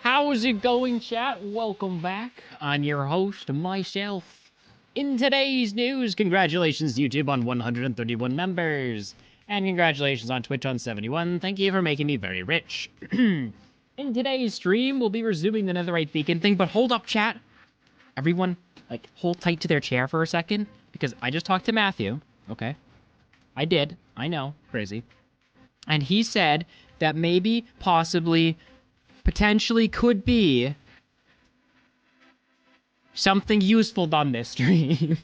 How's it going, chat? Welcome back. I'm your host, myself. In today's news, congratulations YouTube on 131 members. And congratulations on Twitch on 71. Thank you for making me very rich. In today's stream, we'll be resuming the Netherite Beacon thing, but hold up, chat. Everyone, like, hold tight to their chair for a second, because I just talked to Matthew, okay? I did. I know. Crazy. And he said that maybe, possibly, potentially could be something useful on this stream.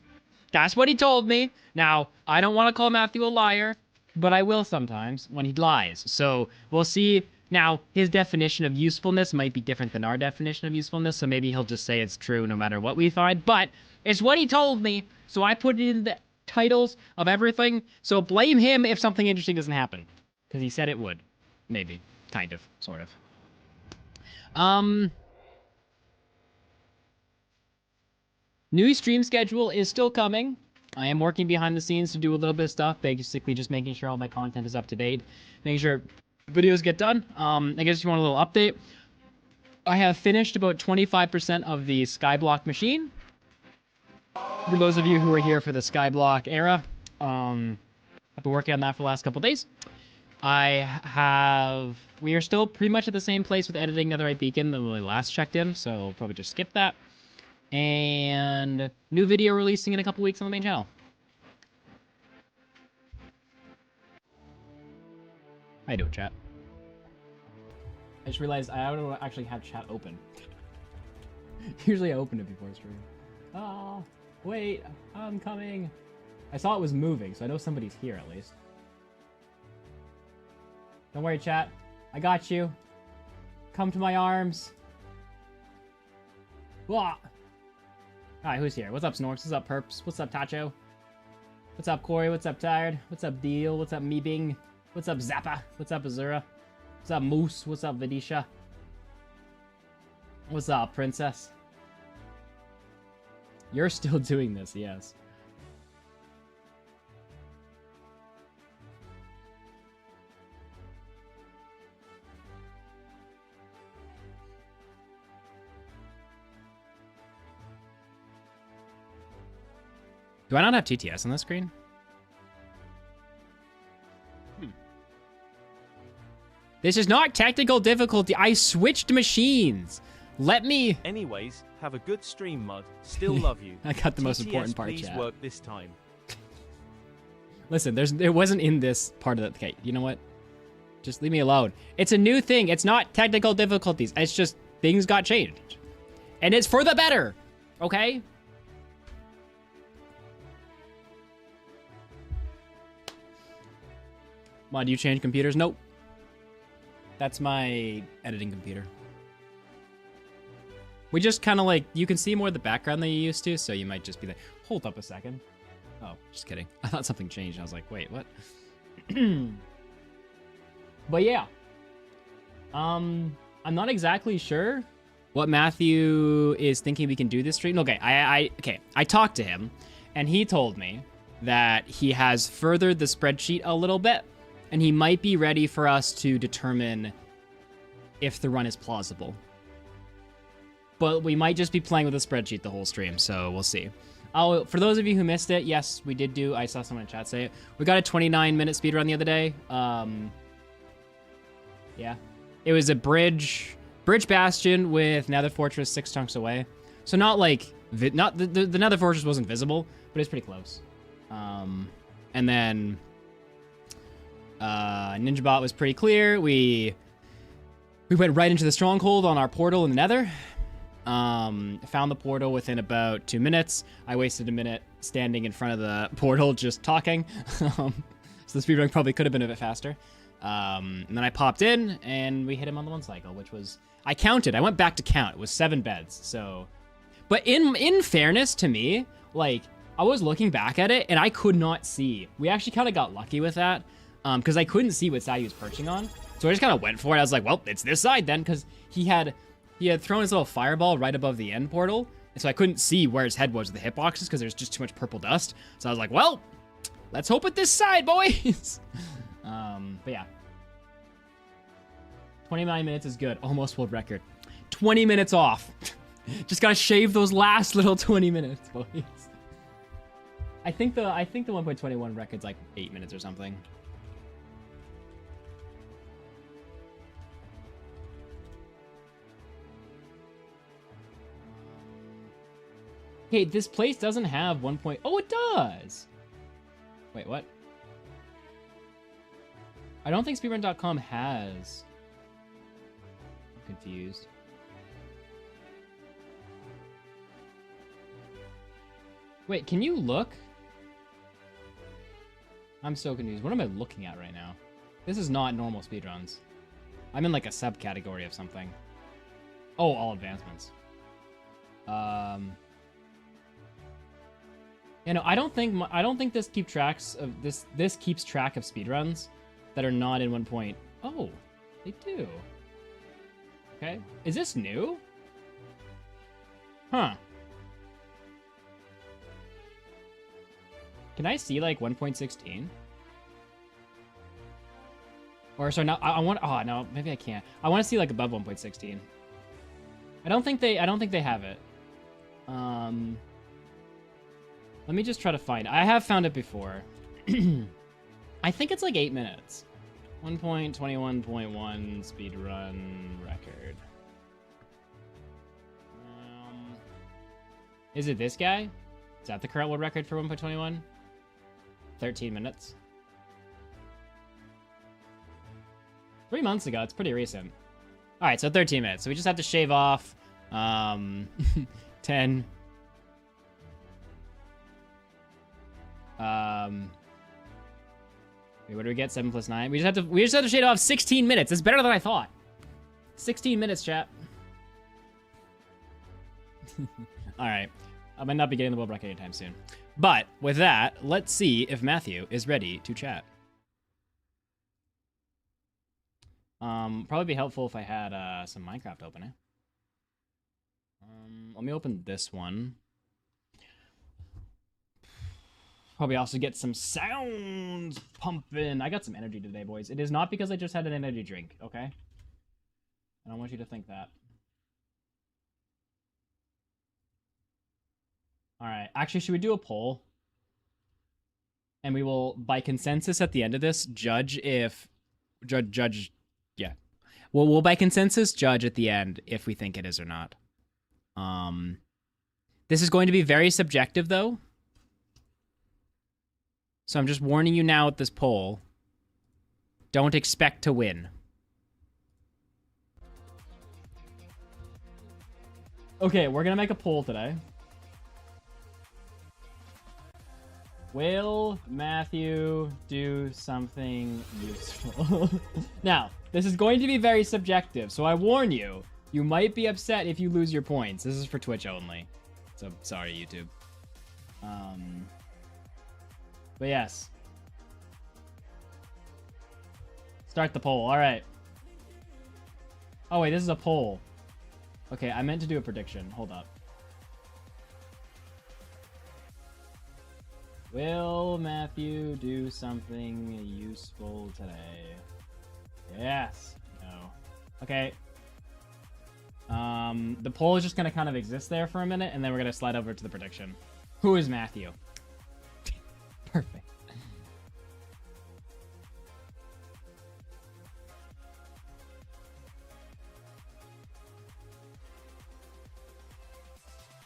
That's what he told me. Now, I don't want to call Matthew a liar, but I will sometimes when he lies. So we'll see. Now, his definition of usefulness might be different than our definition of usefulness, so maybe he'll just say it's true no matter what we find. But it's what he told me, so I put it in the titles of everything. So blame him if something interesting doesn't happen. Because he said it would. Maybe. Kind of. Sort of. New stream schedule is still coming. I am working behind the scenes to do a little bit of stuff, basically just making sure all my content is up to date, making sure videos get done. I guess you want a little update. I have finished about 25% of the Skyblock machine. For those of you who are here for the Skyblock era, I've been working on that for the last couple days. We are still pretty much at the same place with editing Netherite Beacon than when we last checked in, so we'll probably just skip that. And new video releasing in a couple weeks on the main channel. How you doing, chat? I just realized I don't actually have chat open. Usually I open it before stream. Oh, wait, I'm coming. I saw it was moving, so I know somebody's here at least. Don't worry, chat. I got you. Come to my arms. Wah! Alright, who's here? What's up, Snorks? What's up, Perps? What's up, Tacho? What's up, Corey? What's up, Tired? What's up, Deal? What's up, Meebing? What's up, Zappa? What's up, Azura? What's up, Moose? What's up, Vidisha? What's up, Princess? You're still doing this, yes. Do I not have TTS on the screen? This is not technical difficulty. I switched machines. Let me... Anyways, have a good stream, Mud. Still love you. I got the most TTS, important part, please chat. Work this time. Listen, it wasn't in this part of the... Okay, you know what? Just leave me alone. It's a new thing. It's not technical difficulties. It's just things got changed. And it's for the better. Okay? Why, do you change computers? Nope. That's my editing computer. We just kind of like, you can see more of the background than you used to, so you might just be like, hold up a second. Oh, just kidding. I thought something changed. I was like, wait, what? But yeah. I'm not exactly sure what Matthew is thinking we can do this stream. Okay, I talked to him, and he told me that he has furthered the spreadsheet a little bit, and he might be ready for us to determine if the run is plausible. But we might just be playing with the spreadsheet the whole stream, so we'll see. Oh, for those of you who missed it, yes, we did do, I saw someone in chat say it. We got a 29-minute speedrun the other day. Yeah. It was a bridge bastion with Nether Fortress 6 chunks away. So not like, the Nether Fortress wasn't visible, but it's pretty close. And then NinjaBot was pretty clear. We went right into the stronghold on our portal in the Nether. Found the portal within about 2 minutes. I wasted a minute standing in front of the portal just talking. So the speedrun probably could have been a bit faster. And then I popped in and we hit him on the one cycle, which was, I counted. I went back to count. It was 7 beds. So, but in fairness to me, like, I was looking back at it and I could not see. We actually kind of got lucky with that. Because I couldn't see what side he was perching on. So I just kind of went for it. I was like, well, it's this side then, because he had thrown his little fireball right above the end portal. And so I couldn't see where his head was with the hitboxes because there's just too much purple dust. So I was like, well, let's hope it's this side, boys. But yeah. 29 minutes is good. Almost world record. 20 minutes off. Just gotta shave those last little 20 minutes, boys. I think the 1.21 record's like 8 minutes or something. Okay, this place doesn't have 1. Oh, it does! Wait, what? I don't think speedrun.com has... I'm confused. Wait, can you look I'm so confused. What am I looking at right now? This is not normal speedruns. I'm in like a subcategory of something. Oh, all advancements. You know, I don't think this keeps track of this keeps track of speedruns that are not in 1 point. Oh, they do. Okay. Is this new? Huh. Can I see like 1.16? Or sorry, no, I want. Oh no, maybe I can't. I want to see like above 1.16. I don't think they have it. Let me just try to find it. I have found it before. I think it's like 8 minutes. 1.21.1 speedrun record. Is it this guy? Is that the current world record for 1.21? 13 minutes. 3 months ago. It's pretty recent. All right, so 13 minutes. So we just have to shave off 10. Wait, what do we get? 7 plus 9. We just have to shave off 16 minutes. It's better than I thought. 16 minutes, chat. All right. I might not be getting the world record anytime soon. But with that, let's see if Matthew is ready to chat. Probably be helpful if I had some Minecraft open, eh? Let me open this one. Probably also get some sounds pumping. I got some energy today, boys. It is not because I just had an energy drink, okay? I don't want you to think that. All right. Actually, should we do a poll? And we will, by consensus at the end of this, judge if... Judge... Yeah. Well, we'll by consensus judge at the end if we think it is or not. This is going to be very subjective, though. So I'm just warning you now at this poll. Don't expect to win. Okay, we're gonna make a poll today. Will Matthew do something useful? Now, this is going to be very subjective, so I warn you, you might be upset if you lose your points. This is for Twitch only. So, sorry, YouTube. But yes. Start the poll. All right. Oh, wait, this is a poll. Okay, I meant to do a prediction. Hold up. Will Matthew do something useful today? Yes. No. Okay. The poll is just going to kind of exist there for a minute, and then we're going to slide over to the prediction. Who is Matthew? Perfect.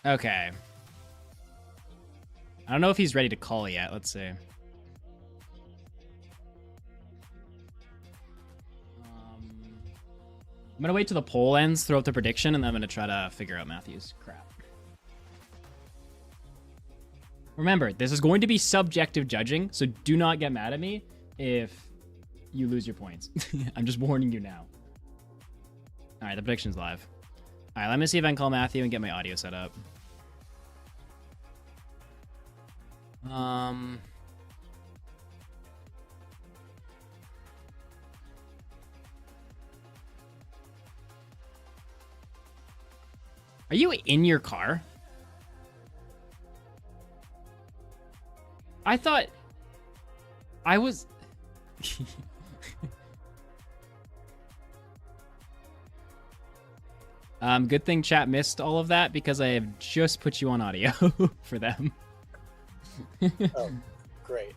Okay. I don't know if he's ready to call yet. Let's see. I'm going to wait till the poll ends, throw up the prediction, and then I'm going to try to figure out Matthew's crap. Remember, this is going to be subjective judging, so do not get mad at me if you lose your points. I'm just warning you now. All right, the prediction's live. All right, let me see if I can call Matthew and get my audio set up. Are you in your car? I thought I was... Good thing chat missed all of that because I have just put you on audio for them. Oh, great.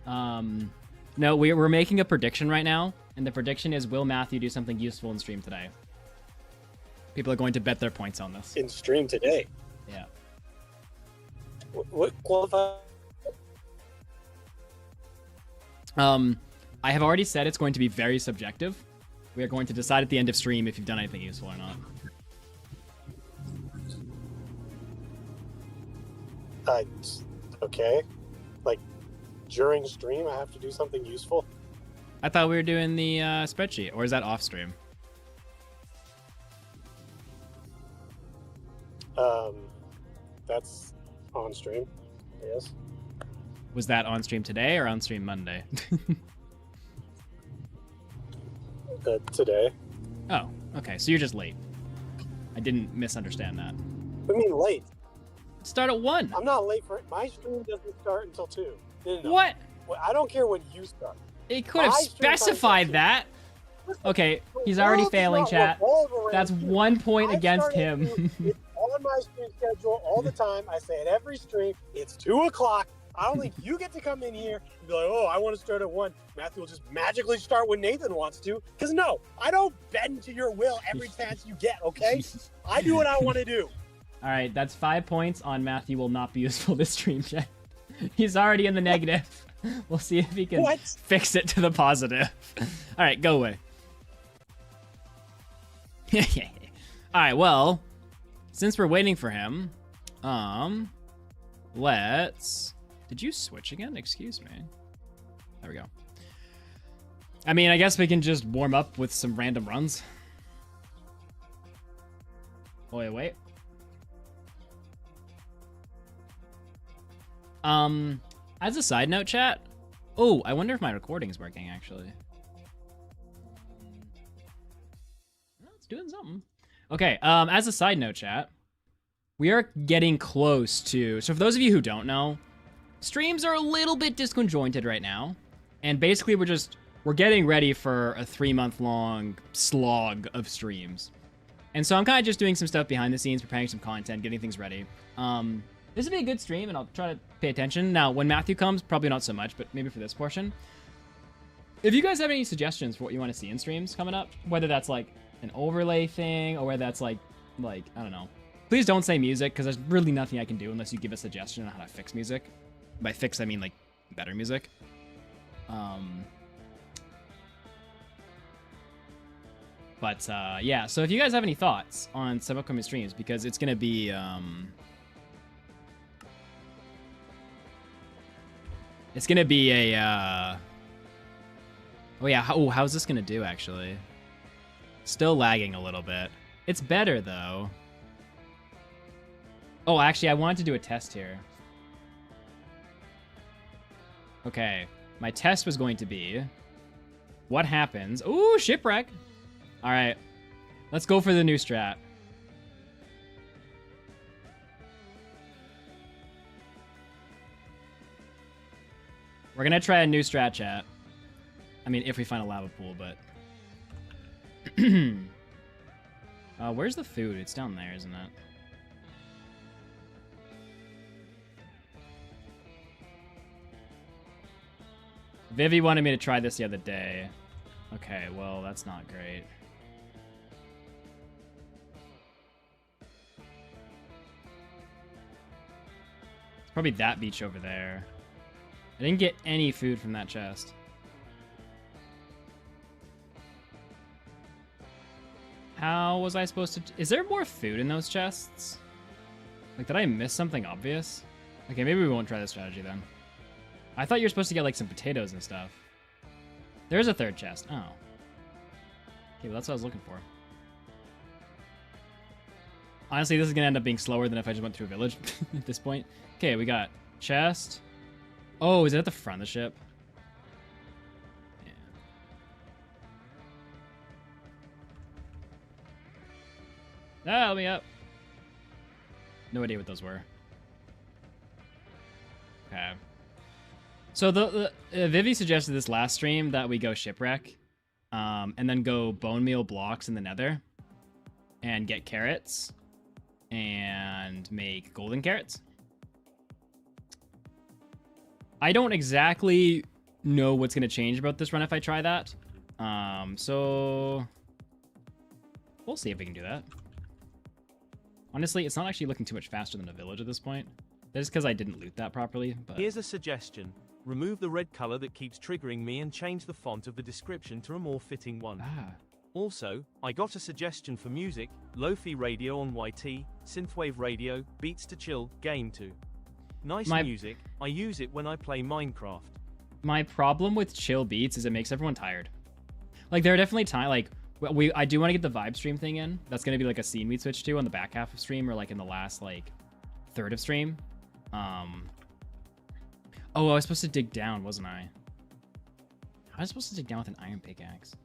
No, we're making a prediction right now, and the prediction is, will Matthew do something useful in stream today? People are going to bet their points on this. In stream today? Yeah. What qualify? I have already said it's going to be very subjective. We are going to decide at the end of stream if you've done anything useful or not. Okay. Like, during stream I have to do something useful? I thought we were doing the spreadsheet, or is that off stream? That's on stream, yes. Was that on stream today or on stream Monday? Today. Oh, okay. So you're just late. I didn't misunderstand that. What do you mean late? Start at 1. I'm not late for it. My stream doesn't start until 2. No. What? Well, I don't care when you start. It could have My stream starts specified at 2. that. Listen, Okay, the he's already world does failing, not chat. revolve around That's you. 1 point I against start at him. 2. It's on my stream schedule all the time. I say it every stream. It's 2 o'clock. I don't think you get to come in here and be like, oh, I want to start at 1. Matthew will just magically start when Nathan wants to. Because no, I don't bend to your will every chance you get, okay? I do what I want to do. All right, that's 5 points on Matthew will not be useful this stream, chat. He's already in the negative. We'll see if he can fix it to the positive. All right, go away. All right, well, since we're waiting for him, let's... Did you switch again? Excuse me. There we go. I mean, I guess we can just warm up with some random runs. Oh, wait. As a side note, chat. Oh, I wonder if my recording is working, actually. Well, it's doing something. Okay, as a side note, chat. We are getting close to... So for those of you who don't know, streams are a little bit disconjointed right now. And basically we're getting ready for a 3-month-long slog of streams. And so I'm kind of just doing some stuff behind the scenes, preparing some content, getting things ready. This will be a good stream, and I'll try to pay attention. Now, when Matthew comes, probably not so much, but maybe for this portion. If you guys have any suggestions for what you want to see in streams coming up, whether that's like an overlay thing, or whether that's like I don't know. Please don't say music, because there's really nothing I can do unless you give a suggestion on how to fix music. By fix, I mean, like, better music. Yeah, so if you guys have any thoughts on some upcoming streams, because it's going to be, it's going to be a, oh yeah, how's this going to do, actually? Still lagging a little bit. It's better, though. Oh, actually, I wanted to do a test here. Okay, my test was going to be, what happens? Ooh, shipwreck. All right, let's go for the new strat. We're gonna try a new strat, chat. I mean, if we find a lava pool, but... where's the food? It's down there, isn't it? Vivi wanted me to try this the other day. Okay, well, that's not great. It's probably that beach over there. I didn't get any food from that chest. How was I supposed to... Is there more food in those chests? Like, did I miss something obvious? Okay, maybe we won't try this strategy then. I thought you were supposed to get, like, some potatoes and stuff. There's a third chest. Oh. Okay, well, that's what I was looking for. Honestly, this is gonna end up being slower than if I just went through a village at this point. Okay, we got chest. Oh, is it at the front of the ship? Yeah. Ah, let me up. No idea what those were. Okay. So the Vivi suggested this last stream that we go shipwreck, and then go bone meal blocks in the Nether, and get carrots, and make golden carrots. I don't exactly know what's gonna change about this run if I try that, so we'll see if we can do that. Honestly, it's not actually looking too much faster than a village at this point. That's because I didn't loot that properly. But here's a suggestion. Remove the red color that keeps triggering me and change the font of the description to a more fitting one. Also, I got a suggestion for music, Lo-fi radio on YT, synthwave radio, beats to chill, game 2. Nice music, I use it when I play Minecraft. My problem with chill beats is it makes everyone tired. Like, there are definitely time, like, I do want to get the vibe stream thing in. That's going to be like a scene we'd switch to on the back half of stream, or like in the last like third of stream. Oh, I was supposed to dig down, wasn't I? How was I supposed to dig down with an iron pickaxe?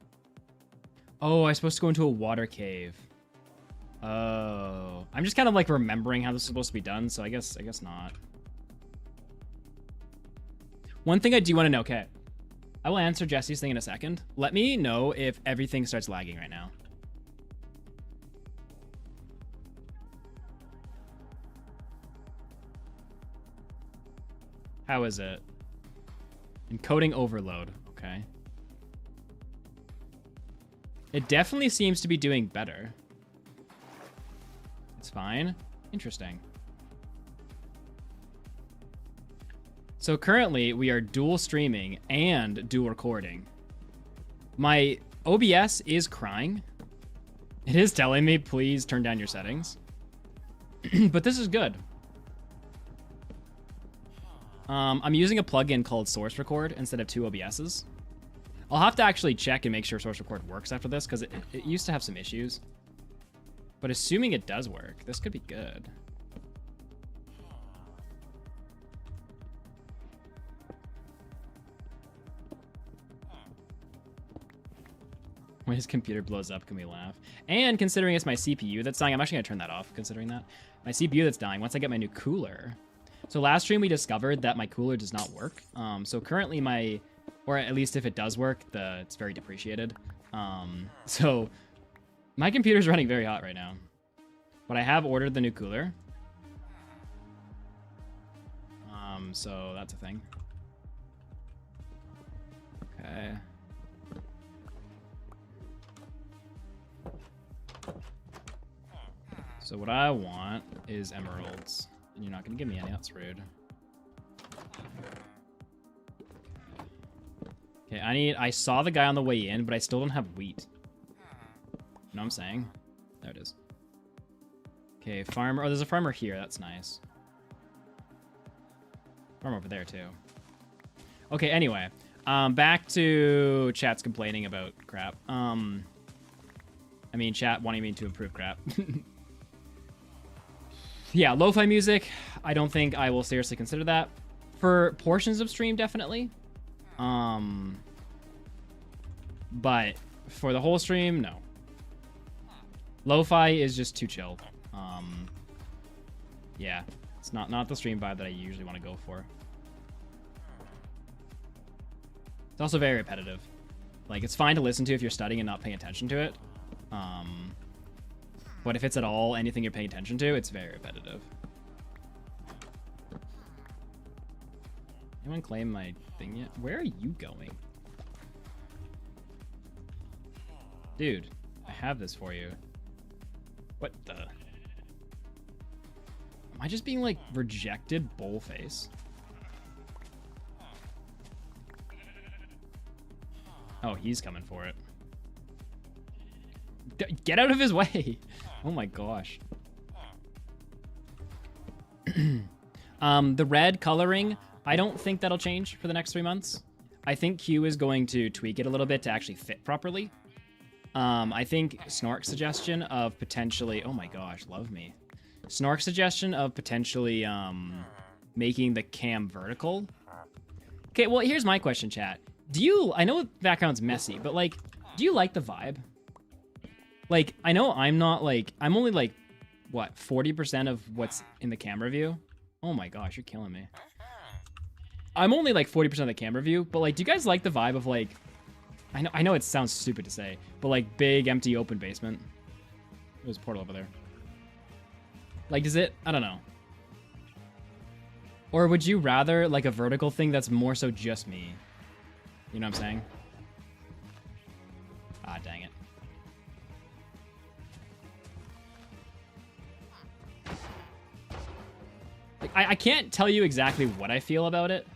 Oh, I was supposed to go into a water cave. Oh, I'm just kind of like remembering how this is supposed to be done, so I guess not. One thing I do want to know, okay, I will answer Jesse's thing in a second. Let me know if everything starts lagging right now. How is it? Encoding overload, okay. It definitely seems to be doing better. It's fine. Interesting. So currently we are dual streaming and dual recording. My OBS is crying. It is telling me, please turn down your settings. But this is good. I'm using a plugin called Source Record instead of 2 OBSs. I'll have to actually check and make sure Source Record works after this, because it used to have some issues. But assuming it does work, this could be good. When his computer blows up, can we laugh? And considering it's my CPU that's dying, I'm actually gonna turn that off, considering that. My CPU that's dying, once I get my new cooler. So last stream we discovered that my cooler does not work. So currently or at least if it does work, it's very depreciated. So my computer's running very hot right now. But I have ordered the new cooler. So that's a thing. Okay. So what I want is emeralds. And you're not going to give me any, that's rude. Okay, I saw the guy on the way in, but I still don't have wheat. You know what I'm saying? There it is. Okay, farmer. Oh, there's a farmer here. That's nice. Farm over there, too. Okay, anyway. Back to chat's complaining about crap. I mean, chat wanting me to improve crap. Yeah, lo-fi music, I don't think I will seriously consider that. For portions of stream, definitely. But for the whole stream, no. Lo-fi is just too chill. Yeah, it's not the stream vibe that I usually want to go for. It's also very repetitive. Like, it's fine to listen to if you're studying and not paying attention to it. But if it's at all anything you're paying attention to, it's very repetitive. Anyone claim my thing yet? Where are you going? Dude, I have this for you. What the? Am I just being, like, rejected bullface? Oh, he's coming for it. Get out of his way! Oh my gosh. The red coloring, I don't think that'll change for the next 3 months. I think Q is going to tweak it a little bit to actually fit properly. I think Snork's suggestion of potentially... Oh my gosh, love me. Snork's suggestion of potentially making the cam vertical. Okay, well, here's my question, chat. I know the background's messy, but, like, do you like the vibe? Like, I know I'm not, like, I'm only, like, what, 40% of what's in the camera view? Oh my gosh, you're killing me. I'm only, like, 40% of the camera view, but, like, do you guys like the vibe of, like, I know it sounds stupid to say, but, like, big, empty, open basement? There's a portal over there. Like, does it? I don't know. Or would you rather, like, a vertical thing that's more so just me? You know what I'm saying? Ah, dang it. Like, I can't tell you exactly what I feel about it.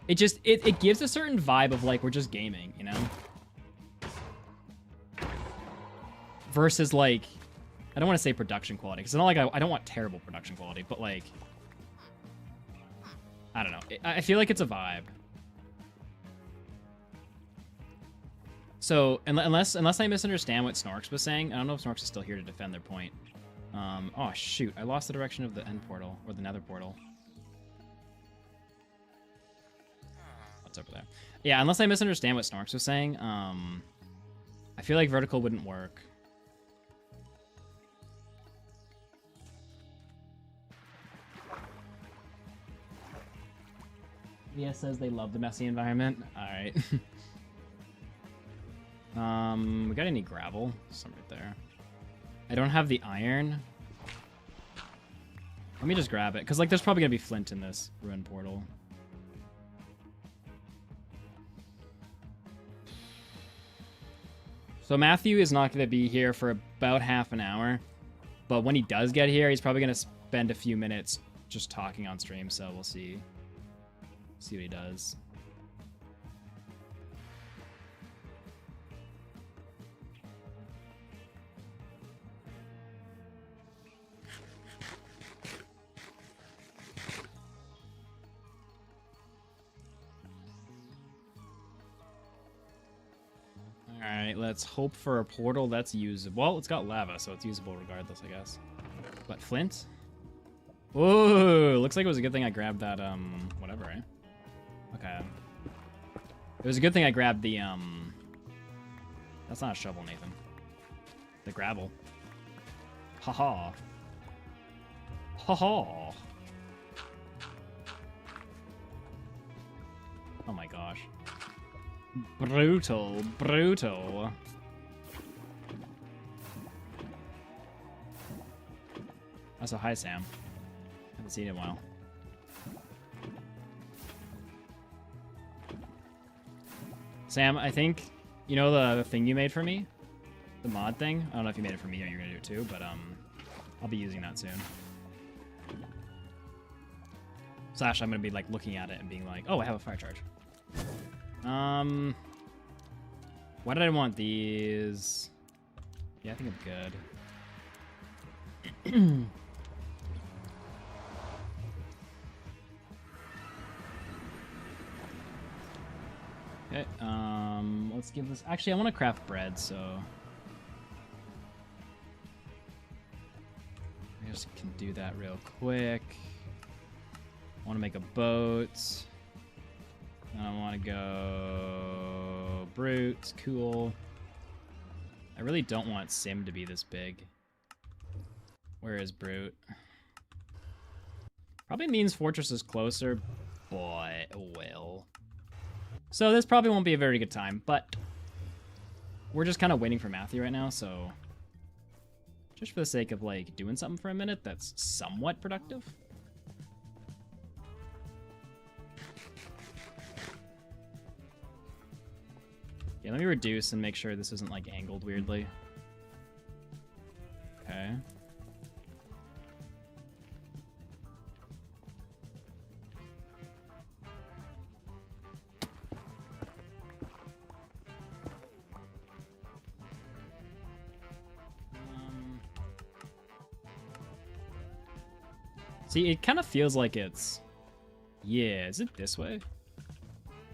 It just, it gives a certain vibe of, like, we're just gaming, you know? Versus, like, I don't want to say production quality, because it's not like I don't want terrible production quality, but, like, I don't know. I feel like it's a vibe. So unless I misunderstand what Snorks was saying, I don't know if Snorks is still here to defend their point. Oh shoot, I lost the direction of the end portal or the Nether portal. What's over there? Yeah, unless I misunderstand what Snorks was saying, I feel like vertical wouldn't work. VS says they love the messy environment. All right. We got any gravel? Some right there. I don't have the iron. Let me just grab it, because like there's probably gonna be flint in this ruin portal. So Matthew is not gonna be here for about half an hour, but when he does get here, he's probably gonna spend a few minutes just talking on stream. So we'll see. See what he does. Alright, let's hope for a portal that's usable. Well, it's got lava, so it's usable regardless, I guess. But flint? Whoa! Looks like it was a good thing I grabbed that, whatever, eh? Okay. It was a good thing I grabbed the, That's not a shovel, Nathan. The gravel. Haha. Haha. Oh my gosh. Brutal, brutal. Also, hi, Sam. Haven't seen you in a while. Sam, I think, you know the thing you made for me? The mod thing? I don't know if you made it for me or you're gonna do it too, but I'll be using that soon. Slash, I'm gonna be like looking at it and being like, oh, I have a fire charge. Why did I want these? Yeah, I think I'm good. Okay, let's give this... Actually, I want to craft bread, so... I just can do that real quick. I want to make a boat. I want to go... Brute, cool. I really don't want Sim to be this big. Where is Brute? Probably means Fortress is closer, but well... So this probably won't be a very good time, but we're just kind of waiting for Matthew right now, so just for the sake of like doing something for a minute that's somewhat productive. Yeah, let me reduce and make sure this isn't like angled weirdly. Okay. See, it kind of feels like it's... Yeah, is it this way?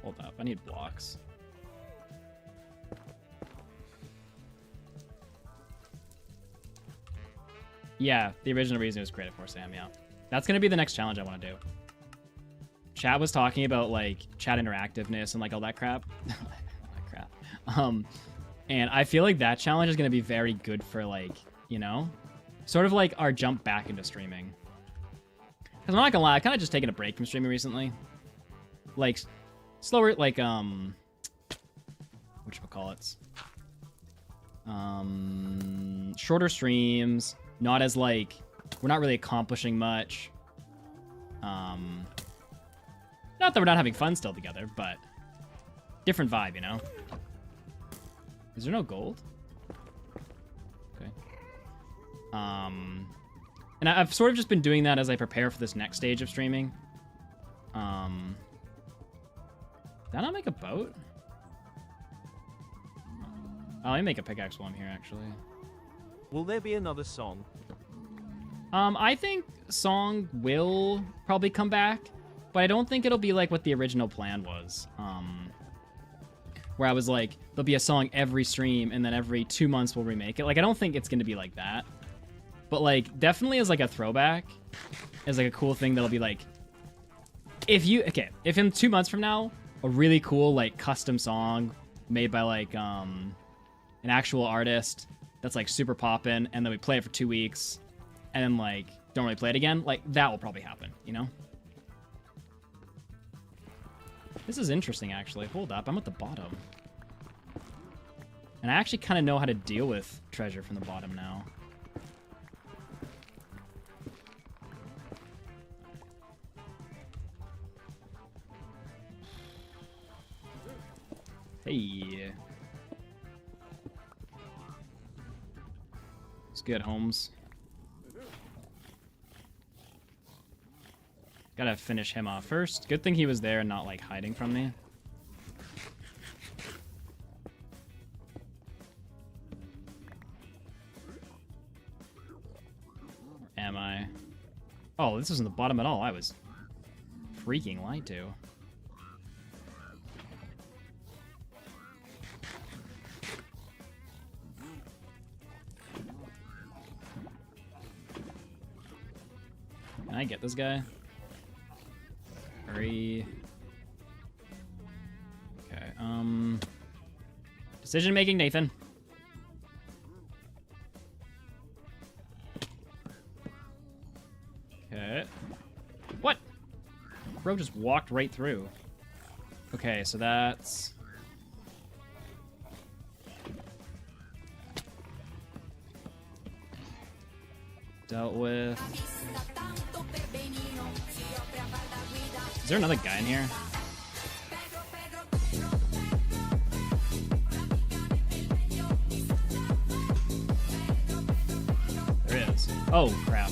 Hold up, I need blocks. Yeah, the original reason it was created for, Sam, yeah. That's going to be the next challenge I want to do. Chat was talking about, like, chat interactiveness and, like, all that crap. All that crap. And I feel like that challenge is going to be very good for, like, you know? Sort of like our jump back into streaming. Because I'm not gonna lie, I've kind of just taken a break from streaming recently. Like, slower, like, whatchamacallits? Shorter streams, not as, like, we're not really accomplishing much. Not that we're not having fun still together, but different vibe, you know? Is there no gold? Okay. And I've sort of just been doing that as I prepare for this next stage of streaming. Did I not make a boat? Oh, let me make a pickaxe while I'm here, actually. Will there be another song? I think Song will probably come back. But I don't think it'll be like what the original plan was. Where I was like, there'll be a song every stream, and then every 2 months we'll remake it. Like, I don't think it's going to be like that. But, like, definitely as, like, a throwback, as, like, a cool thing that'll be, like... If in 2 months from now, a really cool, like, custom song made by, like, an actual artist that's, like, super poppin', and then we play it for 2 weeks, and then, like, don't really play it again, like, that will probably happen, you know? This is interesting, actually. Hold up, I'm at the bottom. And I actually kind of know how to deal with treasure from the bottom now. Hey. It's good, Holmes. Gotta finish him off first. Good thing he was there and not, like, hiding from me. Where am I? Oh, this isn't the bottom at all. I was freaking lied to. Can I get this guy? Hurry. Okay, decision making, Nathan. Okay. What? Bro just walked right through. Okay, so that's... dealt with. Is there another guy in here? There is. Oh, crap.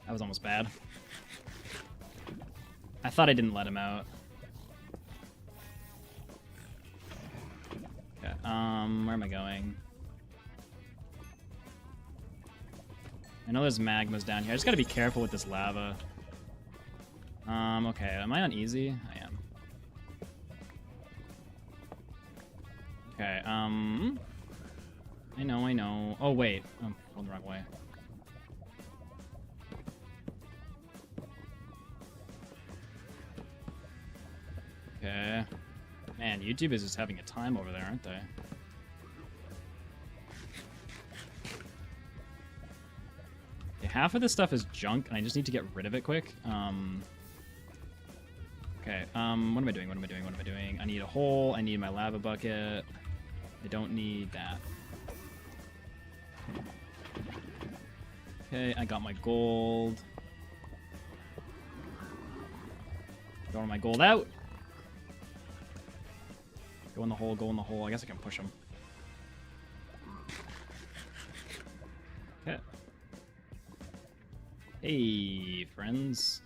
That was almost bad. I thought I didn't let him out. Okay, where am I going? I know there's magmas down here. I just gotta be careful with this lava. Okay, am I on easy? I am. Okay, I know. Oh, wait. I'm going the wrong way. Okay. Man, YouTube is just having a time over there, aren't they? Okay, half of this stuff is junk, and I just need to get rid of it quick. Okay, what am I doing? I need a hole, I need my lava bucket. I don't need that. Okay, I got my gold. Throwing my gold out. Go in the hole, go in the hole. I guess I can push him. Okay. Hey, friends.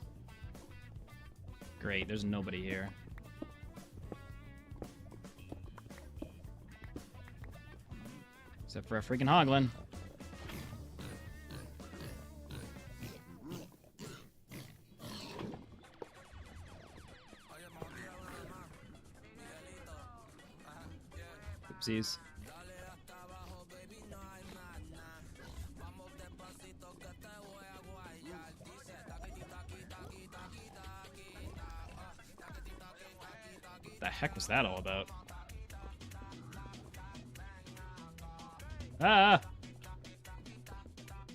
Great, there's nobody here. Except for a freaking hoglin. Oopsies. What the heck was that all about? Ah!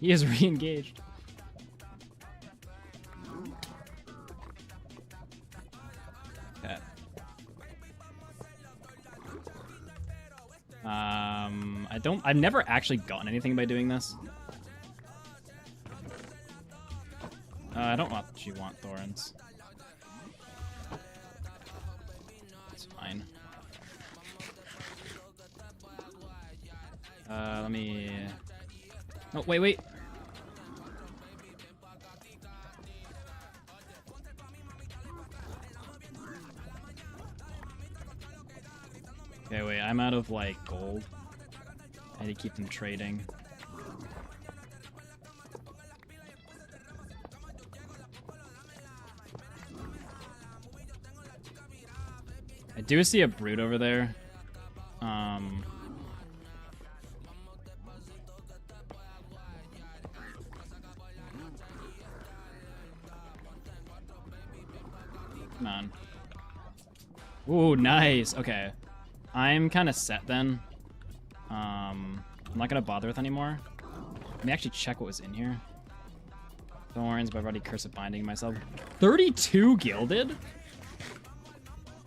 He is re-engaged. Okay. I've never actually gotten anything by doing this. I don't actually want thorns. It's fine. Let me... Oh, wait. Okay, wait, I'm out of, like, gold. I need to keep them trading. I do see a brute over there. Come on. Ooh, nice. Okay. I'm kind of set then. I'm not going to bother with anymore. Let me actually check what was in here. Thorns, but I've already Curse of Binding myself. 32 gilded?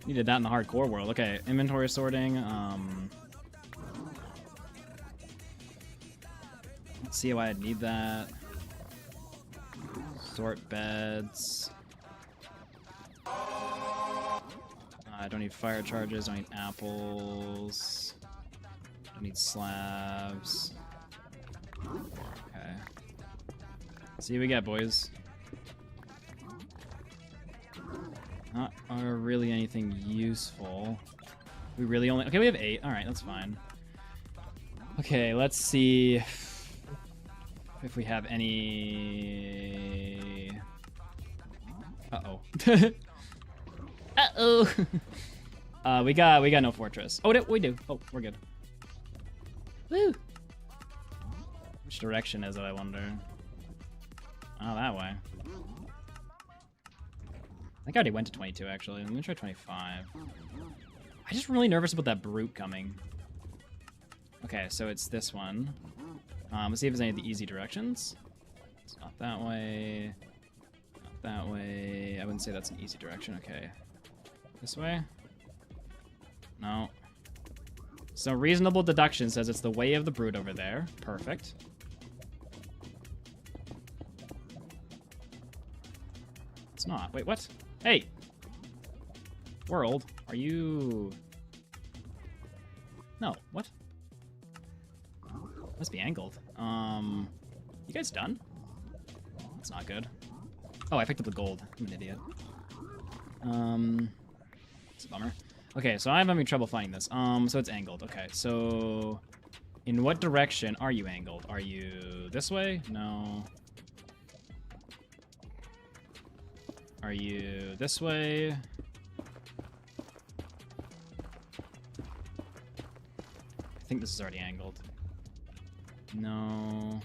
Needed that in the hardcore world. Okay, inventory sorting. Let's see why I'd need that. Sort beds. I don't need fire charges, don't need apples. Don't need slabs. Okay. See what we get, boys. Not really anything useful. We really only... Okay, we have 8. Alright, that's fine. Okay, let's see if we have any... Uh-oh. Uh-oh. We got no fortress. Oh, we do. Oh, we're good. Woo! Which direction is it, I wonder? Oh, that way. I think I already went to 22, actually. I'm gonna try 25. I'm just really nervous about that brute coming. Okay, so it's this one. Let's see if there's any of the easy directions. It's not that way. Not that way. I wouldn't say that's an easy direction. Okay. This way? No. So reasonable deduction says it's the way of the brute over there. Perfect. It's not. Wait, what? Hey! World, are you... No, what? Must be angled. You guys done? That's not good. Oh, I picked up the gold. I'm an idiot. It's a bummer. Okay, so I'm having trouble finding this. So it's angled. Okay, so... In what direction are you angled? Are you this way? No. Are you this way? I think this is already angled. No.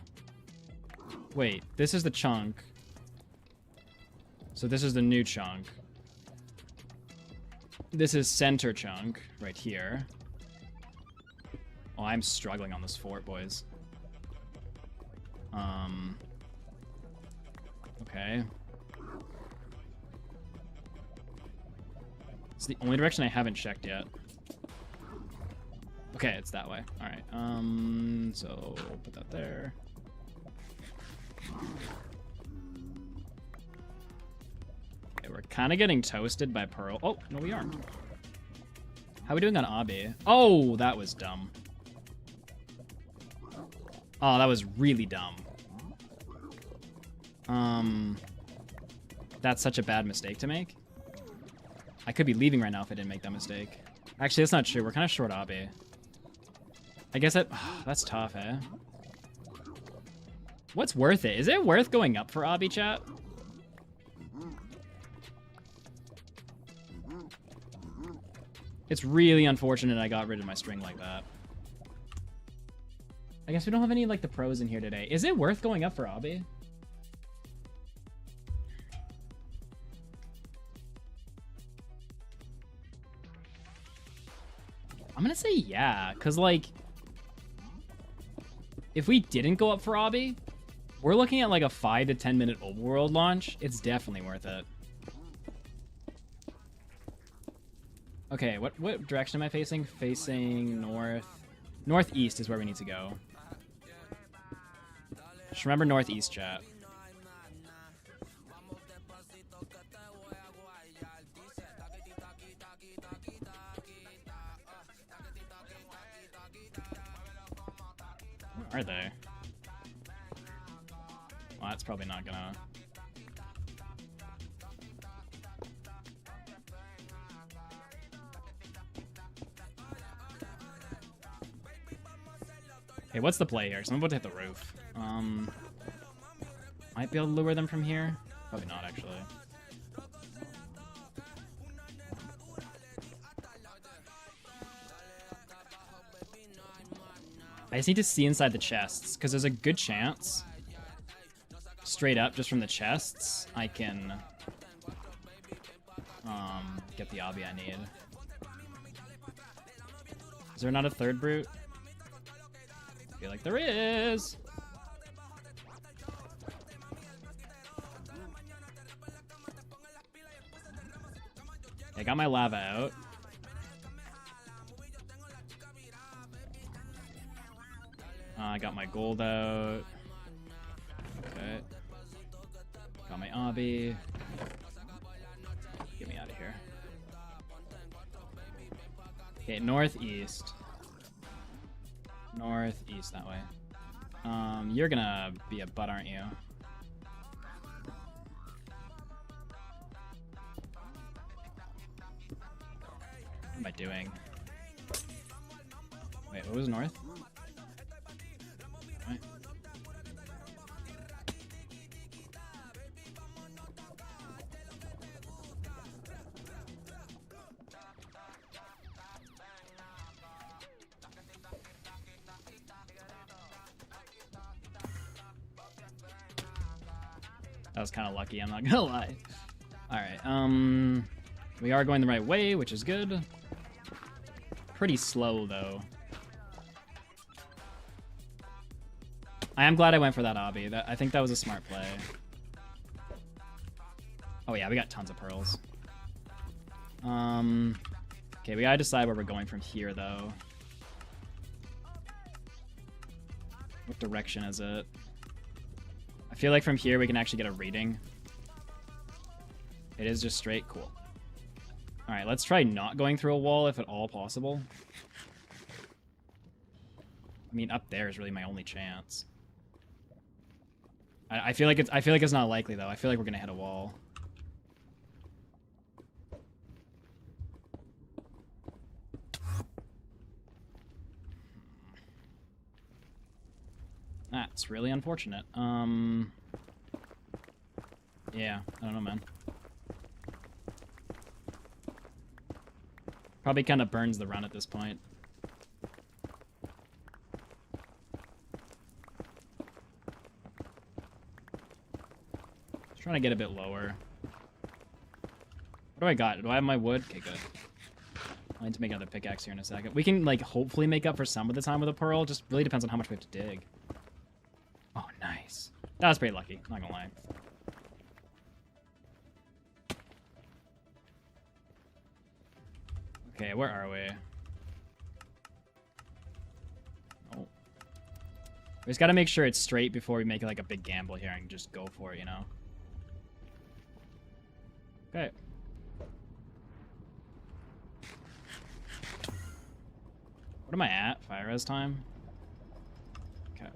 Wait, this is the chunk. So this is the new chunk. This is center chunk right here. Oh, I'm struggling on this fort, boys. Okay. It's the only direction I haven't checked yet. Okay, it's that way. All right. So we'll put that there. Okay, we're kind of getting toasted by Pearl. Oh, no, we aren't. How are we doing on Abi? Oh, that was dumb. Oh, that was really dumb. That's such a bad mistake to make. I could be leaving right now if I didn't make that mistake. Actually, that's not true. We're kind of short Abi. I guess that's tough, eh? What's worth it? Is it worth going up for Abi, chat? It's really unfortunate I got rid of my string like that. I guess we don't have any, like, the pros in here today. Is it worth going up for Abi? I'm gonna say yeah, because, like, if we didn't go up for Abi, we're looking at, like, a 5 to 10 minute overworld launch. It's definitely worth it. Okay, what direction am I facing? Facing north. Northeast is where we need to go. Just remember northeast, chat. Where are they? Well, that's probably not gonna... Okay, what's the play here? So I'm about to hit the roof. Might be able to lure them from here. Probably not, actually. I just need to see inside the chests, because there's a good chance, straight up, just from the chests, I can get the obby I need. Is there not a third brute? I feel like there is. I got my lava out. I got my gold out. Okay. Got my obby. Get me out of here. Okay, northeast. Northeast that way. You're gonna be a butt, aren't you? What am I doing? Wait, what was north? Right. That was kind of lucky, I'm not gonna lie. Alright, we are going the right way, which is good. Pretty slow, though. I am glad I went for that obby. I think that was a smart play. Oh yeah, we got tons of pearls. Okay, we gotta decide where we're going from here, though. What direction is it? I feel like from here we can actually get a reading. It is just straight. Cool. Alright, let's try not going through a wall if at all possible. I mean, up there is really my only chance. I feel like it's not likely though. I feel like we're gonna hit a wall. That's really unfortunate. Yeah, I don't know, man. Probably kind of burns the run at this point. Just trying to get a bit lower. What do I got? Do I have my wood? Okay, good. I need to make another pickaxe here in a second. We can, like, hopefully make up for some of the time with a pearl. Just really depends on how much we have to dig. Oh, nice. That was pretty lucky, not gonna lie. Okay, where are we? Oh. We just gotta make sure it's straight before we make like a big gamble here and just go for it, you know? Okay. What am I at? Fire res time? Okay.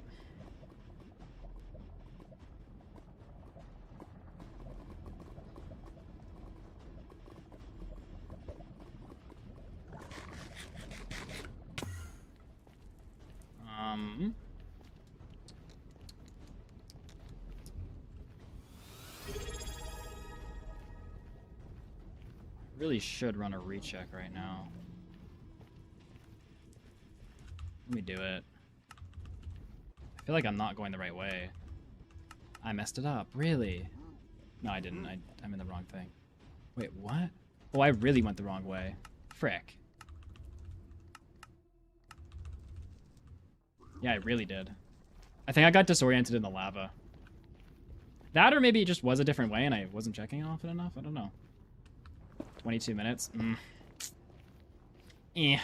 Really should run a recheck right now. Let me do it. I feel like I'm not going the right way. I messed it up. Really? No, I didn't. I'm in the wrong thing. Wait, what? Oh, I really went the wrong way. Frick. Yeah, I really did. I think I got disoriented in the lava. That or maybe it just was a different way and I wasn't checking often enough? I don't know. 22 minutes? Eh.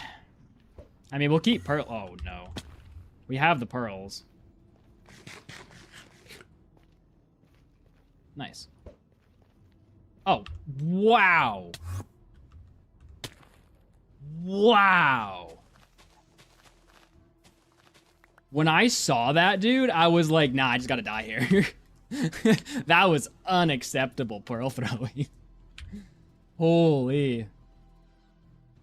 I mean, we'll keep pearl. Oh, no. We have the pearls. Nice. Oh, wow. Wow. When I saw that, dude, I was like, nah, I just gotta die here. That was unacceptable pearl throwing. Holy.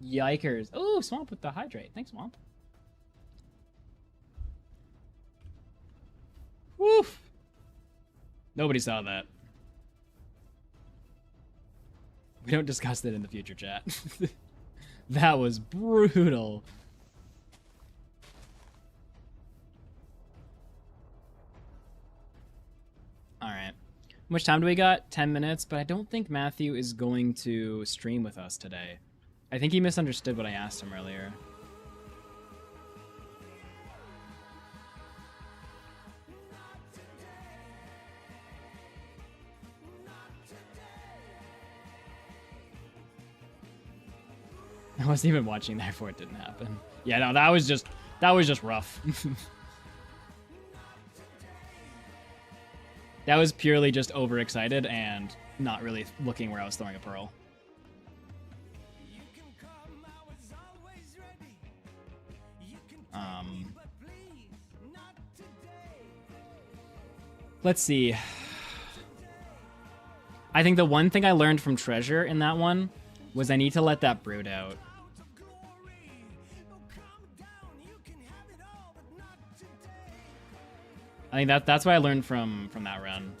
Yikers. Oh, Swamp with the hydrate. Thanks, Swamp. Woof. Nobody saw that. We don't discuss that in the future, chat. That was brutal. much time do we got? 10 minutes, but I don't think Matthew is going to stream with us today. I think he misunderstood what I asked him earlier. I wasn't even watching, therefore it didn't happen. Yeah, no, that was just rough. That was purely just overexcited and not really looking where I was throwing a pearl. Let's see. I think the one thing I learned from Treasure in that one was I need to let that brood out. I think that's what I learned from that run.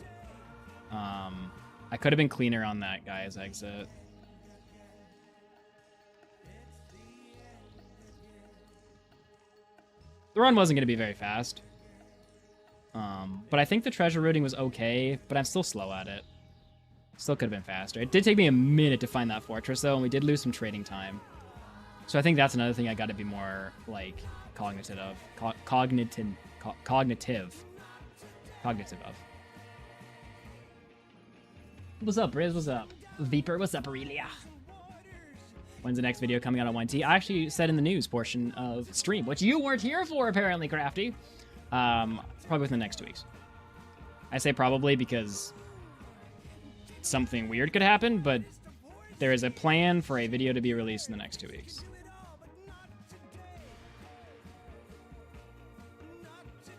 I could have been cleaner on that guy's exit. The run wasn't going to be very fast. But I think the treasure routing was okay, but I'm still slow at it. Still could have been faster. It did take me a minute to find that fortress, though, and we did lose some trading time. So I think that's another thing I got to be more, like, cognitive of. Cognitive of. What's up, Briz? What's up? Viper, what's up, Aurelia? When's the next video coming out on 1T? I actually said in the news portion of stream, which you weren't here for, apparently, Crafty. Probably within the next 2 weeks. I say probably because something weird could happen, but there is a plan for a video to be released in the next 2 weeks.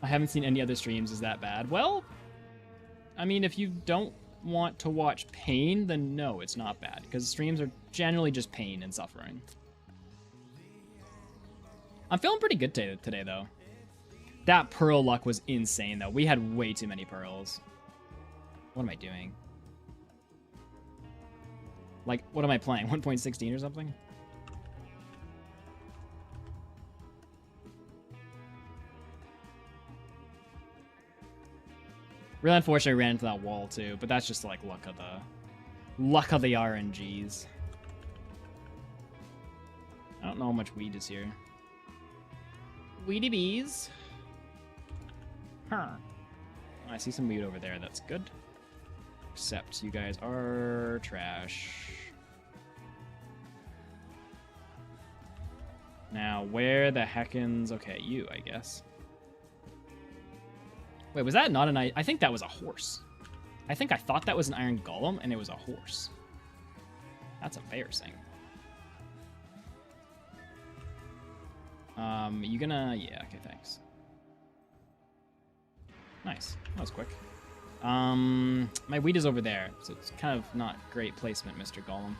I haven't seen any other streams. Is that bad? Well, I mean, if you don't want to watch pain, then no, it's not bad, because streams are generally just pain and suffering. I'm feeling pretty good today, though. That pearl luck was insane, though. We had way too many pearls. What am I doing? Like, what am I playing? 1.16 or something? Really unfortunate I ran into that wall too, but that's just like luck of the RNGs. I don't know how much weed is here. Weedy bees. Huh. I see some weed over there, that's good. Except you guys are trash. Now, where the heckins... Okay, you, I guess. Wait, was that not an... I think that was a horse. I thought that was an iron golem, and it was a horse. That's embarrassing. You gonna... Yeah, okay, thanks. Nice. That was quick. My wheat is over there, so it's kind of not great placement, Mr. Golem.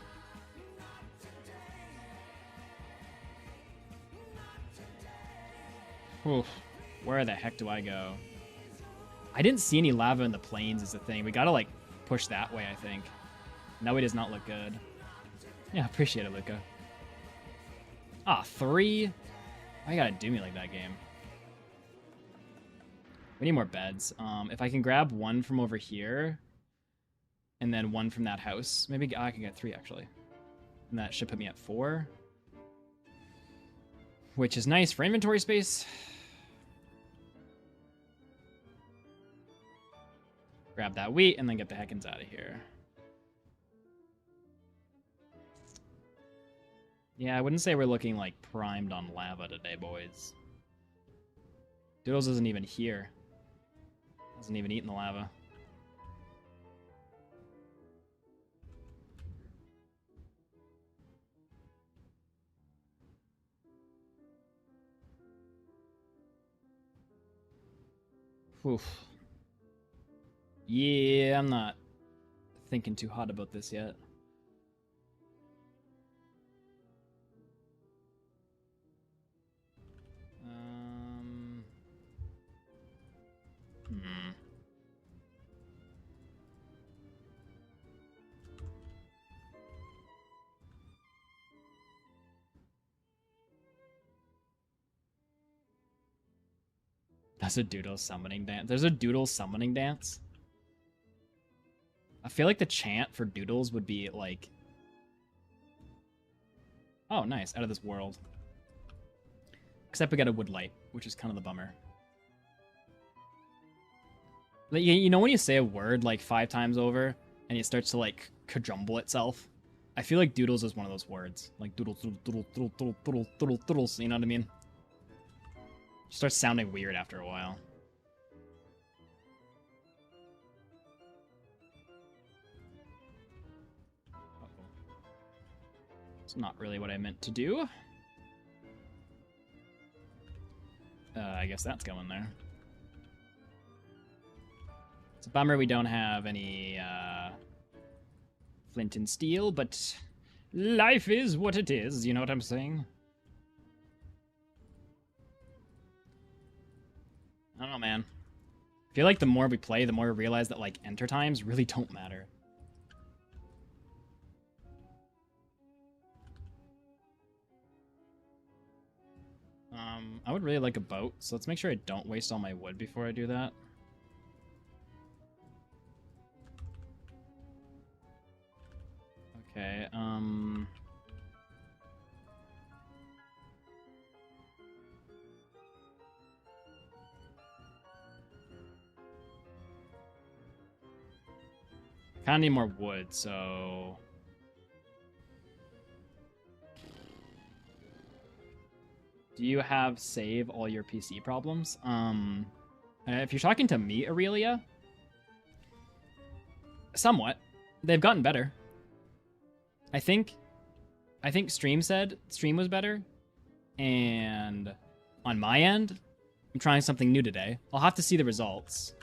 Oof. Where the heck do I go? I didn't see any lava in the plains is the thing. We gotta, like, push that way, I think. No, it does not look good. Yeah, appreciate it, Luca. Ah, 3? Why you gotta do me like that, game? We need more beds. If I can grab 1 from over here, and then 1 from that house, maybe I can get 3, actually. And that should put me at 4. Which is nice for inventory space. Grab that wheat, and then get the heckins out of here. Yeah, I wouldn't say we're looking, like, primed on lava today, boys. Doodles isn't even here. Hasn't even eaten the lava. Oof. Yeah, I'm not thinking too hot about this yet. That's a doodle summoning dance. There's a doodle summoning dance? I feel like the chant for doodles would be like... Oh, nice. Out of this world. Except we got a woodlight, which is kind of the bummer. Like, you know when you say a word like 5 times over and it starts to like quadrumble itself? I feel like doodles is one of those words. Like doodles, doodle, doodle, doodle, doodle, doodle, doodles, you know what I mean? It starts sounding weird after a while. It's not really what I meant to do. I guess that's going there. It's a bummer we don't have any flint and steel, but life is what it is, you know what I'm saying? I don't know, man. I feel like the more we play, the more we realize that, like, enter times really don't matter. I would really like a boat, so let's make sure I don't waste all my wood before I do that. Okay, kind of need more wood, so... Do you have save all your PC problems? If you're talking to me, Aurelia, somewhat. They've gotten better. I think Stream said Stream was better, and on my end, I'm trying something new today. I'll have to see the results,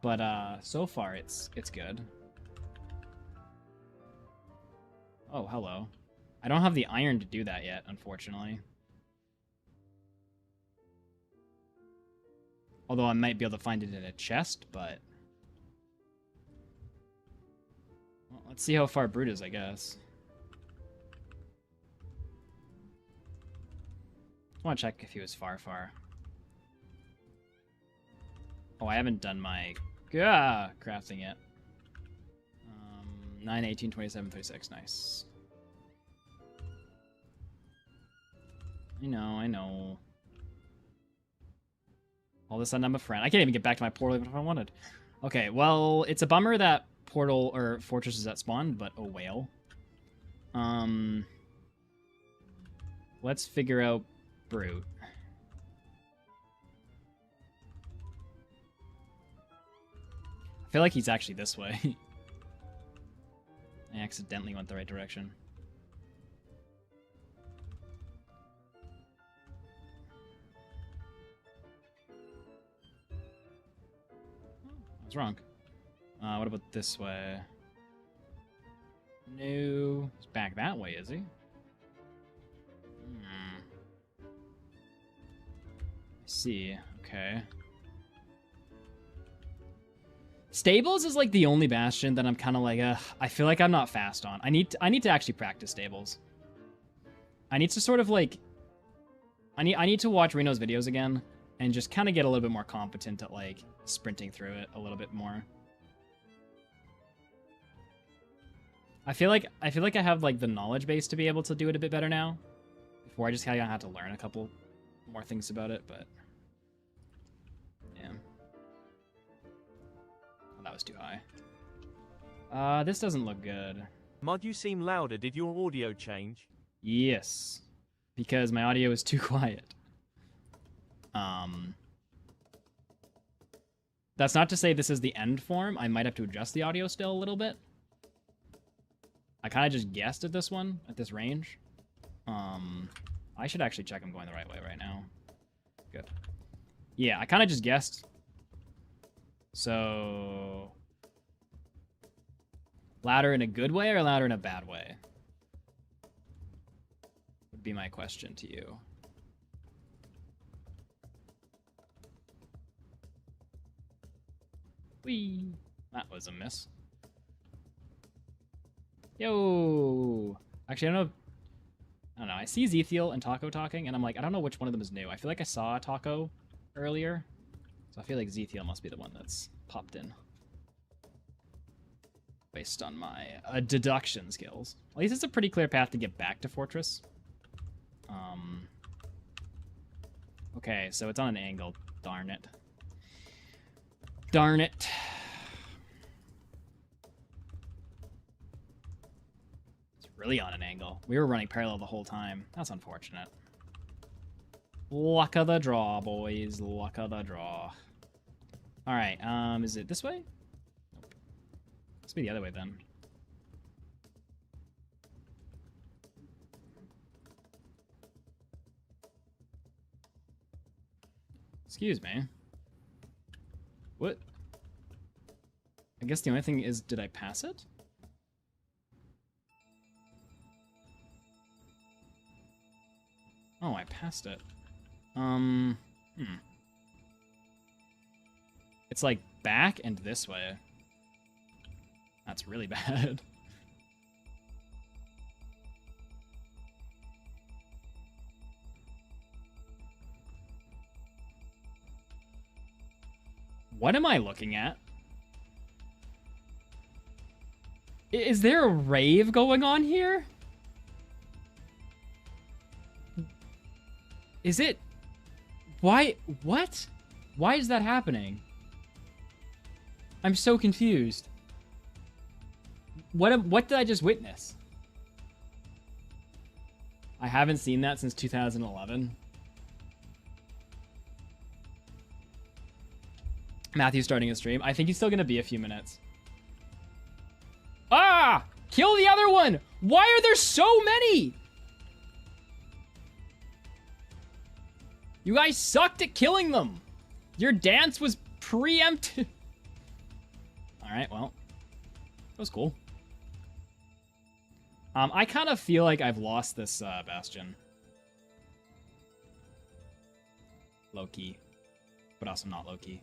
but so far it's good. Oh, hello. I don't have the iron to do that yet, unfortunately. Although I might be able to find it in a chest, but... Well, let's see how far Brute is, I guess. I want to check if he was far. Oh, I haven't done my crafting yet. 9, 18, 27, 36. Nice. I know. All of a sudden, I'm a friend. I can't even get back to my portal even if I wanted. Okay, well, it's a bummer that portal or fortress is at spawn, but oh well. Let's figure out Brute. I feel like he's actually this way. I accidentally went the right direction. I was wrong. What about this way? No. He's back that way, is he? I see. Okay. Stables is like the only bastion that I'm kind of like, I feel like I'm not fast on. I need to actually practice stables. I need to sort of like, I need to watch Reno's videos again and just kind of get a little bit more competent at like sprinting through it a little bit more. I feel like I have like the knowledge base to be able to do it a bit better now. Before I just kind of have to learn a couple more things about it, but yeah. Oh, that was too high. This doesn't look good. Mud, you seem louder. Did your audio change? Yes, because my audio is too quiet. That's not to say this is the end form. I might have to adjust the audio still a little bit. I kind of just guessed at this one, at this range. I should actually check I'm going the right way right now. Good. Yeah, I kind of just guessed. So... louder in a good way or louder in a bad way? Would be my question to you. Whee! That was a miss. Yo! Actually, I don't know. I see Zethiel and Taco talking, and I'm like, I don't know which one of them is new. I feel like I saw Taco earlier, so I feel like Zethiel must be the one that's popped in. based on my deduction skills. At least it's a pretty clear path to get back to Fortress. Okay, so it's on an angle. Darn it. Darn it. It's really on an angle. We were running parallel the whole time. That's unfortunate. Luck of the draw, boys. Luck of the draw. Alright, is it this way? Nope. Let's be the other way then. Excuse me. What? I guess the only thing is, did I pass it? Oh, I passed it. It's like back and this way. That's really bad. What am I looking at? Is there a rave going on here? Is it? Why? What? Why is that happening? I'm so confused. What did I just witness? I haven't seen that since 2011. Matthew's starting a stream. I think he's still gonna be a few minutes. Ah! Kill the other one! Why are there so many? You guys sucked at killing them. Your dance was preempted. Alright, well. That was cool. I kind of feel like I've lost this bastion. Low-key. But also not low-key.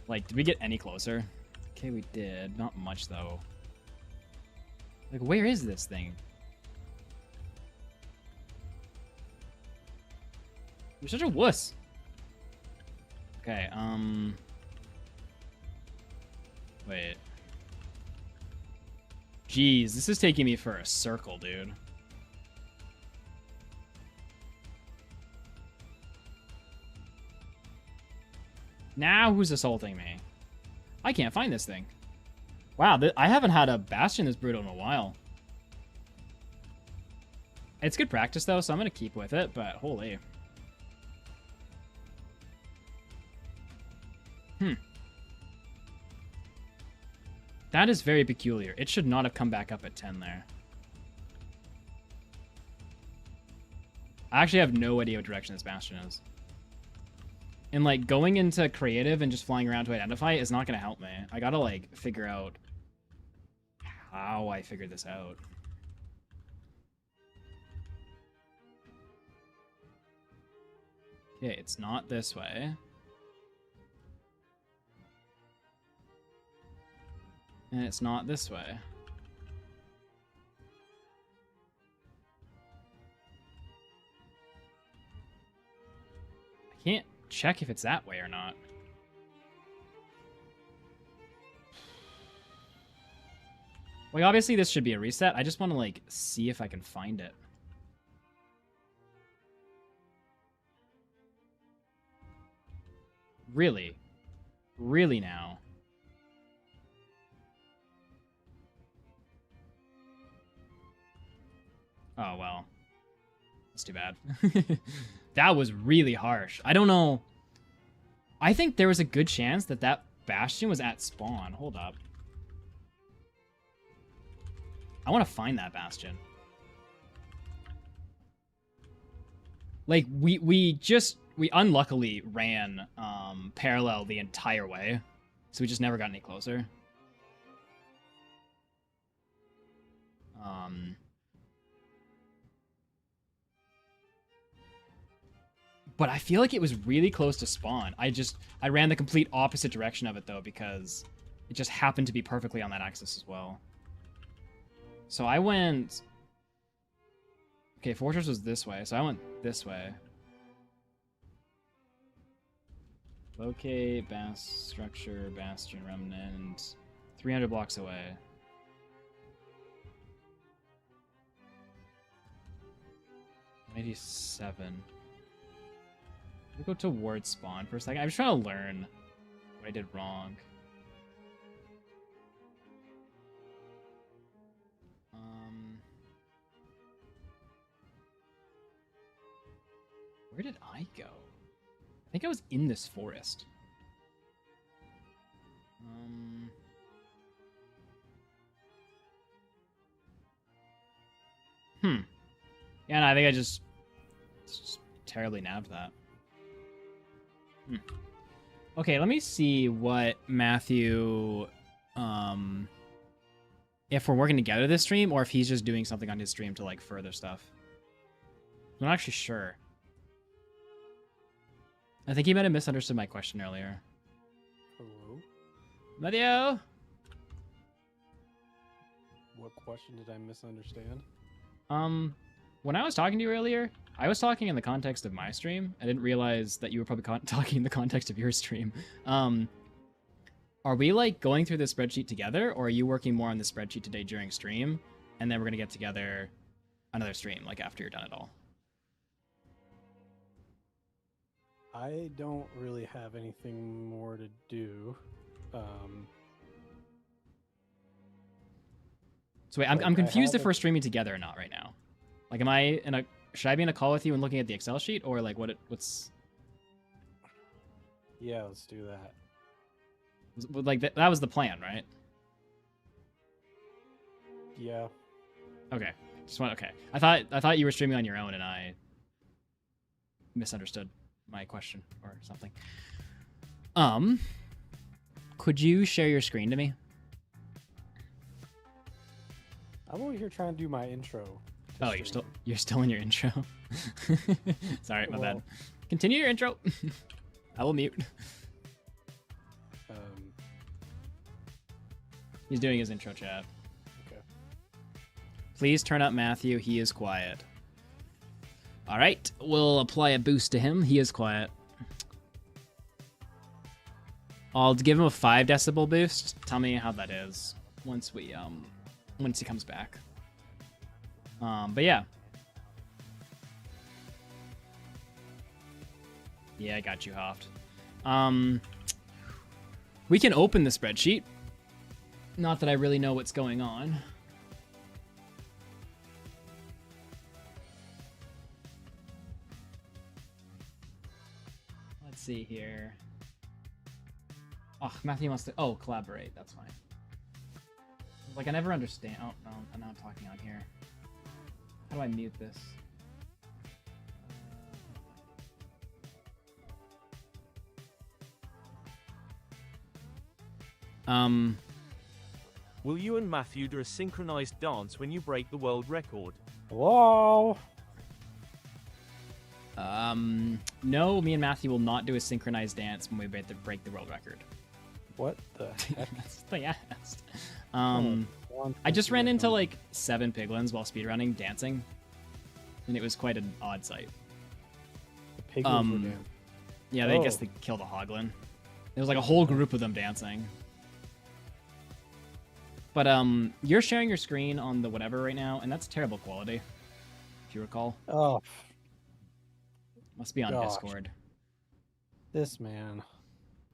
Like, did we get any closer? Okay, we did. Not much, though. Like, where is this thing? You're such a wuss. Okay, wait. Jeez, this is taking me for a circle, dude. Now who's assaulting me? I can't find this thing. Wow, I haven't had a bastion this brutal in a while. It's good practice, though, so I'm going to keep with it, but holy. That is very peculiar. It should not have come back up at 10 there. I actually have no idea what direction this bastion is. And, like, going into creative and just flying around to identify is not going to help me. I gotta, like, figure out how I figured this out. Okay, it's not this way. And it's not this way. I can't check if it's that way or not. Like, obviously this should be a reset. I just want to, like, see if I can find it. Really? Really now? Oh, well. That's too bad. That was really harsh. I don't know. I think there was a good chance that that bastion was at spawn. Hold up. I want to find that bastion. Like, we unluckily ran parallel the entire way. So we just never got any closer. But I feel like it was really close to spawn. I ran the complete opposite direction of it, though, because it just happened to be perfectly on that axis as well. So I went... Okay, Fortress was this way, so I went this way. Locate, structure, bastion, remnant. 300 blocks away. $87. Let me go towards spawn for a second. I'm just trying to learn what I did wrong. Where did I go? I think I was in this forest. Yeah, no, I think I just terribly nabbed that. Okay, let me see what Matthew, if we're working together this stream, or if he's just doing something on his stream to, like, further stuff. I'm not actually sure. I think he might have misunderstood my question earlier. Hello? Matthew! What question did I misunderstand? When I was talking to you earlier, I was talking in the context of my stream. I didn't realize that you were probably talking in the context of your stream. Are we, like, going through the spreadsheet together, or are you working more on the spreadsheet today during stream, and then we're gonna get together another stream, like, after you're done it all? I don't really have anything more to do. So wait, I'm confused if we're streaming together or not right now. Like, am I in a... Should I be in a call with you and looking at the Excel sheet, or, like, what's... Yeah, let's do that. Like, that was the plan, right? Yeah. Okay. Okay. I thought you were streaming on your own, and I misunderstood my question or something. Could you share your screen to me? I'm over here trying to do my intro. Oh, you're still in your intro. Sorry, my bad. Continue your intro. I will mute. He's doing his intro, chat. Okay. Please turn up Matthew. He is quiet. All right, we'll apply a boost to him. He is quiet. I'll give him a 5 decibel boost. Tell me how that is once he comes back. But yeah. Yeah, I got you, Hoft. We can open the spreadsheet. Not that I really know what's going on. Let's see here. Oh, Matthew wants to... Oh, collaborate. That's fine. Like, I never understand... Oh, no. I'm not talking on here. How do I mute this? Will you and Matthew do a synchronized dance when you break the world record? Hello? No, me and Matthew will not do a synchronized dance when we break the world record. What the heck? That's what I asked. I just ran into like 7 piglins while speedrunning dancing, and it was quite an odd sight. The piglins were dancing. Yeah, I guess they killed a hoglin. There was like a whole group of them dancing. But you're sharing your screen on the whatever right now, and that's terrible quality, if you recall. Oh. Must be on Discord. This man.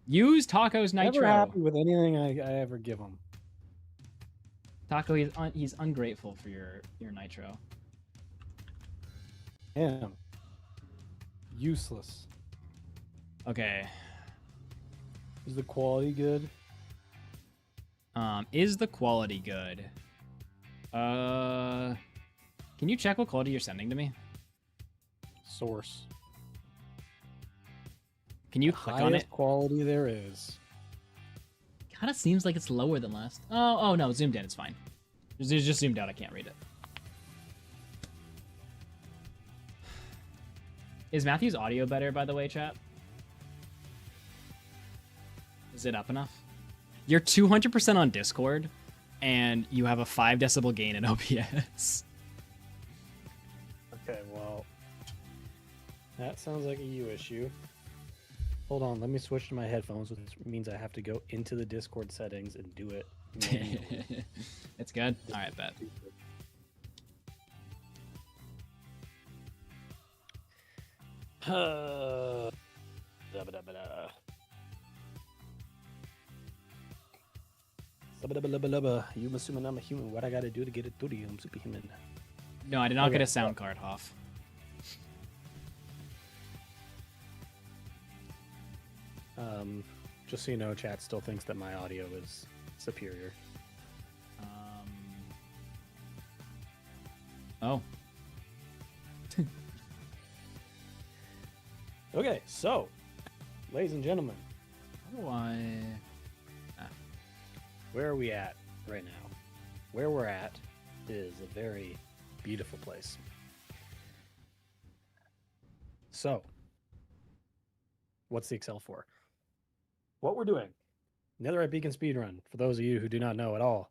Use Taco's Nitro. Never happy with anything I ever give him. Taco, he's ungrateful for your Nitro. Him. Useless. Okay. Is the quality good? Is the quality good? Can you check what quality you're sending to me? Source. Can you click on it? Quality there is. Kind of seems like it's lower than last. Oh no, zoomed in. It's fine. It's just zoomed out. I can't read it. Is Matthew's audio better, by the way, chat? Is it up enough? You're 200% on Discord, and you have a 5 decibel gain in OBS. Okay, well, that sounds like a you issue. Hold on, let me switch to my headphones, which means I have to go into the Discord settings and do it manually. It's good. All right, bet. You assuming I'm a human? What I gotta do to get it through to you? I'm superhuman. No, I did not Okay. get a sound card off. Just so you know, chat still thinks that my audio is superior. Oh. Okay, so, ladies and gentlemen, How do I... where are we at right now? Where we're at is a very beautiful place. So, what's the Excel for? What we're doing, Netherite Beacon Speedrun, for those of you who do not know at all,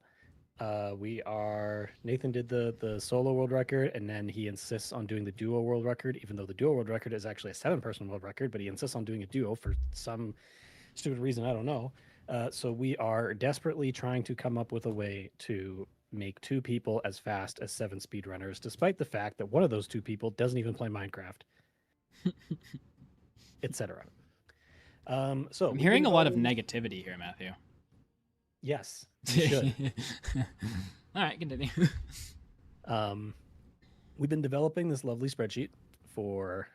Nathan did the solo world record, and then he insists on doing the duo world record, even though the duo world record is actually a 7-person world record, but he insists on doing a duo for some stupid reason, I don't know. So we are desperately trying to come up with a way to make 2 people as fast as 7 speedrunners, despite the fact that one of those 2 people doesn't even play Minecraft, etc. So I'm hearing a lot of negativity here, Matthew. Yes, you should. All right, continue. We've been developing this lovely spreadsheet for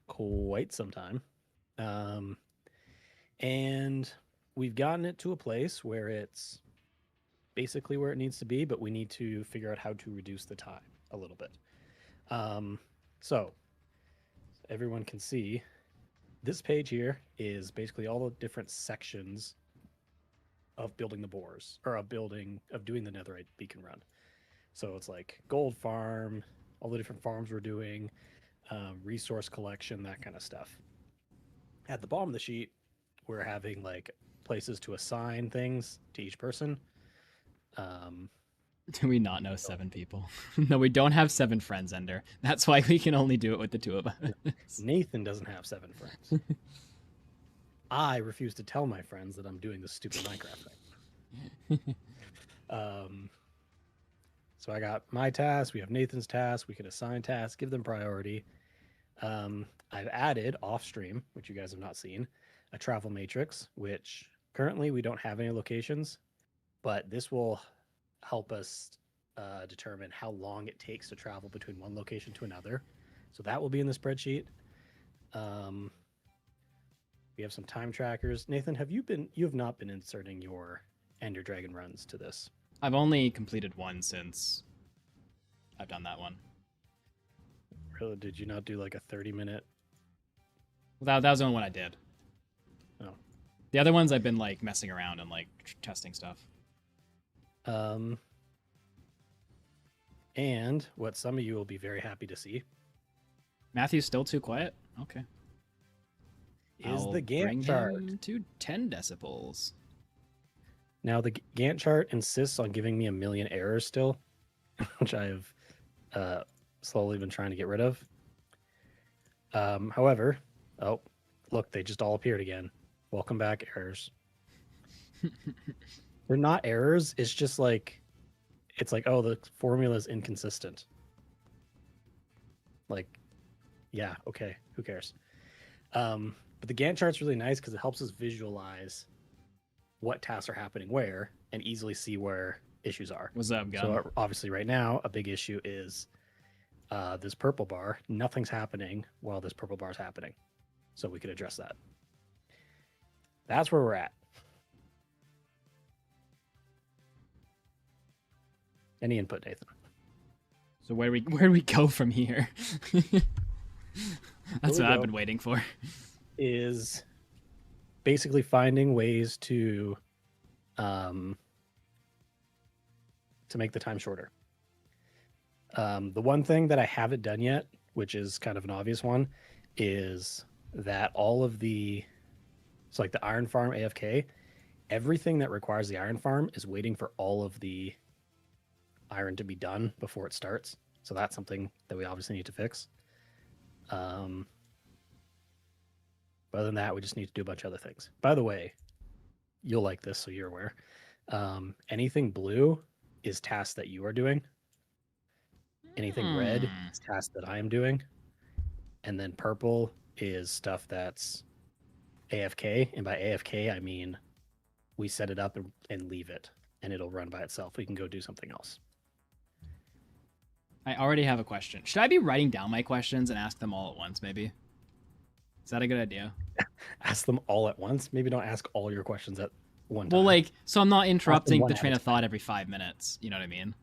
quite some time. And we've gotten it to a place where it's basically where it needs to be, but we need to figure out how to reduce the time a little bit. So everyone can see this page here is basically all the different sections of building the bores, or of doing the Netherite Beacon run. So it's like gold farm, all the different farms we're doing, resource collection, that kind of stuff. At the bottom of the sheet, we're having like places to assign things to each person. Do we not know 7 people? No, we don't have 7 friends, Ender. That's why we can only do it with the 2 of us. Nathan doesn't have 7 friends. I refuse to tell my friends that I'm doing this stupid Minecraft thing. So I got my task. We have Nathan's task. We can assign tasks, give them priority. I've added off stream, which you guys have not seen, a travel matrix, which currently we don't have any locations, but this will help us determine how long it takes to travel between one location to another. So that will be in the spreadsheet. We have some time trackers. Nathan, you have not been inserting your Ender Dragon runs to this? I've only completed one since I've done that one. Really? Did you not do like a 30-minute? Well, that was the only one I did. Oh. The other ones I've been like messing around and like testing stuff. And what some of you will be very happy to see Matthew's still too quiet? Okay. is I'll the Gantt bring chart. him to 10 decibels. Now, the Gantt chart insists on giving me 1 million errors still, which I have slowly been trying to get rid of. However, oh, look, they just all appeared again. Welcome back, errors. They're not errors. It's just like, oh, the formula is inconsistent. Like, yeah, okay, who cares? But the Gantt chart's really nice because it helps us visualize what tasks are happening where and easily see where issues are. What's up, Gun? So obviously right now, a big issue is this purple bar. Nothing's happening while this purple bar is happening. So we could address that. That's where we're at. Any input, Nathan? So where do we go from here? That's what I've been waiting for. Is basically finding ways to make the time shorter. The one thing that I haven't done yet, which is kind of an obvious one, is that all of so like the iron farm AFK, everything that requires the iron farm is waiting for all of the iron to be done before it starts. So that's something that we obviously need to fix. But other than that, we just need to do a bunch of other things. By the way, you'll like this, so you're aware. Anything blue is tasks that you are doing. Anything red is tasks that I am doing. And then purple is stuff that's AFK. And by AFK, I mean we set it up and leave it, and it'll run by itself. We can go do something else. I already have a question. Should I be writing down my questions and ask them all at once, maybe? Is that a good idea? Ask them all at once. Maybe don't ask all your questions at one time. Well, like, so I'm not interrupting one the at train a of thought every 5 minutes. You know what I mean?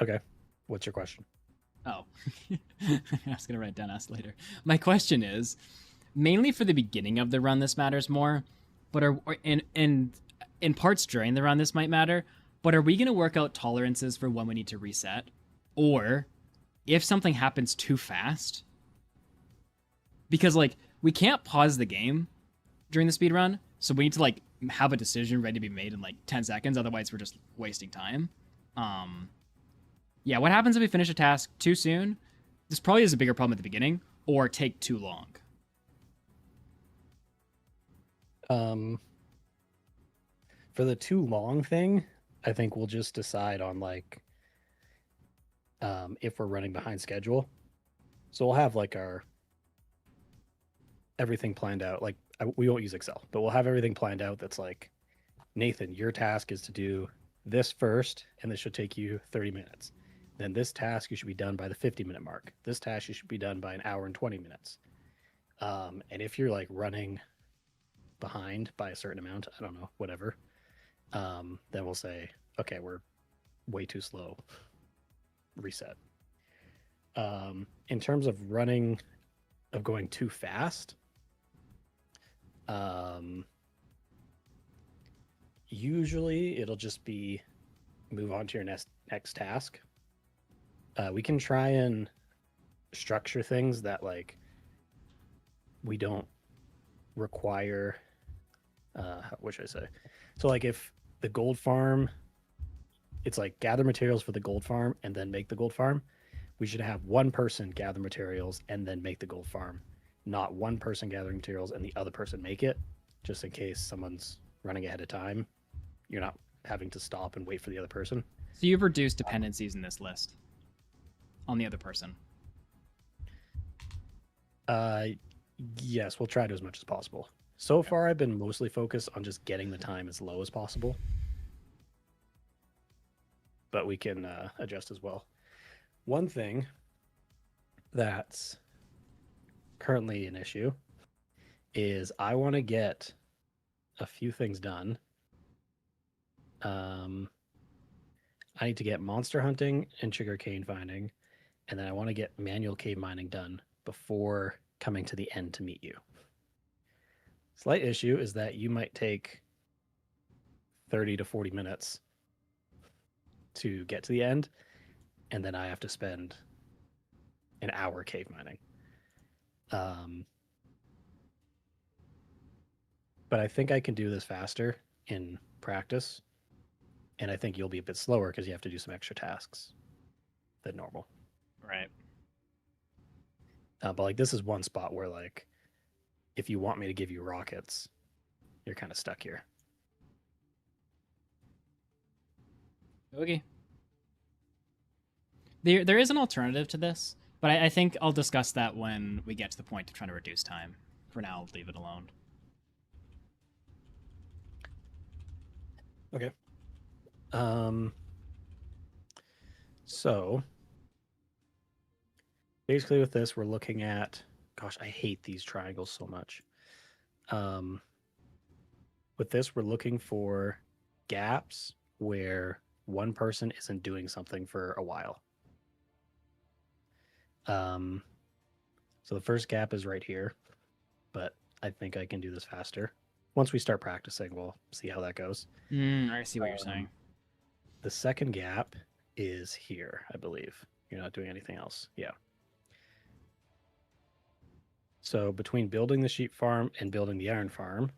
Okay. What's your question? Oh. I was going to write down, ask later. My question is, mainly for the beginning of the run, this matters more, but in parts during the run, this might matter, but are we going to work out tolerances for when we need to reset? Or if something happens too fast? Because, like, we can't pause the game during the speed run, so we need to, like, have a decision ready to be made in, like, 10 seconds, otherwise we're just wasting time. Yeah, what happens if we finish a task too soon? This probably is a bigger problem at the beginning, or take too long. For the too long thing, I think we'll just decide on, like, if we're running behind schedule. So we'll have, like, our everything planned out. Like, we won't use Excel, but we'll have everything planned out. That's like, Nathan, your task is to do this first, and this should take you 30 minutes. Then this task you should be done by the 50-minute mark. This task you should be done by an hour and 20 minutes. And if you're, like, running behind by a certain amount, I don't know, whatever, then we'll say, okay, we're way too slow. Reset. In terms of going too fast, usually it'll just be move on to your next task. We can try and structure things that, like, we don't require. What should I say? So, like, if the gold farm, it's like gather materials for the gold farm and then make the gold farm, we should have one person gather materials and then make the gold farm, not one person gathering materials and the other person make it, just in case someone's running ahead of time. You're not having to stop and wait for the other person. So you've reduced dependencies in this list on the other person. Yes, we'll try to as much as possible. So far, I've been mostly focused on just getting the time as low as possible, but we can adjust as well. One thing that's currently an issue is I want to get a few things done. I need to get monster hunting and sugarcane finding, and then I want to get manual cave mining done before coming to the end to meet you. Slight issue is that you might take 30 to 40 minutes to get to the end, and then I have to spend an hour cave mining. But I think I can do this faster in practice, and I think you'll be a bit slower because you have to do some extra tasks than normal. Right. But, like, this is one spot where, like, if you want me to give you rockets, you're kind of stuck here. Okay. There is an alternative to this, but I think I'll discuss that when we get to the point of trying to reduce time. For now, I'll leave it alone. Okay. So basically with this, we're looking at, gosh, I hate these triangles so much. With this, we're looking for gaps where one person isn't doing something for a while. So the first gap is right here, but I think I can do this faster. Once we start practicing, we'll see how that goes. I see what you're saying. The second gap is here, I believe. You're not doing anything else. Yeah. So between building the sheep farm and building the iron farm,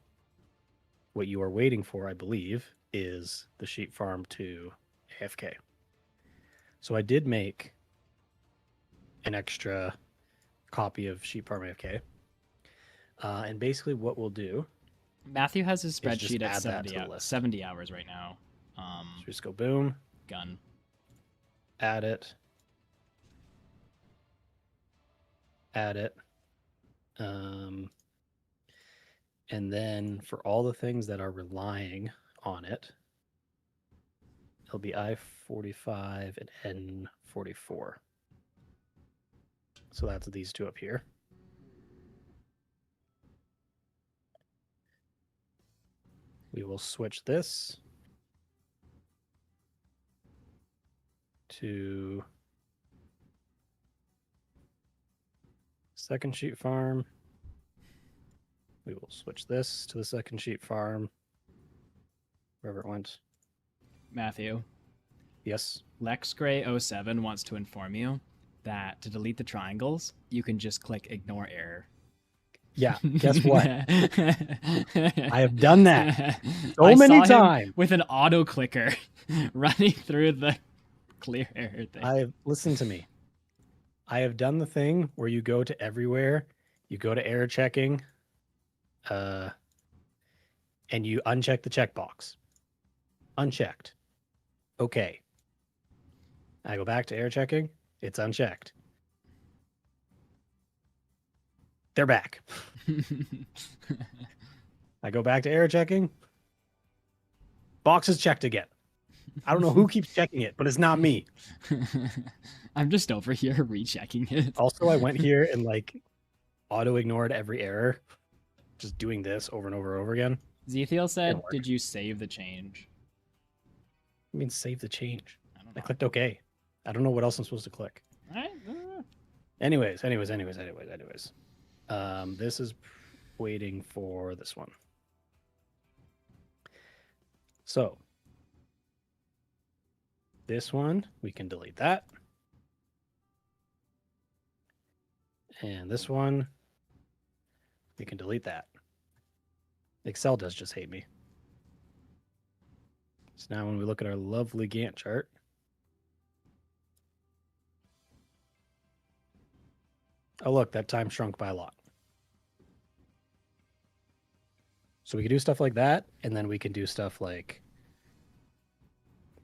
what you are waiting for, I believe, is the sheep farm to AFK. So I did make an extra copy of Sheet Farm AFK. And basically what we'll do Matthew has his is just spreadsheet at add that 70, to the list. 70 hours right now. So just go boom, Gun. add it. And then for all the things that are relying on it, it'll be I-45 and N-44. So that's these two up here. We will switch this to second sheet farm. We will switch this to the second sheet farm. Wherever it went. Matthew. Yes. LexGray07 wants to inform you that to delete the triangles, you can just click ignore error. Yeah, guess what? I have done that so I many saw him times with an auto clicker running through the clear error thing. Listen to me. I have done the thing where you go to everywhere, you go to error checking, and you uncheck the checkbox. Unchecked. Okay. I go back to error checking. It's unchecked. They're back. I go back to error checking. Box is checked again. I don't know who keeps checking it, but it's not me. I'm just over here rechecking it. Also, I went here and like auto ignored every error, just doing this over and over and over again. Zethiel said, "Did you save the change?" I mean, save the change. I don't I know. clicked OK. I don't know what else I'm supposed to click. All right. Anyways. This is waiting for this one. So this one, we can delete that. And this one, we can delete that. Excel does just hate me. So now when we look at our lovely Gantt chart, oh, look, that time shrunk by a lot. So we can do stuff like that, and then we can do stuff like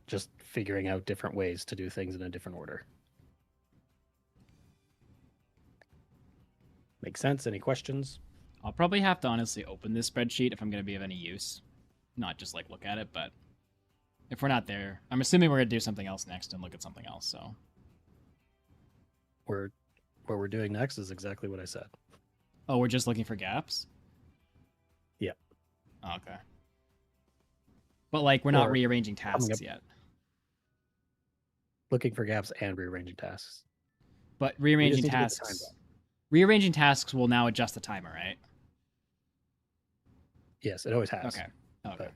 just figuring out different ways to do things in a different order. Make sense? Any questions? I'll probably have to honestly open this spreadsheet if I'm going to be of any use. Not just like look at it, but if we're not there, I'm assuming we're going to do something else next and look at something else, so. What we're doing next is exactly what I said. Oh, we're just looking for gaps? Yeah. Oh, okay. But like, we're not rearranging tasks yet. Looking for gaps and rearranging tasks. But rearranging tasks will now adjust the timer, right? Yes, it always has. Okay. Okay.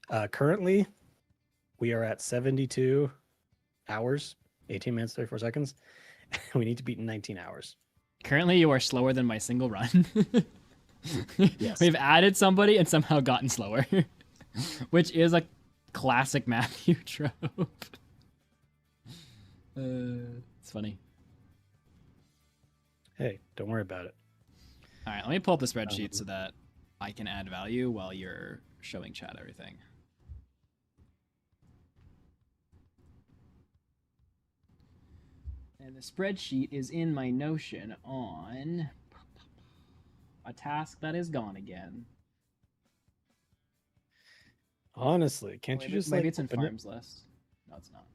But, currently, we are at 72 hours, 18 minutes, 34 seconds. We need to beat 19 hours. Currently, you are slower than my single run. Yes. We've added somebody and somehow gotten slower, which is a classic Matthew trope. It's funny. Hey, don't worry about it. All right, let me pull up the spreadsheet so that I can add value while you're showing chat everything. And the spreadsheet is in my Notion on a task that is gone again. Honestly, can't you just maybe like it's in farms list? No, it's not.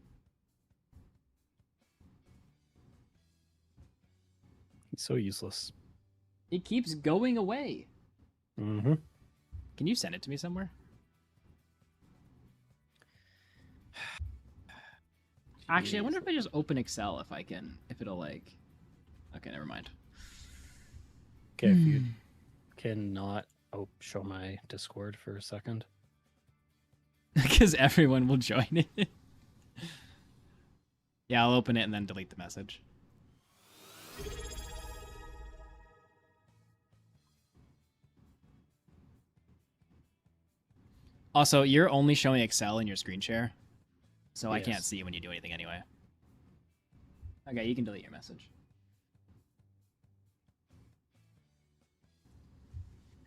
It's so useless. It keeps going away. Mm-hmm. Can you send it to me somewhere? Actually, I wonder if I just open Excel if it'll like. Okay, never mind. Okay, if you cannot show my Discord for a second. Because everyone will join it. Yeah, I'll open it and then delete the message. Also, you're only showing Excel in your screen share. So I can't Yes. see when you do anything anyway. Okay, you can delete your message.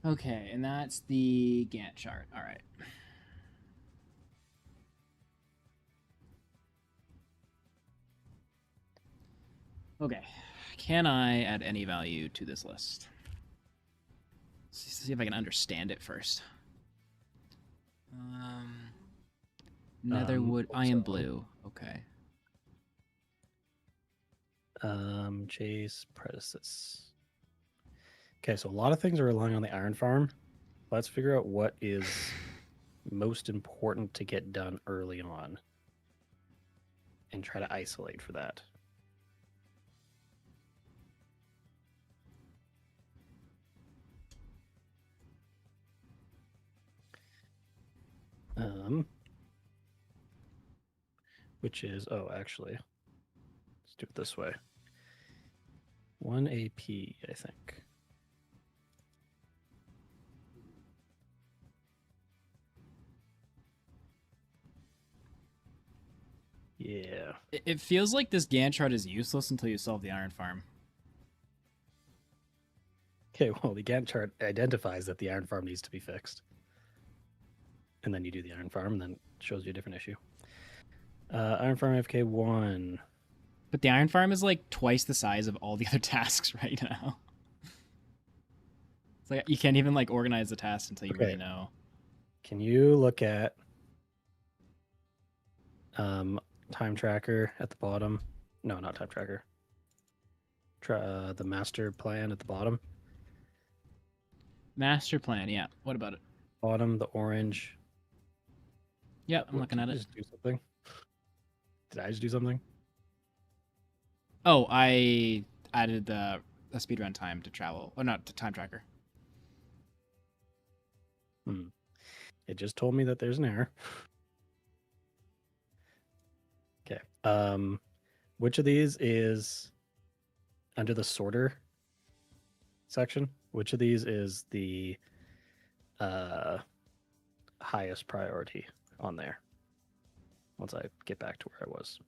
Okay, and that's the Gantt chart. All right. Okay, can I add any value to this list? Let's see if I can understand it first. Netherwood, iron blue. Okay. Chase, Predecess. Okay, so a lot of things are relying on the iron farm. Let's figure out what is most important to get done early on and try to isolate for that. Which is, oh, actually, let's do it this way. 1 AP, I think. Yeah. It feels like this Gantt chart is useless until you solve the iron farm. Okay, well, the Gantt chart identifies that the iron farm needs to be fixed. And then you do the iron farm, and then it shows you a different issue. Iron farm FK1. But the iron farm is like twice the size of all the other tasks right now. It's like you can't even like organize the tasks until you really know. Can you look at time tracker at the bottom? No, not time tracker. The master plan at the bottom. Master plan, yeah. What about it? Bottom, the orange. Yeah, I'm looking at it. Just do something. Did I just do something? Oh, I added the speedrun time to travel. Oh, not to time tracker. It just told me that there's an error. Okay. Which of these is under the sorter section? Which of these is the highest priority on there? Once I get back to where I was.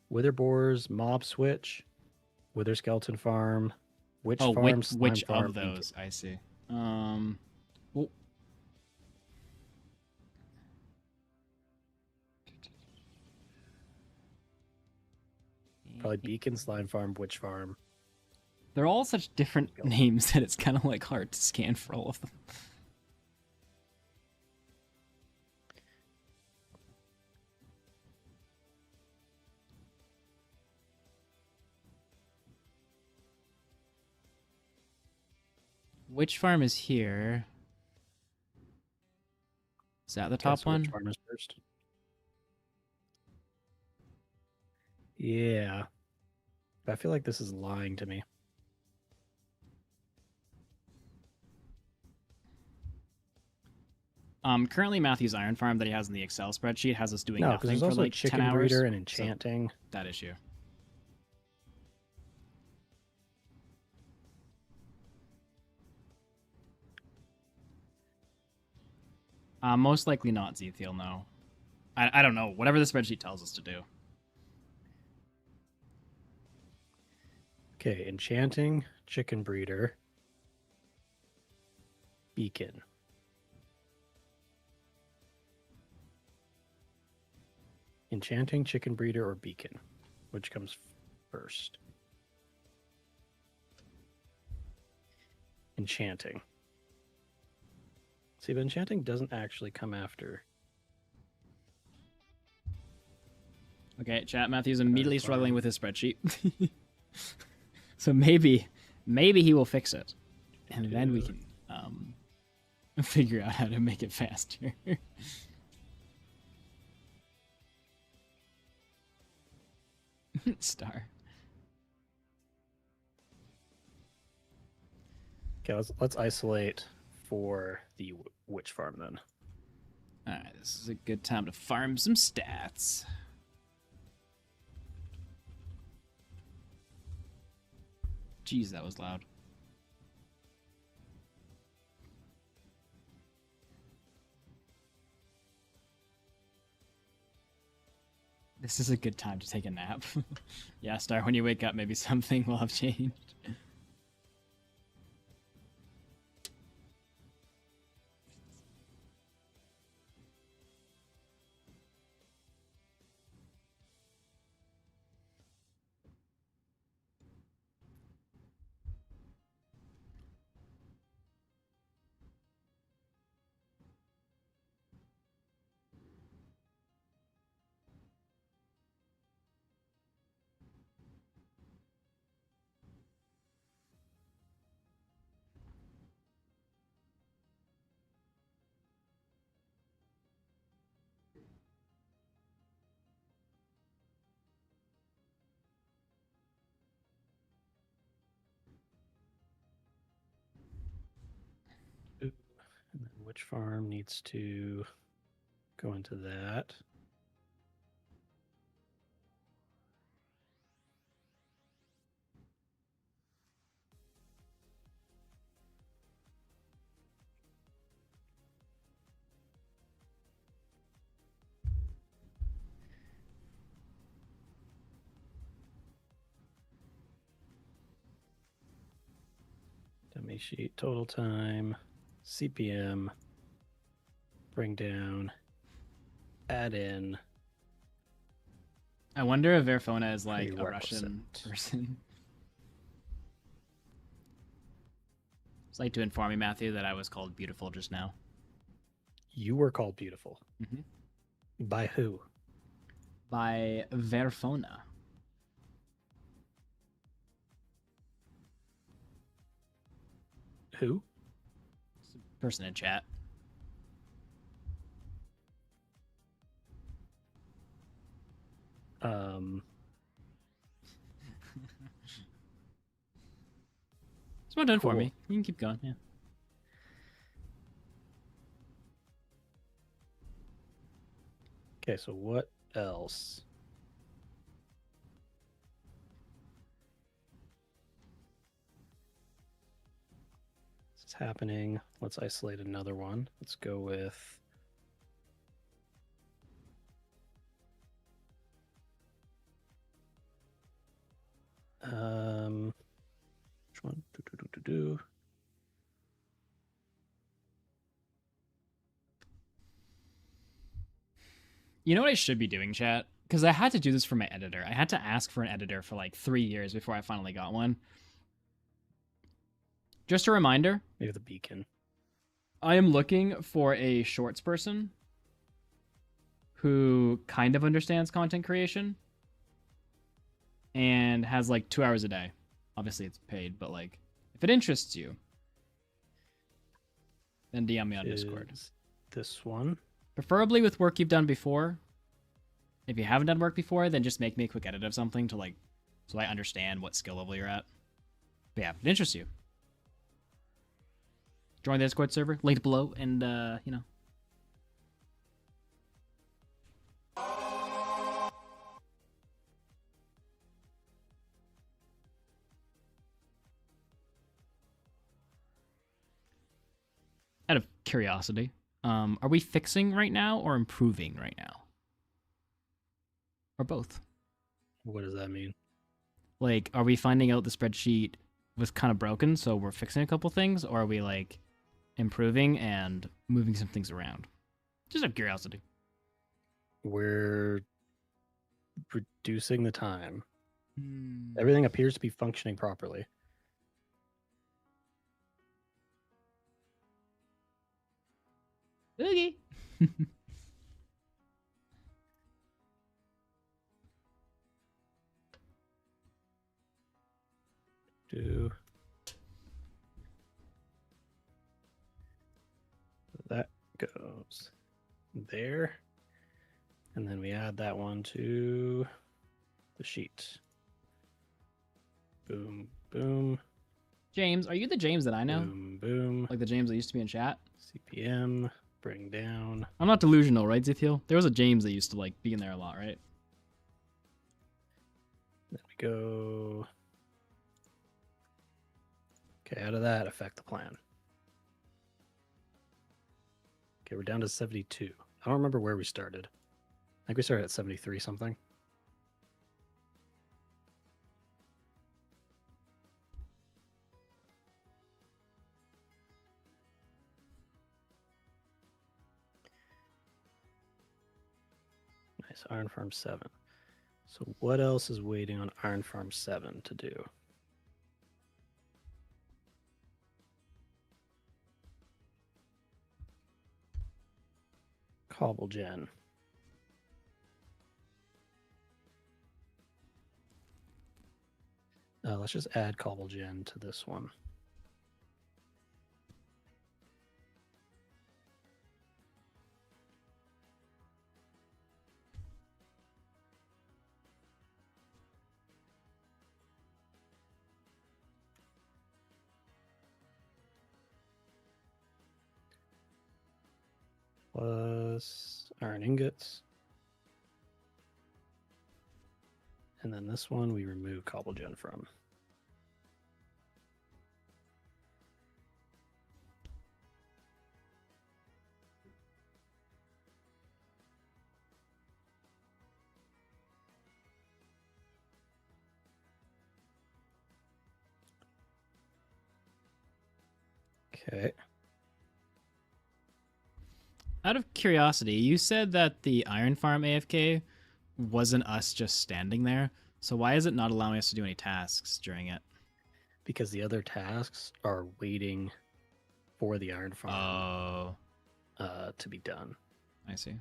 Wither boars, mob switch, wither skeleton farm, witch farm, which farm, of those? Beacon. I see. Oh. Probably beacon, slime farm, witch farm. They're all such different names that it's kind of like hard to scan for all of them. Which farm is here? Is that the top one? Which farm is first? Yeah. But I feel like this is lying to me. Currently Matthew's iron farm that he has in the Excel spreadsheet has us doing nothing for like 10 hours. Chicken breeder and enchanting. So that issue. Most likely not, Zethiel, no. I don't know. Whatever the spreadsheet tells us to do. Okay, enchanting, chicken breeder, beacon. Enchanting, chicken breeder, or beacon? Which comes first? Enchanting. See, but enchanting doesn't actually come after. Okay, chat. Matthew's immediately struggling with his spreadsheet. So maybe he will fix it. And then we can figure out how to make it faster. Star. Okay, let's isolate for the witch farm then. All right, this is a good time to farm some stats. Jeez, that was loud. This is a good time to take a nap. Yeah, Star, when you wake up, maybe something will have changed. And then which farm needs to go into that? Dummy sheet, total time, CPM, bring down, add in. I wonder if Verfona is like a Prerequisite. Russian person. It's like to inform you, Matthew, that I was called beautiful just now. You were called beautiful. Mm-hmm. By who? By Verfona. Who? It's a person in chat. It's not done for Cool. me. You can keep going, yeah. Okay, so what else? This is happening. Let's isolate another one. Let's go with which one? Do. You know what I should be doing, chat? Because I had to do this for my editor. I had to ask for an editor for like 3 years before I finally got one. Just a reminder. Maybe the beacon. I am looking for a shorts person who kind of understands content creation and has like 2 hours a day. Obviously it's paid, but like if it interests you, then DM me on Discord. Is this one? Preferably with work you've done before. If you haven't done work before, then just make me a quick edit of something to like, so I understand what skill level you're at. But yeah, if it interests you, join the Discord server, linked below, and you know. Out of curiosity, are we fixing right now or improving right now? Or both? What does that mean? Like, are we finding out the spreadsheet was kind of broken, so we're fixing a couple things, or are we like improving and moving some things around? Just out of curiosity. We're reducing the time. Everything appears to be functioning properly. Okay. That goes there. And then we add that one to the sheet. Boom, boom. James, are you the James that I know? Boom, boom. Like the James that used to be in chat? CPM, bring down. I'm not delusional, right, Zithiel? There was a James that used to like be in there a lot, right? Then we go. Okay, out of that, affect the plan. Okay, we're down to 72. I don't remember where we started. I think we started at 73 something. Nice, Iron Farm 7. So what else is waiting on Iron Farm 7 to do? Cobble Gen. Let's just add Cobble Gen to this one. Plus iron ingots. And then this one we remove Cobble Gen from. Okay. Out of curiosity, you said that the Iron Farm AFK wasn't us just standing there. So why is it not allowing us to do any tasks during it? Because the other tasks are waiting for the Iron Farm to be done. I see.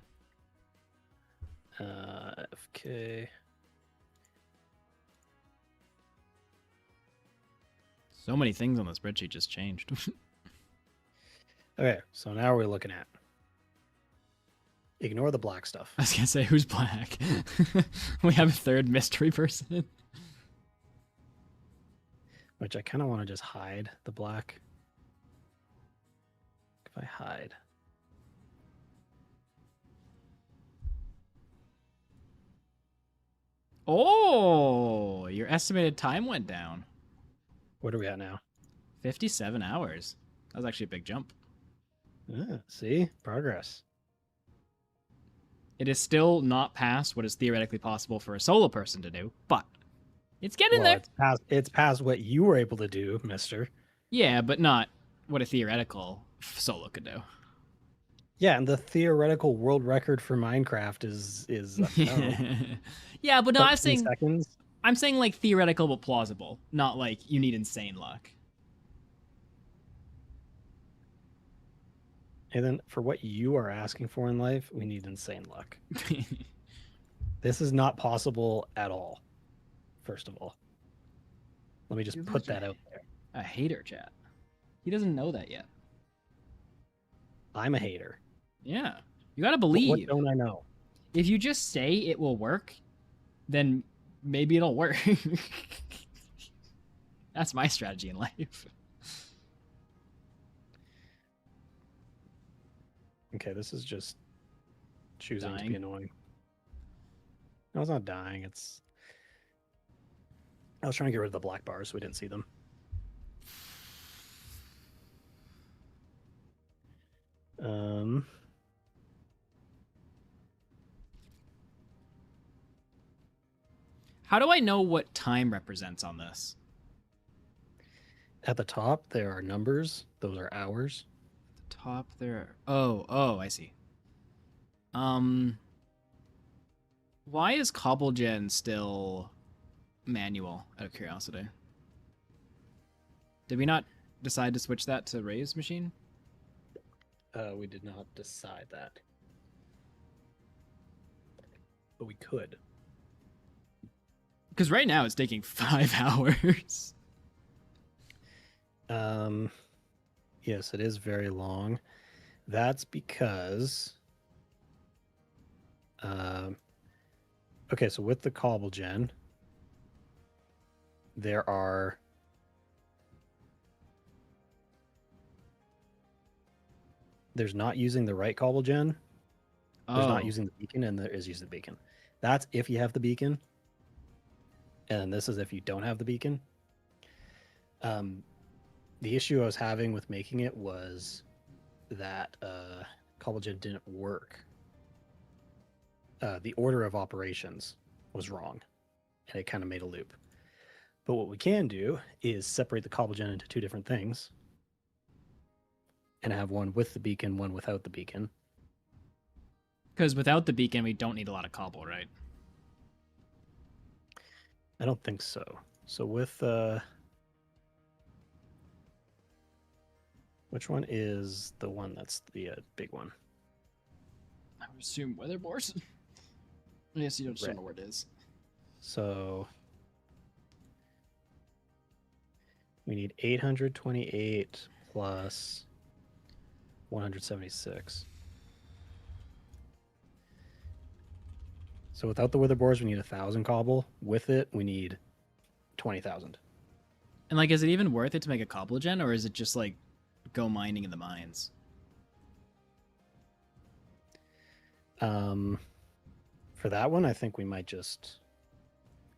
FK. So many things on the spreadsheet just changed. Okay, so now we're looking at. Ignore the black stuff. I was gonna say, who's black? We have a third mystery person. Which I kind of want to just hide the black. If I hide. Oh, your estimated time went down. What are we at now? 57 hours. That was actually a big jump. See? Progress. It is still not past what is theoretically possible for a solo person to do, but it's getting there. It's past what you were able to do, mister. Yeah, but not what a theoretical solo could do. Yeah, and the theoretical world record for Minecraft is Yeah, but no, 13 seconds. I'm saying like theoretical but plausible, not like you need insane luck. And then for what you are asking for in life, we need insane luck. This is not possible at all. First of all, let me just put that out there. A hater, chat. He doesn't know that yet. I'm a hater. Yeah, you gotta believe. What don't I know? If you just say it will work, then maybe it'll work. That's my strategy in life. Okay, this is just choosing Dying. to be annoying. No, it's not dying. It's. I was trying to get rid of the black bars so we didn't see them. How do I know what time represents on this? At the top, there are numbers. Those are hours. At the top there. Oh, I see. Why is CobbleGen still manual, out of curiosity? Did we not decide to switch that to Ray's machine? We did not decide that. But we could. Because right now it's taking 5 hours. Yes, it is very long. That's because... okay, so with the CobbleGen, there's not using the right CobbleGen. There's not using the beacon, and there is using the beacon. That's if you have the beacon. And this is if you don't have the beacon. The issue I was having with making it was that CobbleGen didn't work the order of operations was wrong, and it kind of made a loop. But what we can do is separate the cobble gen into two different things and have one with the beacon, one without the beacon. Because without the beacon, we don't need a lot of cobble, right? I don't think so. So with which one is the one that's the big one? I would assume weatherboards. I guess you don't know where it is. So we need 828 plus 176. So without the witherboards, we need 1,000 cobble. With it, we need 20,000. And like, is it even worth it to make a cobble gen, or is it just like go mining in the mines? For that one, I think we might just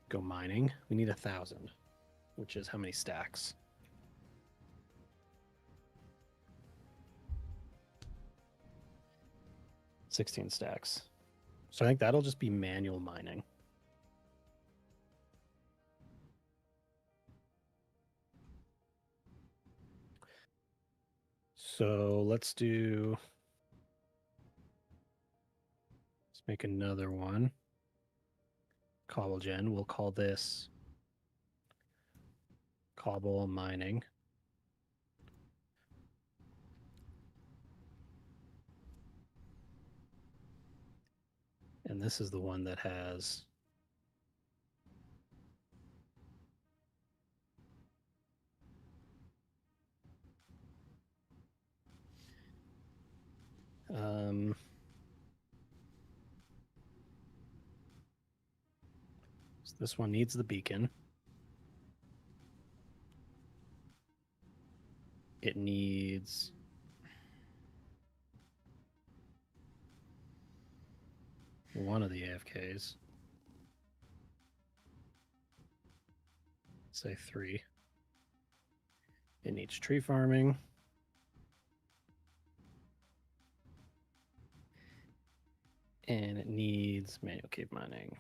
go mining. We need 1,000, which is how many stacks? $16 stacks. So I think that'll just be manual mining. So let's make another one. Cobble gen. We'll call this cobble mining. And this is the one that has so this one needs the beacon. It needs one of the AFKs. Say 3. It needs tree farming. And it needs manual cave mining.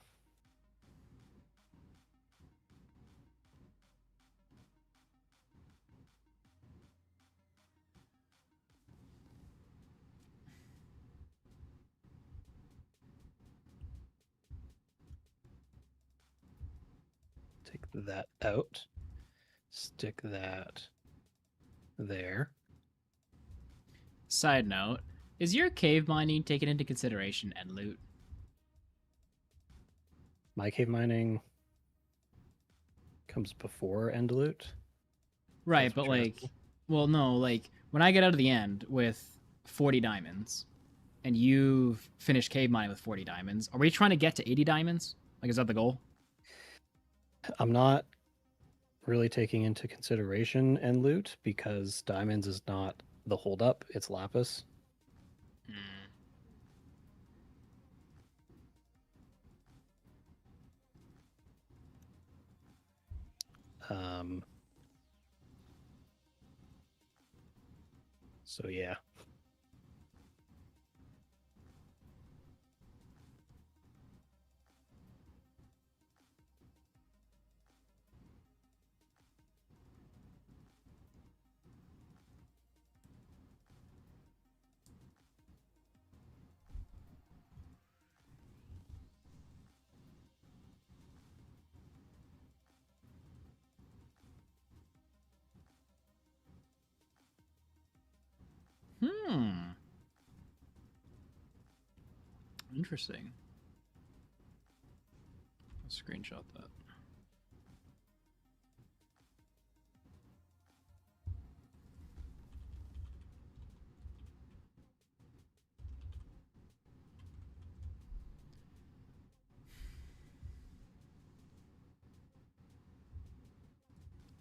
Take that out. Stick that there. Side note, is your cave mining taken into consideration and loot? My cave mining comes before end loot. Right, but like, well, no, like, when I get out of the end with 40 diamonds, and you've finished cave mining with 40 diamonds, are we trying to get to 80 diamonds? Like, is that the goal? I'm not really taking into consideration end loot because diamonds is not the holdup, it's lapis. So yeah. Interesting. Let's screenshot that.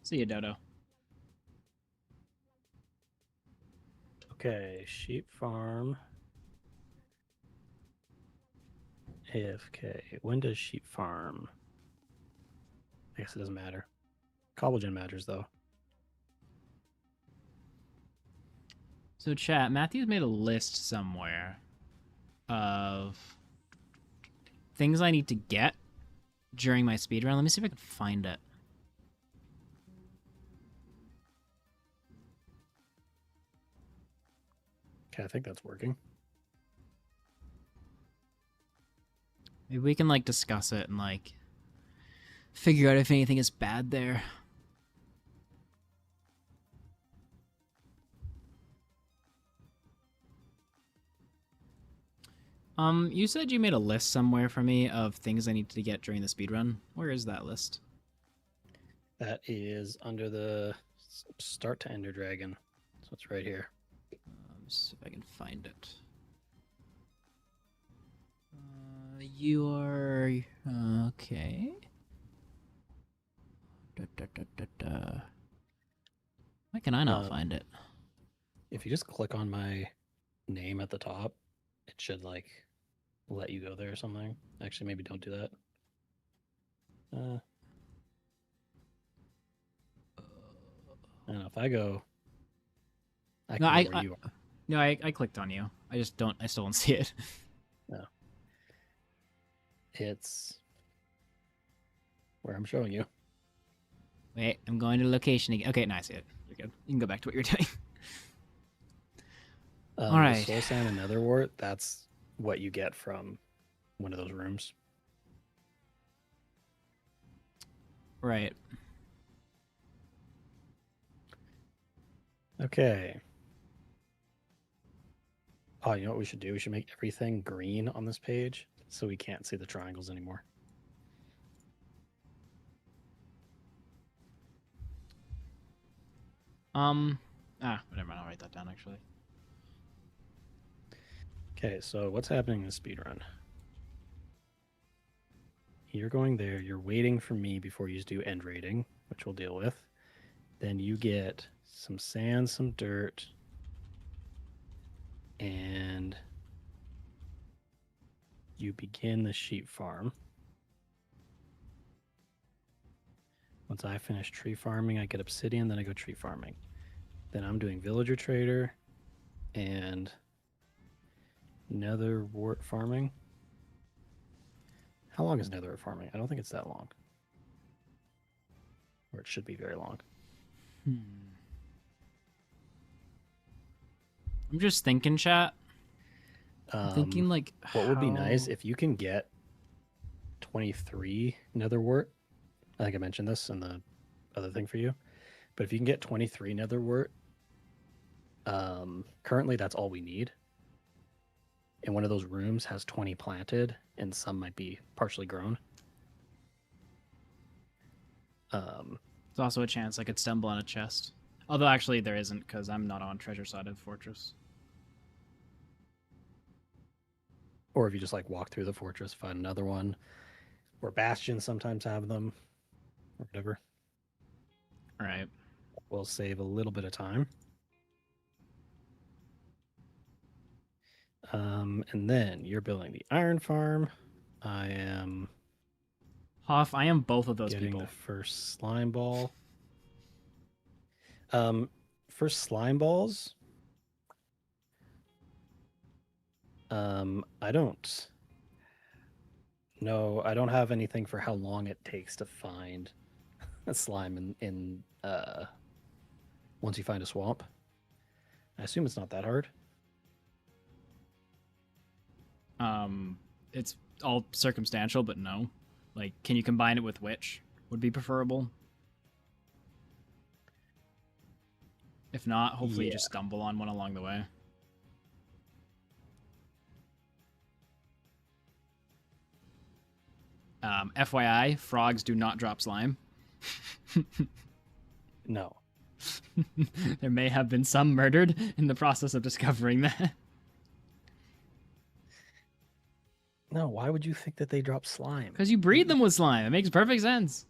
See you, Dodo. Okay, sheep farm. AFK. When does sheep farm? I guess it doesn't matter. Cobblegen matters though. So chat, Matthew's made a list somewhere of things I need to get during my speedrun. Let me see if I can find it. Okay, I think that's working. Maybe we can like discuss it and like figure out if anything is bad there. You said you made a list somewhere for me of things I need to get during the speedrun. Where is that list? That is under the start to Ender Dragon. So it's right here. See if I can find it. You are okay. Why can I not find it? If you just click on my name at the top, it should like let you go there or something. Actually, maybe don't do that. I don't know if I go. I No, can go where you are. No, I clicked on you. I still don't see it. No. It's where I'm showing you. Wait, I'm going to location again. Okay, now I see it. You're good. You can go back to what you're doing. All right. The Soul Sand and Netherwort, that's what you get from one of those rooms. Right. Okay. Oh, you know what we should do? We should make everything green on this page so we can't see the triangles anymore. Never mind. I'll write that down actually. Okay, so what's happening in the speedrun? You're going there, you're waiting for me before you do end rating, which we'll deal with. Then you get some sand, some dirt, and you begin the sheep farm. Once I finish tree farming, I get obsidian, then I go tree farming. Then I'm doing villager trader and netherwort farming. How long is netherwort farming? I don't think it's that long. Or it should be very long. I'm just thinking, chat. I'm thinking like what would be nice if you can get 23 netherwort. I think I mentioned this in the other thing for you. But if you can get 23 netherwort, currently that's all we need. And one of those rooms has 20 planted, and some might be partially grown. There's also a chance I could stumble on a chest. Although actually there isn't, because I'm not on treasure side of fortress. Or if you just like walk through the fortress, find another one. Or bastions sometimes have them. Or whatever. All right. We'll save a little bit of time. And then you're building the iron farm. I am Hoff, I am both of those getting people. the first slime ball. First slime balls. I don't know. I don't have anything for how long it takes to find a slime in once you find a swamp. I assume it's not that hard. It's all circumstantial, but no. Like, can you combine it with which would be preferable? If not, hopefully you just stumble on one along the way. FYI, frogs do not drop slime. No. There may have been some murdered in the process of discovering that. No, why would you think that they drop slime? Because you breed them with slime. It makes perfect sense.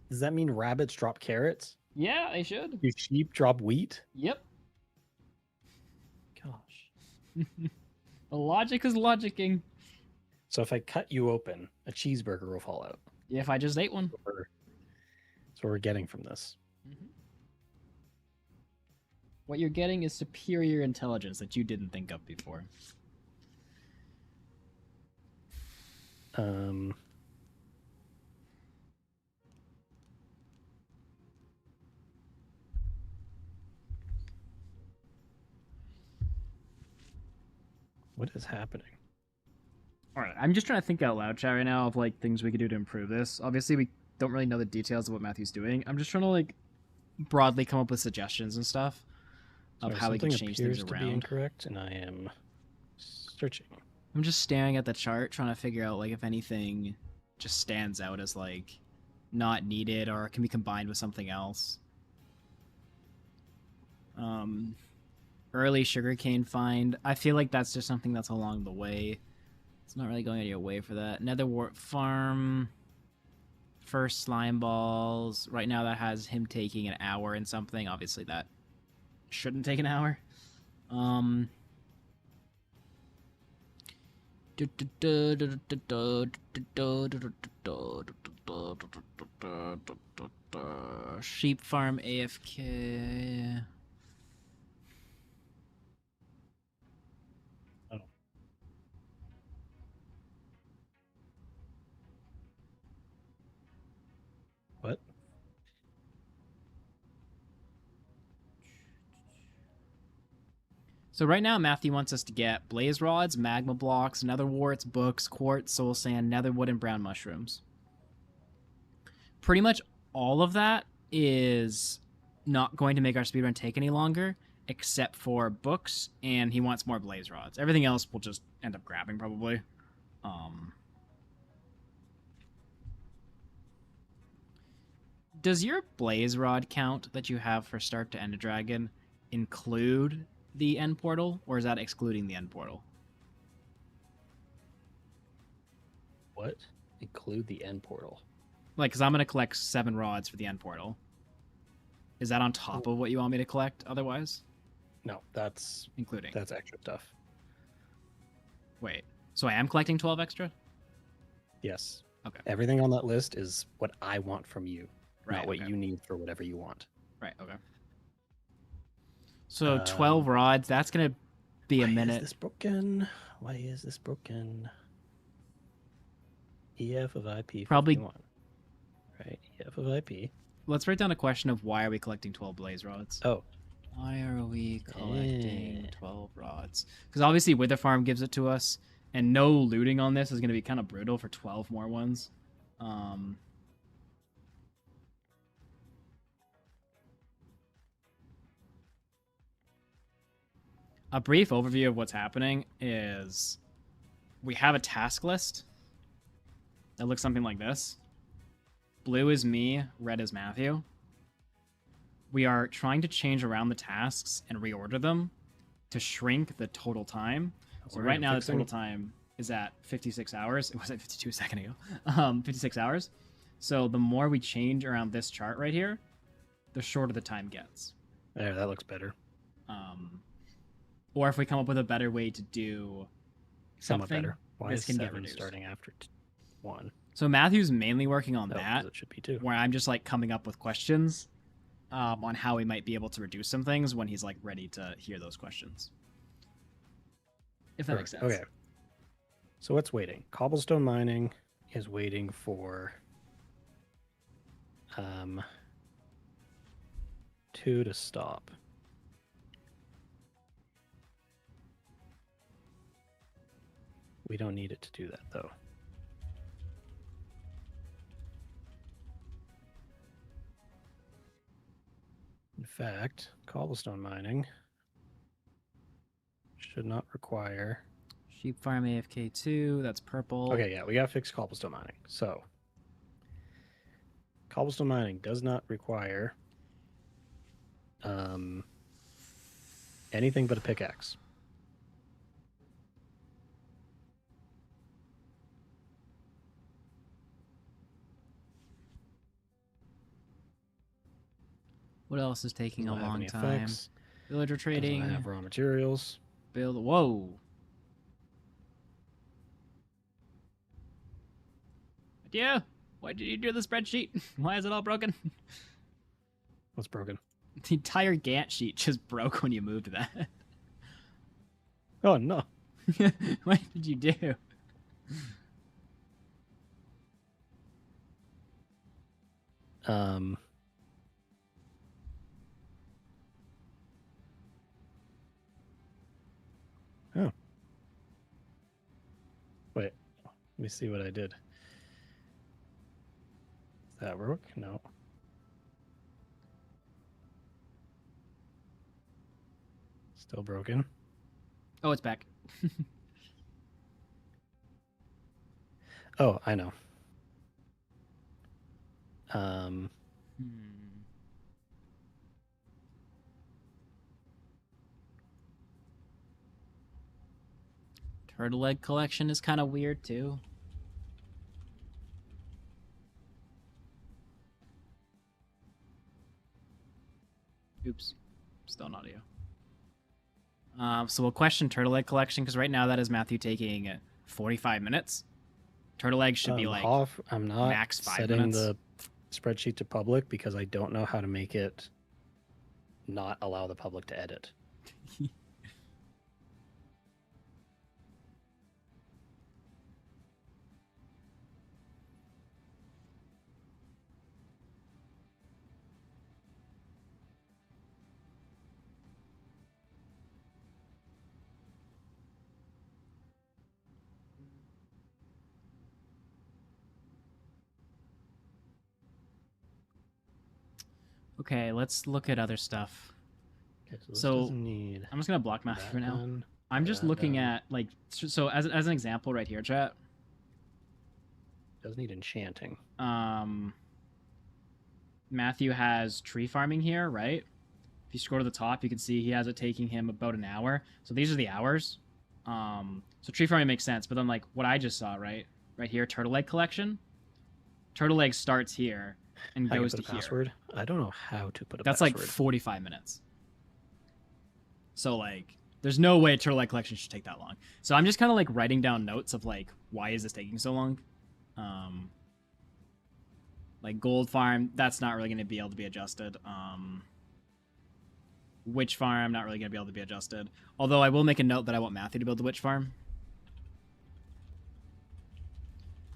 Does that mean rabbits drop carrots? Yeah, they should. Do sheep drop wheat? Yep. Gosh. The logic is logicking. So if I cut you open, a cheeseburger will fall out. Yeah, if I just ate one. That's what we're getting from this. Mm-hmm. What you're getting is superior intelligence that you didn't think of before. What is happening? All right, I'm just trying to think out loud, chat, right now of like things we could do to improve this. Obviously, we don't really know the details of what Matthew's doing. I'm just trying to like broadly come up with suggestions and stuff of how we can change things to be around. incorrect, and I am searching. I'm just staring at the chart, trying to figure out like if anything just stands out as like not needed or can be combined with something else. Early sugarcane find. I feel like that's just something that's along the way. It's not really going out of your way for that. Netherwart farm. First slime balls. Right now that has him taking an hour and something. Obviously that shouldn't take an hour. Sheep farm AFK. What? So right now, Matthew wants us to get blaze rods, magma blocks, nether warts, books, quartz, soul sand, netherwood, and brown mushrooms. Pretty much all of that is not going to make our speedrun take any longer, except for books, and he wants more blaze rods. Everything else we'll just end up grabbing, probably. Does your blaze rod count that you have for start to end a dragon include the end portal, or is that excluding the end portal? What? Include the end portal? Like, because I'm going to collect 7 rods for the end portal. Is that on top of what you want me to collect otherwise? No, that's including. That's extra stuff. Wait, so I am collecting 12 extra? Yes. Okay. Everything on that list is what I want from you, right, not what okay. you need for whatever you want. Right, okay. So 12 rods, that's going to be a minute. Why is this broken? Why is this broken? EF of IP. Probably. 51. Right, EF of IP. Let's write down a question of why are we collecting 12 blaze rods? Oh. Why are we collecting 12 rods? Because obviously Wither Farm gives it to us, and no looting on this is going to be kind of brutal for 12 more ones. A brief overview of what's happening is we have a task list that looks something like this. Blue is me, red is Matthew. We are trying to change around the tasks and reorder them to shrink the total time. So right now the total time is at 56 hours. It was at 52 a second ago. 56 hours. So the more we change around this chart right here, the shorter the time gets. There, that looks better. Or if we come up with a better way to do something, better. Why this is can 7 get reduced. Starting after 1? So Matthew's mainly working on that. It should be 2. Where I'm just like coming up with questions on how we might be able to reduce some things when he's like ready to hear those questions. If that makes sense. Okay. So what's waiting? Cobblestone mining is waiting for 2 to stop. We don't need it to do that though. In fact, cobblestone mining should not require... Sheep farm AFK 2, that's purple. Okay, yeah, we gotta fix cobblestone mining. So, cobblestone mining does not require anything but a pickaxe. What else is taking a long time? Effects. Villager trading. Doesn't have raw materials. Build. Whoa. Yeah. Why did you do the spreadsheet? Why is it all broken? What's broken? The entire Gantt sheet just broke when you moved that. Oh no. What did you do? Oh. Wait, let me see what I did. Does that work? No. Still broken. Oh, it's back. Oh, I know. Turtle egg collection is kind of weird too. Oops, still an audio. So we'll question turtle egg collection because right now that is Matthew taking 45 minutes. Turtle egg should be like I'm not max 5 setting minutes. the spreadsheet to public because I don't know how to make it not allow the public to edit. Okay, let's look at other stuff. Okay, so this So, doesn't need I'm just gonna block Matthew that for now. done, I'm just that looking done. at like so as an example right here, chat. Does need enchanting. Matthew has tree farming here, right? If you scroll to the top, you can see he has it taking him about an hour. So these are the hours. So tree farming makes sense, but then like what I just saw, right here, turtle egg collection. Turtle egg starts here and I can goes put to a password. I don't know how to put a That's password. like 45 minutes. So like, there's no way turtle egg collection should take that long. So I'm just kind of like writing down notes of like, why is this taking so long? Like gold farm, that's not really going to be able to be adjusted. Witch farm, not really going to be able to be adjusted. Although I will make a note that I want Matthew to build the witch farm.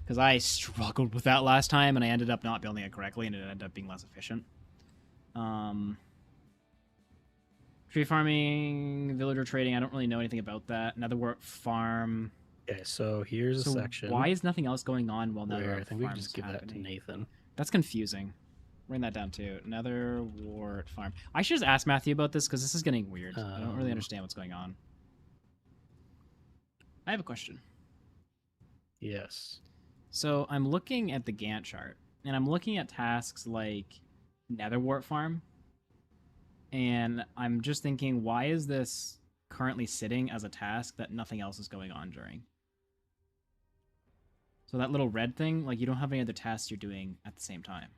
Because I struggled with that last time, and I ended up not building it correctly, and it ended up being less efficient. Tree farming, villager trading, I don't really know anything about that. Netherwork farm. Okay, so here's a section. Why is nothing else going on while Netherwork I think we can just give that to Nathan. That's confusing. Writing that down too. Netherwart farm. I should just ask Matthew about this because this is getting weird. I don't really understand what's going on. I have a question. Yes. So I'm looking at the Gantt chart, and I'm looking at tasks like Netherwart farm, and I'm just thinking, why is this currently sitting as a task that nothing else is going on during? So that little red thing, like you don't have any other tasks you're doing at the same time.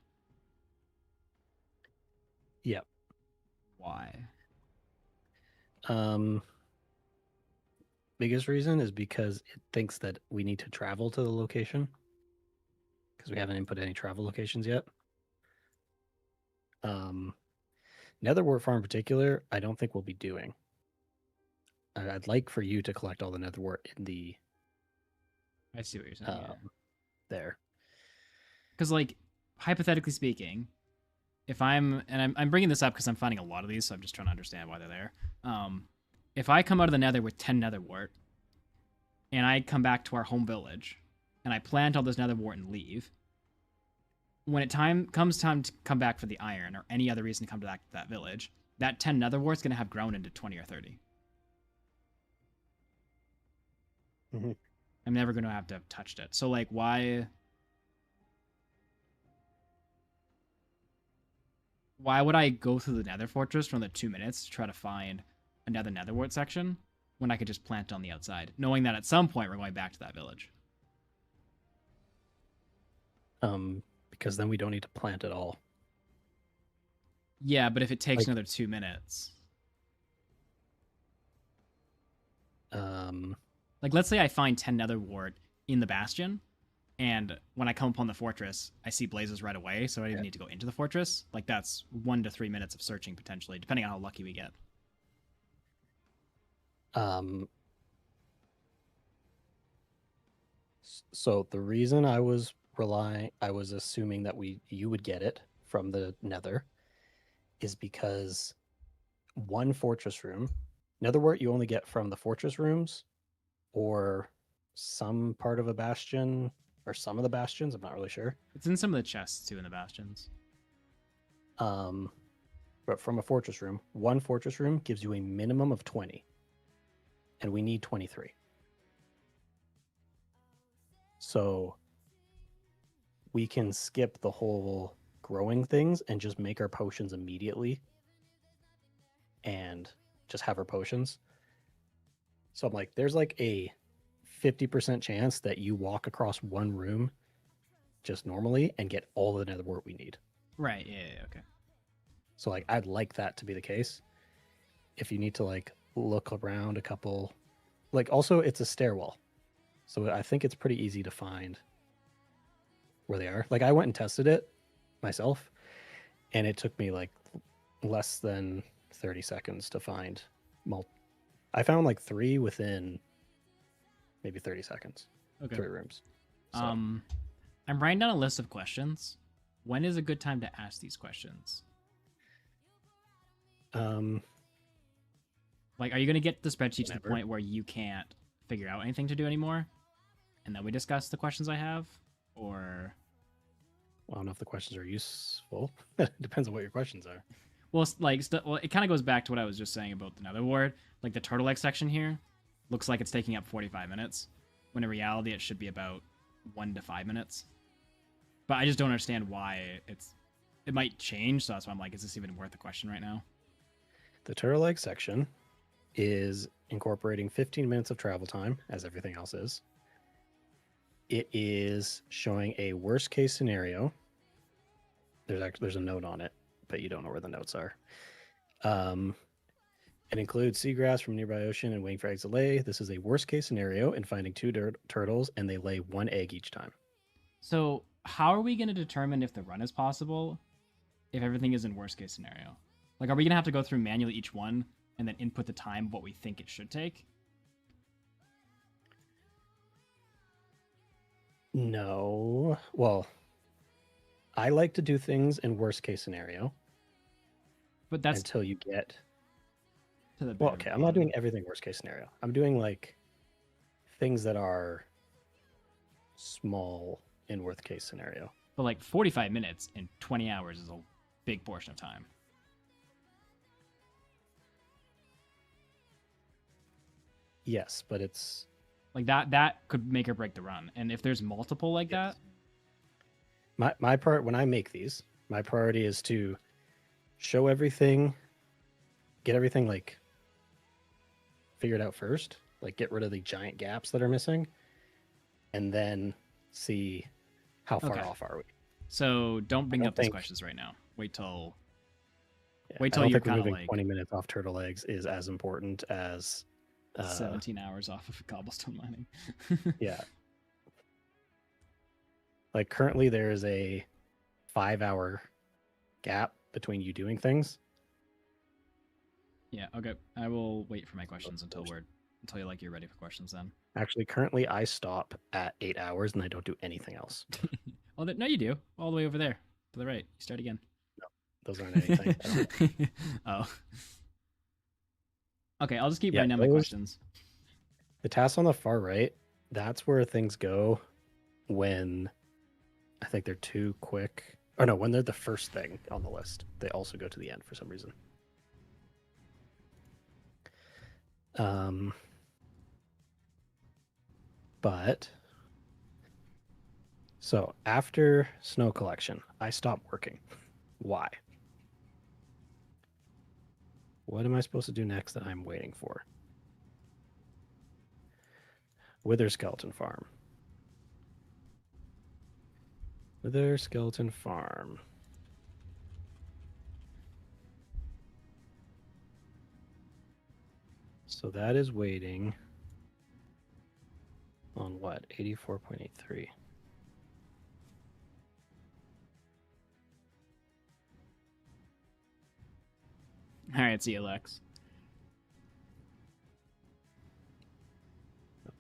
Yep. Why? Biggest reason is because it thinks that we need to travel to the location because we haven't input any travel locations yet. Netherwart farm in particular, I don't think we'll be doing. I'd like for you to collect all the netherwort in the. I see what you're saying. There. Because, like, hypothetically speaking, if I'm bringing this up because I'm finding a lot of these, so I'm just trying to understand why they're there. If I come out of the nether with 10 netherwort, and I come back to our home village, and I plant all this netherwort and leave, when it comes time to come back for the iron or any other reason to come back to that village, that 10 netherwort's going to have grown into 20 or 30. Mm-hmm. I'm never going to have touched it. So, like, why would I go through the nether fortress for the 2 minutes to try to find another netherwort section when I could just plant on the outside, knowing that at some point we're going back to that village? Because then we don't need to plant at all. Yeah, but if it takes another 2 minutes. Like, let's say I find 10 netherwort in the bastion, and when I come upon the fortress, I see blazes right away, so I don't even need to go into the fortress. Like, that's 1 to 3 minutes of searching, potentially, depending on how lucky we get. So the reason I was assuming that you would get it from the Nether is because one fortress room, Netherwort you only get from the fortress rooms or some part of a bastion or some of the bastions. I'm not really sure. It's in some of the chests too in the bastions. But from a fortress room, one fortress room gives you a minimum of 20, and we need 23. So we can skip the whole growing things and just make our potions immediately and just have our potions. So I'm like, there's like a 50% chance that you walk across one room just normally and get all the netherwort we need. Right, yeah, okay. So like I'd like that to be the case. If you need to like look around a couple, like also it's a stairwell. So I think it's pretty easy to find where they are. Like I went and tested it myself and it took me like less than 30 seconds to find I found like 3 within maybe 30 seconds. Okay. 3 rooms. So. I'm writing down a list of questions. When is a good time to ask these questions? Like, are you going to get the spreadsheet to the point where you can't figure out anything to do anymore? And then we discuss the questions I have? Or... Well, I don't know if the questions are useful. It depends on what your questions are. Well, it kind of goes back to what I was just saying about the Netherwort. Like, the turtle egg section here looks like it's taking up 45 minutes, when in reality it should be about 1 to 5 minutes. But I just don't understand why it might change, so that's why I'm like, is this even worth a question right now? The turtle egg section is incorporating 15 minutes of travel time, as everything else is. It is showing a worst case scenario. There's a note on it, but you don't know where the notes are. It includes seagrass from nearby ocean and waiting for eggs to lay. This is a worst case scenario in finding 2 turtles, and they lay 1 egg each time. So how are we going to determine if the run is possible if everything is in worst case scenario? Like, are we going to have to go through manually each one and then input the time of what we think it should take? No. Well, I like to do things in worst case scenario. But that's until you get to the well, okay, I'm not doing everything worst case scenario. I'm doing like things that are small in worst case scenario. But like 45 minutes in 20 hours is a big portion of time. Yes, but it's like that could make or break the run. And if there's multiple like that, my part when I make these, my priority is to show everything, get everything like figured out first, like get rid of the giant gaps that are missing, and then see how far off are we. So don't bring up these questions right now. Wait till you're kind of like 20 minutes off turtle eggs is as important as 17 hours off of cobblestone mining. Yeah. Like currently there is a 5-hour gap between you doing things. Yeah, okay. I will wait for my questions until you're ready for questions then. Actually, currently I stop at 8 hours and I don't do anything else. Oh, no, you do. All the way over there to the right. You start again. No, those aren't anything. Oh. Okay, I'll just keep writing down my questions. The tasks on the far right, that's where things go when I think they're too quick. Or no, when they're the first thing on the list. They also go to the end for some reason. But so after snow collection, I stop working. Why? What am I supposed to do next that I'm waiting for? Wither Skeleton Farm. Wither Skeleton Farm. So that is waiting on what? 84.83. All right, see you, Lex.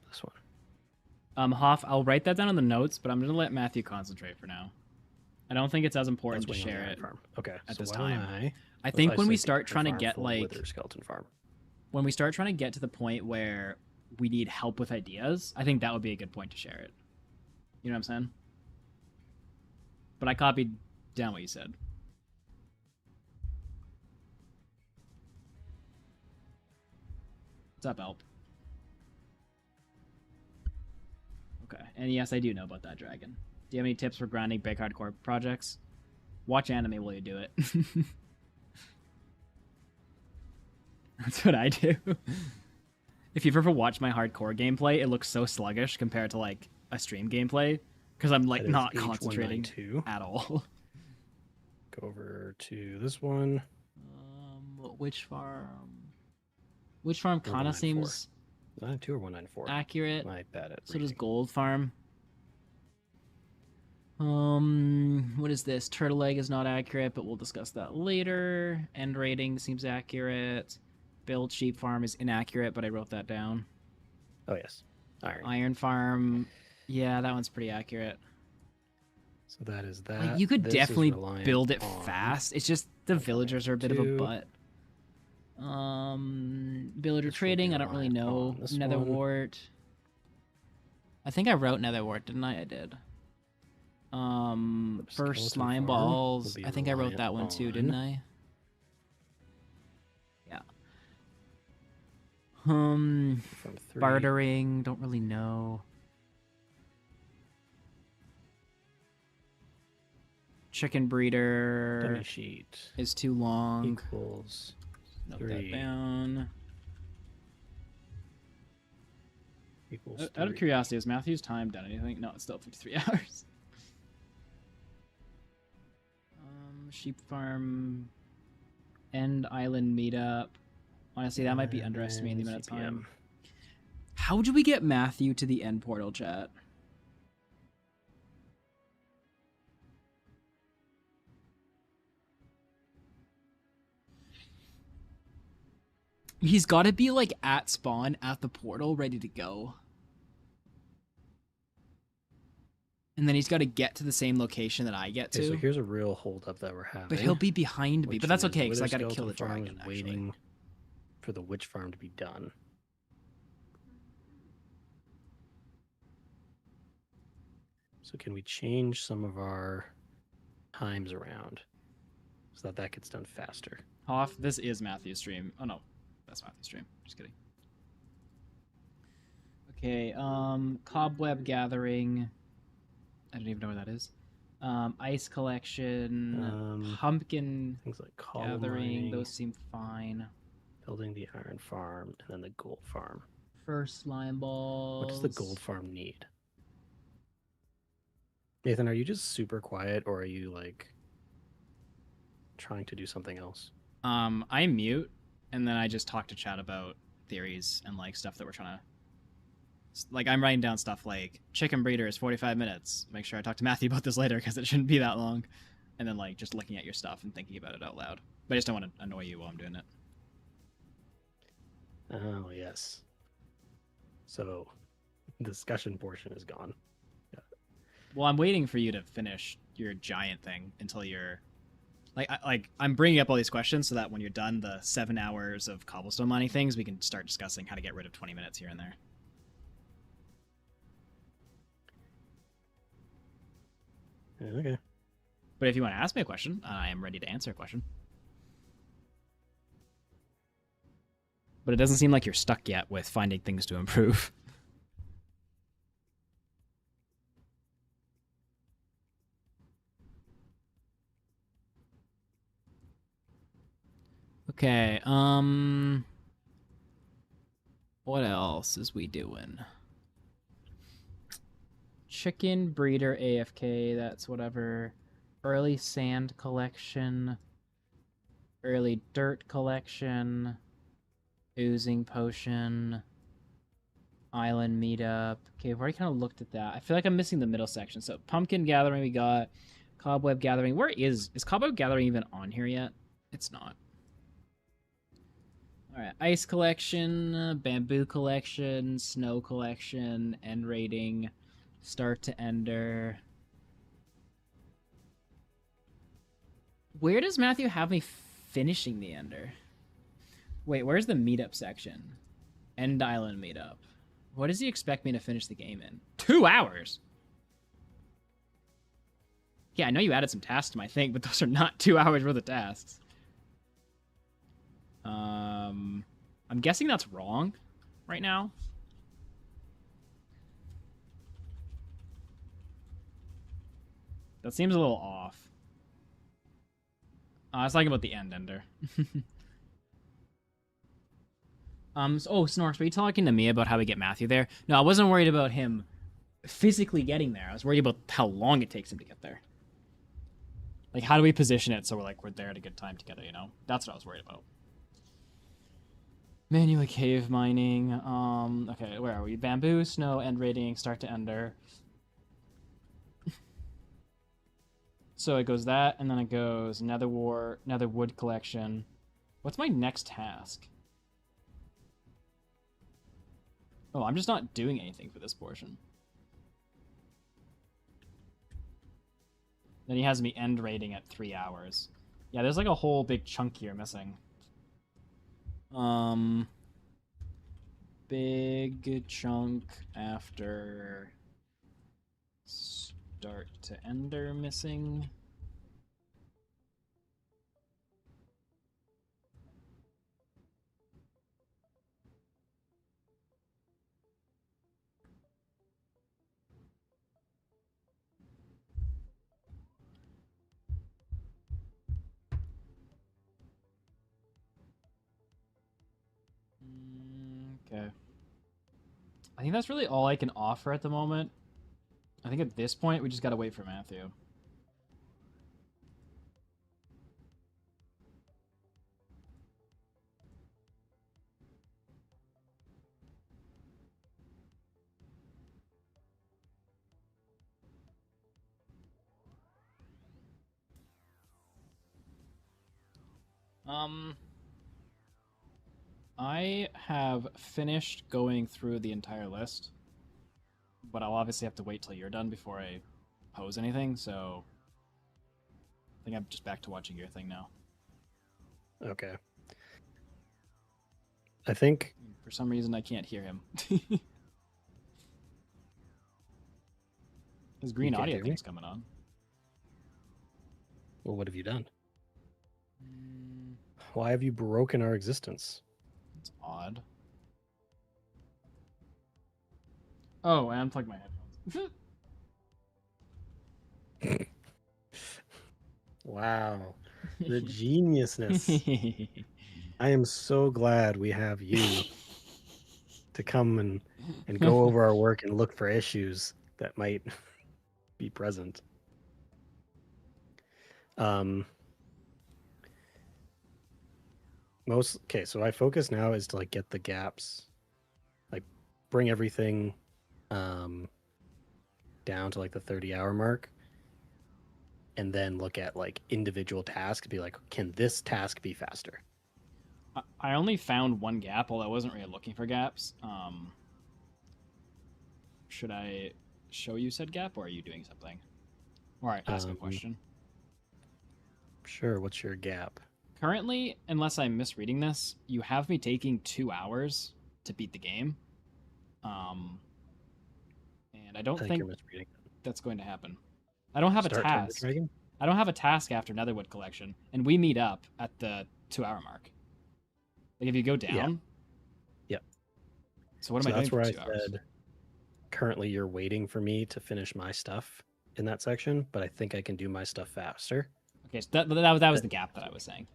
This one. Hoff, I'll write that down in the notes, but I'm going to let Matthew concentrate for now. I don't think it's as important That's to waiting on share the it iron farm. Okay, at so this why don't time. I let's think when we isolate the start iron trying to farm get full like wither skeleton farm. when we start trying to get to the point where we need help with ideas, I think that would be a good point to share it. You know what I'm saying? But I copied down what you said. What's up, Elp? Okay, and yes, I do know about that dragon. Do you have any tips for grinding big hardcore projects? Watch anime while you do it. That's what I do. If you've ever watched my hardcore gameplay, it looks so sluggish compared to like a stream gameplay because I'm like not concentrating at all. Go over to this one. Which farm? Which farm kind of seems 192 or 194? accurate. My bad at So does Gold Farm. What is this? Turtle Egg is not accurate, but we'll discuss that later. End rating seems accurate. Build Sheep Farm is inaccurate, but I wrote that down. Oh yes, Iron Farm, yeah, that one's pretty accurate. So that is that. Like, you could This definitely is build it on fast. It's just the villagers are a bit of a two. butt. Villager trading, I don't really know. Netherwart. I think I wrote Netherwart, didn't I? I did. First slime balls. I think I wrote that one too, didn't I? Yeah. Bartering, don't really know. Chicken breeder Dummy sheet is too long. equals Note 3. that down. Equals Out 3. of curiosity, has Matthew's time done anything? No, it's still 53 hours. Sheep farm, End Island meetup. Honestly, that might be underestimating the amount of time. How do we get Matthew to the end portal, chat? He's got to be like at spawn at the portal, ready to go. And then he's got to get to the same location that I get to. Okay, so here's a real holdup that we're having. But he'll be behind me. But that's okay, because I got to Wither kill the Skeleton dragon, Farm is waiting for the witch farm to be done. So can we change some of our times around so that that gets done faster? Hoff, this is Matthew's stream. Oh no, that's Matthew's stream. Just kidding. Okay, Cobweb Gathering. I don't even know where that is. Ice Collection, Pumpkin things like Gathering, mining, those seem fine. building the iron farm, and then the gold farm. First slime balls. What does the gold farm need? Nathan, are you just super quiet, or are you like trying to do something else? I mute, and then I just talk to chat about theories and like stuff that we're trying to. Like, I'm writing down stuff like chicken breeder is 45 minutes. Make sure I talk to Matthew about this later because it shouldn't be that long. And then like just looking at your stuff and thinking about it out loud. But I just don't want to annoy you while I'm doing it. Oh yes. So, the discussion portion is gone. Well, I'm waiting for you to finish your giant thing until you're like I'm bringing up all these questions so that when you're done the 7 hours of cobblestone mining things, we can start discussing how to get rid of 20 minutes here and there. Okay. But if you want to ask me a question, I am ready to answer a question. But it doesn't seem like you're stuck yet with finding things to improve. Okay, what else is we doing? Chicken breeder AFK, that's whatever. Early sand collection. Early dirt collection. Oozing potion. Island meetup. Okay, I've already kind of looked at that. I feel like I'm missing the middle section. So pumpkin gathering we got. Cobweb gathering. Where is Cobweb gathering even on here yet? It's not. Alright, ice collection, bamboo collection, snow collection, end rating, start to ender. Where does Matthew have me finishing the Ender? Wait, where's the meetup section? End Island meetup. What does he expect me to finish the game in? 2 hours? Yeah, I know you added some tasks to my thing, but those are not 2 hours worth of tasks. I'm guessing that's wrong right now. That seems a little off. I was talking about the Ender. Snorks, were you talking to me about how we get Matthew there? No, I wasn't worried about him physically getting there. I was worried about how long it takes him to get there. Like, how do we position it so we're there at a good time together, you know? That's what I was worried about. Manually cave mining. Okay, where are we? Bamboo, snow, end rating, start to ender. So it goes that, and then it goes nether wood collection. What's my next task? Oh, I'm just not doing anything for this portion. Then he has me end rating at 3 hours. Yeah, there's like a whole big chunk here missing. Big chunk after start to ender missing. Okay. I think that's really all I can offer at the moment. I think at this point, we just gotta wait for Matthew. I have finished going through the entire list, but I'll obviously have to wait till you're done before I pose anything, so I think I'm just back to watching your thing now. Okay. I think... For some reason, I can't hear him. His green audio thing's coming on. Well, what have you done? Why have you broken our existence? It's odd. Oh, I unplugged my headphones. Wow. The geniusness. I am so glad we have you to come and go over our work and look for issues that might be present. So my focus now is to get the gaps, bring everything down to the 30-hour mark, and then look at individual tasks, be can this task be faster? I only found one gap, although I wasn't really looking for gaps. Should I show you said gap, or are you doing something? All right, ask a question. Sure, what's your gap? Currently, unless I'm misreading this, you have me taking 2 hours to beat the game. And I don't think that's going to happen. I don't have a task. I don't have a task after Netherwood collection, and we meet up at the 2-hour mark. If you go down. Yep. So what am I doing for 2 hours? That's where I said currently you're waiting for me to finish my stuff in that section, but I think I can do my stuff faster. Okay, so that was the gap that I was saying.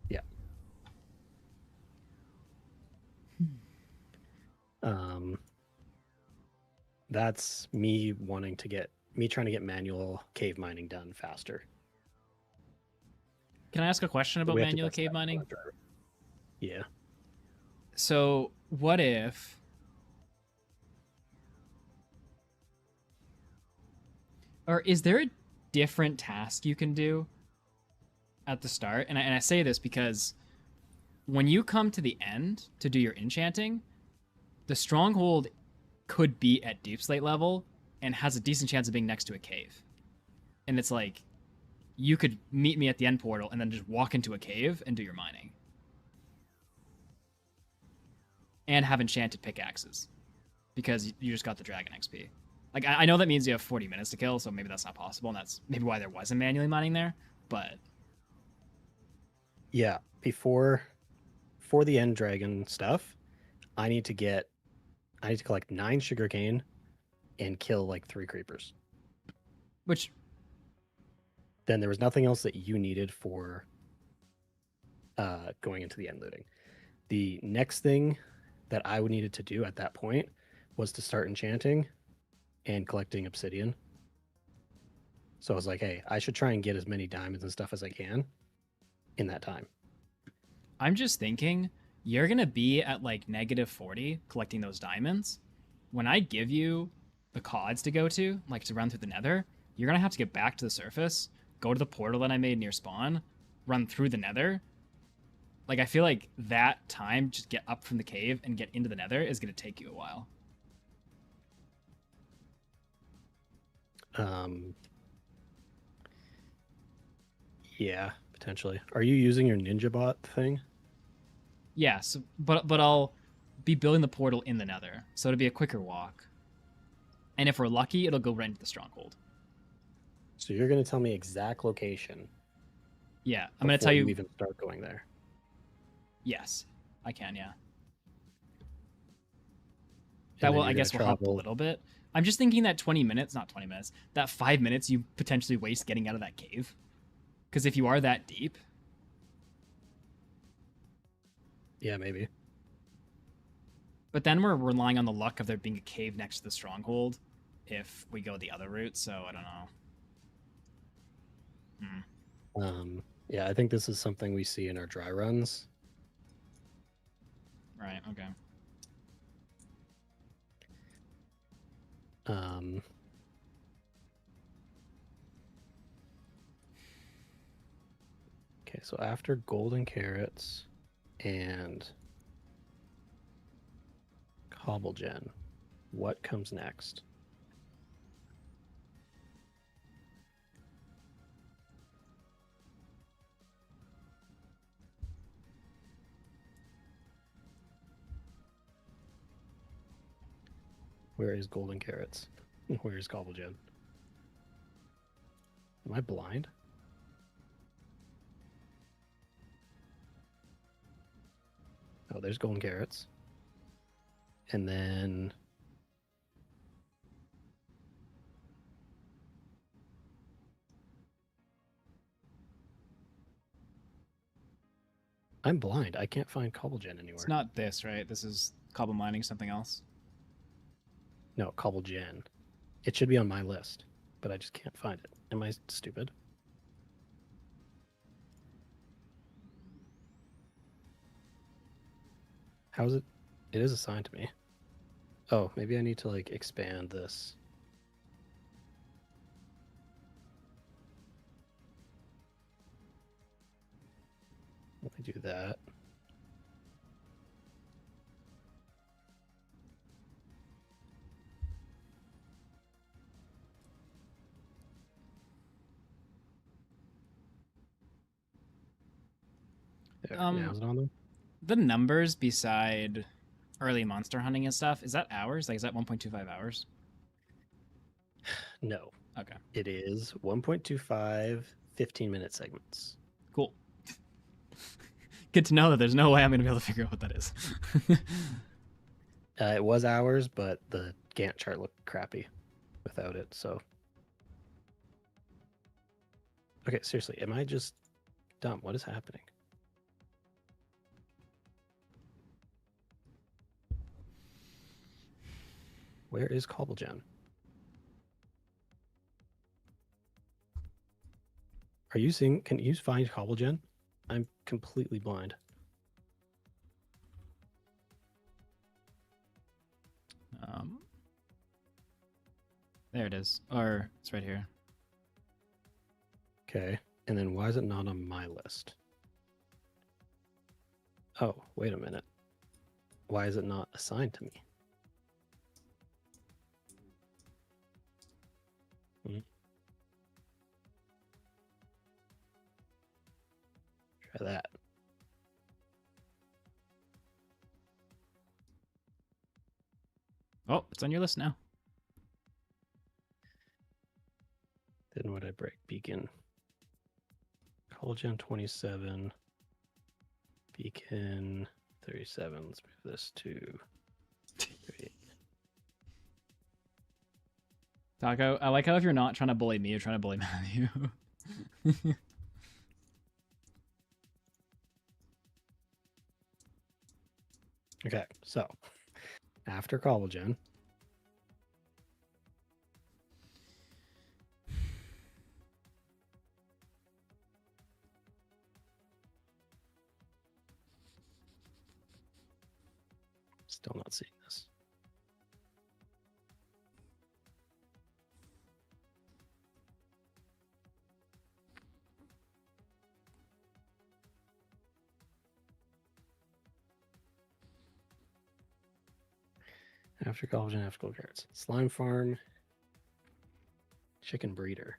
Yeah. That's me trying to get manual cave mining done faster. Can I ask a question about manual cave mining? Yeah. So what if or is there a different task you can do at the start? And I say this because when you come to the end to do your enchanting, the stronghold could be at deep slate level and has a decent chance of being next to a cave. And it's you could meet me at the end portal and then just walk into a cave and do your mining. And have enchanted pickaxes. Because you just got the dragon XP. Like, I know that means you have 40 minutes to kill, so maybe that's not possible, and that's maybe why there wasn't manually mining there, but... Yeah, for the end dragon stuff, I need to collect 9 sugarcane and kill like 3 creepers. Which... Then there was nothing else that you needed for going into the end looting. The next thing that I would needed to do at that point was to start enchanting and collecting obsidian. So I was like, hey, I should try and get as many diamonds and stuff as I can in that time. I'm just thinking, you're going to be at like -40 collecting those diamonds. When I give you the cods to go to, like to run through the nether, you're going to have to get back to the surface, go to the portal that I made near spawn, run through the nether. Like, I feel like that time, just get up from the cave and get into the nether is going to take you a while. Yeah, potentially. Are you using your ninja bot thing? Yes, but I'll be building the portal in the nether, so it'll be a quicker walk. And if we're lucky, it'll go right into the stronghold. So you're going to tell me exact location. Yeah, I'm going to tell you... even start going there. Yes, I can, yeah. That will, I guess, will help a little bit. I'm just thinking that 20 minutes, not 20 minutes, that 5 minutes you potentially waste getting out of that cave. Because if you are that deep... Yeah, maybe. But then we're relying on the luck of there being a cave next to the stronghold if we go the other route, so I don't know. Yeah, I think this is something we see in our dry runs. Right, okay. Okay, so after golden carrots and cobblegen, what comes next? Where is golden carrots? Where is cobblegen? Am I blind? Oh, there's golden carrots. And then... I'm blind. I can't find cobblegen anywhere. It's not this, right? This is cobble mining something else? No, cobblegen. It should be on my list, but I just can't find it. Am I stupid? How is it? It is assigned to me. Oh, maybe I need to like expand this. Let me do that. There, now is it on there? The numbers beside early monster hunting and stuff, is that hours? Like, is that 1.25 hours? No. Okay. It is 1.25 15-minute segments. Cool. Good to know that there's no way I'm going to be able to figure out what that is. It was hours, but the Gantt chart looked crappy without it, so... Okay, seriously, am I just dumb? What is happening? Where is cobblegen? Are you seeing? Can you find cobblegen? I'm completely blind. There it is. Or it's right here. Okay. And then why is it not on my list? Oh, wait a minute. Why is it not assigned to me? Try that. Oh, it's on your list now. Then what I break? Beacon. Collagen 27. Beacon 37. Let's move this to 38. Taco, I like how if you're not trying to bully me, you're trying to bully Matthew. Okay, so after collagen, still not seeing this. After collagen, after gold carrots. Slime farm, chicken breeder.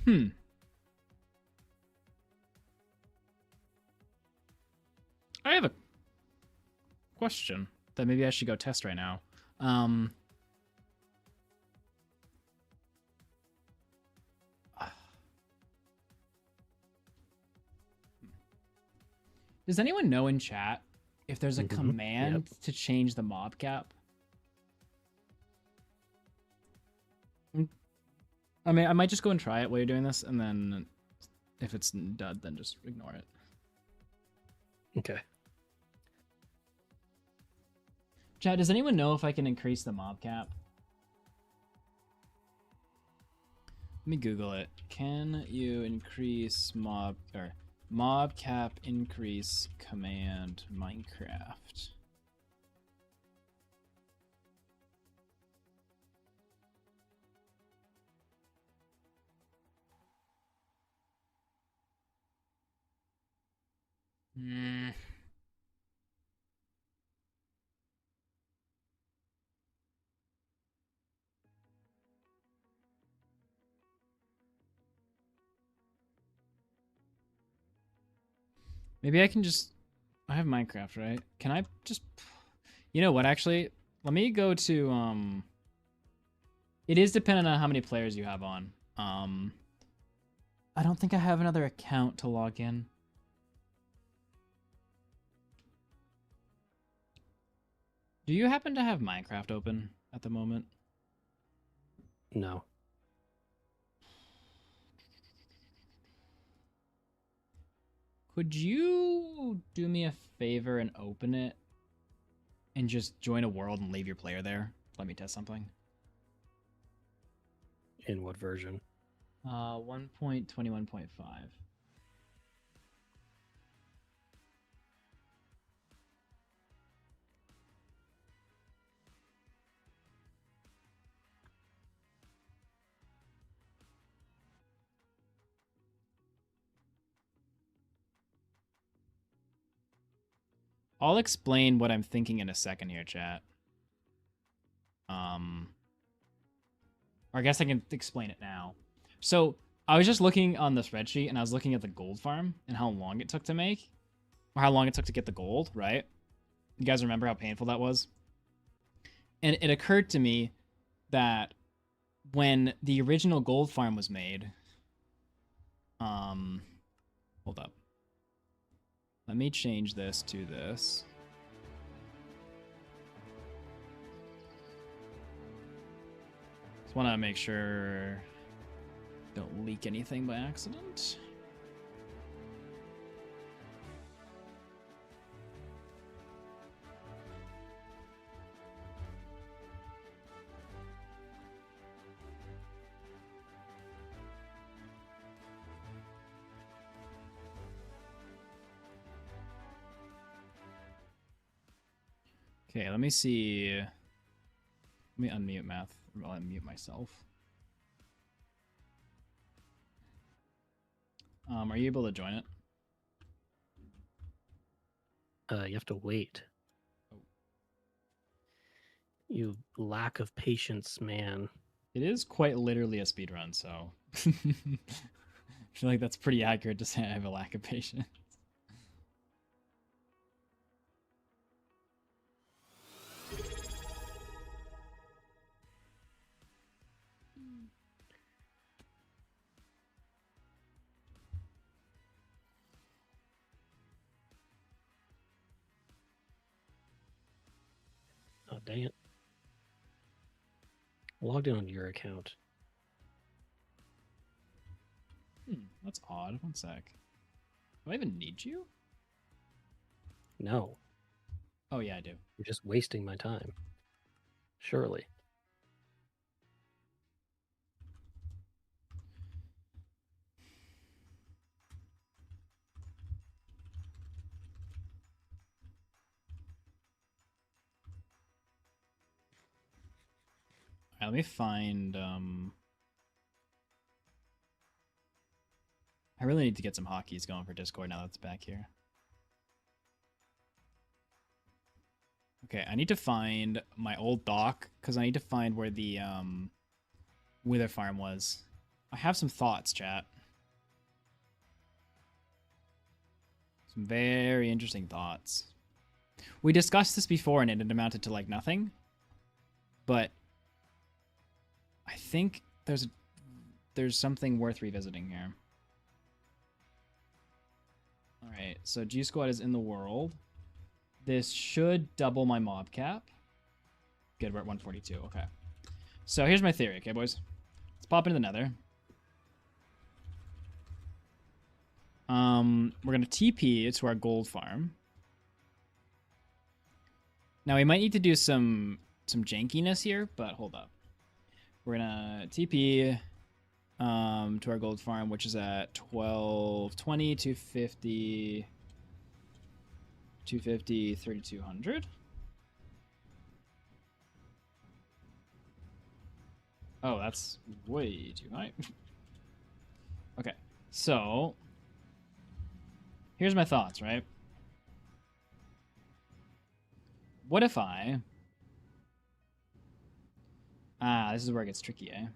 I have a question that maybe I should go test right now. Does anyone know in chat if there's a command to change the mob cap? I mean, I might just go and try it while you're doing this, and then if it's dud, then just ignore it. Okay. Chat, does anyone know if I can increase the mob cap? Let me Google it. Can you increase mob cap increase command Minecraft? Maybe I can just... I have Minecraft, right? Can I just... You know what, actually? Let me go to... It is dependent on how many players you have on. I don't think I have another account to log in. Do you happen to have Minecraft open at the moment? No. Could you do me a favor and open it and just join a world and leave your player there? Let me test something. In what version? 1.21.5. I'll explain what I'm thinking in a second here, chat. Or I guess I can explain it now. So I was just looking on the spreadsheet and I was looking at the gold farm and how long it took to make, or how long it took to get the gold, right? You guys remember how painful that was? And it occurred to me that when the original gold farm was made, hold up. Let me change this to this. Just want to make sure don't leak anything by accident. Okay, let me see. Let me unmute math. I'll unmute myself. Are you able to join it? You have to wait. Oh. You lack of patience, man. It is quite literally a speedrun, so feel like that's pretty accurate to say I have a lack of patience. Oh, dang it. I logged in on your account. That's odd. One sec. Do I even need you? No. Oh, yeah, I do. You're just wasting my time. Surely. All right, let me find... I really need to get some hotkeys going for Discord now that's back here. Okay, I need to find my old dock, because I need to find where the Wither Farm was. I have some thoughts, chat. Some very interesting thoughts. We discussed this before and it had amounted to like nothing. But I think there's something worth revisiting here. Alright, so G Squad is in the world. This should double my mob cap. Good, we're at 142. Okay. So here's my theory, okay, boys? Let's pop into the Nether. We're gonna TP to our gold farm. Now we might need to do some jankiness here, but hold up. We're gonna TP to our gold farm, which is at 1220, 250, 250, 3200. Oh, that's way too high. Okay, so here's my thoughts, right? What if I... Ah, this is where it gets tricky, eh?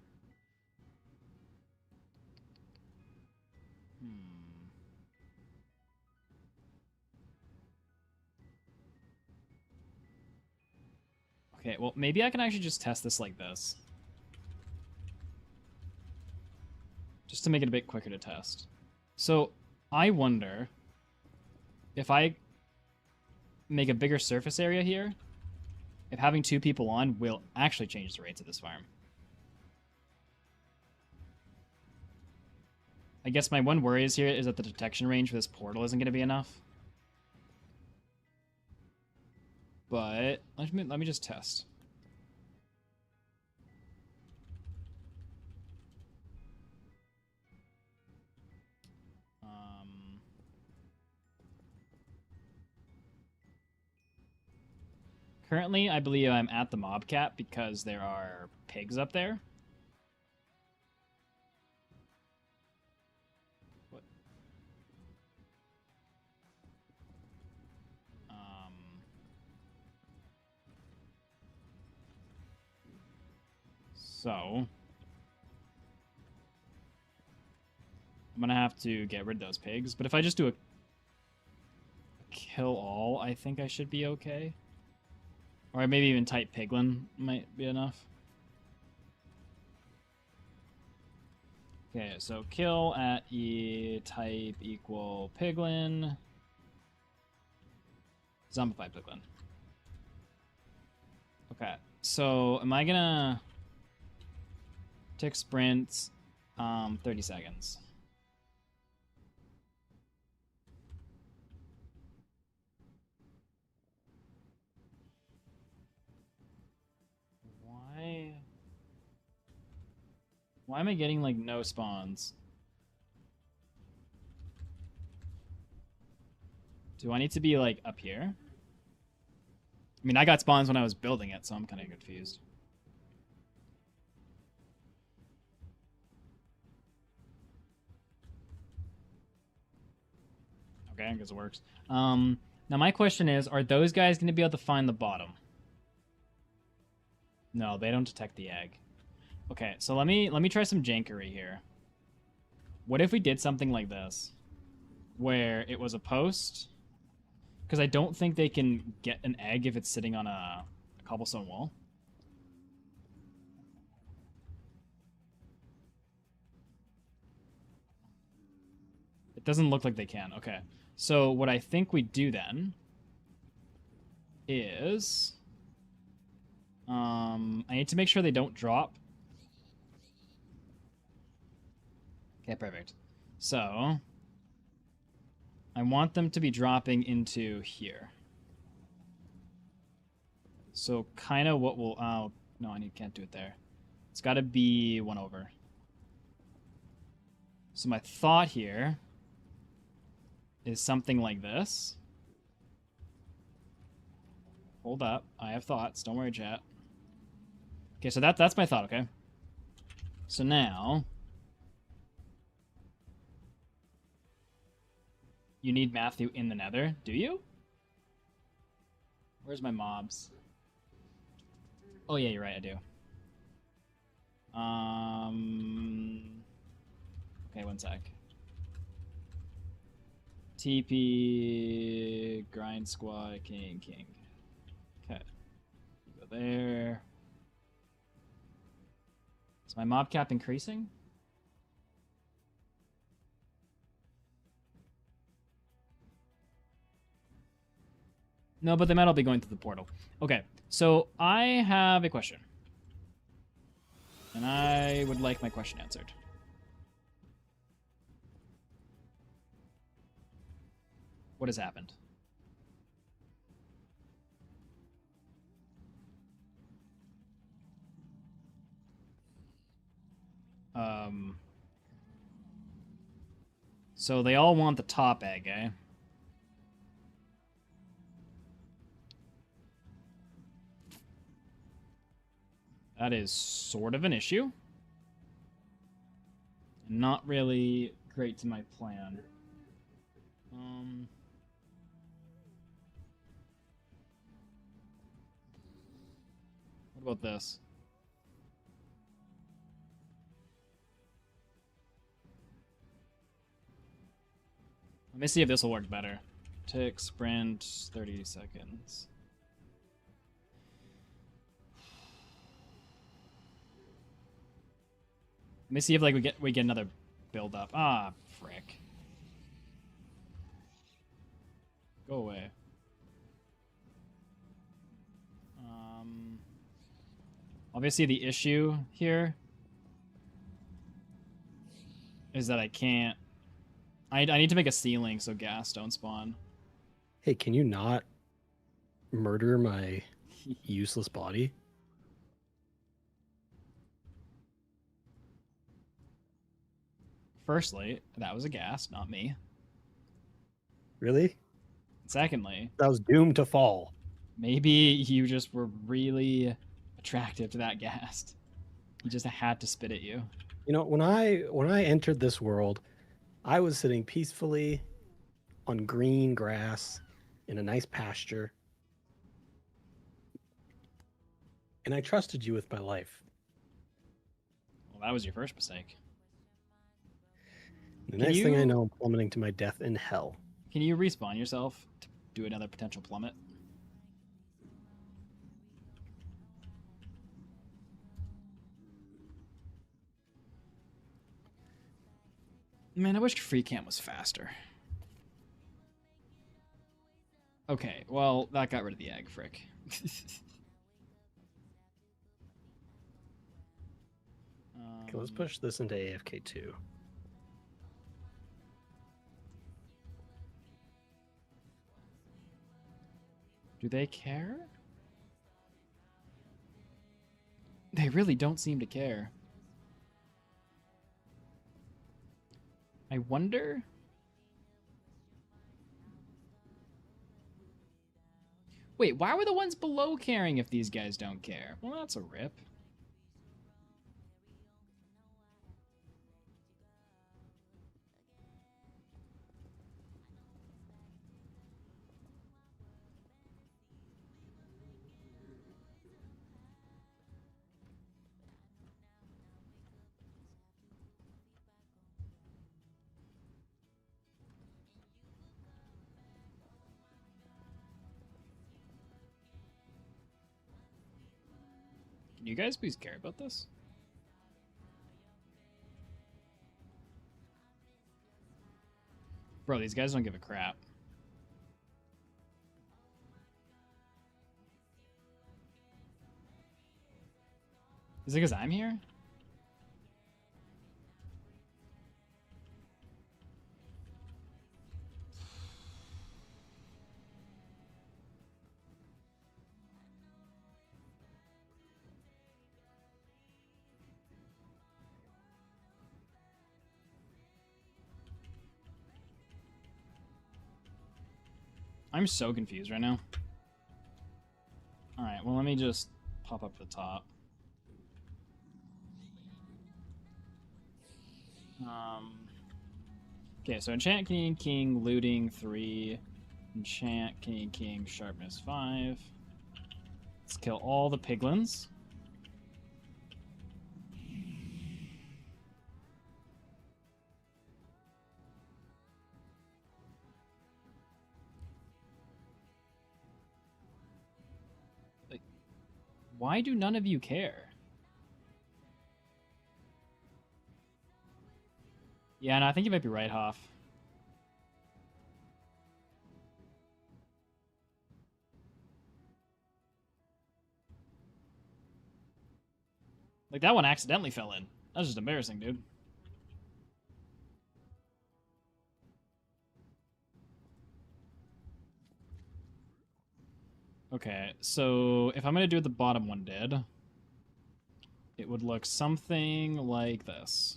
Okay, well, maybe I can actually just test this like this. Just to make it a bit quicker to test. So, I wonder if I make a bigger surface area here, if having 2 people on will actually change the rates of this farm. I guess my one worry is here is that the detection range for this portal isn't going to be enough. But let me just test. Currently, I believe I'm at the mob cap because there are pigs up there. What? So I'm gonna have to get rid of those pigs. But if I just do a kill all, I think I should be okay. Or maybe even type piglin might be enough. Okay, so kill at e type equal piglin. Zombify piglin. Okay, so am I gonna tick sprint 30 seconds? Why am I getting, like, no spawns? Do I need to be, like, up here? I mean, I got spawns when I was building it, so I'm kind of confused. Okay, I guess it works. Now my question is, are those guys going to be able to find the bottom? No, they don't detect the egg. Okay, so let me try some jankery here. What if we did something like this? Where it was a post? Because I don't think they can get an egg if it's sitting on a cobblestone wall. It doesn't look like they can. Okay. So what I think we do then is... I need to make sure they don't drop. Okay, perfect. So... I want them to be dropping into here. So kind of what we'll... Oh, no, I can't do it there. It's got to be 1 over. So my thought here is something like this. Hold up. I have thoughts. Don't worry, chat. Okay, so that's my thought, okay? So now... You need Matthew in the nether, do you? Where's my mobs? Oh yeah, you're right, I do. Okay, 1 sec. TP, grind squad, king. Okay. Go there. Is my mob cap increasing? No, but they might all be going through the portal. Okay, so I have a question. And I would like my question answered. What has happened? So they all want the top egg, eh? That is sort of an issue. Not really great to my plan. What about this? Let me see if this will work better. Tick, sprint, 30 seconds. Let me see if like we get another build up. Ah, frick. Go away. Obviously the issue here is that I can't. I need to make a ceiling so gas don't spawn. Hey, can you not murder my useless body? Firstly, that was a gas, not me. Really? Secondly, That was doomed to fall. maybe you just were really attractive to that ghast. You just had to spit at you. You know, when I entered this world, I was sitting peacefully on green grass in a nice pasture. And I trusted you with my life. Well, that was your first mistake. The next thing I know, I'm plummeting to my death in hell. Can you respawn yourself to do another potential plummet? Man, I wish free camp was faster. Okay, well, that got rid of the egg, frick. Okay, let's push this into AFK2. Do they care? They really don't seem to care. I wonder... Wait, why were the ones below caring if these guys don't care? Well, that's a rip. Can you guys please care about this? Bro, these guys don't give a crap. Is it because I'm here? I'm so confused right now. Alright, well, let me just pop up the top. Okay, so enchant King, looting 3. Enchant King, sharpness 5. Let's kill all the piglins. Why do none of you care? Yeah, no, I think you might be right, Hoff. Like, that one accidentally fell in. That's just embarrassing, dude. Okay, so if I'm going to do what the bottom one did, it would look something like this.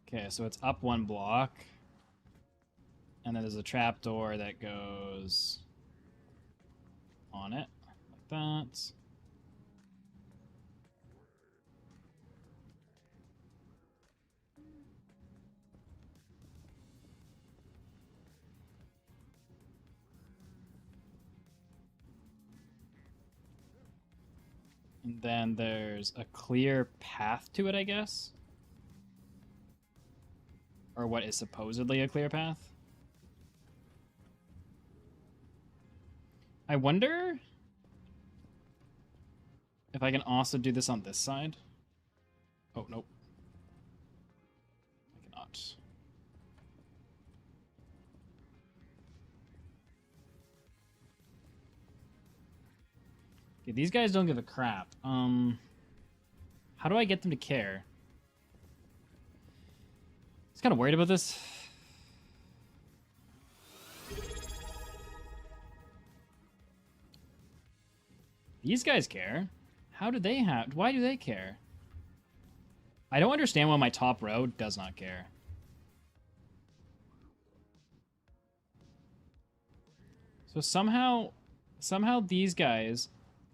Okay, so it's up 1 block. And then there's a trapdoor that goes on it, like that. And then there's a clear path to it, I guess. Or what is supposedly a clear path. I wonder if I can also do this on this side. Oh, nope. I cannot. Okay, these guys don't give a crap. How do I get them to care? I was kind of worried about this. These guys care. How do they have... Why do they care? I don't understand why my top row does not care. So somehow these guys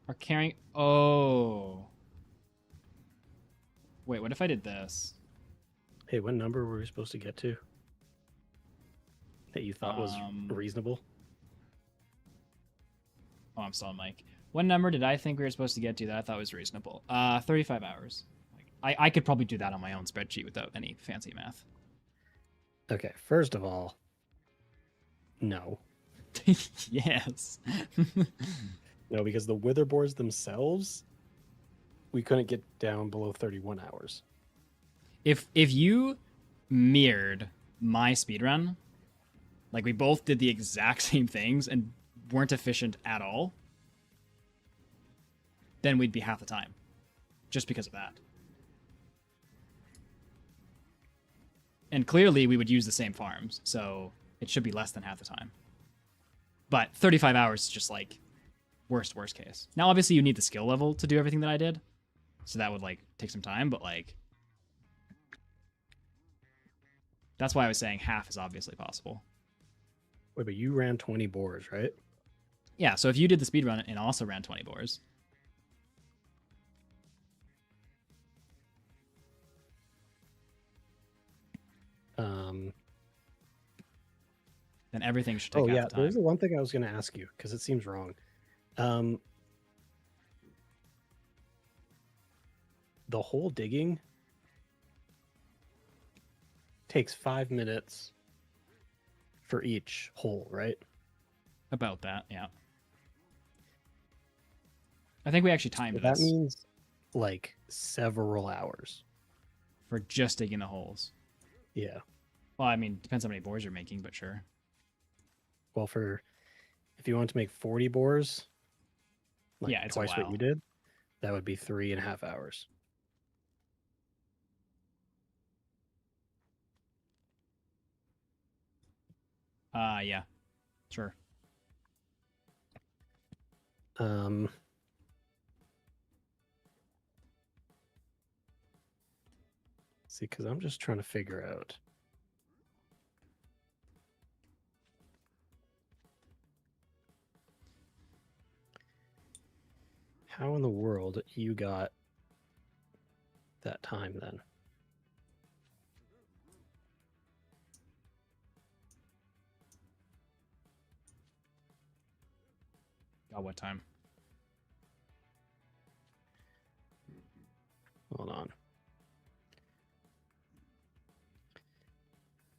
are carrying... Oh. Wait, what if I did this? Hey, what number were we supposed to get to? That you thought was reasonable? Oh, I'm still on mic. What number did I think we were supposed to get to that I thought was reasonable? 35 hours. Like, I could probably do that on my own spreadsheet without any fancy math. Okay, first of all, no. Yes. No, because the witherboards themselves, we couldn't get down below 31 hours. If you mirrored my speedrun, like we both did the exact same things and weren't efficient at all, then we'd be half the time. Just because of that. And clearly we would use the same farms, so it should be less than half the time. But 35 hours is just like worst case. Now obviously you need the skill level to do everything that I did, so that would like take some time, but like that's why I was saying half is obviously possible. Wait, but you ran 20 boars, right? Yeah, so if you did the speedrun and also ran 20 boars, then everything should take half the time. There's the one thing I was going to ask you, because it seems wrong. The hole digging takes 5 minutes for each hole, right? About that, yeah. I think we actually timed That this means like several hours. for just digging the holes. Yeah. Well, I mean, depends how many boars you're making, but sure. Well, if you want to make 40 boars, like Yeah, it's a twice what while. you did, that would be 3.5 hours. Yeah, sure. See, because I'm just trying to figure out. How in the world you got that time then? Got what time? Hold on.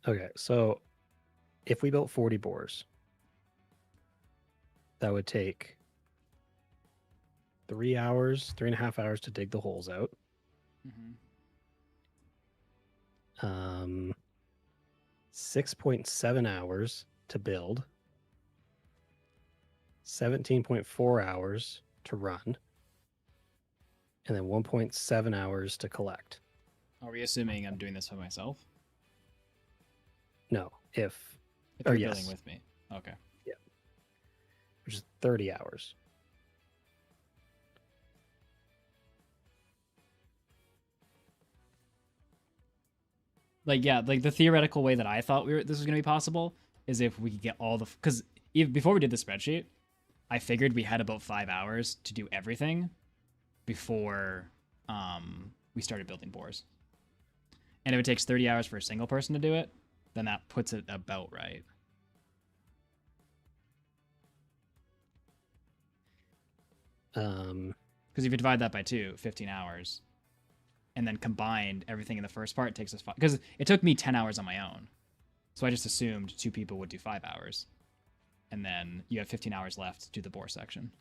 Okay, so if we built 40 boars, that would take 3 hours, 3.5 hours to dig the holes out. Mm-hmm. 6.7 hours to build, 17.4 hours to run, and then 1.7 hours to collect. Are we assuming I'm doing this by myself? No, if you're yes. building with me. Okay. Yeah. Which is 30 hours. Like, yeah, like the theoretical way that I thought this was going to be possible is if we could get all the... Because before we did the spreadsheet, I figured we had about 5 hours to do everything before we started building boars. And if it takes 30 hours for a single person to do it, then that puts it about right. Because if you divide that by 2, 15 hours, and then combined everything in the first part, it takes us 5. Because it took me 10 hours on my own. So I just assumed 2 people would do 5 hours. And then you have 15 hours left to do the boar section.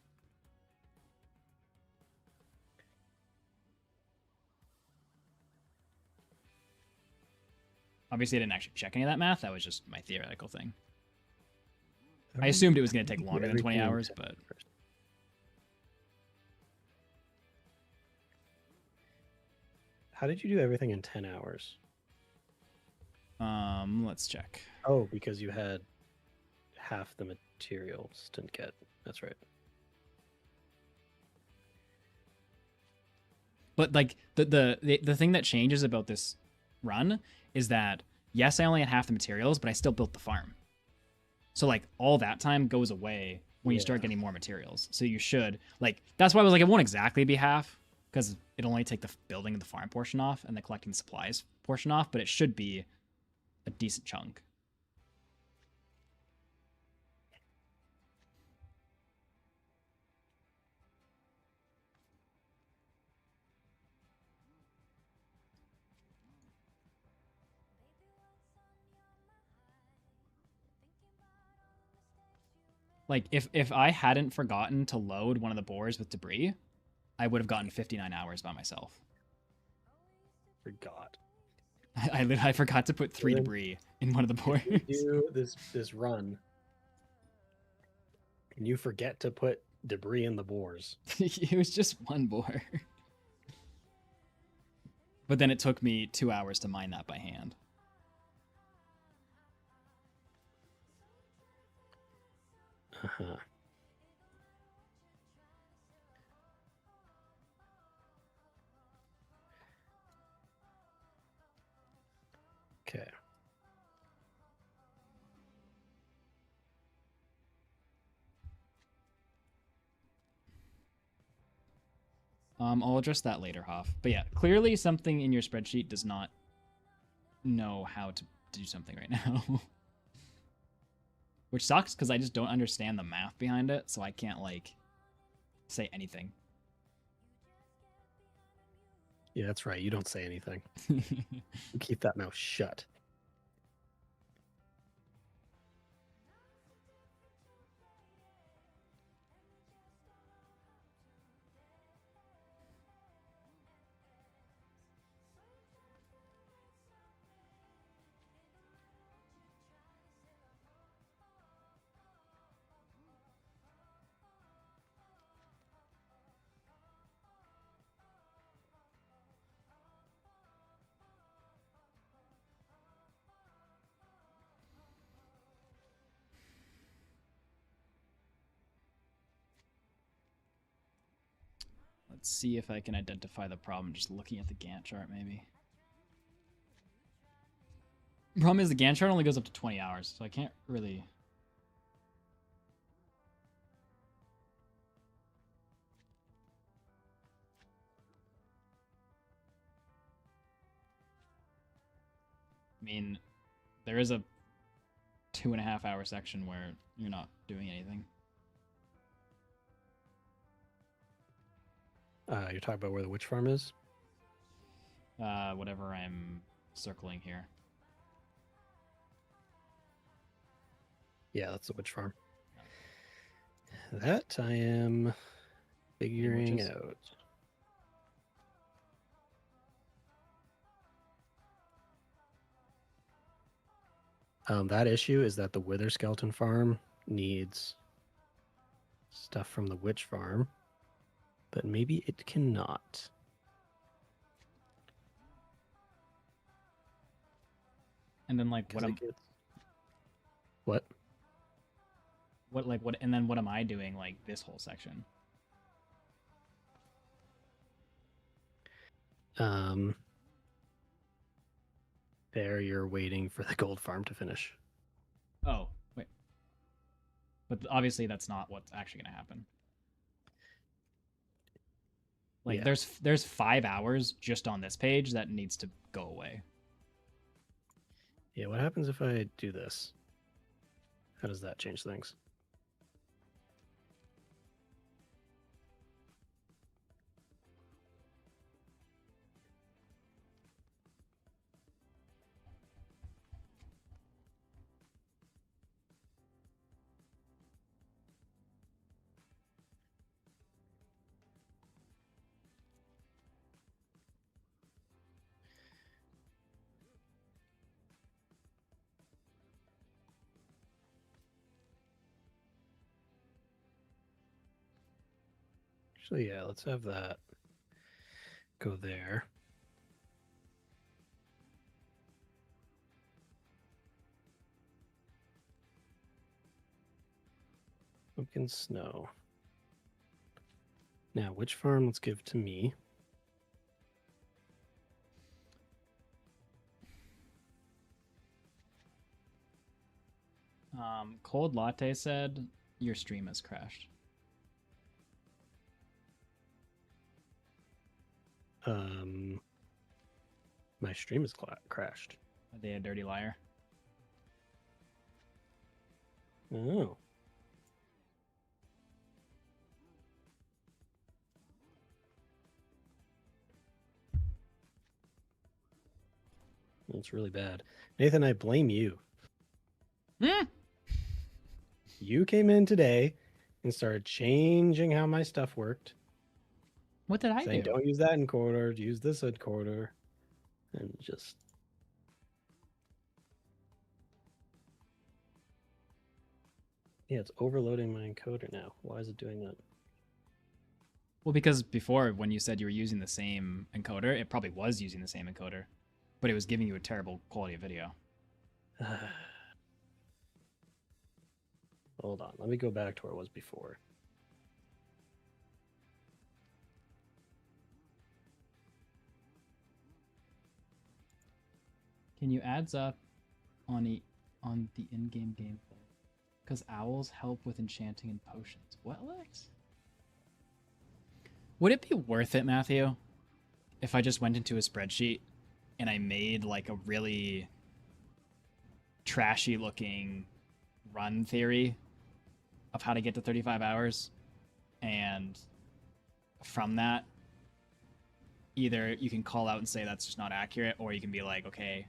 Obviously, I didn't actually check any of that math. That was just my theoretical thing. I assumed it was going to take longer than 20 hours, but... How did you do everything in 10 hours? Let's check. Oh, because you had half the materials to get. That's right. But like the thing that changes about this run is that yes, I only had half the materials, but I still built the farm. So like all that time goes away when you start getting more materials. So you should like that's why I was like it won't exactly be half because it'll only take the building of the farm portion off and the collecting supplies portion off, but it should be a decent chunk. Like if I hadn't forgotten to load one of the boars with debris, I would have gotten 59 hours by myself. Forgot. I forgot to put 3 debris in one of the boars. Do this run, and you forget to put debris in the boars. It was just one boar. But then it took me 2 hours to mine that by hand. Uh-huh. Okay. I'll address that later, Hoff. But yeah, clearly something in your spreadsheet does not know how to do something right now. Which sucks, because I just don't understand the math behind it, so I can't, like, say anything. Yeah, that's right. You don't say anything. You keep that mouth shut. Let's see if I can identify the problem just looking at the Gantt chart, maybe. The problem is the Gantt chart only goes up to 20 hours, so I can't really... I mean, there is a 2.5 hour section where you're not doing anything. You're talking about where the witch farm is? Whatever I'm circling here. Yeah, that's the witch farm. That I am figuring out. That issue is that the Wither Skeleton farm needs stuff from the witch farm, but maybe it cannot. And then like what and then what am I doing like this whole section? There you're waiting for the gold farm to finish. Oh, wait. But obviously that's not what's actually going to happen. Like Yeah. there's 5 hours just on this page that needs to go away. Yeah, what happens if I do this? How does that change things? Actually, yeah, let's have that go there. Pumpkin snow. Now, which farm let's give to me? Cold Latte said your stream has crashed. My stream is crashed. Are they a dirty liar? Oh. That's really bad. Nathan, I blame you. You came in today and started changing how my stuff worked. What did I saying, do? Don't use that encoder, use this encoder. And just... Yeah, it's overloading my encoder now. Why is it doing that? Well, because before, when you said you were using the same encoder, it probably was using the same encoder, but it was giving you a terrible quality of video. Hold on, let me go back to where it was before. Can you adds up on the in-game gameplay? Because owls help with enchanting and potions. What, Lex? Would it be worth it, Matthew, if I just went into a spreadsheet and I made like a really trashy looking run theory of how to get to 35 hours, and from that, either you can call out and say that's just not accurate, or you can be like, okay,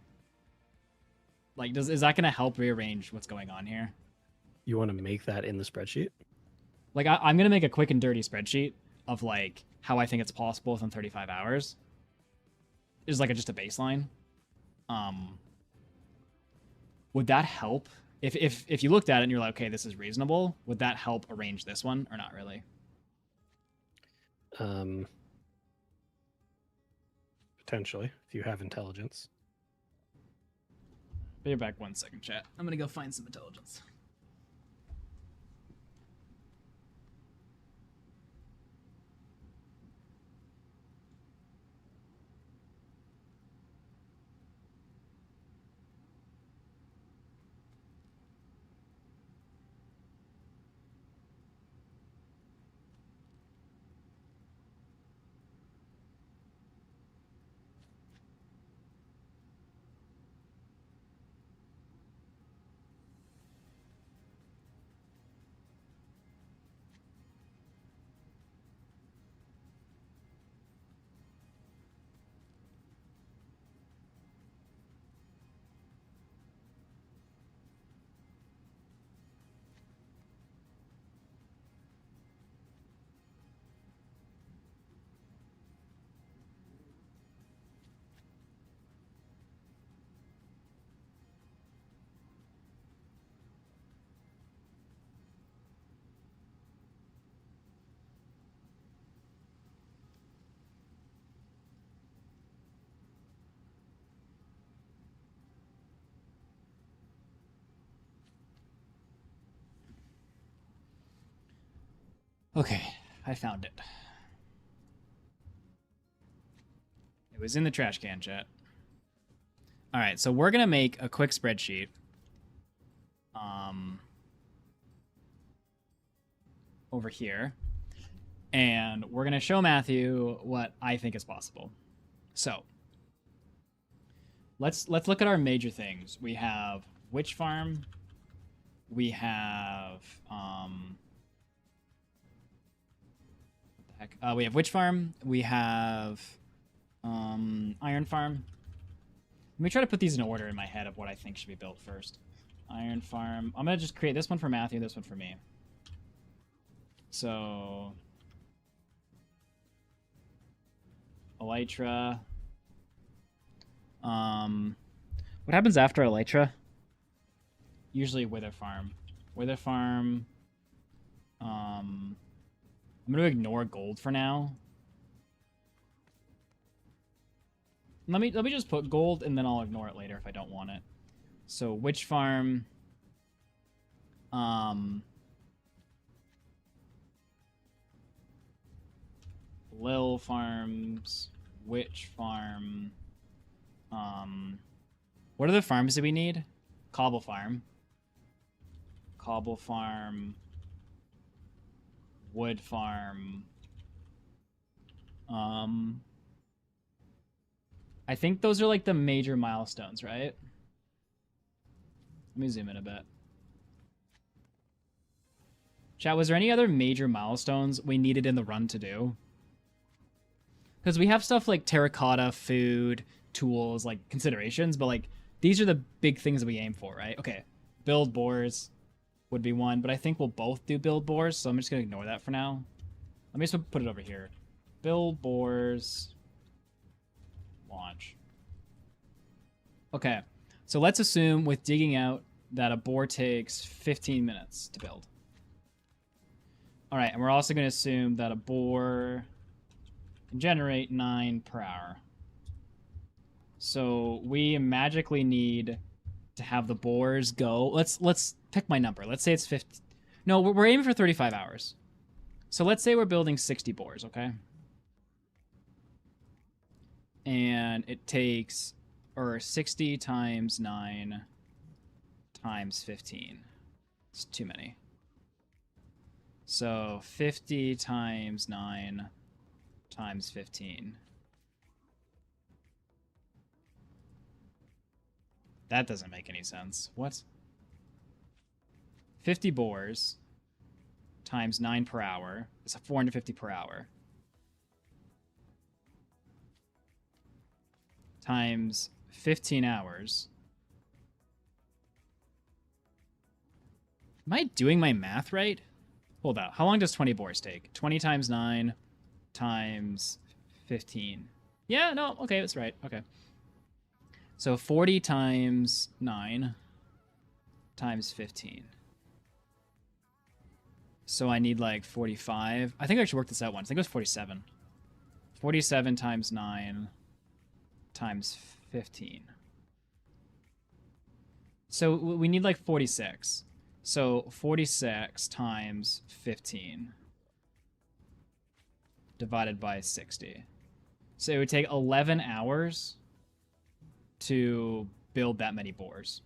like, is that going to help rearrange what's going on here? You want to make that in the spreadsheet? Like, I'm going to make a quick and dirty spreadsheet of like how I think it's possible within 35 hours. Is like just a baseline. Would that help? If you looked at it and you're like, okay, this is reasonable, would that help arrange this one or not really? Potentially, if you have intelligence. Be back 1 second, chat. I'm gonna go find some intelligence. Okay, I found it. It was in the trash can, chat. All right, so we're gonna make a quick spreadsheet. Over here, and we're gonna show Matthew what I think is possible. So let's look at our major things. We have witch farm. We have what the heck? We have witch farm. We have iron farm. Let me try to put these in order in my head of what I think should be built first. Iron farm. I'm gonna just create this one for Matthew, this one for me. So elytra. What happens after elytra? Usually wither farm. Wither farm. I'm gonna ignore gold for now. Let me just put gold and then I'll ignore it later if I don't want it. So witch farm. Lil farms, witch farm. What are the farms that we need? Cobble farm. Cobble farm. Wood farm. I think those are like the major milestones, right? Let me zoom in a bit. Chat, was there any other major milestones we needed in the run to do? Because we have stuff like terracotta, food, tools, like considerations, but like these are the big things that we aim for, right? Okay, build boars would be one, but I think we'll both do build boars, so I'm just gonna ignore that for now. Let me just put it over here. Build boars. Launch. Okay, so let's assume with digging out that a boar takes 15 minutes to build. All right, and we're also going to assume that a boar can generate 9 per hour. So we magically need to have the boars go. Let's pick my number. Let's say it's 50. No, we're aiming for 35 hours. So let's say we're building 60 boars, okay? And it takes, or 60 times 9 times 15. It's too many. So 50 times 9 times 15. That doesn't make any sense. What? 50 boars times 9 per hour is 450 per hour. Times 15 hours. Am I doing my math right? Hold out. How long does 20 boars take? 20 times 9 times 15. Yeah, no, okay, that's right. Okay. So 40 times 9 times 15. So I need like 45. I think I should work this out once. I think it was 47. 47 times 9 times 15. So we need like 46. So 46 times 15 divided by 60. So it would take 11 hours to build that many boars.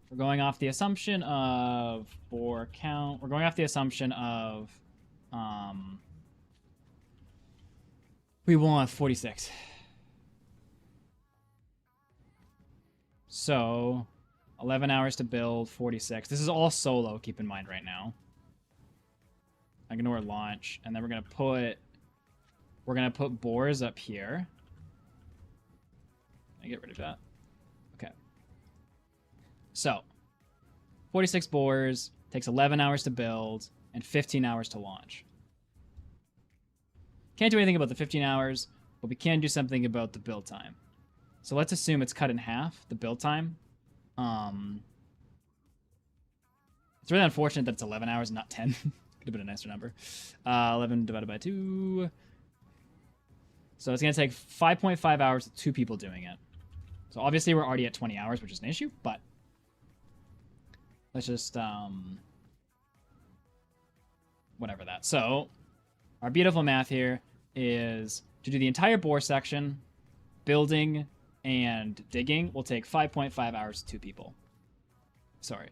We're going off the assumption of boar count. We're going off the assumption of we want 46. So 11 hours to build, 46. This is all solo, keep in mind right now. Ignore launch, and then we're gonna put boars up here. I get rid of that. Okay. So 46 boars, takes 11 hours to build, and 15 hours to launch. Can't do anything about the 15 hours, but we can do something about the build time. So let's assume it's cut in half, the build time. It's really unfortunate that it's 11 hours and not 10. Could have been a nicer number. 11 divided by 2. So it's going to take 5.5 hours with 2 people doing it. So obviously we're already at 20 hours, which is an issue, but let's just whatever that. So our beautiful math here is to do the entire bore section, building and digging will take 5.5 hours to 2 people. Sorry.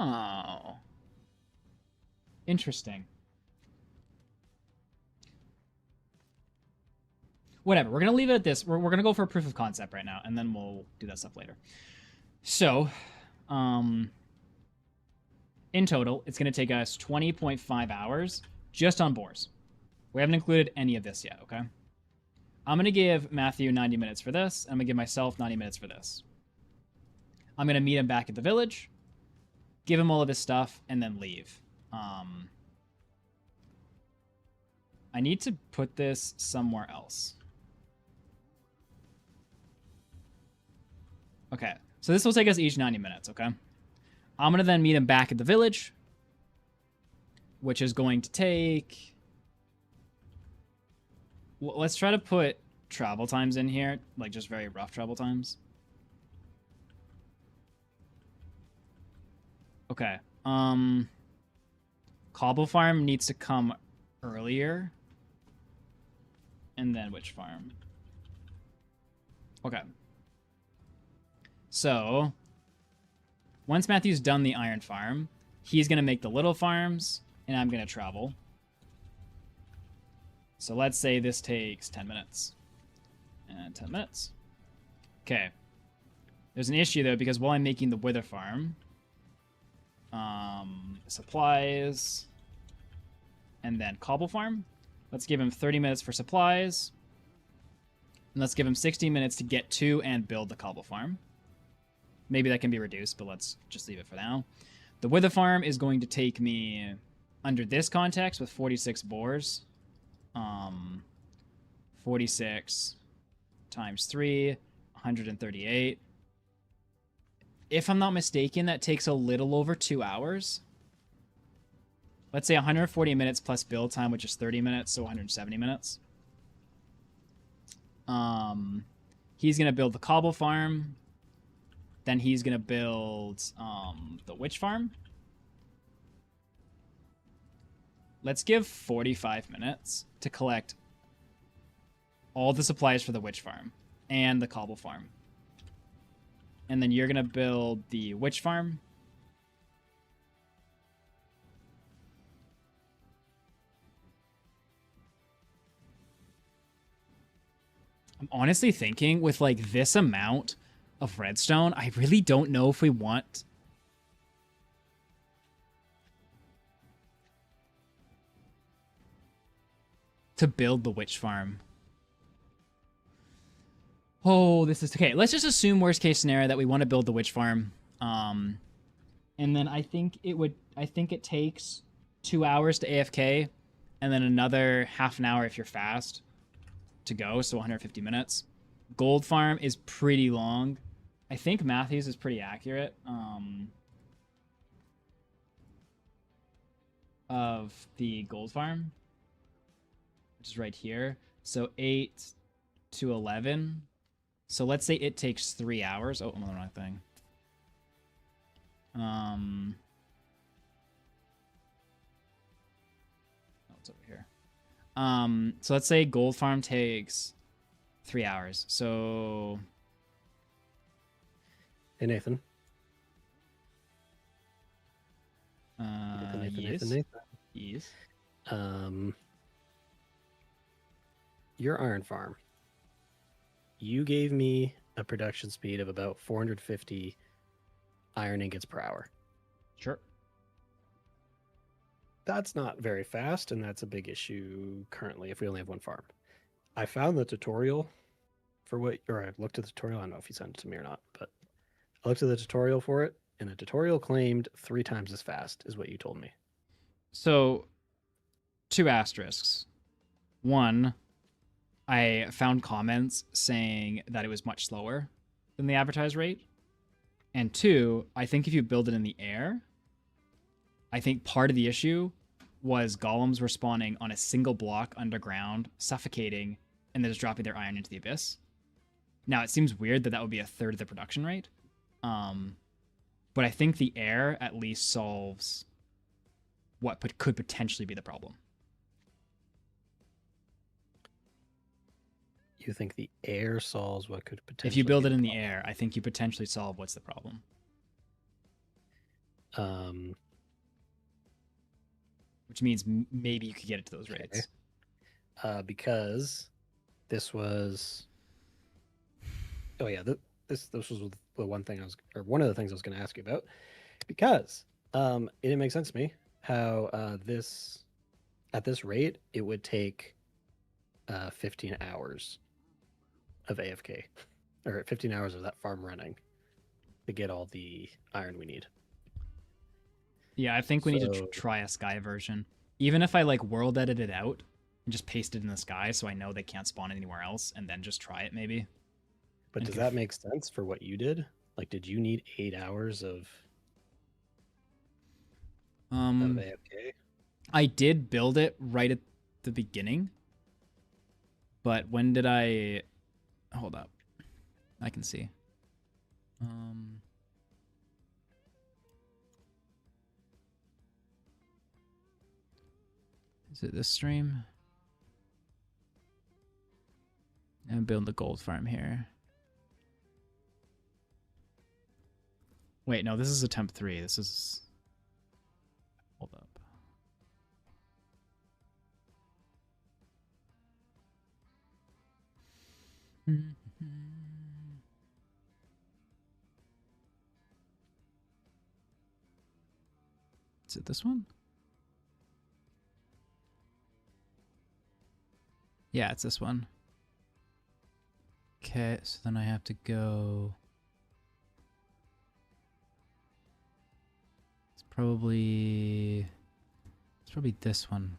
Oh. Interesting. Whatever. We're going to leave it at this. We're going to go for a proof of concept right now, and then we'll do that stuff later. So, in total, it's going to take us 20.5 hours just on bores. We haven't included any of this yet, okay? I'm going to give Matthew 90 minutes for this. I'm going to give myself 90 minutes for this. I'm going to meet him back at the village, give him all of his stuff, and then leave. I need to put this somewhere else. Okay, so this will take us each 90 minutes, okay? I'm going to then meet him back at the village, which is going to take... Well, let's try to put travel times in here, like just very rough travel times. Okay, Cobble Farm needs to come earlier. And then which farm? Okay. So, once Matthew's done the iron farm, he's going to make the little farms, and I'm going to travel. So let's say this takes 10 minutes. And 10 minutes. Okay. There's an issue, though, because while I'm making the wither farm, supplies, and then cobble farm, let's give him 30 minutes for supplies, and let's give him 60 minutes to get to and build the cobble farm. Maybe that can be reduced, but let's just leave it for now. The wither farm is going to take me, under this context, with 46 boars. 46 times 3, 138. If I'm not mistaken, that takes a little over 2 hours. Let's say 140 minutes plus build time, which is 30 minutes, so 170 minutes. He's going to build the cobble farm. Then he's going to build the witch farm. Let's give 45 minutes to collect all the supplies for the witch farm and the cobble farm. And then you're going to build the witch farm. I'm honestly thinking with like this amount of redstone, I really don't know if we want to build the witch farm. Oh, this is okay. Let's just assume worst case scenario that we want to build the witch farm. And then I think it takes 2 hours to AFK and then another half an hour if you're fast to go, so 150 minutes. Gold farm is pretty long. I think Matthews is pretty accurate. Of the gold farm, which is right here. So 8 to 11. So let's say it takes 3 hours. Oh, I'm on the wrong thing. Oh, it's over here. So let's say gold farm takes 3 hours. So, hey Nathan. Nathan. Yes. Your iron farm. You gave me a production speed of about 450 iron ingots per hour. Sure. That's not very fast, and that's a big issue currently if we only have one farm. I found the tutorial for I looked at the tutorial. I don't know if you sent it to me or not, but I looked at the tutorial for it, and the tutorial claimed 3 times as fast is what you told me. So, 2 asterisks. 1, I found comments saying that it was much slower than the advertised rate. And 2, I think if you build it in the air, I think part of the issue was golems were spawning on a single block underground, suffocating, and then just dropping their iron into the abyss. Now, it seems weird that that would be a third of the production rate. But I think the air at least solves what could potentially be the problem. You think the air solves what could potentially If you build be it in the problem? air, I think you potentially solve what's the problem. Which means maybe you could get it to those rates. Because this was... Oh yeah, this was the one thing one of the things I was going to ask you about, because it didn't make sense to me how at this rate it would take 15 hours of AFK, or 15 hours of that farm running to get all the iron we need. Yeah, I think we need to try a sky version. Even if I like world edit it out and just paste it in the sky so I know they can't spawn anywhere else, and then just try it maybe. But does that make sense for what you did? Like, did you need 8 hours of AFK? I did build it right at the beginning. But when did I... Hold up. I can see. Is it this stream? I'm building the gold farm here. Wait, no, this is attempt 3. This is... Hold up. Is it this one? Yeah, it's this one. Okay, so then I have to go... It's probably this one.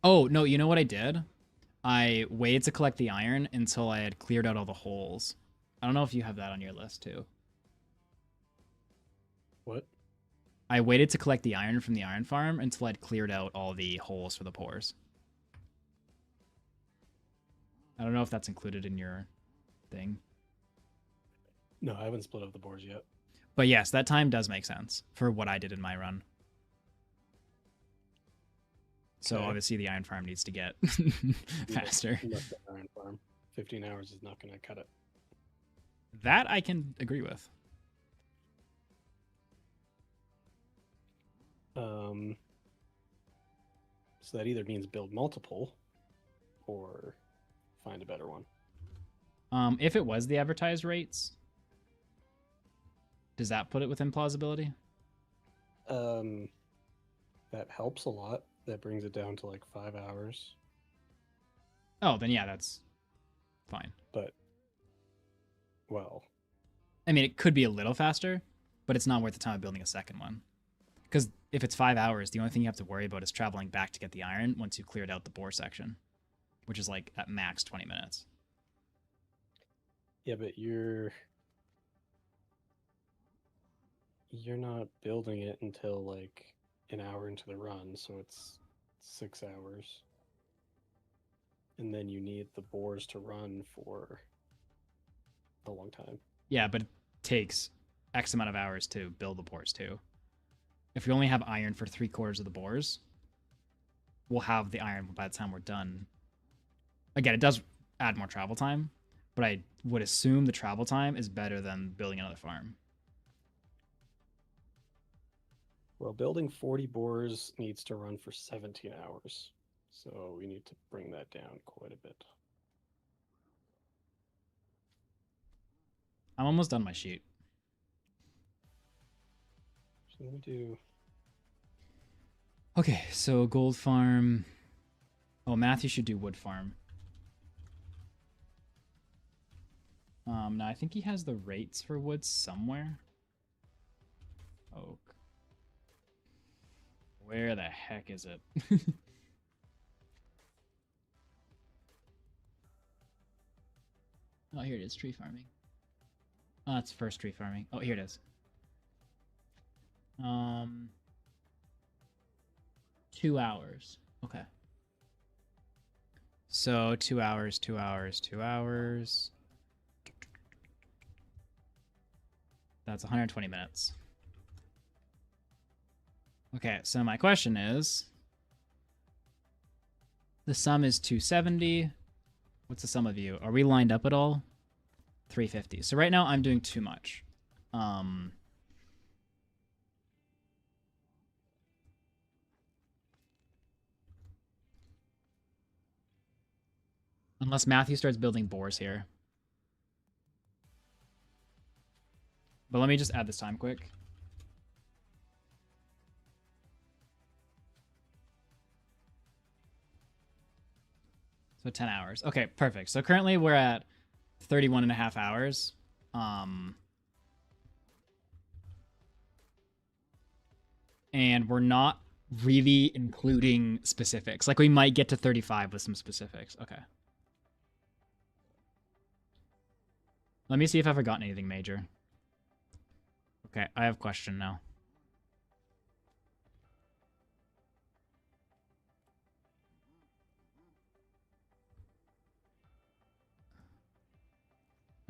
Oh, no, you know what I did? I waited to collect the iron until I had cleared out all the holes. I don't know if you have that on your list, too. What? I waited to collect the iron from the iron farm until I'd cleared out all the holes for the pores. I don't know if that's included in your thing. No, I haven't split up the boards yet. But yes, that time does make sense for what I did in my run. So obviously the iron farm needs to get faster. Iron farm. 15 hours is not going to cut it. That I can agree with. So that either means build multiple or find a better one. If it was the advertised rates, does that put it within plausibility? That helps a lot. That brings it down to like 5 hours. Oh, then yeah, that's fine. But, well... I mean, it could be a little faster, but it's not worth the time of building a second one. Because if it's 5 hours, the only thing you have to worry about is traveling back to get the iron once you cleared out the bore section, which is like at max 20 minutes. Yeah, but you're not building it until like an hour into the run, so it's 6 hours. And then you need the bores to run for a long time. Yeah, but it takes X amount of hours to build the bores too. If we only have iron for 3/4 of the bores, we'll have the iron by the time we're done. Again, it does add more travel time, but I would assume the travel time is better than building another farm. Well, building 40 bores needs to run for 17 hours. So we need to bring that down quite a bit. I'm almost done my sheet. So let me do... Okay, so gold farm. Oh, Matthew should do wood farm. Now I think he has the rates for wood somewhere. Oak. Where the heck is it? Oh, here it is, tree farming. Oh, that's first tree farming. Oh, here it is. 2 hours. Okay. So 2 hours, 2 hours, 2 hours. That's 120 minutes. Okay, so my question is, the sum is 270. What's the sum of you? Are we lined up at all? 350. So right now I'm doing too much. Unless Matthew starts building boars here. But let me just add this time quick. So 10 hours. Okay, perfect. So currently we're at 31 and a half hours. And we're not really including specifics. Like we might get to 35 with some specifics. Okay. Let me see if I've forgotten anything major. Okay, I have a question now.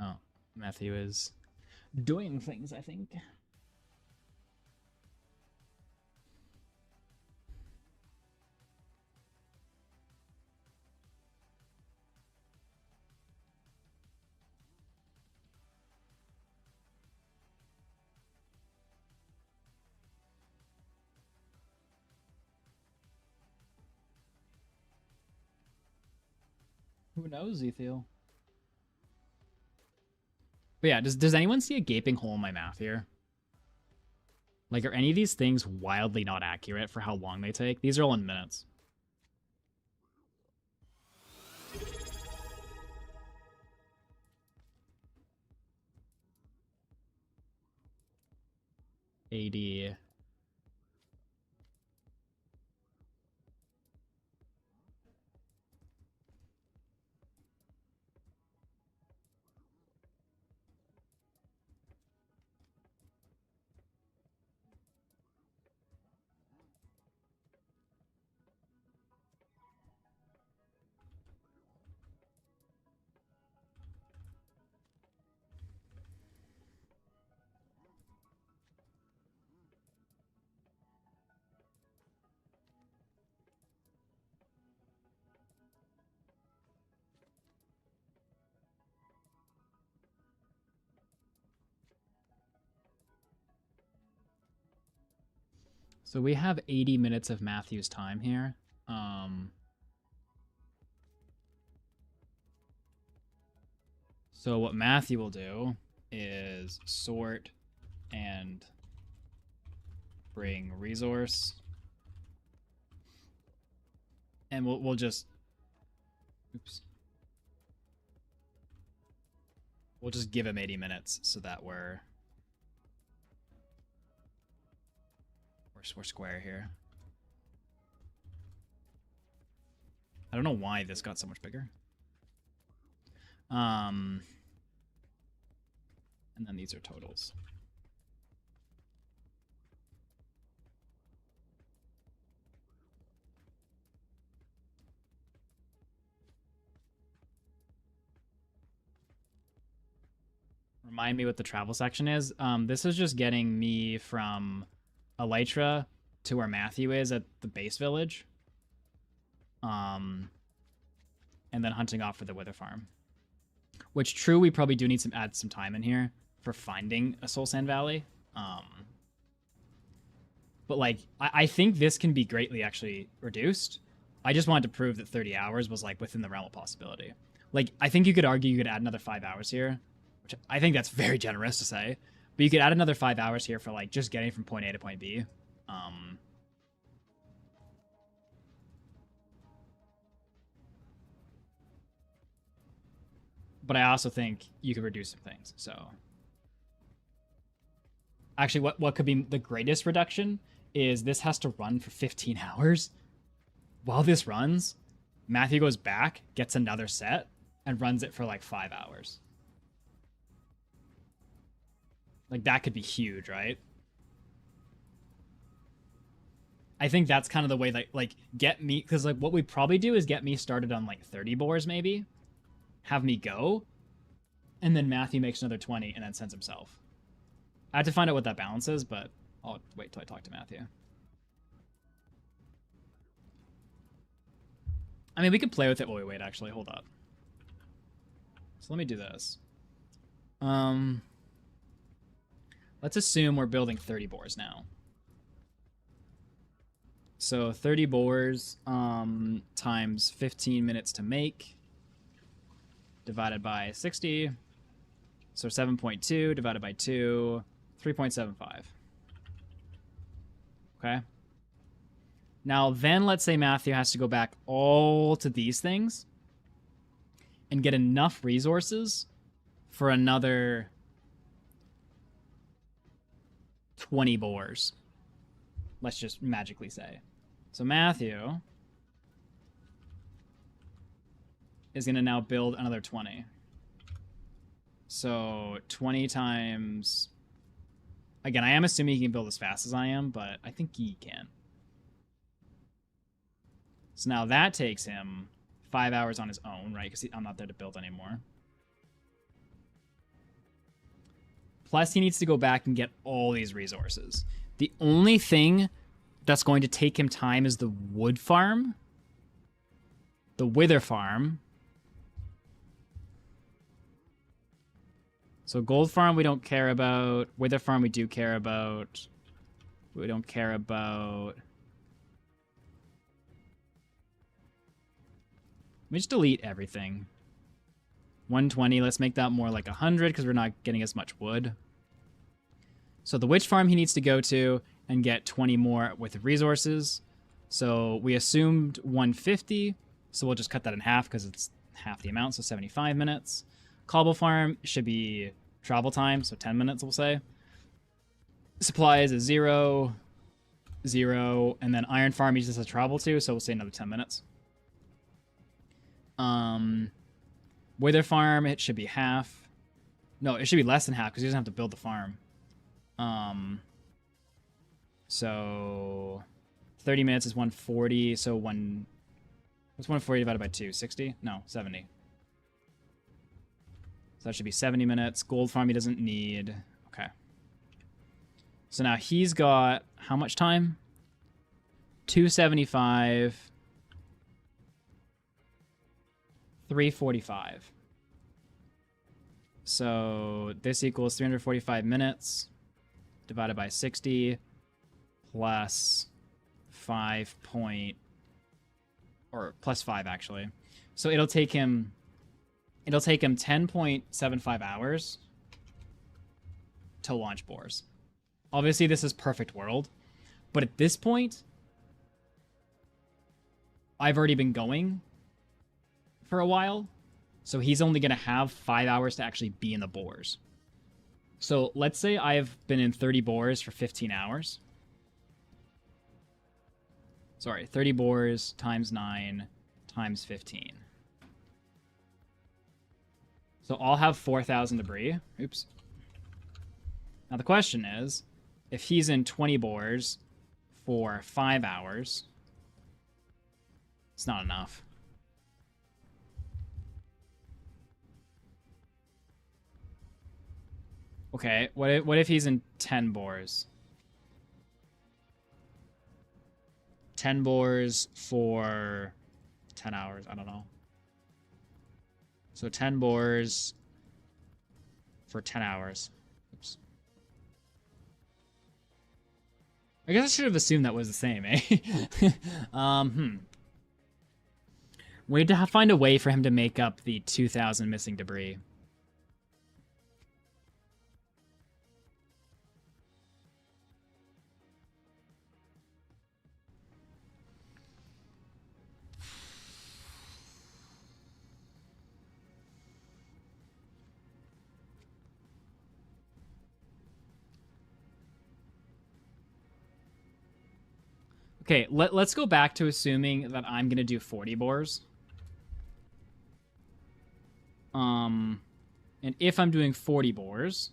Oh, Matthew is doing things, I think. Who knows, Ethiel? But yeah, does anyone see a gaping hole in my math here? Like, are any of these things wildly not accurate for how long they take? These are all in minutes. AD. So we have 80 minutes of Matthew's time here. So what Matthew will do is sort and bring resource. And we'll just... Oops. We'll just give him 80 minutes so that we're square here. I don't know why this got so much bigger. And then these are totals. Remind me what the travel section is. This is just getting me from Elytra to where Matthew is at the base village. And then hunting off for the Wither Farm. Which, true, we probably do need to add some time in here for finding a Soul Sand Valley. But, like, I think this can be greatly actually reduced. I just wanted to prove that 30 hours was, like, within the realm of possibility. Like, I think you could argue you could add another 5 hours here, which I think that's very generous to say. But you could add another 5 hours here for, like, just getting from point A to point B. But I also think you could reduce some things, so... Actually, what could be the greatest reduction is this has to run for 15 hours. While this runs, Matthew goes back, gets another set, and runs it for like 5 hours. Like, that could be huge, right? I think that's kind of the way that, like, get me... Because, like, what we probably do is get me started on, like, 30 boars, maybe. Have me go. And then Matthew makes another 20 and then sends himself. I have to find out what that balance is, but I'll wait till I talk to Matthew. I mean, we could play with it while we wait, actually. Hold up. So let me do this. Let's assume we're building 30 boars now. So 30 boars times 15 minutes to make divided by 60. So 7.2 divided by 2, 3.75. Okay. Now then let's say Matthew has to go back all to these things and get enough resources for another 20 boars. Let's just magically say. So Matthew is going to now build another 20. So 20 times... Again, I am assuming he can build as fast as I am, but I think he can. So now that takes him 5 hours on his own, right? Because I'm not there to build anymore. Plus, he needs to go back and get all these resources. The only thing that's going to take him time is the wood farm. The wither farm. So gold farm we don't care about. Wither farm we do care about. We don't care about. Let me just delete everything. 120, let's make that more like 100 because we're not getting as much wood. So the witch farm he needs to go to and get 20 more with resources. So we assumed 150, so we'll just cut that in half because it's half the amount, so 75 minutes. Cobble farm should be travel time, so 10 minutes we'll say. Supplies is 0, 0, and then iron farm he just has to travel to, so we'll say another 10 minutes. Wither farm, it should be half. No, it should be less than half because he doesn't have to build the farm. So 30 minutes is 140, so what's 140 divided by 2? 60? No, 70. So that should be 70 minutes. Gold farm he doesn't need. Okay. So now he's got how much time? 275. 345. So this equals 345 minutes divided by 60 plus plus 5 actually. So it'll take him 10.75 hours to launch boars. Obviously this is perfect world, but at this point I've already been going for a while, so he's only going to have 5 hours to actually be in the boars. So let's say I've been in 30 boars for 15 hours. Sorry, 30 boars times 9 times 15. So I'll have 4,000 debris. Oops. Now the question is, if he's in 20 boars for 5 hours, it's not enough. Okay, what if he's in 10 boars? 10 boars for 10 hours, I don't know. So 10 boars for 10 hours. Oops. I guess I should have assumed that was the same, eh? We need to find a way for him to make up the 2,000 missing debris. Okay, let's go back to assuming that I'm gonna do 40 boars. And if I'm doing 40 boars,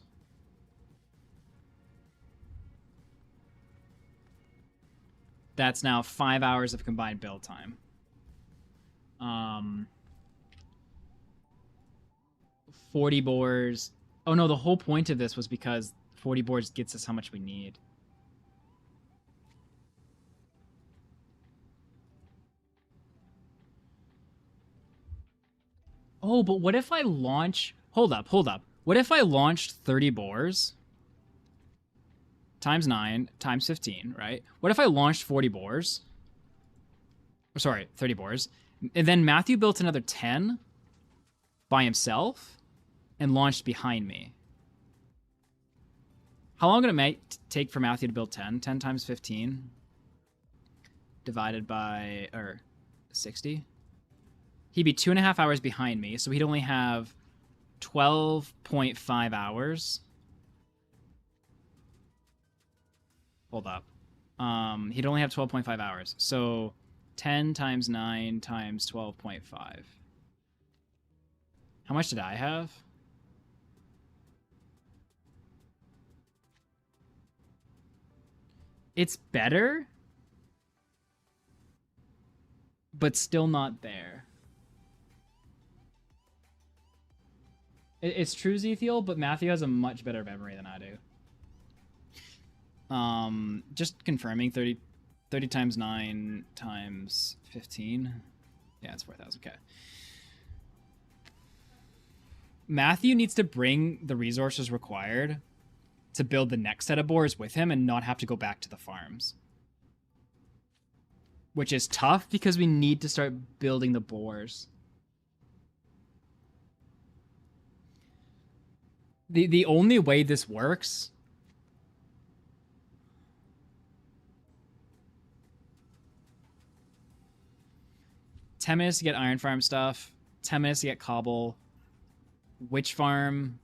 that's now 5 hours of combined build time. 40 boars. Oh no, the whole point of this was because 40 boars gets us how much we need. Oh, but what if I launch... Hold up. What if I launched 30 boars times 9 times 15, right? What if I launched 40 boars? Or sorry, 30 boars. And then Matthew built another 10 by himself and launched behind me. How long would it take for Matthew to build 10? 10 times 15 divided by... or 60? He'd be 2.5 hours behind me, so he'd only have 12.5 hours. Hold up. He'd only have 12.5 hours. So 10 times 9 times 12.5. How much did I have? It's better, but still not there. It's true, Zethiel, but Matthew has a much better memory than I do. Just confirming, 30 times 9 times 15. Yeah, it's 4,000. Okay. Matthew needs to bring the resources required to build the next set of boars with him and not have to go back to the farms. Which is tough because we need to start building the boars. The only way this works... 10 minutes to get iron farm stuff. 10 minutes to get cobble. Witch farm.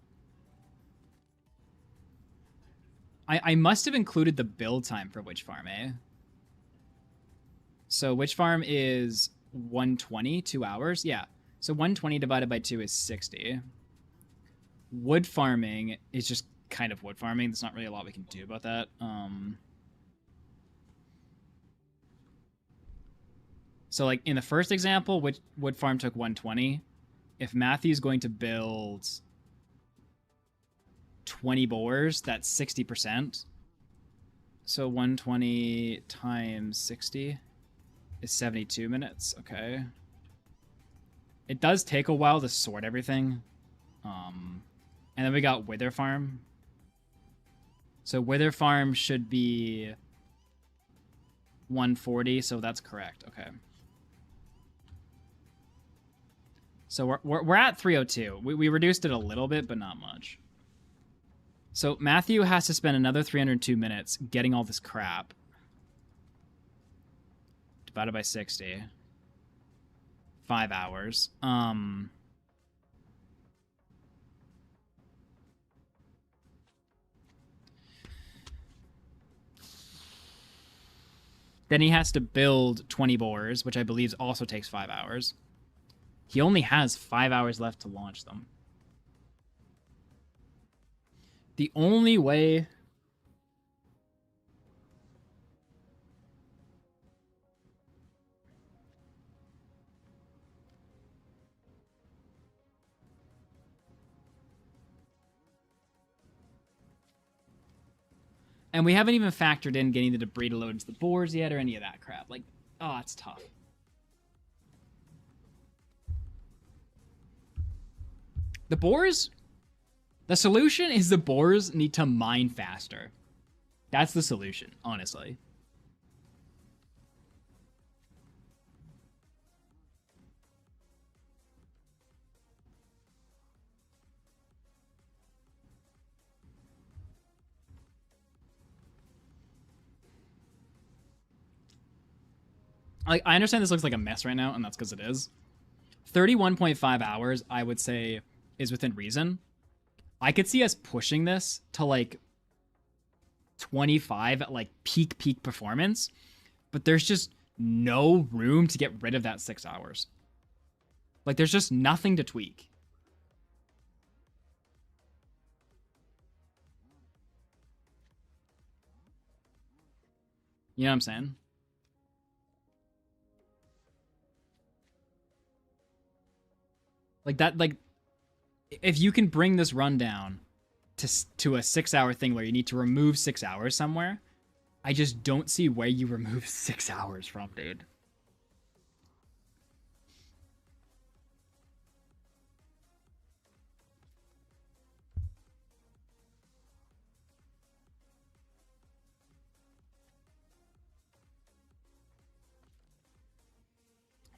I must have included the build time for witch farm, eh? So witch farm is 120, 2 hours. Yeah. So 120 divided by 2 is 60. Wood farming is just kind of wood farming. There's not really a lot we can do about that. So like in the first example, wood farm took 120. If Matthew's going to build 20 boars, that's 60%. So 120 times 60 is 72 minutes. Okay. It does take a while to sort everything. And then we got Wither Farm. So Wither Farm should be 140, so that's correct. Okay. So we're at 302. We reduced it a little bit, but not much. So Matthew has to spend another 302 minutes getting all this crap. Divided by 60. 5 hours. Then he has to build 20 boars, which I believe also takes 5 hours. He only has 5 hours left to launch them. The only way... And we haven't even factored in getting the debris to load into the boars yet or any of that crap. Like, oh, it's tough. The boars... The solution is the boars need to mine faster. That's the solution, honestly. Like, I understand this looks like a mess right now, and that's because it is. 31.5 hours, I would say, is within reason. I could see us pushing this to, like, 25 at, like, peak performance. but there's just no room to get rid of that 6 hours. Like, there's just nothing to tweak. You know what I'm saying? Like that, like, if you can bring this run down to a 6 hour thing where you need to remove 6 hours somewhere, I just don't see where you remove 6 hours from, dude.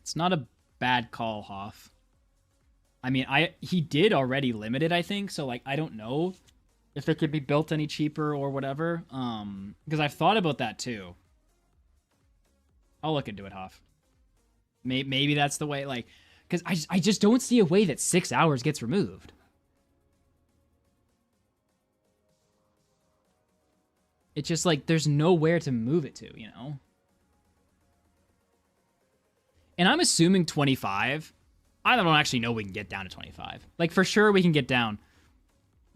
It's not a bad call, Hoff. I mean, he did already limit it, I think, so, like, I don't know if it could be built any cheaper or whatever. Because I've thought about that too. I'll look into it, Hoff. Maybe that's the way, like, because I just don't see a way that 6 hours gets removed. It's just like there's nowhere to move it to, you know? And I'm assuming 25. I don't actually know we can get down to 25. Like, for sure we can get down.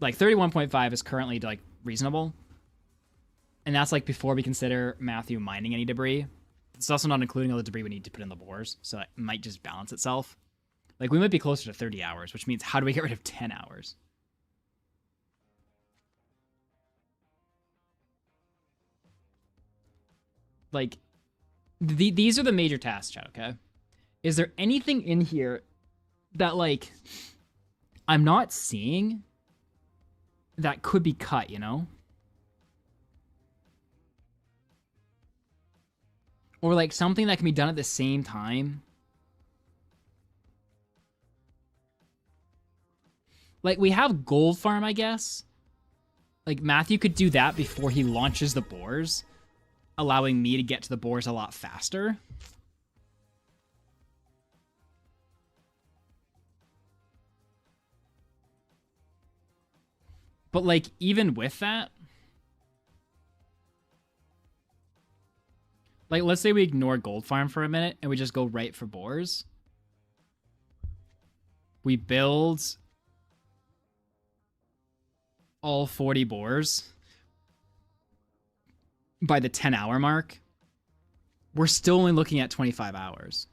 Like, 31.5 is currently, like, reasonable. And that's, like, before we consider Matthew mining any debris. It's also not including all the debris we need to put in the bores, so it might just balance itself. Like, we might be closer to 30 hours, which means how do we get rid of 10 hours? Like, these are the major tasks, chat, okay? Is there anything in here that, like, I'm not seeing that could be cut, you know? Or, like, something that can be done at the same time. Like, we have gold farm, I guess. Like, Matthew could do that before he launches the bores, allowing me to get to the bores a lot faster. But, like, even with that, like, let's say we ignore gold farm for a minute and we just go right for bores. We build all 40 bores by the 10-hour mark. We're still only looking at 25 hours.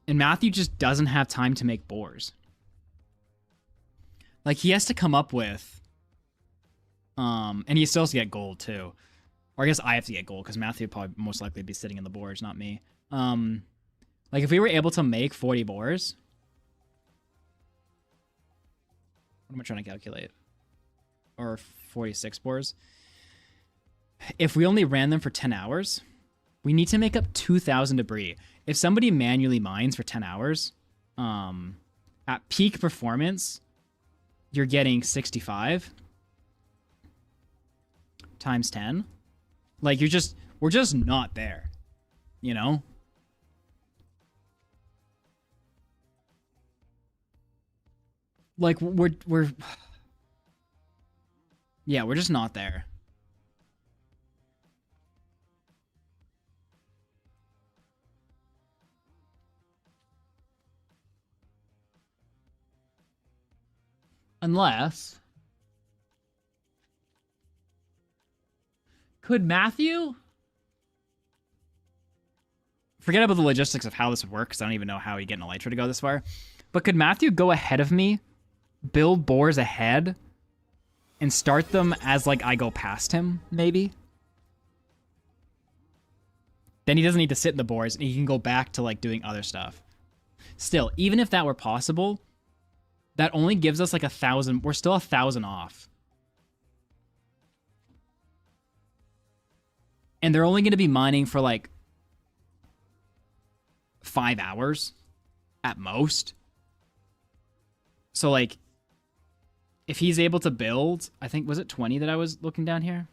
And Matthew just doesn't have time to make bores. Like, he has to come up with, and he still has to get gold too. Or I guess I have to get gold because Matthew would probably most likely be sitting in the bores, not me. Like, if we were able to make 40 bores, what am I trying to calculate? Or 46 bores. If we only ran them for 10 hours, we need to make up 2,000 debris. If somebody manually mines for 10 hours, at peak performance, you're getting 65 times 10. Like, we're just not there, you know? Like, we're yeah, we're just not there. Unless, could Matthew? Forget about the logistics of how this would work, because I don't even know how he'd get an elytra to go this far. But could Matthew go ahead of me, build bores ahead, and start them as, like, I go past him, maybe? Then he doesn't need to sit in the bores, and he can go back to, like, doing other stuff. Still, even if that were possible, that only gives us, like, 1,000. We're still 1,000 off. And they're only going to be mining for, like, 5 hours at most. So, like, if he's able to build, I think, was it 20 that I was looking down here?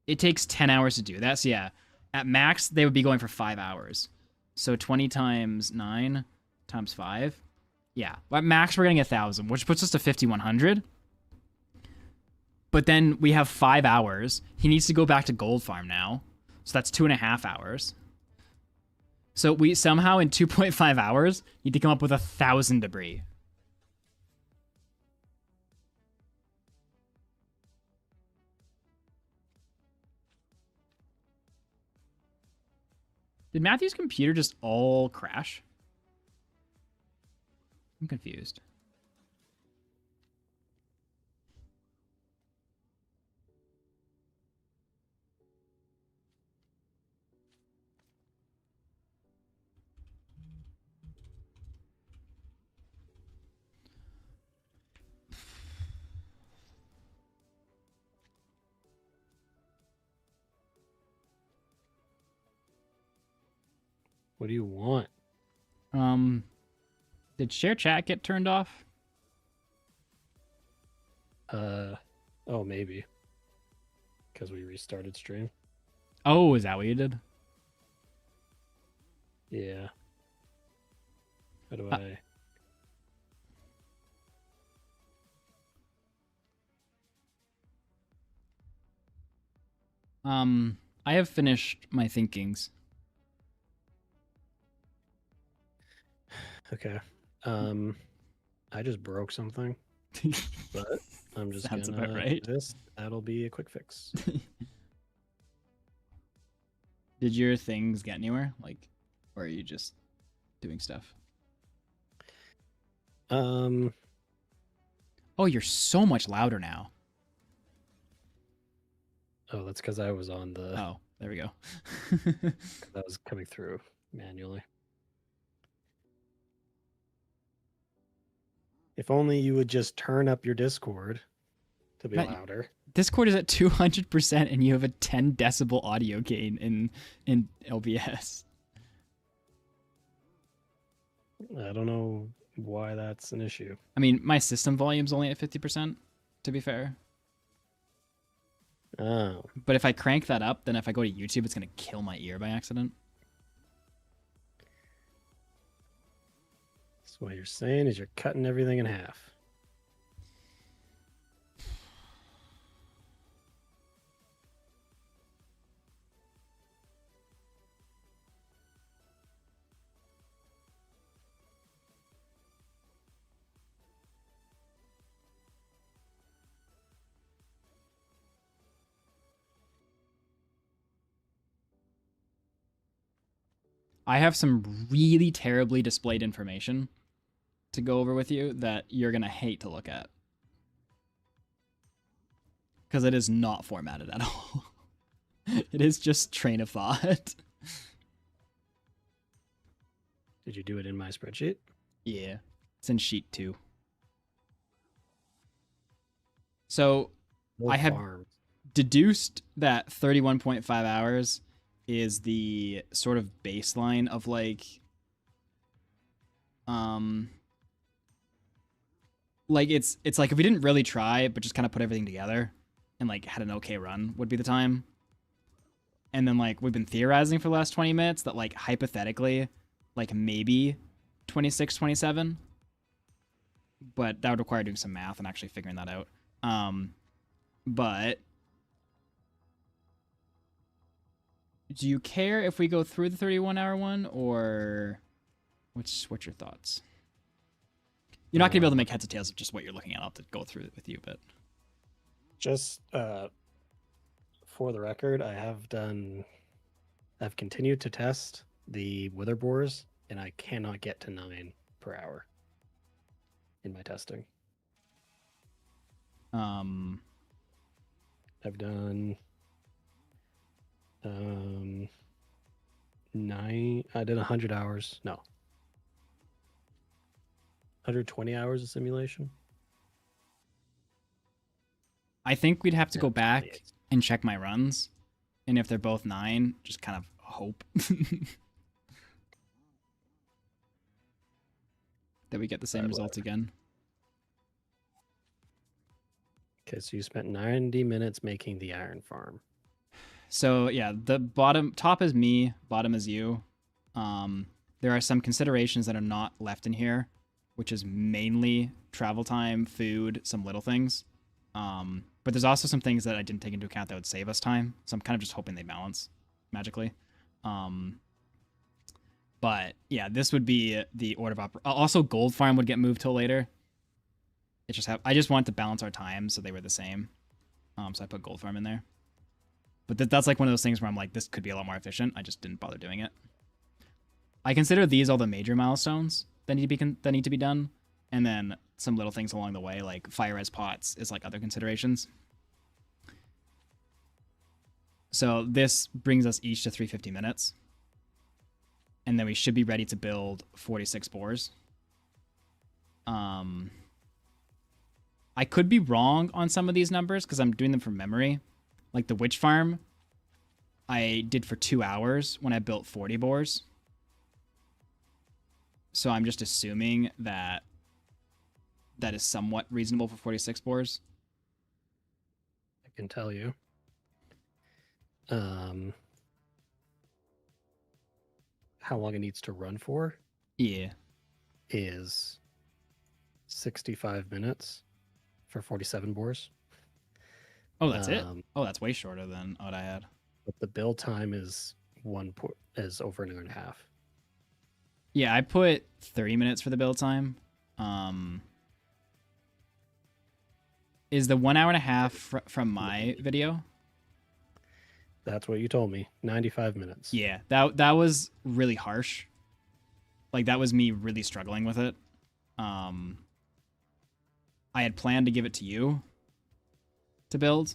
It takes 10 hours to do that. So, yeah, at max, they would be going for 5 hours. So 20 times 9 times 5. Yeah, at max, we're getting 1,000, which puts us to 5,100. But then we have 5 hours. He needs to go back to Gold Farm now. So that's 2.5 hours. So we somehow in 2.5 hours need to come up with 1,000 debris. Did Matthew's computer just all crash? I'm confused. What do you want? Did share chat get turned off? Oh, maybe. Because we restarted stream. Oh, is that what you did? Yeah. How do I... I have finished my thinkings. Okay. I just broke something, but I'm just Sounds gonna about right. do this. That'll be a quick fix. Did your things get anywhere? Like, or are you just doing stuff? Oh, you're so much louder now. Oh, that's because I was on the... Oh, there we go. That was coming through manually. If only you would just turn up your Discord to be louder. Discord is at 200% and you have a 10 decibel audio gain in OBS. I don't know why that's an issue. I mean, my system volume's only at 50%, to be fair. Oh. But if I crank that up, then if I go to YouTube, it's going to kill my ear by accident. So what you're saying is you're cutting everything in half. I have some really terribly displayed information to go over with you that you're going to hate to look at. Because it is not formatted at all. It is just train of thought. Did you do it in my spreadsheet? Yeah. It's in sheet 2. So I have deduced that 31.5 hours is the sort of baseline of like it's like if we didn't really try but just kind of put everything together and like had an okay run would be the time. And then like we've been theorizing for the last 20 minutes that like hypothetically like maybe 26, 27, but that would require doing some math and actually figuring that out. But do you care if we go through the 31-hour one, or what's your thoughts? You're not going to be able to make heads or tails of just what you're looking at. I'll have to go through it with you, but just for the record, I've continued to test the wither bores, and I cannot get to 9 per hour in my testing. I've done 9. I did 100 hours. No, 120 hours of simulation. I think we'd have to Yeah, go back 28. and check my runs, and if they're both 9, just kind of hope that we get the same results again. Okay, so you spent 90 minutes making the iron farm. So yeah, the top is me, bottom is you. There are some considerations that are not left in here, which is mainly travel time, food, some little things. But there's also some things that I didn't take into account that would save us time. So I'm kind of just hoping they balance magically. But yeah, this would be the order of also gold farm would get moved till later. I just want to balance our time so they were the same. So I put gold farm in there. But that's like one of those things where I'm like, this could be a lot more efficient. I just didn't bother doing it. I consider these all the major milestones that need to be done, and then some little things along the way, like fire res pots is like other considerations. So this brings us each to 350 minutes. And then we should be ready to build 46 boars. I could be wrong on some of these numbers because I'm doing them from memory. Like the witch farm, I did for 2 hours when I built 40 boars. So I'm just assuming that that is somewhat reasonable for 46 boars. I can tell you. How long it needs to run for? Yeah. Is 65 minutes for 47 boars. Oh, that's it? Oh, that's way shorter than what I had. But the build time is over an hour and a half. Yeah, I put 30 minutes for the build time. Is the 1 hour and a half from my video? That's what you told me. 95 minutes. Yeah, that was really harsh. Like, that was me really struggling with it. I had planned to give it to you to build,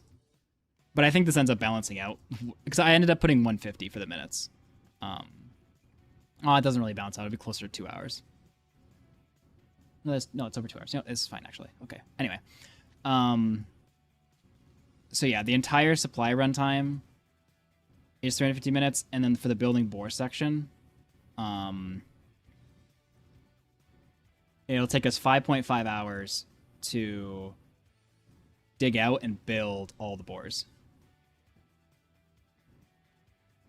but I think this ends up balancing out because I ended up putting 150 for the minutes. It doesn't really balance out. It'd be closer to 2 hours. No, it's over 2 hours. No, it's fine actually. Okay. Anyway, so yeah, the entire supply runtime is 350 minutes, and then for the building boar section, it'll take us 5.5 hours to dig out and build all the boars.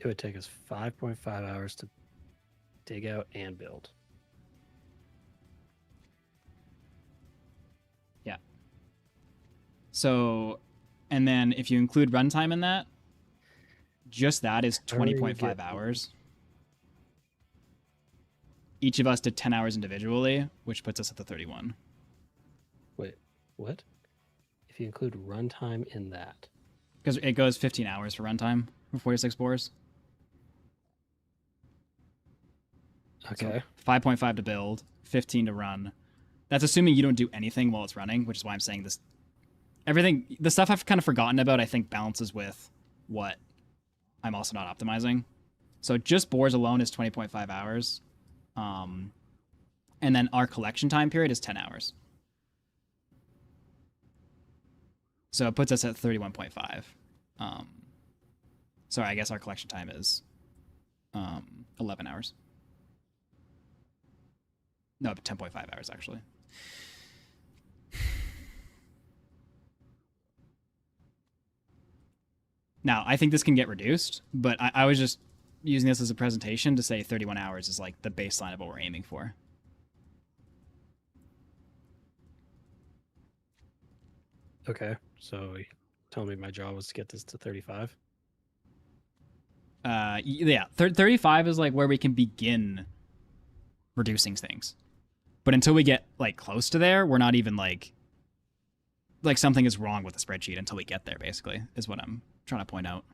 It would take us 5.5 hours to dig out and build. Yeah. So, and then if you include runtime in that, just that is 20.5 hours. Each of us did 10 hours individually, which puts us at the 31. Wait, what? If you include runtime in that? Because it goes 15 hours for runtime for 46 boars. Okay. So 5.5 to build, 15 to run. That's assuming you don't do anything while it's running, which is why I'm saying this. Everything, the stuff I've kind of forgotten about, I think balances with what I'm also not optimizing. So just boars alone is 20.5 hours. And then our collection time period is 10 hours. So it puts us at 31.5. Sorry, I guess our collection time is 11 hours. No, 10.5 hours, actually. Now, I think this can get reduced, but I was just using this as a presentation to say 31 hours is like the baseline of what we're aiming for. Okay, so tell me my job was to get this to 35? Yeah, 35 is like where we can begin reducing things. But until we get like close to there, we're not even like something is wrong with the spreadsheet until we get there, basically, is what I'm trying to point out.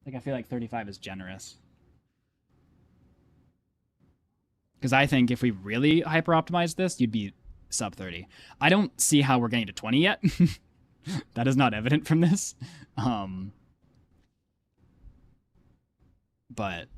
Like, I feel like 35 is generous. Because I think if we really hyper optimize this, you'd be sub 30. I don't see how we're getting to 20 yet. That is not evident from this. But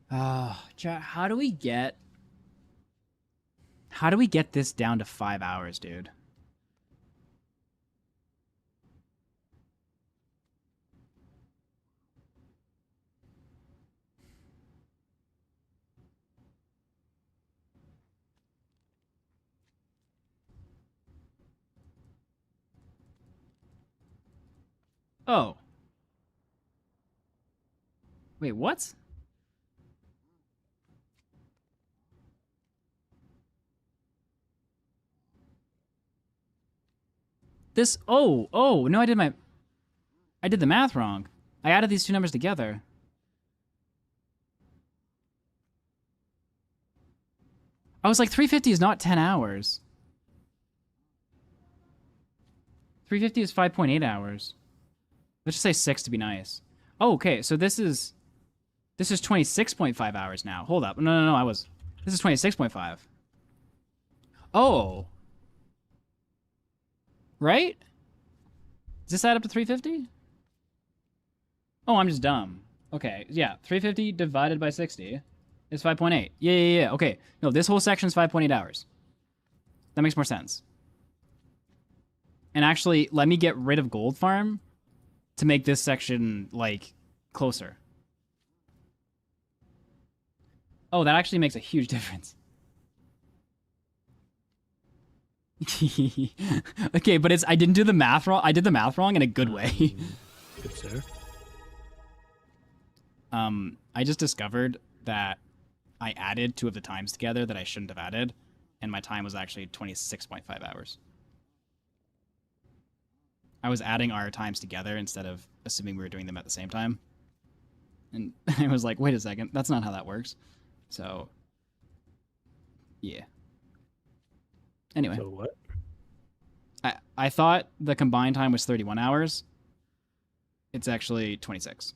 Chat, how do we get this down to 5 hours, dude? Oh. Wait, what? This, no, I did the math wrong. I added these two numbers together. I was like, 350 is not 10 hours. 350 is 5.8 hours. Let's just say 6 to be nice. Oh, okay, so this is 26.5 hours now. Hold up. No, this is 26.5. Oh. Right? Does this add up to 350? Oh, I'm just dumb. Okay, yeah, 350 divided by 60 is 5.8. Yeah. Okay, no, this whole section is 5.8 hours. That makes more sense. And actually, let me get rid of Gold Farm to make this section, like, closer. Oh, that actually makes a huge difference. Okay, but I didn't do the math wrong. I did the math wrong in a good way. Good sir. I just discovered that I added 2 of the times together that I shouldn't have added, and my time was actually 26.5 hours. I was adding our times together instead of assuming we were doing them at the same time. And I was like, wait a second, that's not how that works. So, yeah. Anyway. So what? I thought the combined time was 31 hours. It's actually 26.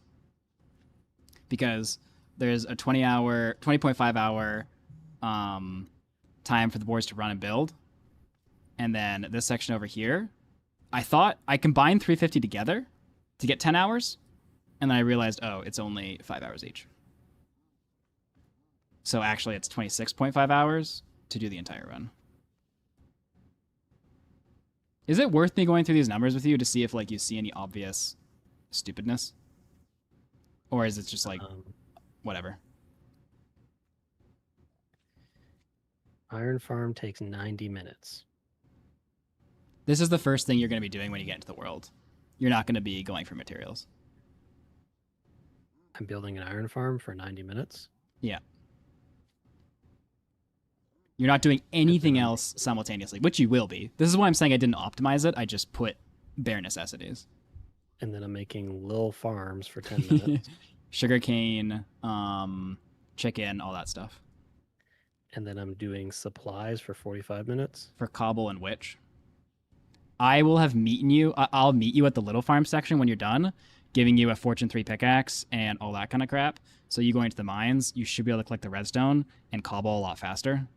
Because there's a 20.5 hour time for the boards to run and build. And then this section over here, I thought I combined 350 together to get 10 hours. And then I realized, oh, it's only 5 hours each. So actually it's 26.5 hours to do the entire run. Is it worth me going through these numbers with you to see if, like, you see any obvious stupidness? Or is it just like, whatever? Iron farm takes 90 minutes. This is the first thing you're going to be doing when you get into the world. You're not going to be going for materials. I'm building an iron farm for 90 minutes? Yeah. You're not doing anything else simultaneously, which you will be. This is why I'm saying I didn't optimize it. I just put bare necessities. And then I'm making little farms for 10 minutes. Sugarcane, chicken, all that stuff. And then I'm doing supplies for 45 minutes. For cobble and witch. I will have meeting you. I'll meet you at the little farm section when you're done, giving you a Fortune 3 pickaxe and all that kind of crap. So you go into the mines, you should be able to collect the redstone and cobble a lot faster.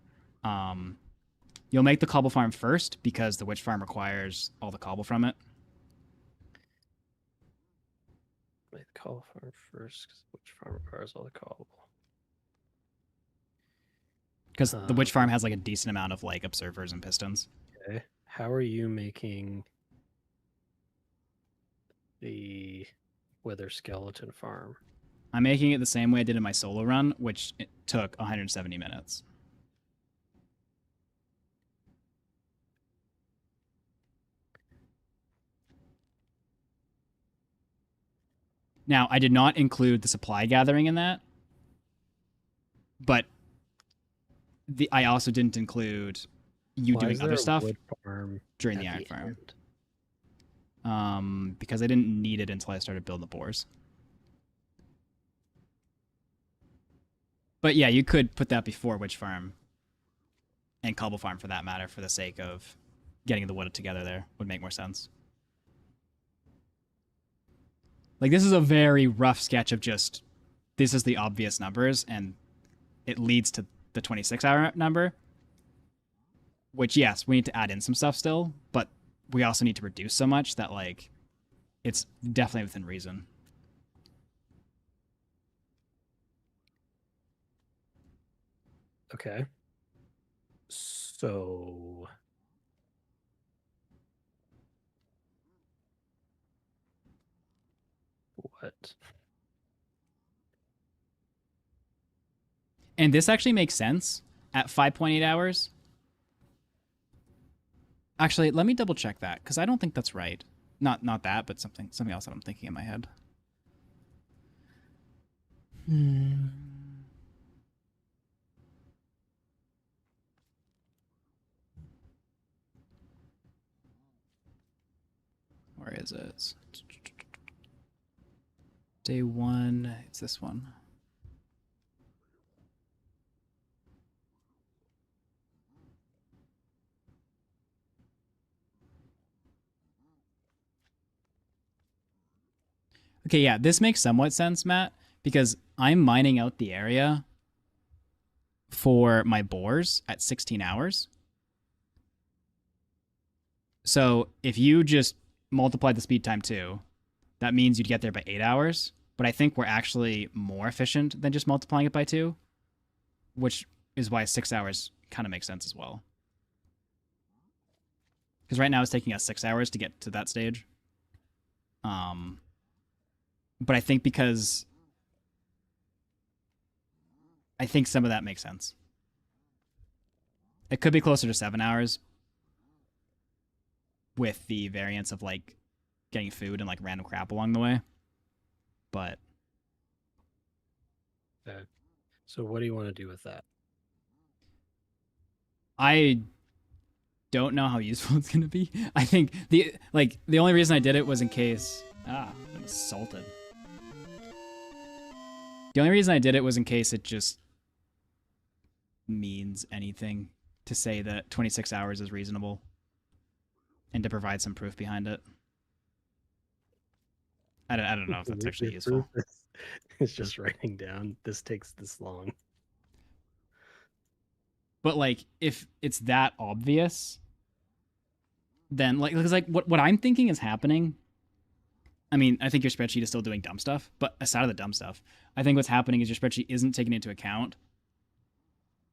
You'll make the cobble farm first because the witch farm requires all the cobble from it. Make the cobble farm first because the witch farm requires all the cobble. Because the witch farm has like a decent amount of like observers and pistons. Okay. How are you making the wither skeleton farm? I'm making it the same way I did in my solo run, which it took 170 minutes. Now, I did not include the supply gathering in that, but I also didn't include you doing other stuff during the iron farm. Because I didn't need it until I started building the boars. But yeah, you could put that before witch farm and cobble farm for that matter, for the sake of getting the wood together there. Would make more sense. Like, this is a very rough sketch of just, this is the obvious numbers, and it leads to the 26-hour number. Which, yes, we need to add in some stuff still, but we also need to reduce so much that, like, it's definitely within reason. Okay. So what? And this actually makes sense at 5.8 hours. Actually, let me double check that because I don't think that's right. Not that, but something else that I'm thinking in my head. Where is it? Day 1. It's this one. Okay, yeah, this makes somewhat sense, Matt, because I'm mining out the area for my bores at 16 hours. So if you just multiply the speed time 2, that means you'd get there by 8 hours. But I think we're actually more efficient than just multiplying it by 2, which is why 6 hours kind of makes sense as well. Because right now it's taking us 6 hours to get to that stage. But I think because I think some of that makes sense. It could be closer to 7 hours with the variance of like getting food and like random crap along the way. But Okay. So what do you want to do with that? I don't know how useful it's gonna be. I think the only reason I did it was in case I'm assaulted. The only reason I did it was in case it just means anything to say that 26 hours is reasonable and to provide some proof behind it. I don't know if that's actually useful. It's just writing down this takes this long. But like if it's that obvious, then like because like what I'm thinking is happening. I mean, I think your spreadsheet is still doing dumb stuff, but aside of the dumb stuff, I think what's happening is your spreadsheet isn't taking into account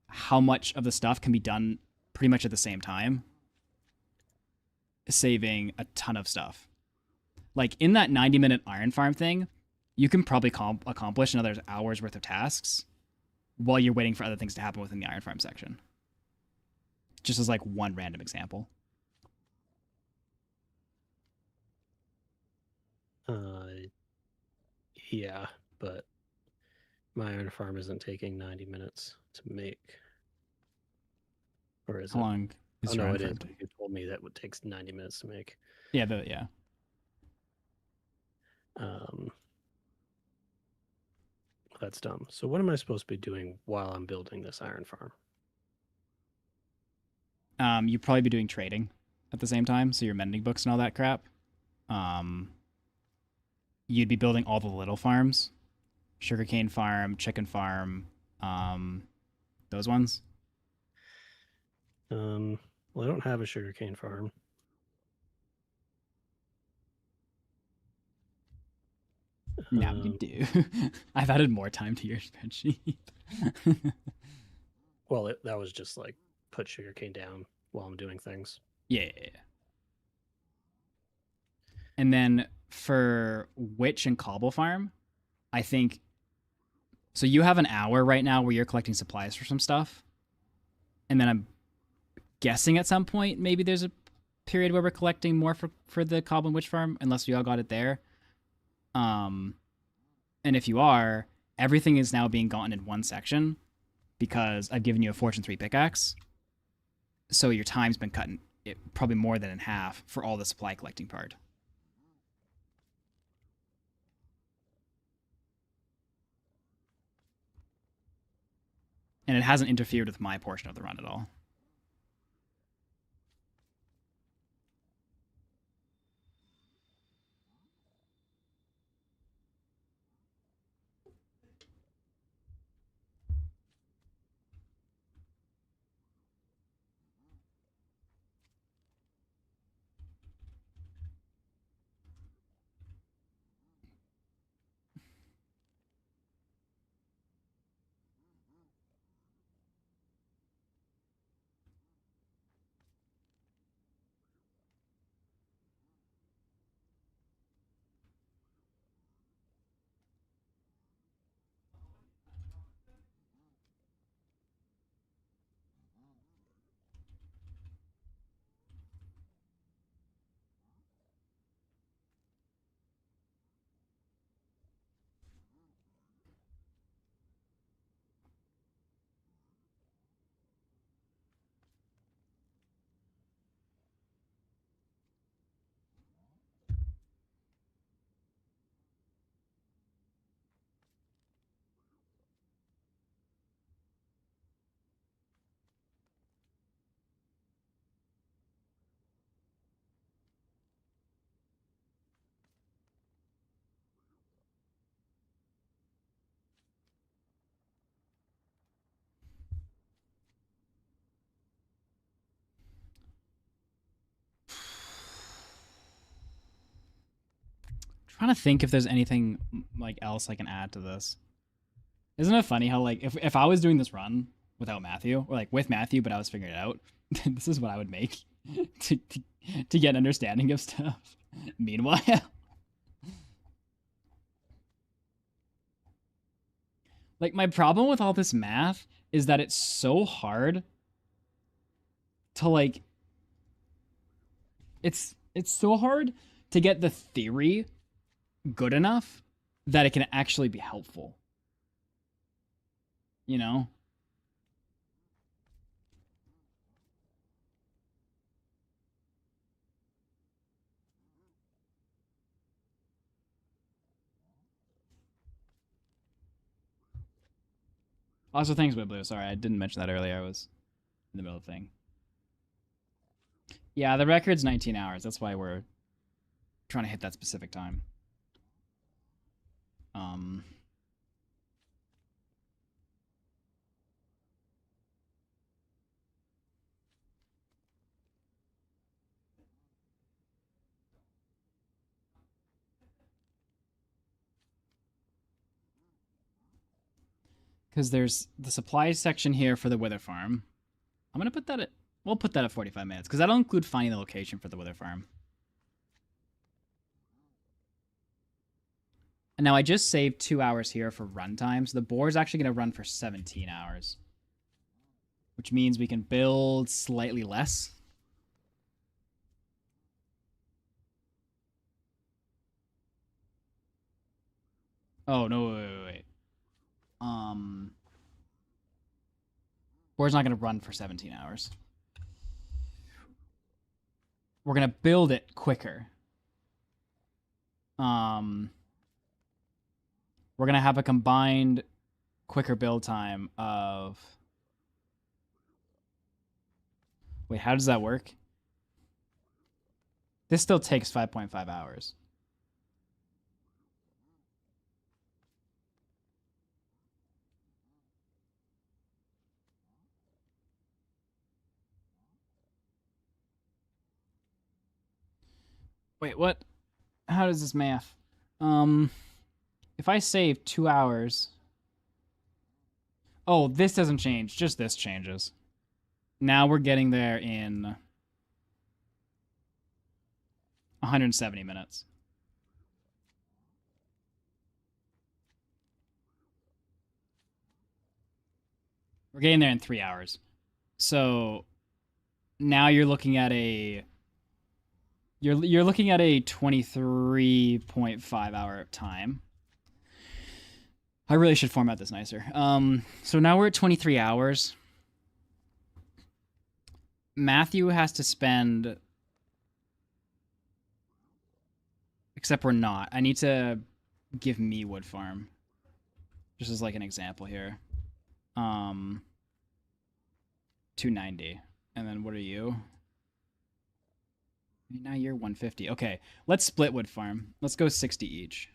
how much of the stuff can be done pretty much at the same time, saving a ton of stuff. Like in that 90-minute iron farm thing, you can probably accomplish another hour's worth of tasks while you're waiting for other things to happen within the iron farm section. Just as like one random example. Yeah, but my iron farm isn't taking 90 minutes to make. Or is How it? long is Oh your no, iron it farm? is. You told me that it takes 90 minutes to make. Yeah, That's dumb. So what am I supposed to be doing while I'm building this iron farm? You'd probably be doing trading at the same time, so you're mending books and all that crap. You'd be building all the little farms, sugarcane farm, chicken farm, those ones. Well, I don't have a sugarcane farm. Now you do. I've added more time to your spreadsheet. Well, that was just like put sugarcane down while I'm doing things. Yeah. And then for witch and cobble farm, I think so. You have an hour right now where you're collecting supplies for some stuff, and then I'm guessing at some point maybe there's a period where we're collecting more for the cobble and witch farm, unless we all got it there. And if you are, everything is now being gotten in one section because I've given you a Fortune 3 pickaxe. So your time's been cut probably more than in half for all the supply collecting part. And it hasn't interfered with my portion of the run at all. trying to think if there's anything like else I can add to this. Isn't it funny how like if I was doing this run without Matthew, or like with Matthew, but I was figuring it out, this is what I would make to get an understanding of stuff. Meanwhile, like my problem with all this math is that it's so hard to like. It's so hard to get the theory good enough that it can actually be helpful. You know? Also, thanks, Wibblue. Sorry, I didn't mention that earlier. I was in the middle of the thing. Yeah, the record's 19 hours. That's why we're trying to hit that specific time. Because there's the supply section here for the wither farm. I'm going to put that at... We'll put that at 45 minutes, because that'll include finding the location for the wither farm. And now I just saved 2 hours here for runtime, so the boar's actually going to run for 17 hours. Which means we can build slightly less. Oh, no, wait. Board's not going to run for 17 hours. We're going to build it quicker. We're going to have a combined quicker build time of... Wait, how does that work? This still takes 5.5 hours. Wait, what? How does this math? If I save 2 hours... Oh, this doesn't change. Just this changes. Now we're getting there in 170 minutes. We're getting there in 3 hours. So now you're looking at a... You're looking at a 23.5 hour time. I really should format this nicer. So now we're at 23 hours. Matthew has to spend... Except we're not. I need to give me wood farm. Just as like an example here. 290. And then what are you? Now you're 150. Okay, let's split wood farm. Let's go 60 each.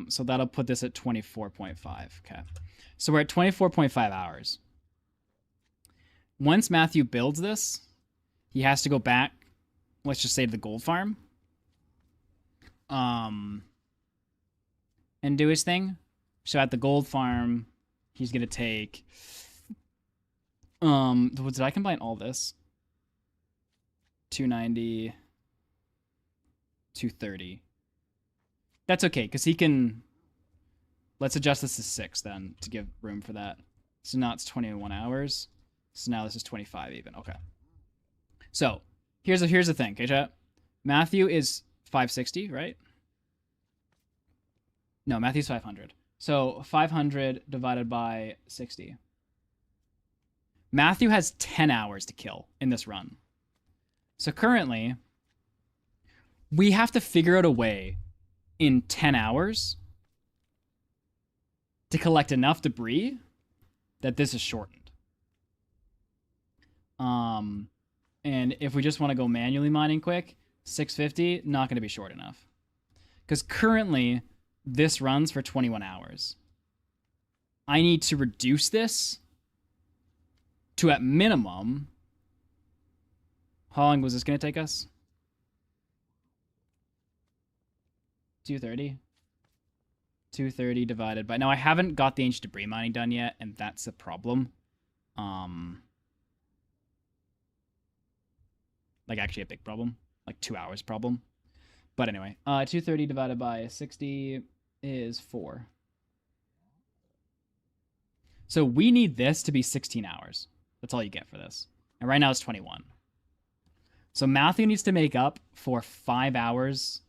So that'll put this at 24.5. Okay. So we're at 24.5 hours. Once Matthew builds this, he has to go back, let's just say to the gold farm. And do his thing. So at the gold farm, he's going to take... did I combine all this? 290, 230. That's okay, because he can... Let's adjust this to 6, then, to give room for that. So now it's 21 hours. So now this is 25 even. Okay. So, here's the thing, okay, chat? Matthew is 560, right? No, Matthew's 500. So, 500 divided by 60. Matthew has 10 hours to kill in this run. So currently, we have to figure out a way in 10 hours to collect enough debris that this is shortened. And if we just want to go manually mining quick, 650, not going to be short enough. Because currently, this runs for 21 hours. I need to reduce this to, at minimum... How long was this going to take us? 230. 230 divided by... Now, I haven't got the ancient debris mining done yet, and that's a problem. Like, actually a big problem. Like, 2 hours problem. But anyway, 230 divided by 60 is 4. So we need this to be 16 hours. That's all you get for this. And right now it's 21. So Matthew needs to make up for 5 hours.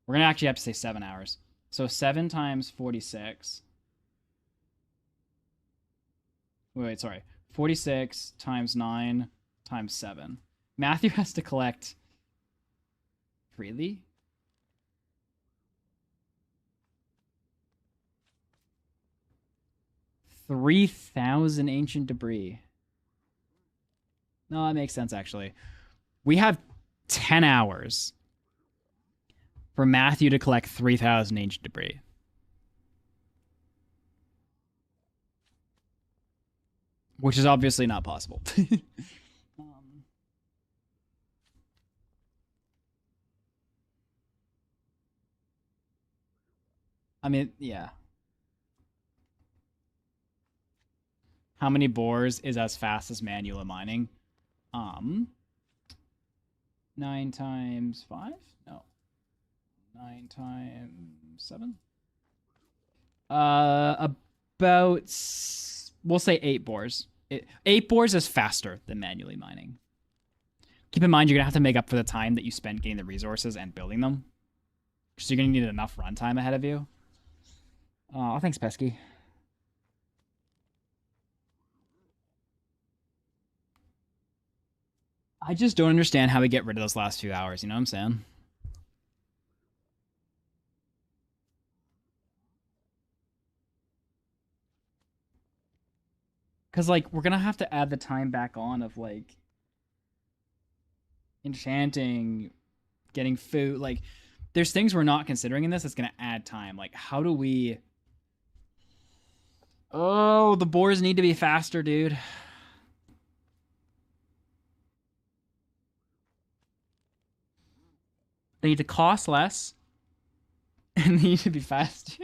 We're going to actually have to say 7 hours. So 7 times 46. Wait, sorry. 46 times 9 times 7. Matthew has to collect... Really? $3,000 ancient debris. No, that makes sense, actually. We have 10 hours for Matthew to collect 3,000 ancient debris. Which is obviously not possible. I mean, yeah. How many bores is as fast as manual mining? 9 times 5? No. 9 times 7? About, we'll say 8 bores. 8 bores is faster than manually mining. Keep in mind, you're going to have to make up for the time that you spent getting the resources and building them. So you're going to need enough runtime ahead of you. Oh, thanks, Pesky. I just don't understand how we get rid of those last few hours, you know what I'm saying? Because, like, we're going to have to add the time back on of, like, enchanting, getting food. Like, there's things we're not considering in this that's going to add time. Like, how do we... Oh, the bores need to be faster, dude. They need to cost less. And they need to be faster.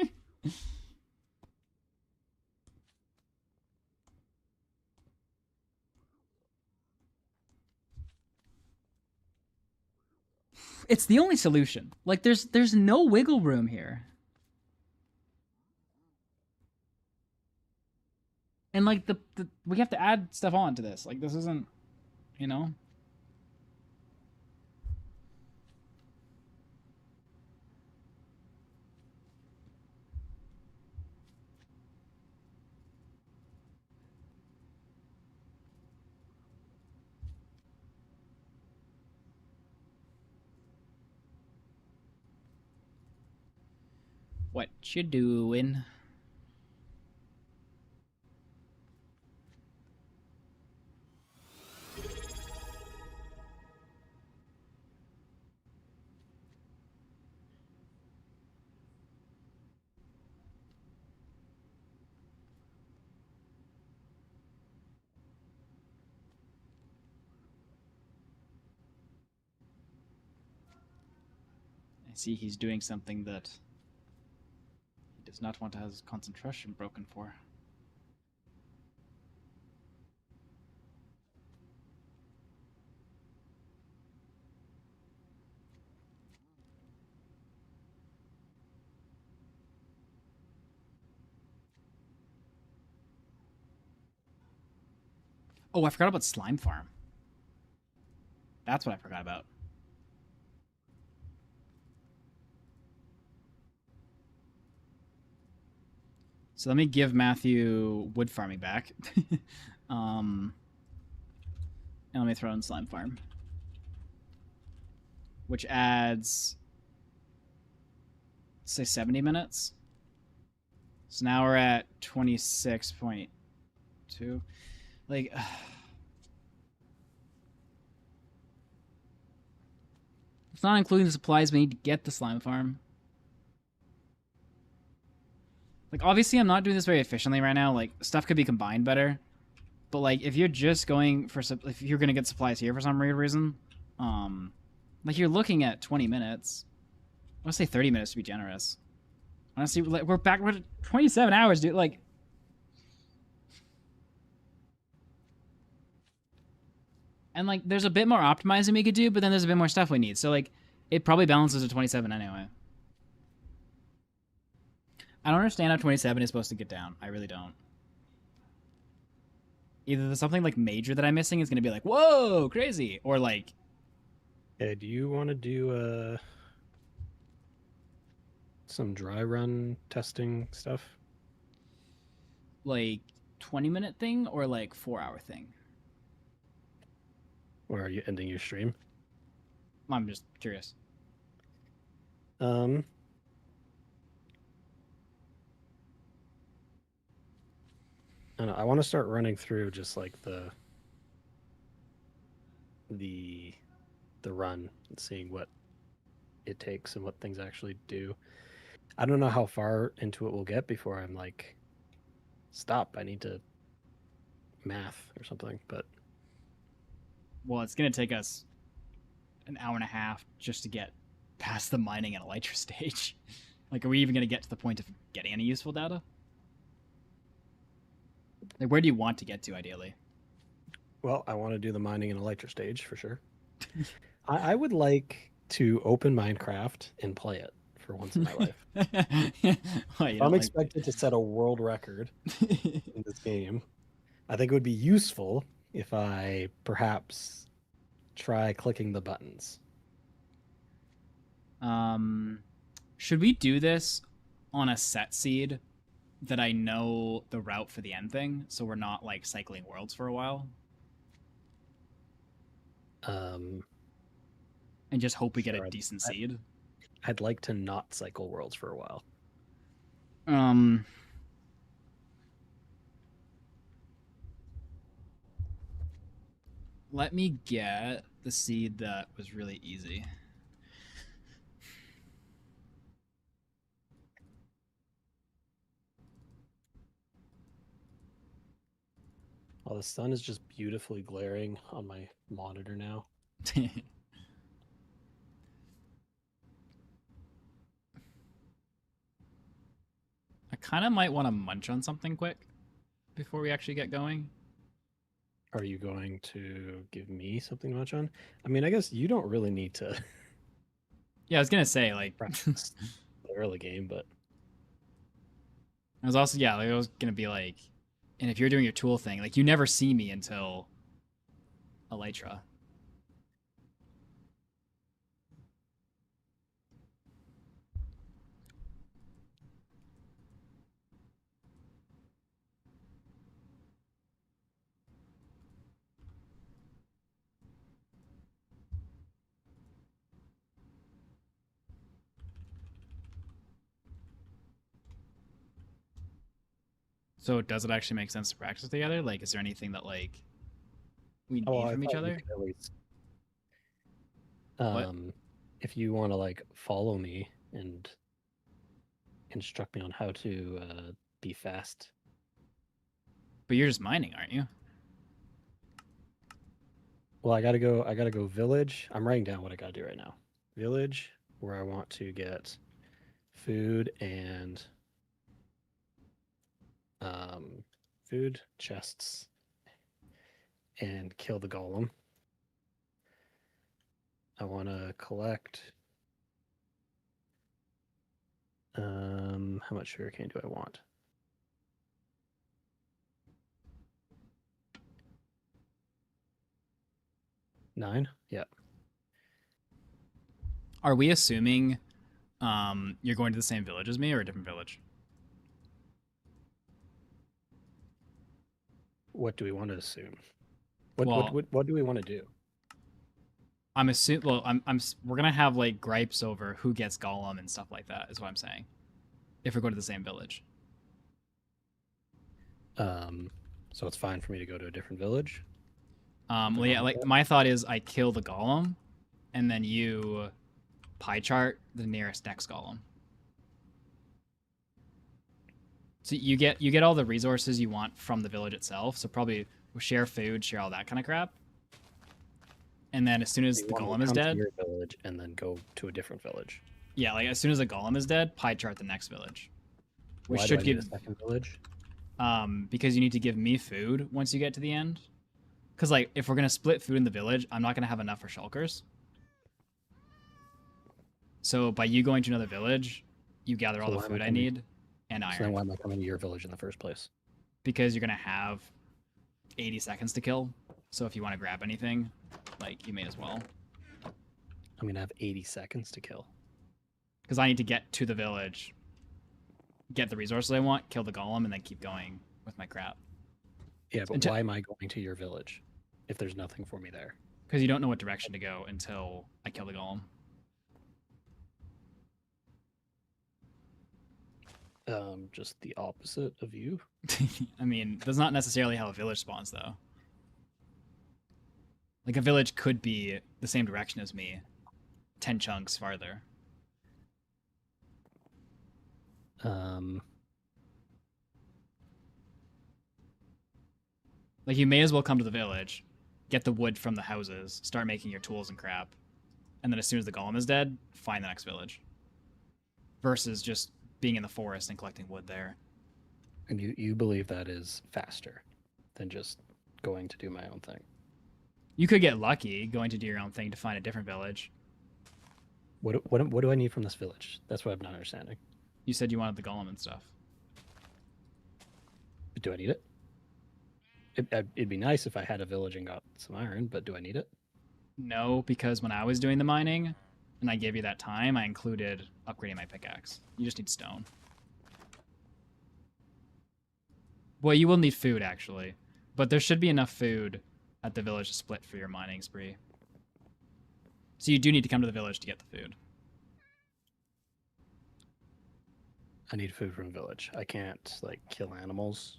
It's the only solution. Like, there's no wiggle room here. And, like, we have to add stuff on to this. Like, this isn't, you know? What you doing? I see he's doing something that he does not want to have his concentration broken for. Oh, I forgot about Slime Farm. That's what I forgot about. So let me give Matthew wood farming back. And let me throw in Slime Farm. Which adds, say, 70 minutes. So now we're at 26.2. Like, it's not including the supplies we need to get the Slime Farm. Like, obviously, I'm not doing this very efficiently right now. Like, stuff could be combined better. But, like, if you're just going for... If you're going to get supplies here for some weird reason, like, you're looking at 20 minutes. I want to say 30 minutes to be generous. Honestly, we're back. We're 27 hours, dude. Like, and like, there's a bit more optimizing we could do, but then there's a bit more stuff we need. So like, it probably balances to 27 anyway. I don't understand how 27 is supposed to get down. I really don't. Either there's something like major that I'm missing is going to be like, whoa, crazy, or like. Hey, do you want to do some dry run testing stuff? Like 20-minute thing or like 4-hour thing? Or are you ending your stream? I'm just curious. I don't know, I want to start running through just like the run and seeing what it takes and what things actually do. I don't know how far into it we'll get before I'm like, stop, I need to math or something, but Well, it's going to take us an hour and a half just to get past the mining and elytra stage. Like, are we even going to get to the point of getting any useful data? Like, where do you want to get to, ideally? well, I want to do the mining and elytra stage for sure. I would like to open Minecraft and play it for once in my life. Well, I'm expected to set a world record in this game. I think it would be useful if I perhaps try clicking the buttons. Should we do this on a set seed that I know the route for the end thing, so we're not like cycling worlds for a while? And just hope we get a decent seed. I'd like to not cycle worlds for a while. Let me get the seed that was really easy. Oh, the sun is just beautifully glaring on my monitor now. I kind of might want to munch on something quick before we actually get going. Are you going to give me something to munch on? I mean, I guess you don't really need to Yeah, I was gonna say, like, practice the early game, but I was also, yeah, like, I was gonna be like, and if you're doing your tool thing, like, you never see me until elytra. So does it actually make sense to practice together? Like, is there anything that, like, we need from each other? If you want to like follow me and instruct me on how to be fast. But you're just mining, aren't you? Well, I gotta go village. I'm writing down what I gotta do right now. Village, where I want to get food and food chests and kill the golem. I want to collect how much sugarcane do I want? Nine? Yeah. Are we assuming you're going to the same village as me or a different village? What do we want to assume? What do we want to do? I'm assuming. Well, we're gonna have like gripes over who gets golem and stuff like that. Is what I'm saying. If we go to the same village. So it's fine for me to go to a different village. Well, yeah. Like my thought is, I kill the golem, and then you pie chart the nearest next golem. So you get all the resources you want from the village itself. So probably we'll share food, share all that kind of crap. And then as soon as the golem is dead, your village and then go to a different village. Yeah, like as soon as a golem is dead, pie chart the next village. We Why should do I need give a second village? because you need to give me food once you get to the end. Because like if we're gonna split food in the village, I'm not gonna have enough for shulkers. So by you going to another village, you gather all the food I need and So then iron. why am I coming to your village in the first place? Because you're gonna have 80 seconds to kill. So if you want to grab anything, like you may as well. I'm gonna have 80 seconds to kill. Because I need to get to the village, get the resources I want, kill the golem, and then keep going with my crap. Yeah, but why am I going to your village if there's nothing for me there? Because you don't know what direction to go until I kill the golem. Just the opposite of you. I mean, that's not necessarily how a village spawns, though. Like, a village could be the same direction as me, 10 chunks farther. Like, you may as well come to the village, get the wood from the houses, start making your tools and crap, and then as soon as the golem is dead, find the next village. Versus just being in the forest and collecting wood there. And you believe that is faster than just going to do my own thing? You could get lucky going to do your own thing to find a different village. What do I need from this village? That's what I'm not understanding. You said you wanted the golem and stuff. Do I need it? It'd be nice if I had a village and got some iron, but do I need it? No, because when I was doing the mining, and I gave you that time, I included upgrading my pickaxe. You just need stone. Well, you will need food, actually. But there should be enough food at the village to split for your mining spree. So you do need to come to the village to get the food. I need food from a village. I can't, like, kill animals.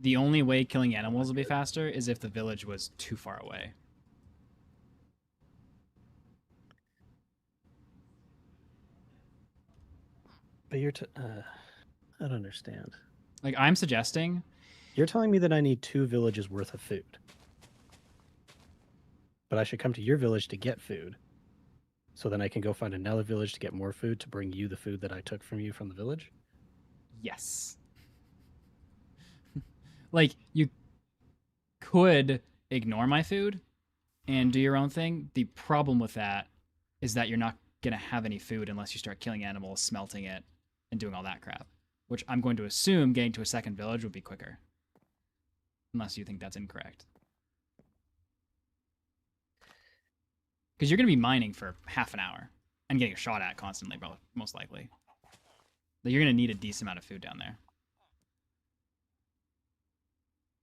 The only way killing animals will be faster is if the village was too far away. But I don't understand. Like, I'm suggesting... You're telling me that I need 2 villages worth of food. But I should come to your village to get food. So then I can go find another village to get more food to bring you the food that I took from you from the village? Yes. Like, you could ignore my food and do your own thing. The problem with that is that you're not going to have any food unless you start killing animals, smelting it, and doing all that crap. Which I'm going to assume getting to a second village would be quicker. Unless you think that's incorrect. Because you're going to be mining for half an hour and getting shot at constantly, most likely. But you're going to need a decent amount of food down there.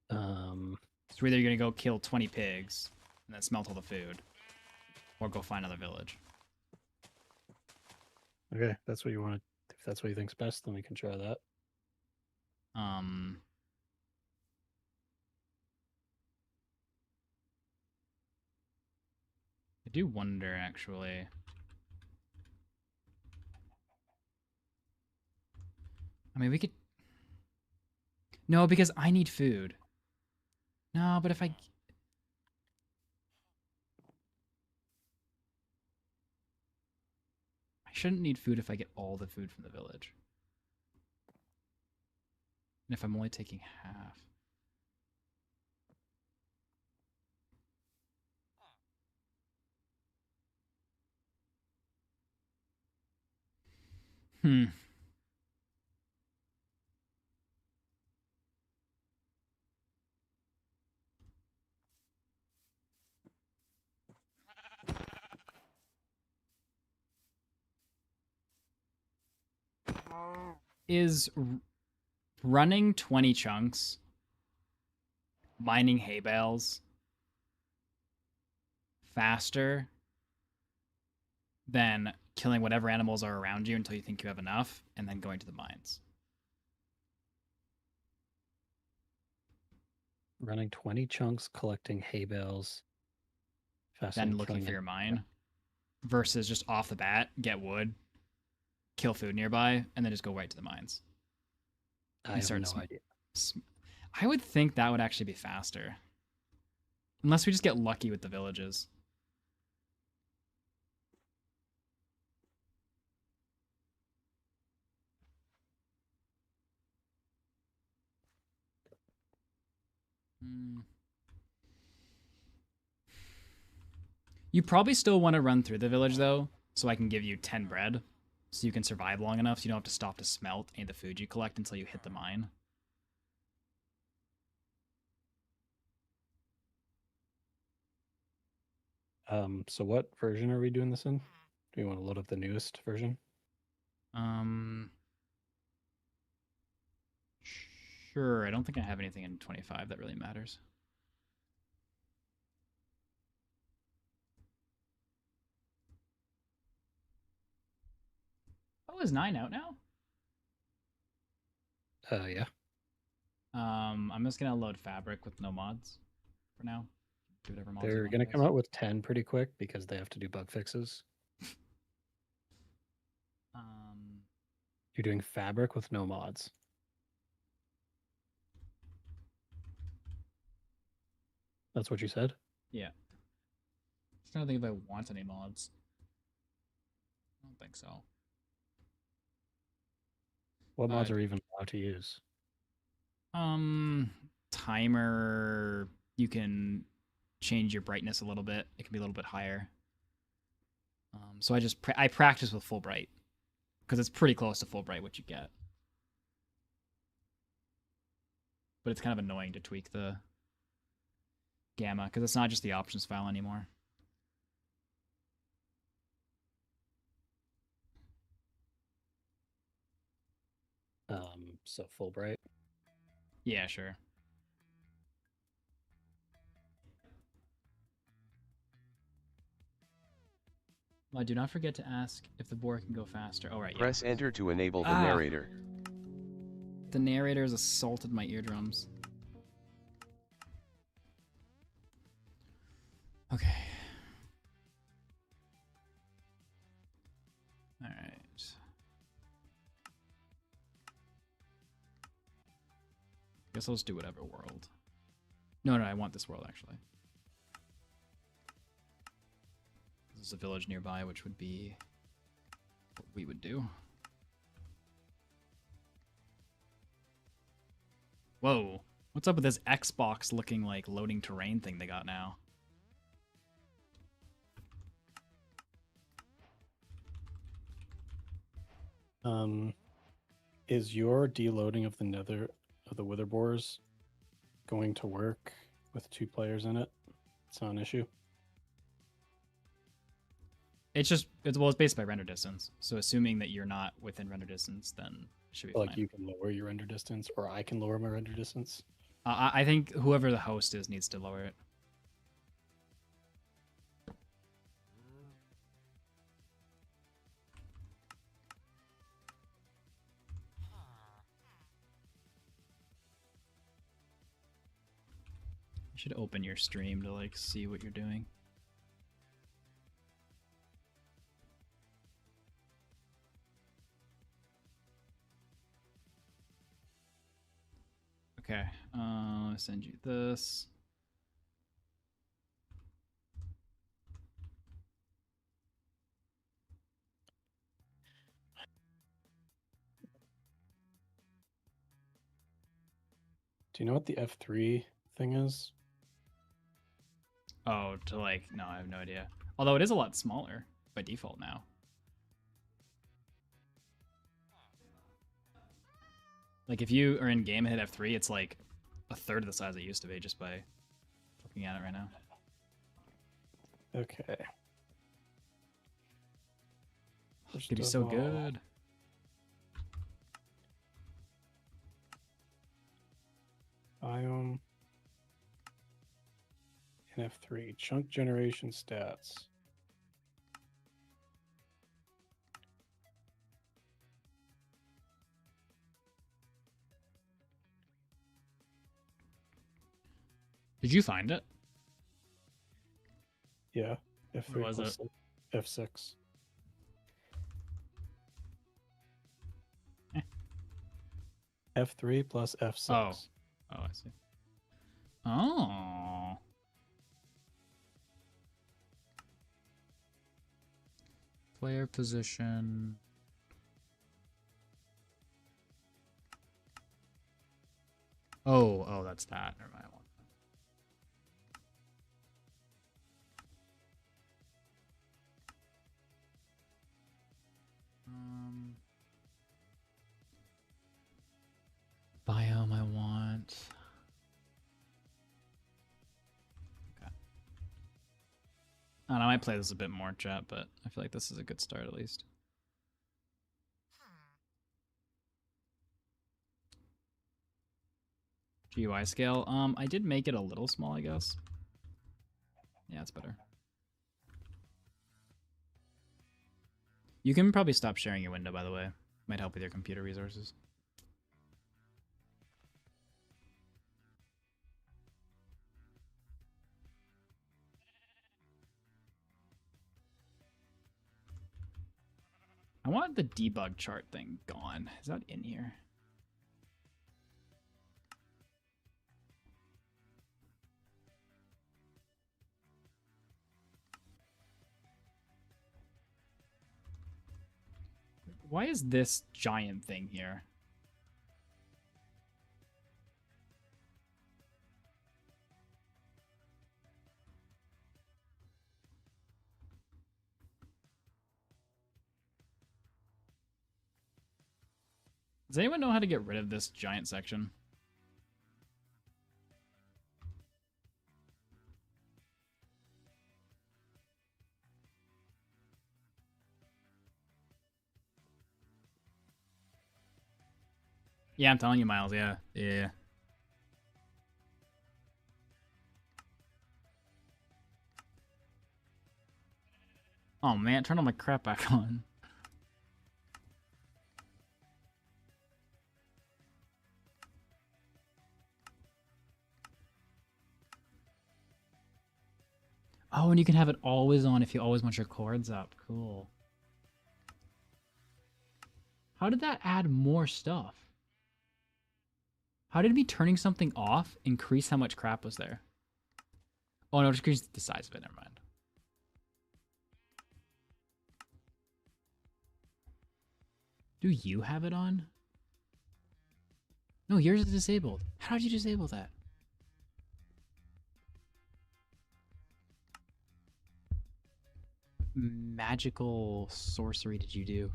So either you're going to go kill 20 pigs and then smelt all the food, or go find another village. Okay, that's what you want. If that's what you think's best, then we can try that. I do wonder, actually. I mean, we could... No, because I need food. No, but if I shouldn't need food if I get all the food from the village. And if I'm only taking half. Is running 20 chunks, mining hay bales, faster than killing whatever animals are around you until you think you have enough, and then going to the mines? Running 20 chunks, collecting hay bales, faster Then looking for your mine, versus just off the bat, get wood, kill food nearby, and then just go right to the mines. I have no idea. I would think that would actually be faster. Unless we just get lucky with the villages. You probably still want to run through the village, though, so I can give you 10 bread, so you can survive long enough so you don't have to stop to smelt any of the food you collect until you hit the mine. So what version are we doing this in? Do you want to load up the newest version? Sure. I don't think I have anything in 25 that really matters. Oh, is 9 out now? Yeah. I'm just gonna load fabric with no mods for now. Do whatever mods. They're gonna come out with 10 pretty quick because they have to do bug fixes. You're doing fabric with no mods. That's what you said? Yeah. Just trying to think if I want any mods. I don't think so. What mods are even allowed to use? Timer. You can change your brightness a little bit. It can be a little bit higher. So I practice with full bright because it's pretty close to full bright what you get. But it's kind of annoying to tweak the gamma because it's not just the options file anymore. So full bright? Yeah, sure. Well, do not forget to ask if the boar can go faster. Oh, right, yeah. Press enter to enable the narrator. The narrator has assaulted my eardrums. Okay. All right. Guess I'll just do whatever world. No, I want this world, actually. There's a village nearby, which would be what we would do. Whoa. What's up with this Xbox looking like loading terrain thing they got now? Is your deloading of the wither boars going to work with 2 players in it? It's not an issue. It's based by render distance. So assuming that you're not within render distance, then it should be fine. Like you can lower your render distance, or I can lower my render distance. I think whoever the host is needs to lower it. You should open your stream to like see what you're doing. Okay, I'll send you this. Do you know what the F3 thing is? Oh, no, I have no idea. Although it is a lot smaller by default now. Like if you are in game and hit F3, it's like a third of the size it used to be just by looking at it right now. Okay. Could be so good. Biome and F3 chunk generation stats. Did you find it? Yeah, F3 Where was plus it? F6. F3 plus F6. Oh, I see. Oh. Player position. Oh, that's that. Never mind. I might play this a bit more, chat, but I feel like this is a good start at least. GUI scale. I did make it a little small, I guess. Yeah, it's better. You can probably stop sharing your window, by the way. Might help with your computer resources. I want the debug chart thing gone. Is that in here? Why is this giant thing here? Does anyone know how to get rid of this giant section? Yeah, I'm telling you, Miles. Yeah. Yeah. Oh, man. Turn all my crap back on. Oh, and you can have it always on if you always want your cords up. Cool. How did that add more stuff? How did me turning something off increase how much crap was there? Oh, no, just increase the size of it. Never mind. Do you have it on? No, yours is disabled. How did you disable that? Magical sorcery did you do?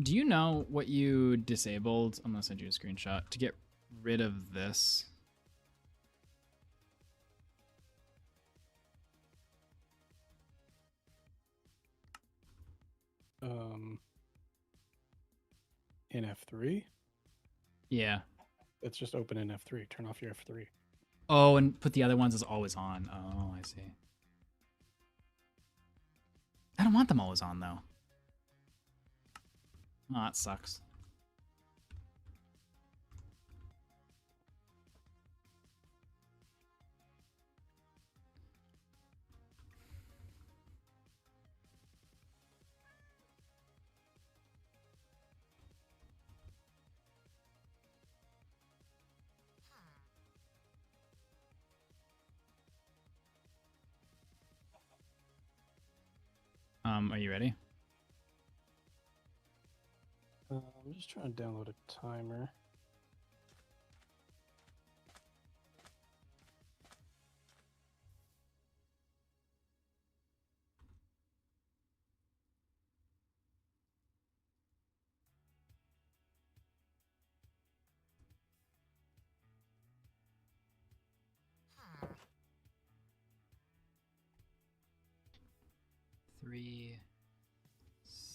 Do you know what you disabled? I'm gonna send you a screenshot to get rid of this. In F3? Yeah. It's just open in F3. Turn off your F3. Oh, and put the other ones as always on. Oh, I see. I don't want them always on, though. Oh, that sucks. Are you ready? I'm just trying to download a timer. Three,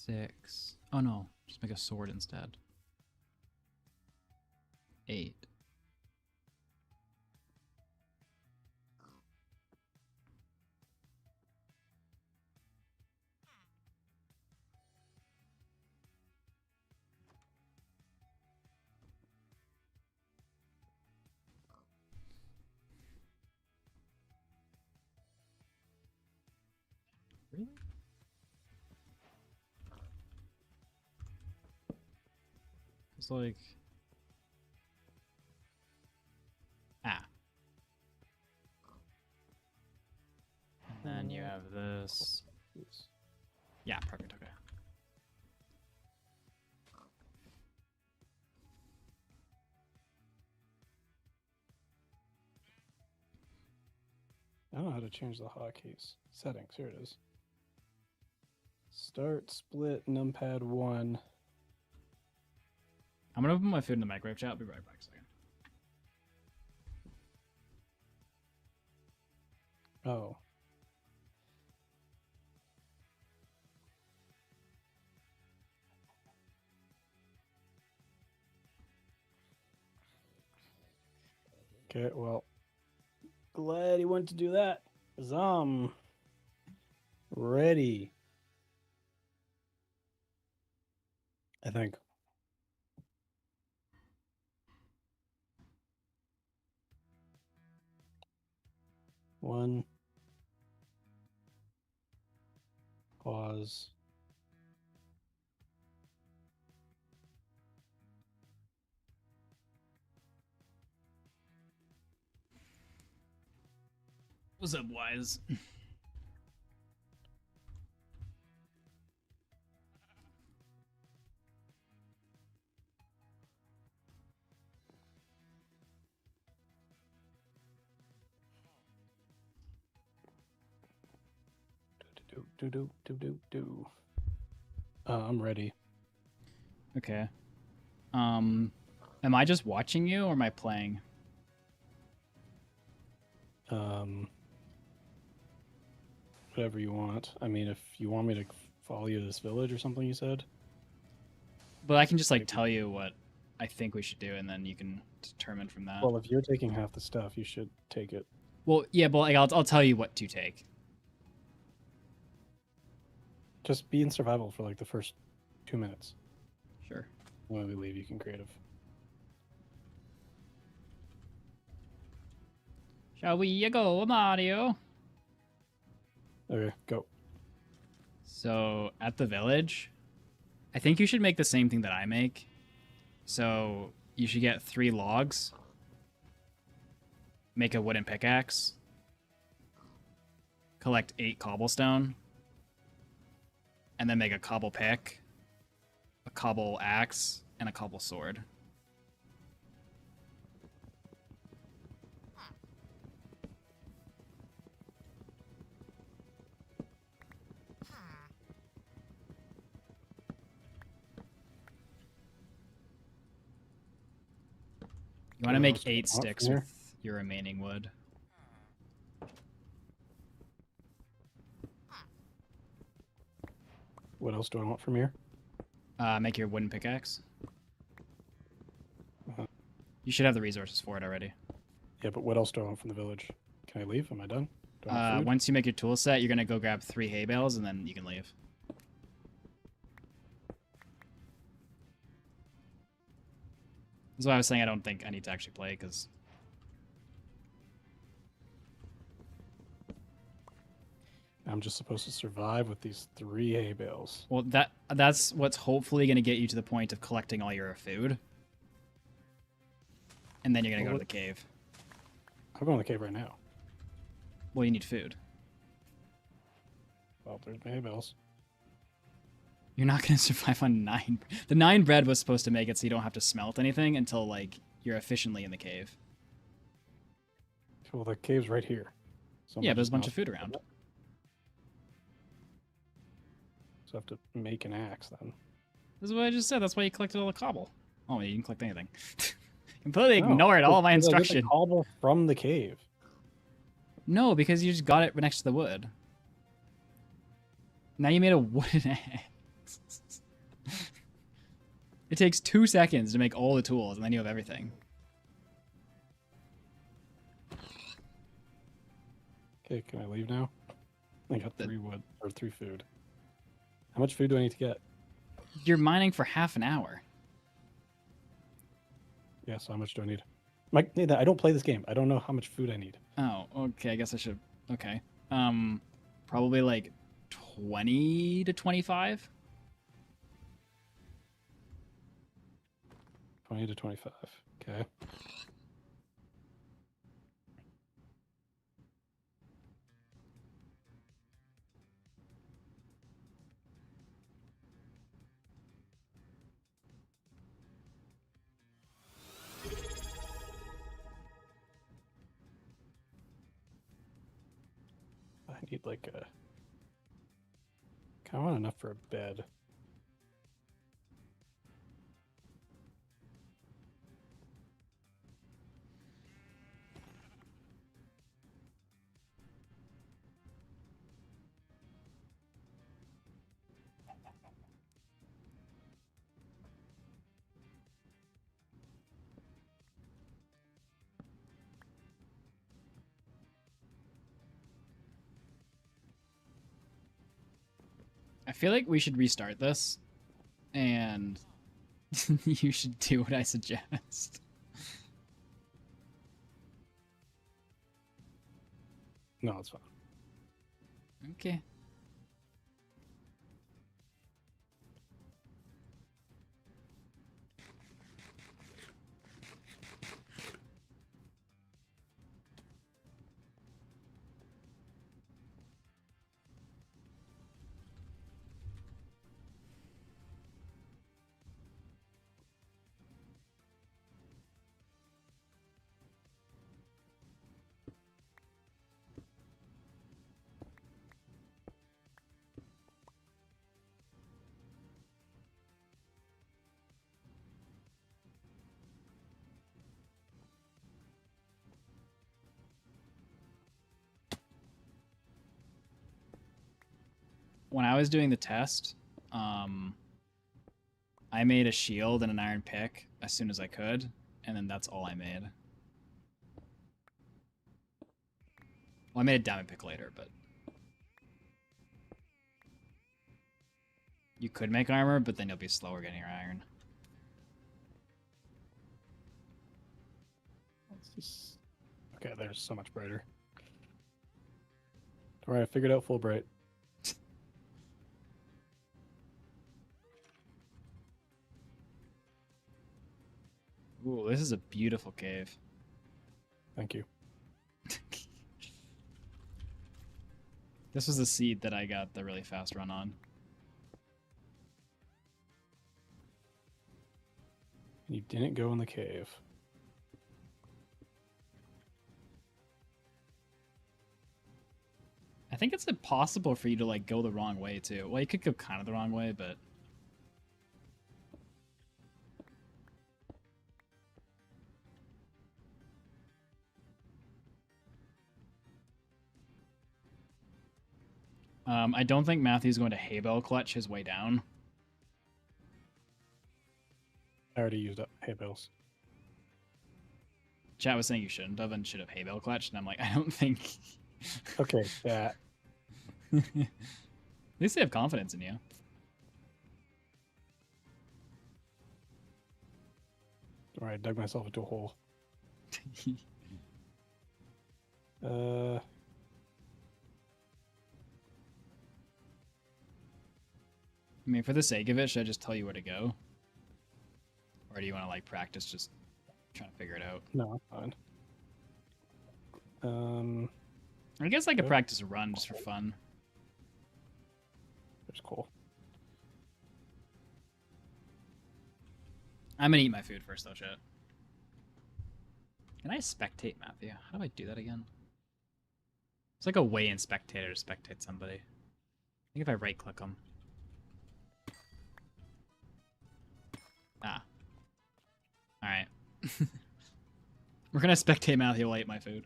6. Oh no, just make a sword instead. 8. Really? It's like... Ah. And then you have this. Yeah, perfect, okay. I don't know how to change the hotkeys. Settings, here it is. Start, split, numpad 1. I'm gonna put my food in the microwave chat. I'll be right back a second. Oh. Okay, well, glad he went to do that. 'Cause I'm ready. I think. One. Pause. What's up, Wise? Do. I'm ready. Okay. Am I just watching you or am I playing? Whatever you want. I mean, if you want me to follow you to this village or something, you said. But I can just like tell you what I think we should do, and then you can determine from that. Well, if you're taking half the stuff, you should take it. Well, yeah, but like, I'll tell you what to take. Just be in survival for like the first 2 minutes. Sure. When we leave, you can creative. Shall we go, Mario? Okay, go. So at the village, I think you should make the same thing that I make. So you should get 3 logs, make a wooden pickaxe, collect 8 cobblestone, and then make a cobble pick, a cobble axe, and a cobble sword. You want to make 8 sticks with your remaining wood. What else do I want from here? Make your wooden pickaxe. Uh-huh. You should have the resources for it already. Yeah, but what else do I want from the village? Can I leave? Am I done? Do I want food? Once you make your tool set, you're going to go grab 3 hay bales, and then you can leave. That's why I was saying I don't think I need to actually play, because... I'm just supposed to survive with these 3 hay bales. Well, that's what's hopefully going to get you to the point of collecting all your food. And then you're going to go to the cave. I'm going to the cave right now. Well, you need food. Well, there's my hay bales. You're not going to survive on 9... The 9 bread was supposed to make it so you don't have to smelt anything until, like, you're efficiently in the cave. Well, the cave's right here. Yeah, but there's a bunch of food around. So I have to make an axe then. This is what I just said. That's why you collected all the cobble. Oh, you didn't collect anything. Completely No, ignored all of my because I get the instruction. cobble from the cave. No, because you just got it next to the wood. Now you made a wooden axe. It takes 2 seconds to make all the tools, and then you have everything. Okay, can I leave now? I got 3 wood, or 3 food. How much food do I need to get? You're mining for half an hour. Yeah, so how much do I need? Mike, Nathan, I don't play this game. I don't know how much food I need. Oh, okay. I guess I should. Okay. Probably like 20 to 25. 20 to 25. Okay. like a... Kind of want enough for a bed. I feel like we should restart this, and you should do what I suggest. No, it's fine. Okay. When I was doing the test, I made a shield and an iron pick as soon as I could, and then that's all I made. Well, I made a diamond pick later, but you could make armor, but then you'll be slower getting your iron. Let's just... Okay, there's so much brighter. All right, I figured out full bright. Ooh, this is a beautiful cave. Thank you. This was the seed that I got the really fast run on. You didn't go in the cave. I think it's impossible for you to like go the wrong way too. Well, you could go kind of the wrong way, but I don't think Matthew's going to hay bale clutch his way down. I already used up hay bales. Chat was saying you shouldn't have and should have hay bale clutched, and I'm like, I don't think. Okay, that. At least they have confidence in you. All right, dug myself into a hole. I mean, for the sake of it, should I just tell you where to go? Or do you want to, like, practice just trying to figure it out? No, fine. I guess I could practice a run just for fun. There's coal. I'm gonna eat my food first, though, chat. Can I spectate Matthew? How do I do that again? It's like a way in spectator to spectate somebody. I think if I right-click them. Ah. Alright. We're gonna spectate Matthew while I eat my food.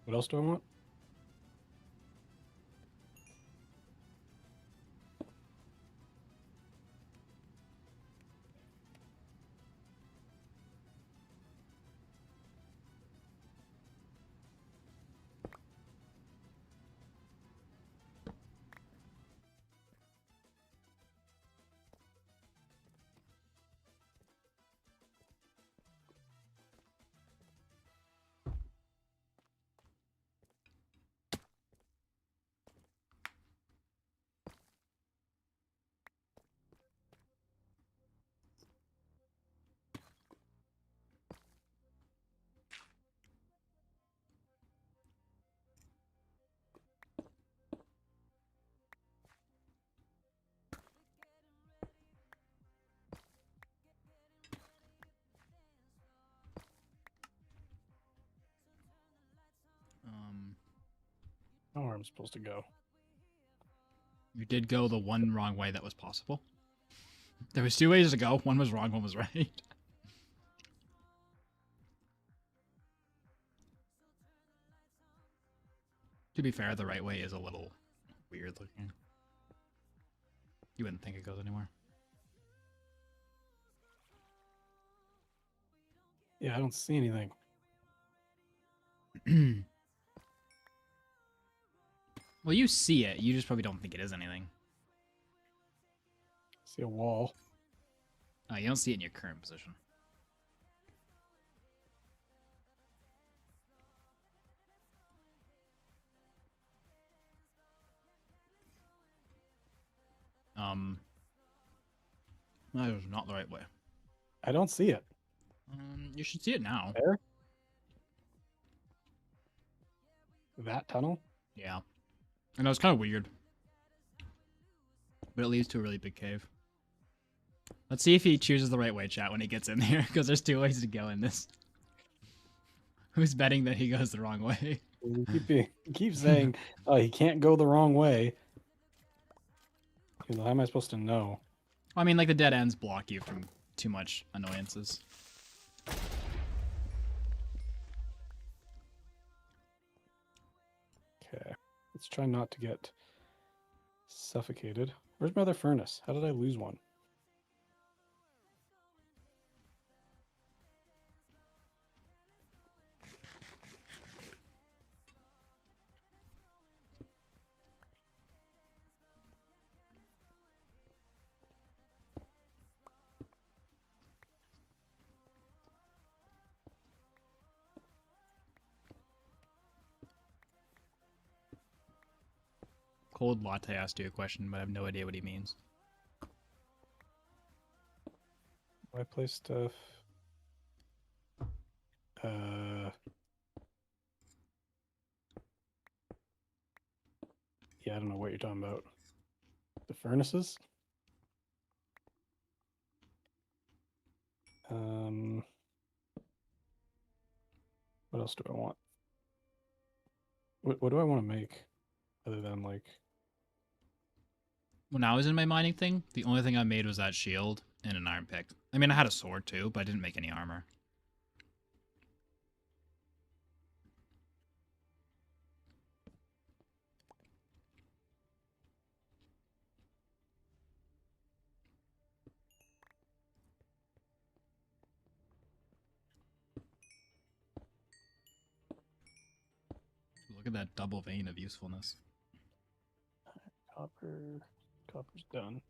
What else do I want? Where I'm supposed to go. You did go the one wrong way that was possible. There was 2 ways to go. One was wrong, one was right. To be fair, the right way is a little weird looking. You wouldn't think it goes anywhere. Yeah, I don't see anything. Well, you see it. You just probably don't think it is anything. See a wall. Oh, you don't see it in your current position. That is not the right way. I don't see it. You should see it now. There? That tunnel? Yeah. I know, it's kind of weird. But it leads to a really big cave. Let's see if he chooses the right way, chat, when he gets in there, because there's 2 ways to go in this. Who's betting that he goes the wrong way? You keep saying, oh, he can't go the wrong way. How am I supposed to know? I mean, like, the dead ends block you from too much annoyances. Okay. Let's try not to get suffocated. Where's my other furnace? How did I lose one? Cold Latte asked you a question, but I have no idea what he means. I place stuff. Yeah, I don't know what you're talking about. The furnaces? What else do I want? What do I want to make? Other than, like... When I was in my mining thing, the only thing I made was that shield and an iron pick. I mean, I had a sword too, but I didn't make any armor. Look at that double vein of usefulness. Copper's done.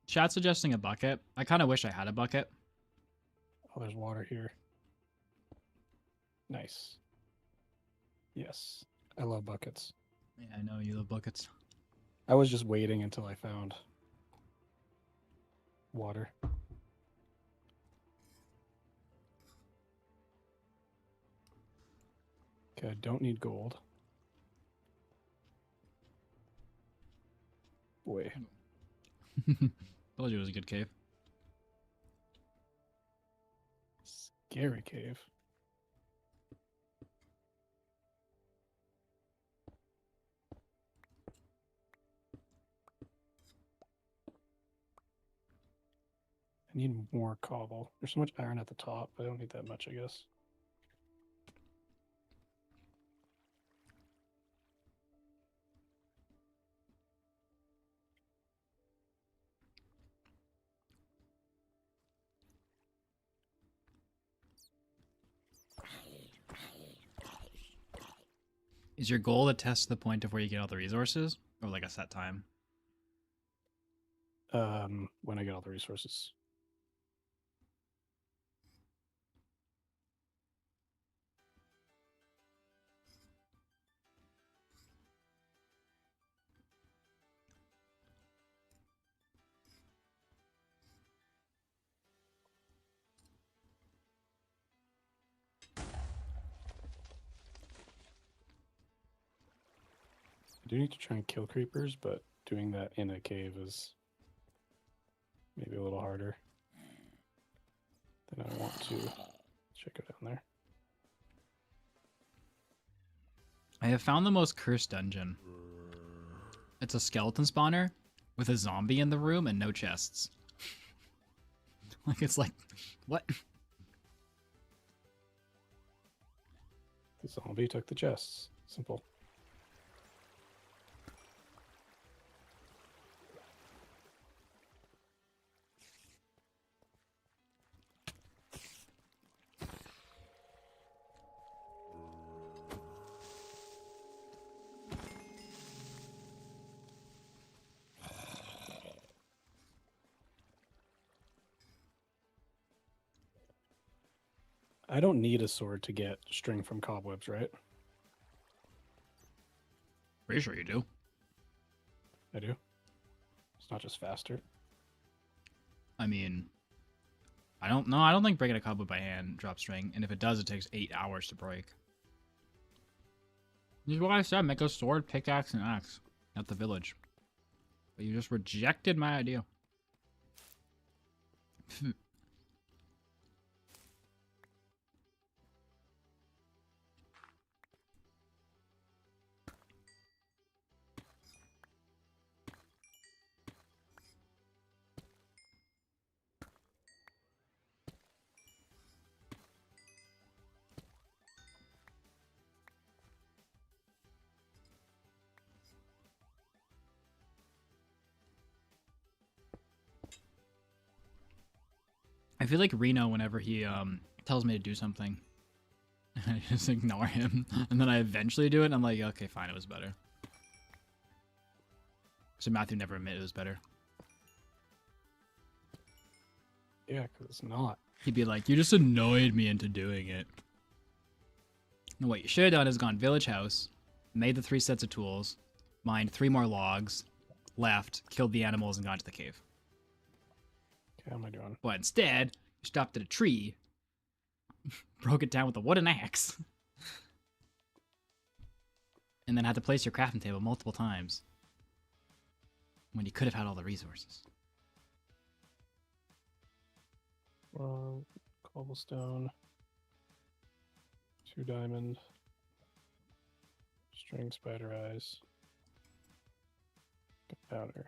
Chat suggesting a bucket. I kind of wish I had a bucket. Oh, there's water here. Nice. Yes. I love buckets. Yeah, I know you love buckets. I was just waiting until I found water. Okay, I don't need gold. Boy. Told you it was a good cave. Scary cave. Need more cobble. There's so much iron at the top. I don't need that much, I guess. Is your goal to test the point of where you get all the resources, or like a set time? When I get all the resources. I do need to try and kill creepers, but doing that in a cave is maybe a little harder than I want to. Should I go down there? I have found the most cursed dungeon. It's a skeleton spawner with a zombie in the room and no chests. Like, it's like, what? The zombie took the chests. Simple. I don't need a sword to get string from cobwebs, right? Pretty sure you do. I do. It's not just faster. I mean, I don't know. I don't think breaking a cobweb by hand drops string, and if it does, it takes 8 hours to break. This is why I said make a sword, pickaxe, and axe at the village. But you just rejected my idea. I feel like Reno whenever he tells me to do something. I just ignore him. And then I eventually do it and I'm like, okay, fine, it was better. So Matthew never admitted it was better. Yeah, because it's not. He'd be like, you just annoyed me into doing it. No, what you should have done is gone village house, made the 3 sets of tools, mined 3 more logs, left, killed the animals, and gone to the cave. Okay, how am I doing? But instead, you stopped at a tree, broke it down with a wooden axe, and then had to place your crafting table multiple times when you could have had all the resources. Cobblestone, 2 diamond, string spider eyes, powder.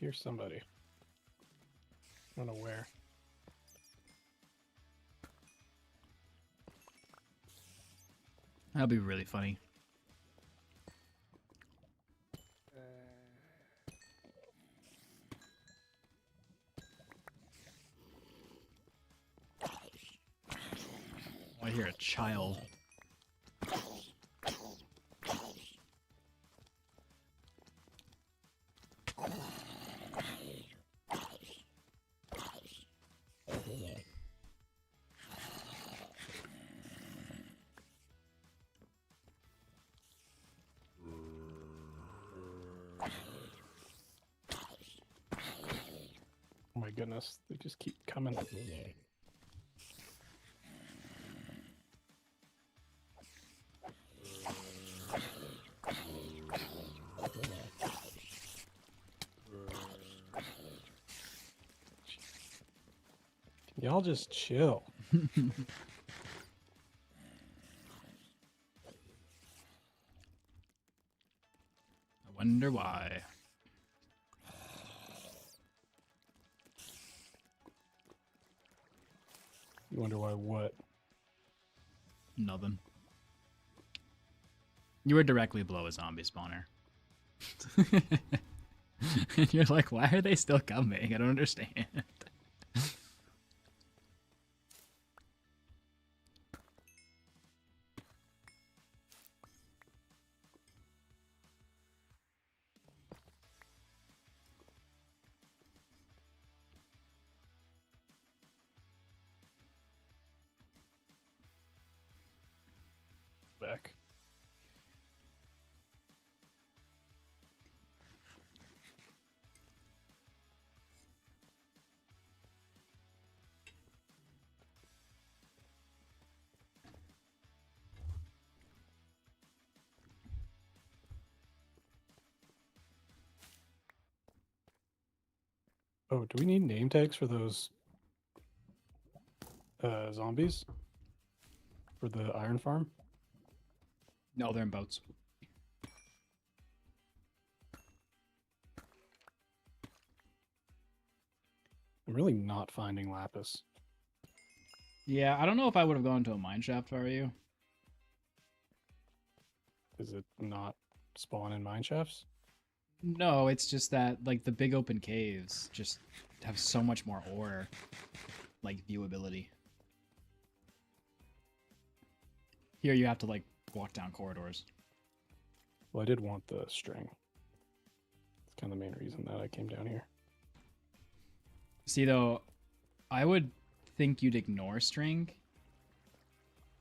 Here's somebody. I don't know where. That'll be really funny. I hear a child. Oh my goodness, they just keep coming. Y'all just chill. I wonder why. You wonder why what? Nothing. You were directly below a zombie spawner. And you're like, why are they still coming? I don't understand. Back. Oh, do we need name tags for those zombies? For the iron farm? No, they're in boats. I'm really not finding lapis. Yeah, I don't know if I would have gone to a mine shaft if I were you. Is it not spawn in mine shafts? No, it's just that like the big open caves just have so much more ore, like viewability. Here you have to like walk down corridors. Well, I did want the string. It's kind of the main reason that I came down here. See though, I would think you'd ignore string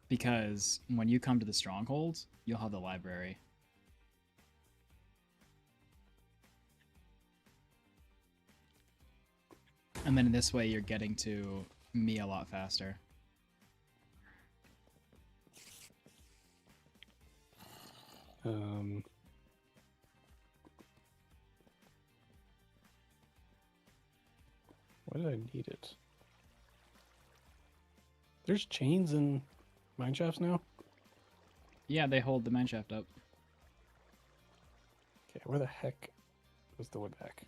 because when you come to the stronghold, you'll have the library. And then in this way, you're getting to me a lot faster. Why did I need it? There's chains in mine shafts now? Yeah, they hold the mine shaft up. Okay, where the heck was the wood back?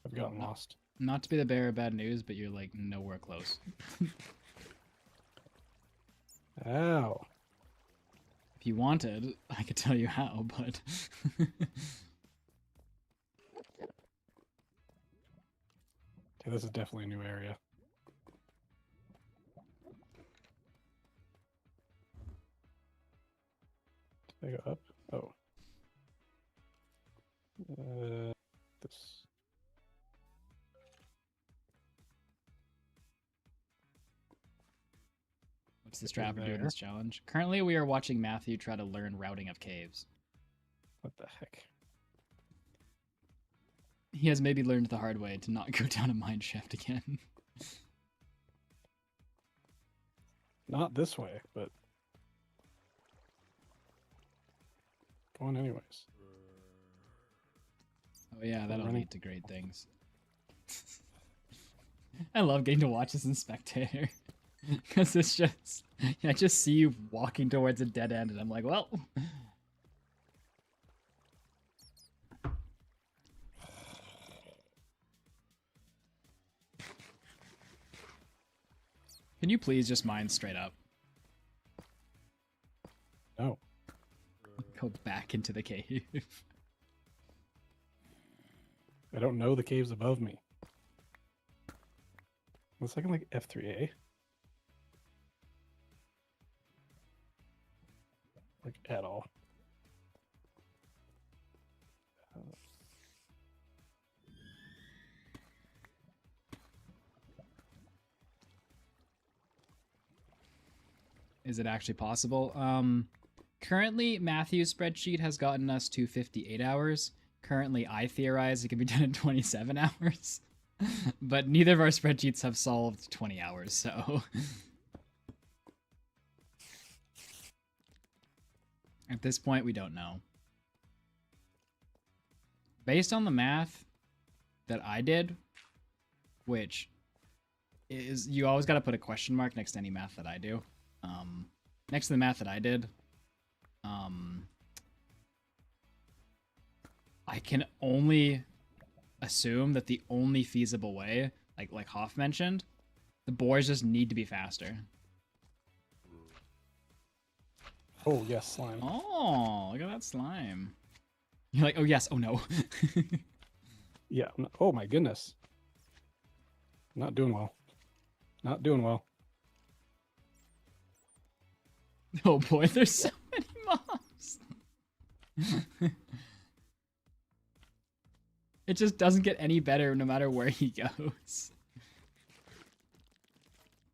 I've gotten lost. Not to be the bearer of bad news, but you're like nowhere close. Ow. If you wanted, I could tell you how, but... Okay, this is definitely a new area. Did I go up? Oh. This. What's the strat for doing this challenge? Currently, we are watching Matthew try to learn routing of caves. What the heck? He has maybe learned the hard way to not go down a mine shaft again. Not this way, but go on anyways. Oh yeah, that'll running. lead to great things. I love getting to watch this in spectator. Because it's just, I just see you walking towards a dead end and I'm like, well. Can you please just mine straight up? No. Go back into the cave. I don't know the caves above me. Looks like I'm like F3A. Like at all. Is it actually possible? Currently, Matthew's spreadsheet has gotten us to 58 hours. Currently, I theorize it can be done in 27 hours. But neither of our spreadsheets have solved 20 hours, so At this point, we don't know. Based on the math that I did, which is you always got to put a question mark next to any math that I do. Next to the math that I did, I can only assume that the only feasible way, like Hoff mentioned, the boars just need to be faster. Oh, yes, slime. Oh, look at that slime. You're like, oh yes, oh no. Yeah. Oh my goodness. Not doing well. Not doing well. Oh boy, there's so many mobs. It just doesn't get any better no matter where he goes.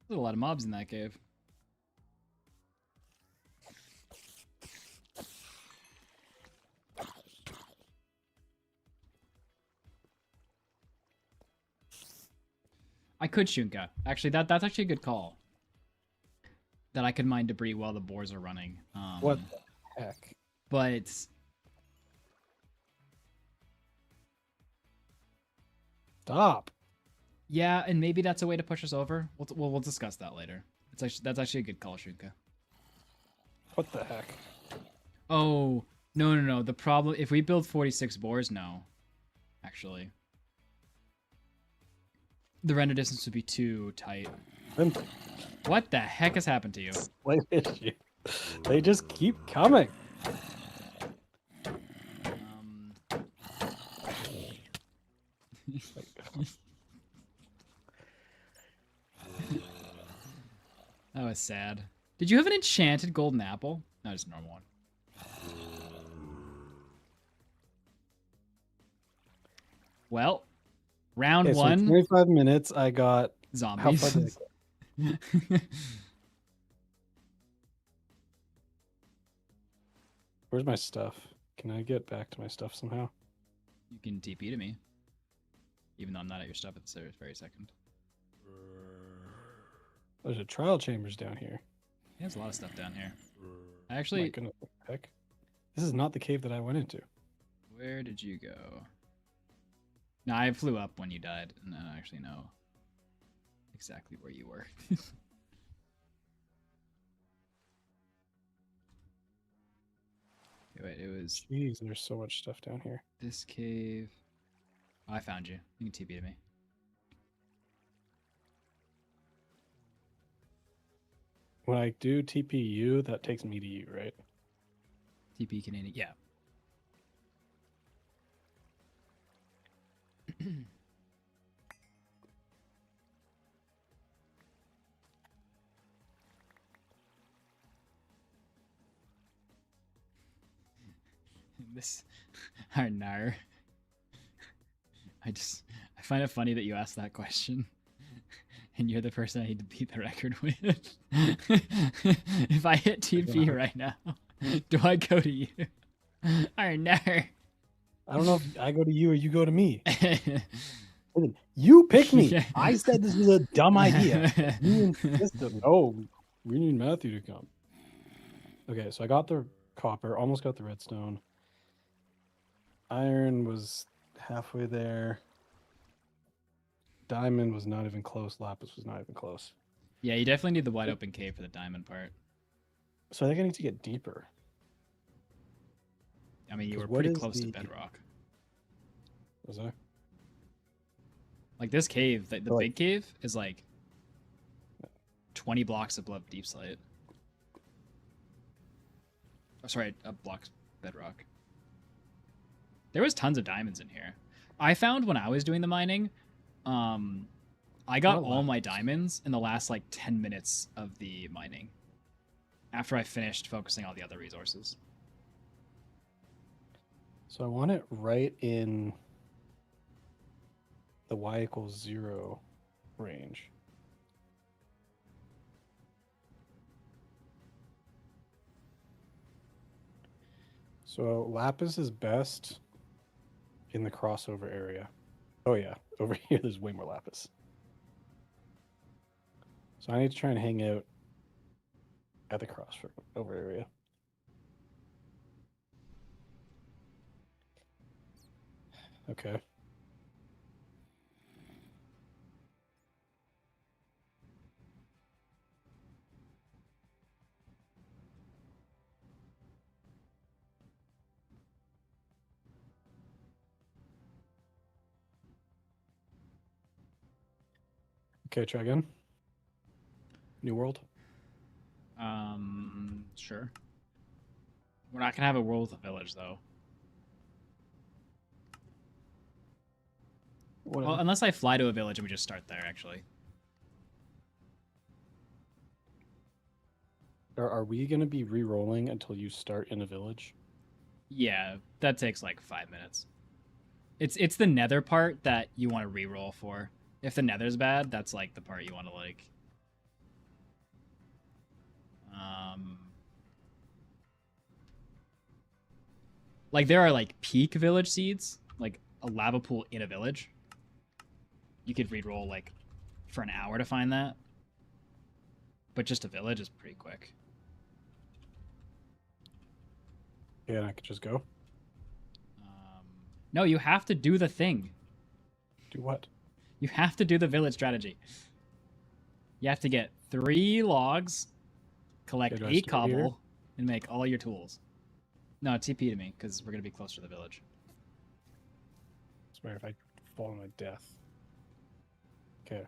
There's a lot of mobs in that cave. I could Shunka. Actually, that's actually a good call. That I could mine debris while the boars are running. What the heck? But Stop. yeah, and maybe that's a way to push us over. We'll discuss that later. That's actually a good call, Shunka. What the heck? Oh no. The problem if we build 46 boars, no. Actually, the render distance would be too tight. What the heck has happened to you? What issue? They just keep coming. That was sad. Did you have an enchanted golden apple? No, just a normal one. Well, round Okay, so one. 25 minutes. I got Zombies. How far did I get? Where's my stuff? Can I get back to my stuff somehow? You can TP to me. Even though I'm not at your stuff at this very second. There's a trial chambers down here. There's a lot of stuff down here. I My actually... goodness, what the heck? This is not the cave that I went into. Where did you go? No, I flew up when you died, and I don't actually know exactly where you were. Okay, wait, it was Jeez, there's so much stuff down here. this cave. Oh, I found you. You can TP to me. When I do TPU, that takes me to you, right? TP Canadian. Yeah. This Arnar. I find it funny that you asked that question. And you're the person I need to beat the record with. If I hit TP right now, do I go to you? Arnar. I don't know if I go to you or you go to me. Listen, you picked me. Yeah. I said this was a dumb idea. You insisted. No, we need Matthew to come. Okay, so I got the copper, almost got the redstone. Iron was halfway there. Diamond was not even close. Lapis was not even close. Yeah, you definitely need the wide open cave for the diamond part. So I think I need to get deeper. I mean, you were 'Cause what pretty is close to the- bedrock. Was I? Like this cave, the Like- big cave is like 20 blocks above deep slate. Oh, sorry, a block's bedrock. There was tons of diamonds in here. I found when I was doing the mining, I got Not all my lapis. diamonds in the last like 10 minutes of the mining. After I finished focusing on the other resources. So I want it right in the y = 0 range. So lapis is best in the crossover area. Oh yeah, over here there's way more lapis. So I need to try and hang out at the crossover area. Okay. Okay, try again. New world. Sure. We're not gonna have a world with a village though. Whatever. Well, unless I fly to a village and we just start there, actually. Are we going to be re-rolling until you start in a village? Yeah, that takes like 5 minutes. It's the nether part that you want to re-roll for. If the nether's bad, that's like the part you want to like. Like there are like peak village seeds, like a lava pool in a village. You could re-roll like for an hour to find that. But just a village is pretty quick. Yeah, and I could just go. No, you have to do the thing. Do what? You have to do the village strategy. You have to get 3 logs, collect Okay, do I 8 start here? cobble, and make all your tools. No, TP to me, because we're going to be closer to the village. Swear if I fall on my death. Okay.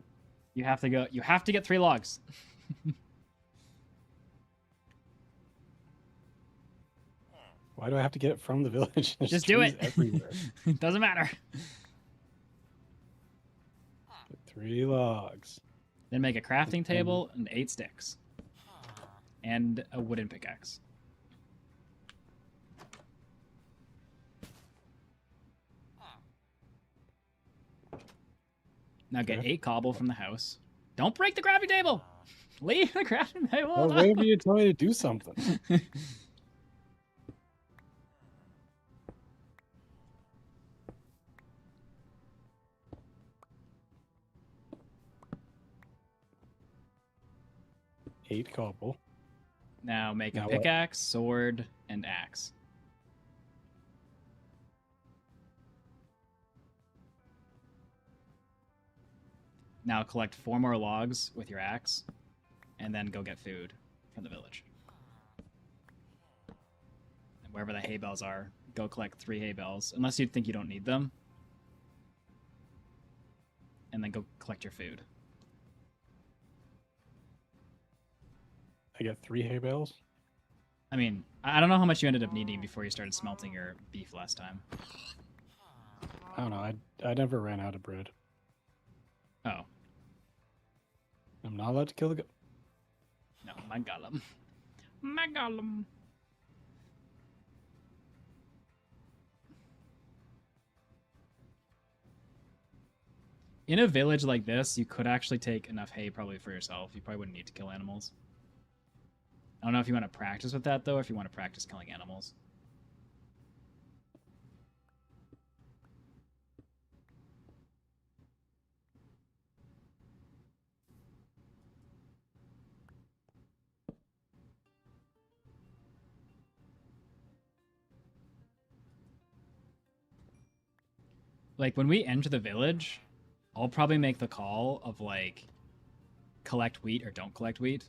You have to go. You have to get 3 logs. Why do I have to get it from the village? There's Just do trees it. everywhere. Doesn't matter. Get 3 logs. Then make a crafting table and 8 sticks. And a wooden pickaxe. Now get Okay. 8 cobble from the house. Don't break the crafting table! Leave the crafting table Well, alone! wait for you to tell me to do something. 8 cobble. Now make a Now what? pickaxe, sword, and axe. Now collect 4 more logs with your axe, and then go get food from the village. And wherever the hay bales are, go collect 3 hay bales, unless you think you don't need them. And then go collect your food. I get 3 hay bales. I mean, I don't know how much you ended up needing before you started smelting your beef last time. I don't know. I never ran out of bread. Oh, I'm not allowed to kill the goat. no, my golem. My golem. In a village like this, you could actually take enough hay probably for yourself. You probably wouldn't need to kill animals. I don't know if you want to practice with that, though, or if you want to practice killing animals. Like, when we enter the village, I'll probably make the call of, like, collect wheat or don't collect wheat.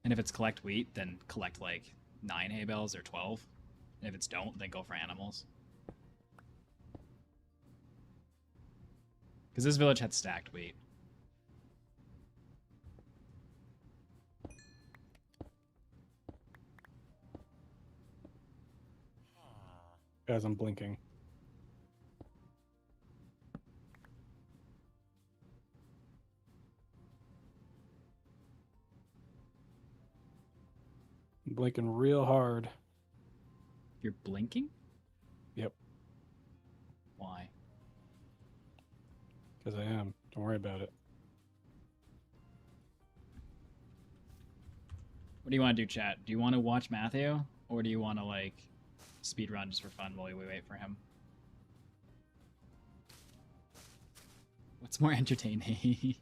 And if it's collect wheat, then collect, like, 9 hay bales or 12. And if it's don't, then go for animals. Because this village had stacked wheat. Guys, I'm blinking. I'm blinking real hard. You're blinking? Yep, Why? because I am. Don't worry about it. What do you want to do, chat? Do you want to watch Matthew? Or do you want to, like, speed run just for fun while we wait for him? What's more entertaining?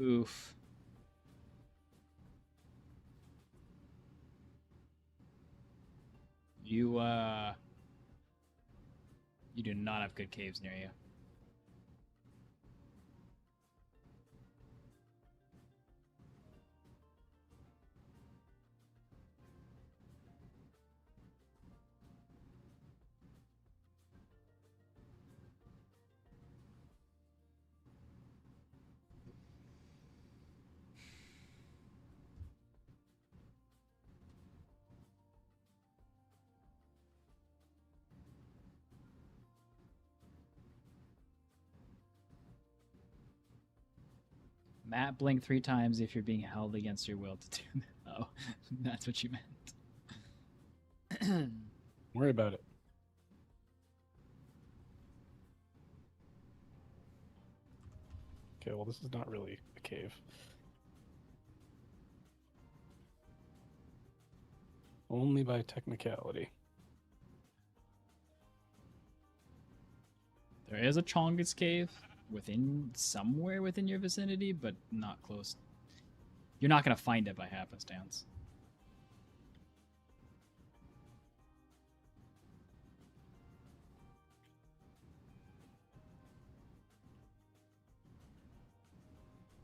Oof. You do not have good caves near you. Matt, blink 3 times if you're being held against your will to do that. Oh, that's what you meant. Don't worry about it. Okay, well, this is not really a cave. Only by technicality. There is a Chongus cave somewhere within your vicinity, but not close. You're not going to find it by happenstance.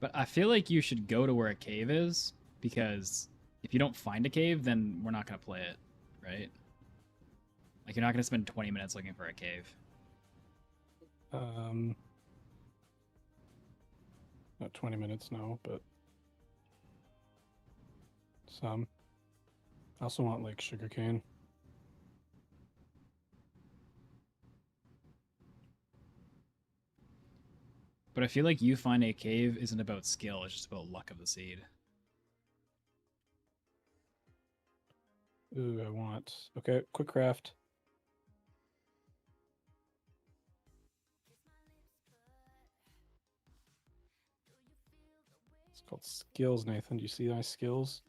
But I feel like you should go to where a cave is, because if you don't find a cave, then we're not going to play it, right? Like, you're not going to spend 20 minutes looking for a cave. Not 20 minutes, no, but some. I also want, like, sugarcane. But I feel like you finding a cave isn't about skill, it's just about luck of the seed. Ooh, I want... Okay, quick craft. It's called skills, Nathan. Do you see my skills?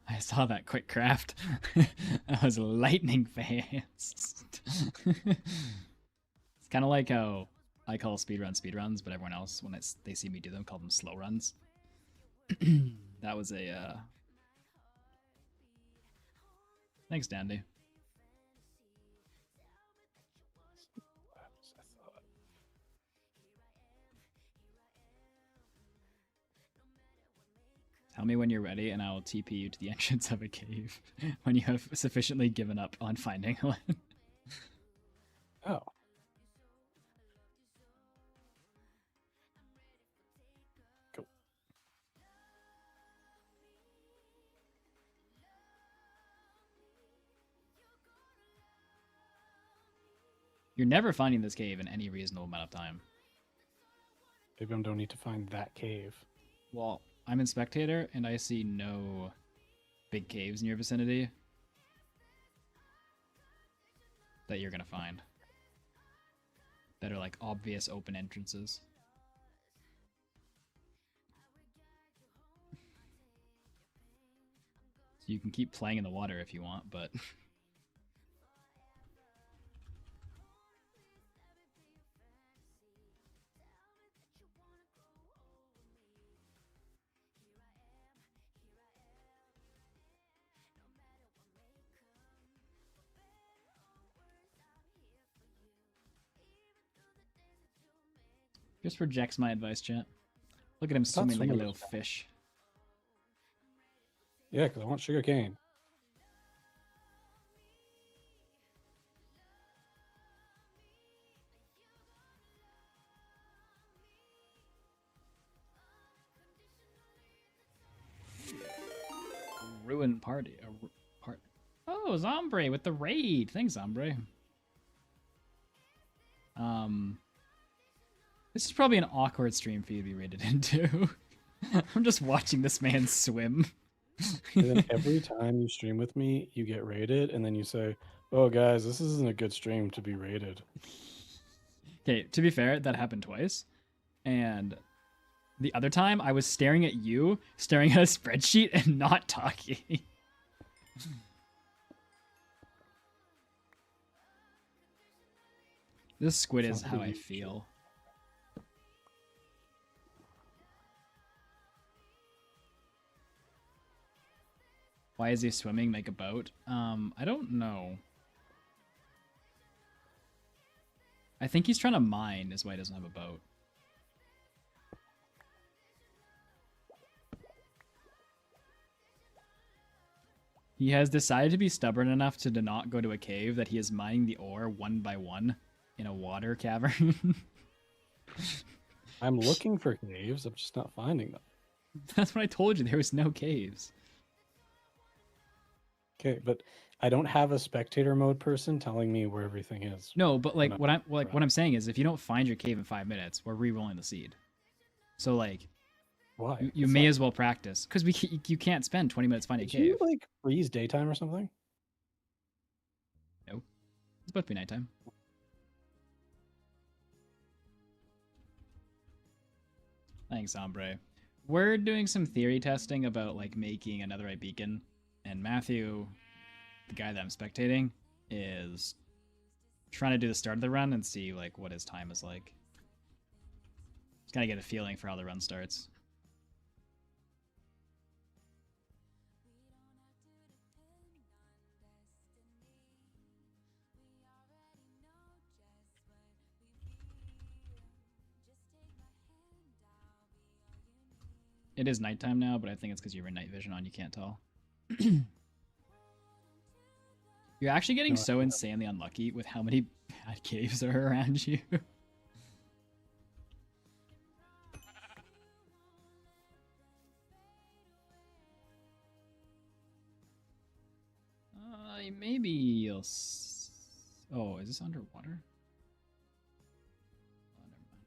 I saw that quick craft. That was lightning fast. It's kind of like how I call speedruns, but everyone else, when they see me do them, call them slow runs. That was a... Thanks, Dandy. Tell me when you're ready, and I will TP you to the entrance of a cave when you have sufficiently given up on finding one. Oh. Go. You're never finding this cave in any reasonable amount of time. Maybe I don't need to find that cave. Well, I'm in Spectator, and I see no big caves in your vicinity that you're gonna find that are like obvious open entrances. So you can keep playing in the water if you want, but just rejects my advice, chat. Look at him swimming like a little fish. Yeah, because I want sugarcane. Ruin party. Oh, Zombre with the raid. Thanks, Zombre. This is probably an awkward stream for you to be raided into. I'm just watching this man swim. And then every time you stream with me, you get raided, and then you say, "Oh, guys, this isn't a good stream to be raided." Okay, to be fair, that happened twice. And the other time, I was staring at you, staring at a spreadsheet, and not talking. This squid is how I feel. Why is he swimming? Make a boat? I don't know. I think he's trying to mine is why he doesn't have a boat. He has decided to be stubborn enough to not go to a cave that he is mining the ore one by one in a water cavern. I'm looking for caves. I'm just not finding them. That's what I told you. There was no caves. Okay, but I don't have a spectator mode person telling me where everything is. No, but like what I'm saying is, if you don't find your cave in 5 minutes, we're re-rolling the seed. So like, why? you may as well practice because you can't spend 20 minutes finding a Did cave. you like freeze daytime or something? No, it's supposed to be nighttime. Thanks, Ombre. We're doing some theory testing about like making a Netherite beacon, and Matthew, the guy that I'm spectating, is trying to do the start of the run and see like what his time is like. Just gotta get a feeling for how the run starts. It is nighttime now, but I think it's because you were night vision on. You can't tell. You're actually getting so insanely unlucky with how many bad caves are around you. Maybe you'll... Oh, is this underwater? Oh, never mind.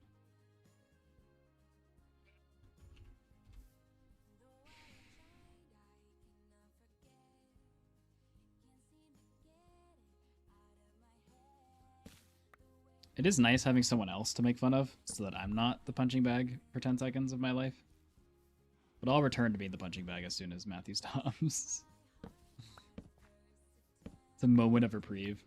It is nice having someone else to make fun of, so that I'm not the punching bag for 10 seconds of my life. But I'll return to being the punching bag as soon as Matthew stops. It's a moment of reprieve.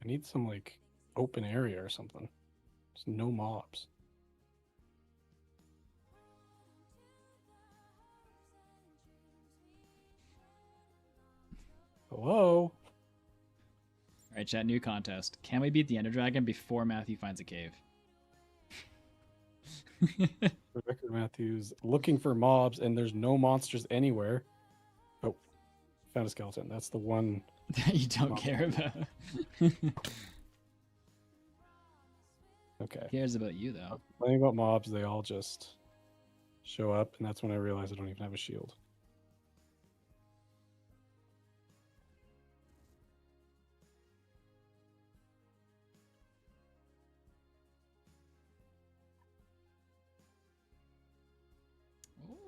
I need some like open area or something. There's no mobs. Hello? Alright, chat, new contest. Can we beat the Ender Dragon before Matthew finds a cave? Rebecca Matthews looking for mobs and there's no monsters anywhere. Oh, found a skeleton. That's the one that you don't care about. Okay. Who cares about you, though? Playing about mobs, they all just show up, and that's when I realize I don't even have a shield.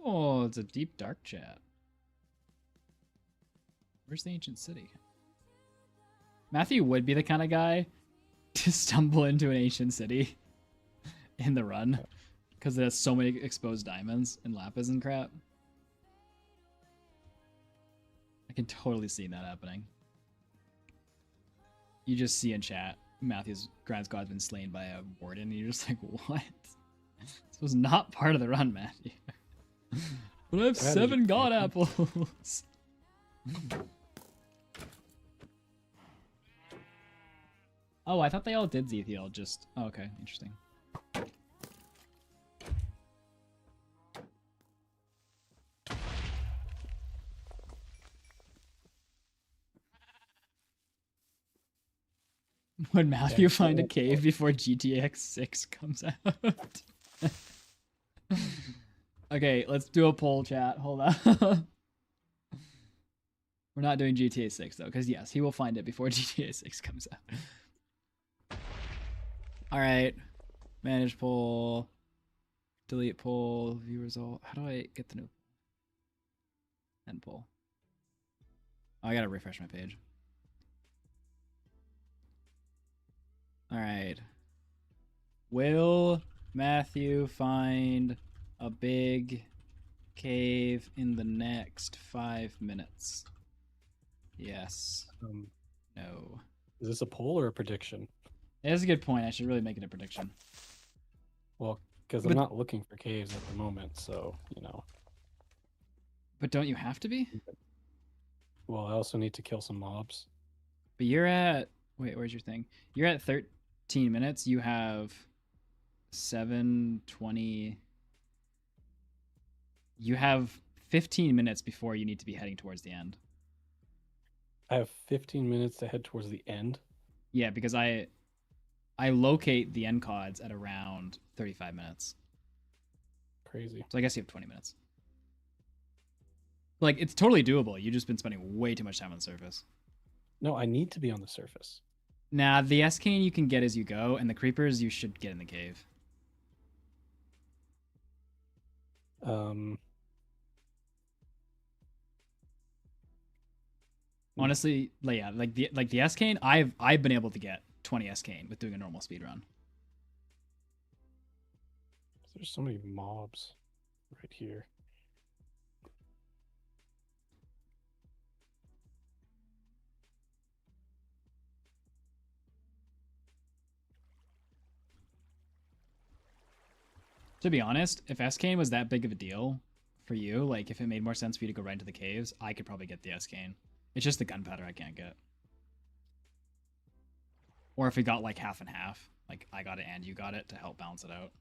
Oh, it's a deep dark chat. Where's the ancient city? Matthew would be the kind of guy to stumble into an ancient city in the run because there's so many exposed diamonds and lapis and crap. I can totally see that happening. You just see in chat, Matthew's Grand Squad's been slain by a warden, and you're just like, what? This was not part of the run, Matthew. But I have 7 god apples. Oh, I thought they all did Zethiel, just... Oh, okay, interesting. Would Matthew find a cave before GTA 6 comes out? Okay, let's do a poll, chat. Hold on. We're not doing GTA 6, though, because yes, he will find it before GTA 6 comes out. Alright. Manage poll. Delete poll. View result. How do I get the new... End poll. Oh, I gotta refresh my page. Alright. Will Matthew find a big cave in the next 5 minutes? Yes. No. Is this a poll or a prediction? That's a good point. I should really make it a prediction. Well, Because I'm not looking for caves at the moment, so, you know. But don't you have to be? Well, I also need to kill some mobs. But you're at... Wait, where's your thing? You're at 13 minutes. You have 7:20... You have 15 minutes before you need to be heading towards the end. I have 15 minutes to head towards the end. Yeah, because I locate the end cods at around 35 minutes. Crazy. So I guess you have 20 minutes. Like, it's totally doable. You've just been spending way too much time on the surface. No, I need to be on the surface. Nah, the S-Cane you can get as you go, and the creepers you should get in the cave. Honestly, yeah, like the S-Cane, I've been able to get 20 S-Cane with doing a normal speedrun. There's so many mobs right here. To be honest, if S-Cane was that big of a deal for you, like if it made more sense for you to go right into the caves, I could probably get the S-Cane. It's just the gunpowder I can't get. Or if we got like half and half, like I got it and you got it to help balance it out.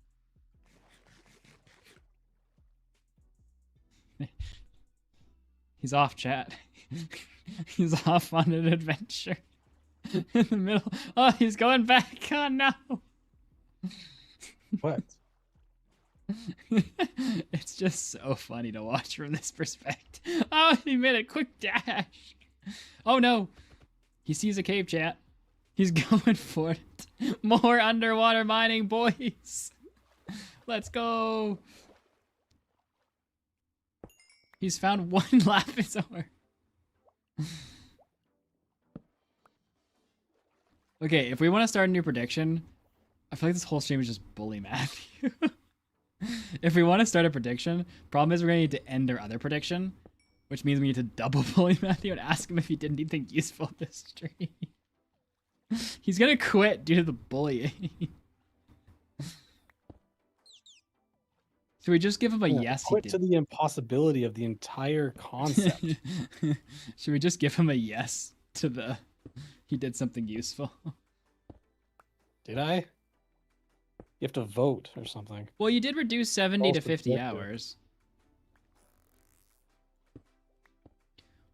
He's off, chat. He's off on an adventure. In the middle. Oh, he's going back. Oh no. What? It's just so funny to watch from this perspective. Oh, he made a quick dash. Oh no. He sees a cave, chat. He's going for it. More underwater mining, boys. Let's go. He's found one lapis ore. Okay, if we want to start a new prediction, I feel like this whole stream is just bully Matthew. If we want to start a prediction, problem is we're going to need to end our other prediction, which means we need to double bully Matthew and ask him if he did anything useful this stream. He's going to quit due to the bullying. Should we just give him a yes? Quit to the impossibility of the entire concept. Should we just give him a yes to the he did something useful? Did I? You have to vote or something. Well, you did reduce 70 to 50 hours.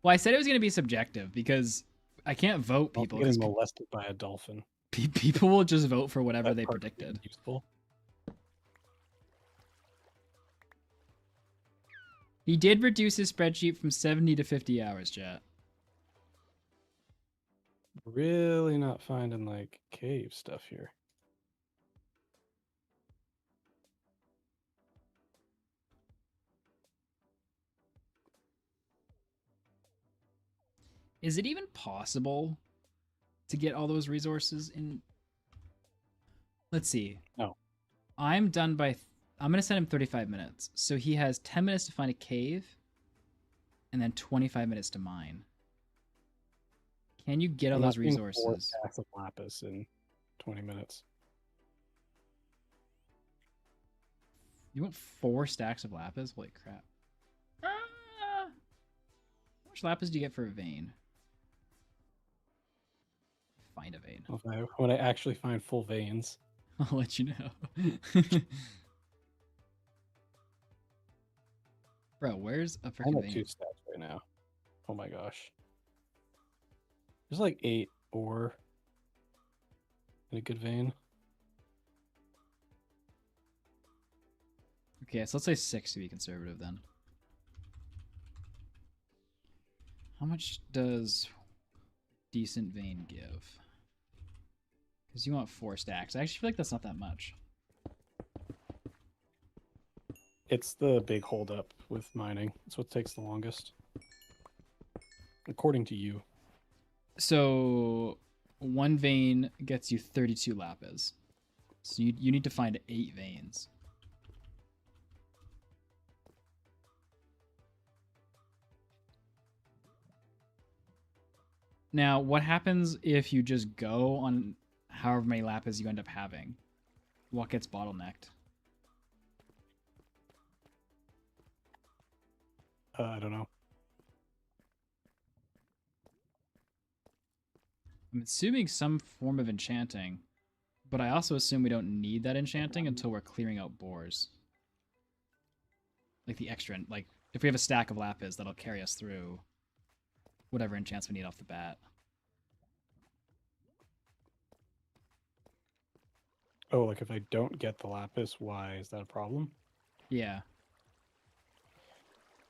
Well, I said it was going to be subjective because I can't vote people. Getting molested by a dolphin. People will just vote for whatever they predicted. Useful. He did reduce his spreadsheet from 70 to 50 hours, chat. Really not finding like cave stuff here. Is it even possible to get all those resources in? Let's see. No. I'm done by... I'm going to send him 35 minutes. So he has 10 minutes to find a cave and then 25 minutes to mine. Can you get all those resources? 4 stacks of lapis in 20 minutes. You want 4 stacks of lapis? Holy crap. How much lapis do you get for a vein? Find a vein. Okay, when I actually find full veins. I'll let you know. Bro, where's a freaking I'm at vein? 2 stacks right now. Oh my gosh. There's like 8 ore in a good vein. Okay, so let's say 6 to be conservative then. How much does decent vein give? Because you want 4 stacks. I actually feel like that's not that much. It's the big holdup with mining. It's what takes the longest. According to you. So 1 vein gets you 32 lapis. So you need to find 8 veins. Now, what happens if you just go on however many lapis you end up having? What gets bottlenecked? I don't know. I'm assuming some form of enchanting, but I also assume we don't need that enchanting until we're clearing out boars. Like the extra, like if we have a stack of lapis, that'll carry us through whatever enchants we need off the bat. Oh, like if I don't get the lapis, why is that a problem? Yeah.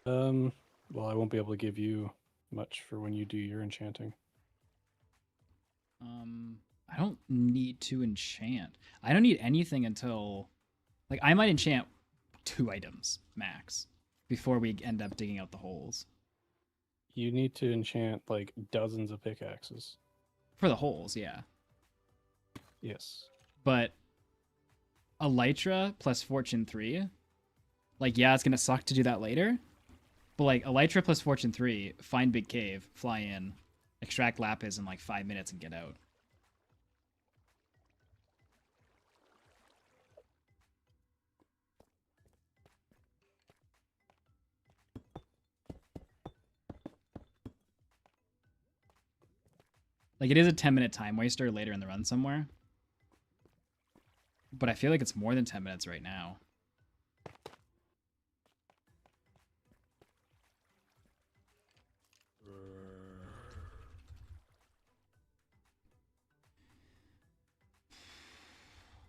Well, I won't be able to give you much for when you do your enchanting. I don't need to enchant. I don't need anything until, like, I might enchant 2 items max before we end up digging out the holes. You need to enchant like dozens of pickaxes. For the holes, yeah. Yes. But Elytra plus Fortune 3, like, yeah, it's gonna suck to do that later. But like Elytra plus Fortune 3, find big cave, fly in, extract lapis in like 5 minutes and get out. Like, it is a 10-minute time waster later in the run somewhere. But I feel like it's more than 10 minutes right now.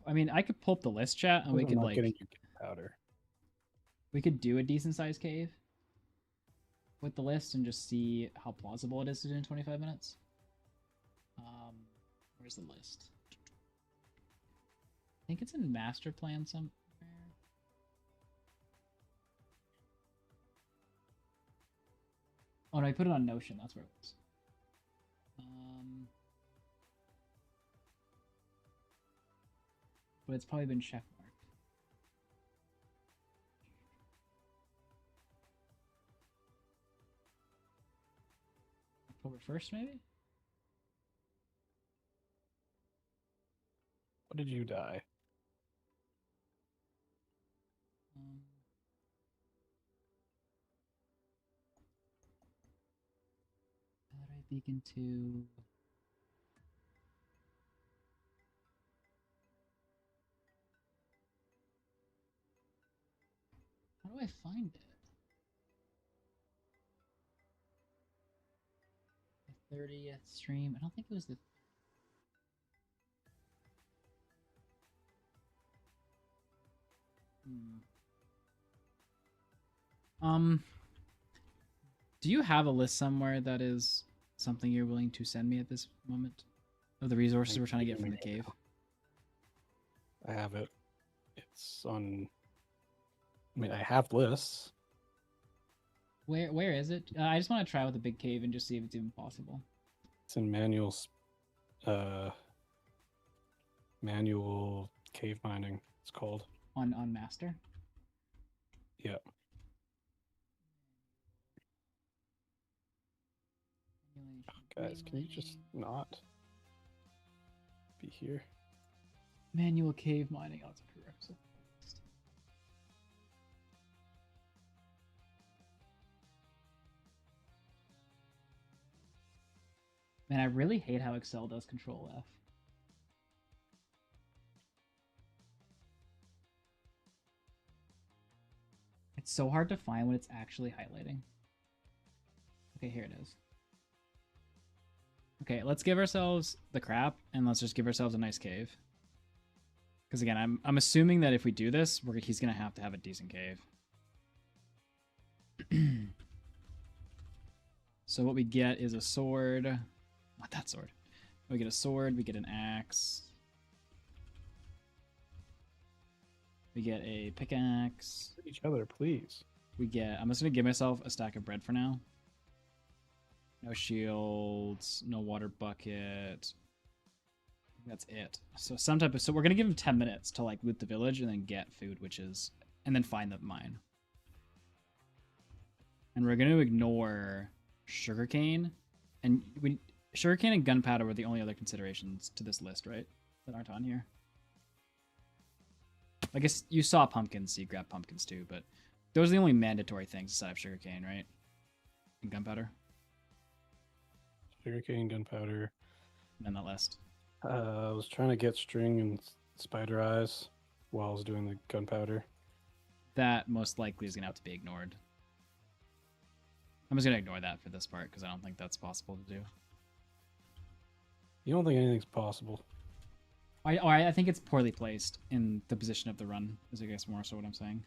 I mean, I could pull up the list, chat, and we could like getting you powder. we could do a decent sized cave with the list and just see how plausible it is to do in 25 minutes. Where's the list? I think it's in master plan somewhere. Oh no, I put it on Notion. That's where it was. But it's probably been checkmarked. October 1st, maybe? What did you die? Netherite Beacon 2. How do I find it? The 30th stream. I don't think it was the. Do you have a list somewhere that is something you're willing to send me at this moment of the resources we're trying to get from the cave? I have it. It's on. I mean, I have lists. Where is it? I just want to try with the big cave and just see if it's even possible. It's in manual cave mining. It's called On master. Yeah. Guys, can you just not be here? Manual cave mining. Oh, it's a prerequisite. Man, I really hate how Excel does Control F. It's so hard to find when it's actually highlighting. Okay, here it is. Okay, let's give ourselves the crap and let's just give ourselves a nice cave. Because again, I'm assuming that if we do this, he's gonna have to have a decent cave. So what we get is a sword. Not that sword. We get a sword, we get an axe. We get a pickaxe. Each other, please. We get, I'm just gonna give myself a stack of bread for now. No shields, no water bucket. That's it. So so we're gonna give him 10 minutes to like loot the village and then get food, and then find the mine. And we're gonna ignore sugarcane, and sugarcane and gunpowder were the only other considerations to this list, right? That aren't on here. I guess you saw pumpkins, so you grabbed pumpkins too, but Those are the only mandatory things aside of sugarcane, right? And gunpowder. Sugarcane, gunpowder. And then that list. I was trying to get string and spider eyes while I was doing the gunpowder. That most likely is gonna have to be ignored. I'm just gonna ignore that for this part because I don't think that's possible to do. You don't think anything's possible? I think it's poorly placed in the position of the run, is I guess more so what I'm saying.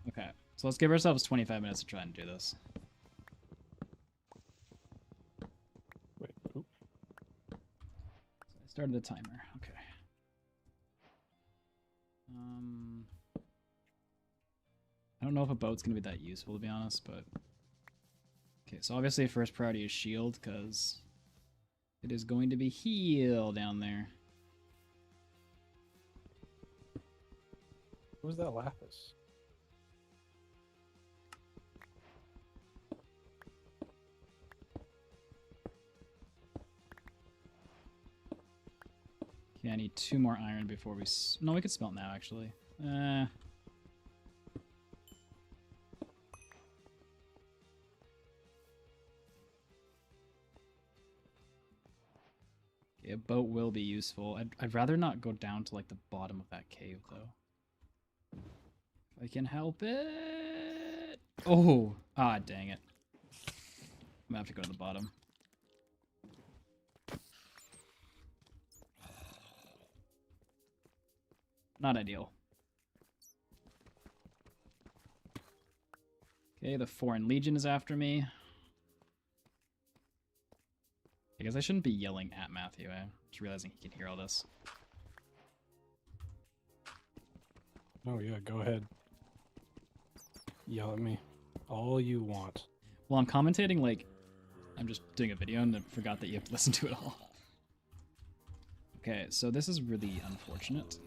Okay, so let's give ourselves 25 minutes to try and do this. Wait. Oop. So I started the timer. Okay. I don't know if a boat's gonna be that useful to be honest, but okay. So obviously, first priority is shield because it is going to be heal down there. Who's that lapis? Okay, I need 2 more iron before we... No, we could smelt now, actually. Okay, a boat will be useful. I'd rather not go down to, like, the bottom of that cave, though. If I can help it... Oh! Ah, dang it. I'm gonna have to go to the bottom. Not ideal. Okay, the Foreign Legion is after me. I guess I shouldn't be yelling at Matthew. I'm just realizing he can hear all this. Oh yeah, go ahead. Yell at me all you want. Well, I'm commentating like I'm just doing a video and I forgot that you have to listen to it all. Okay, so this is really unfortunate.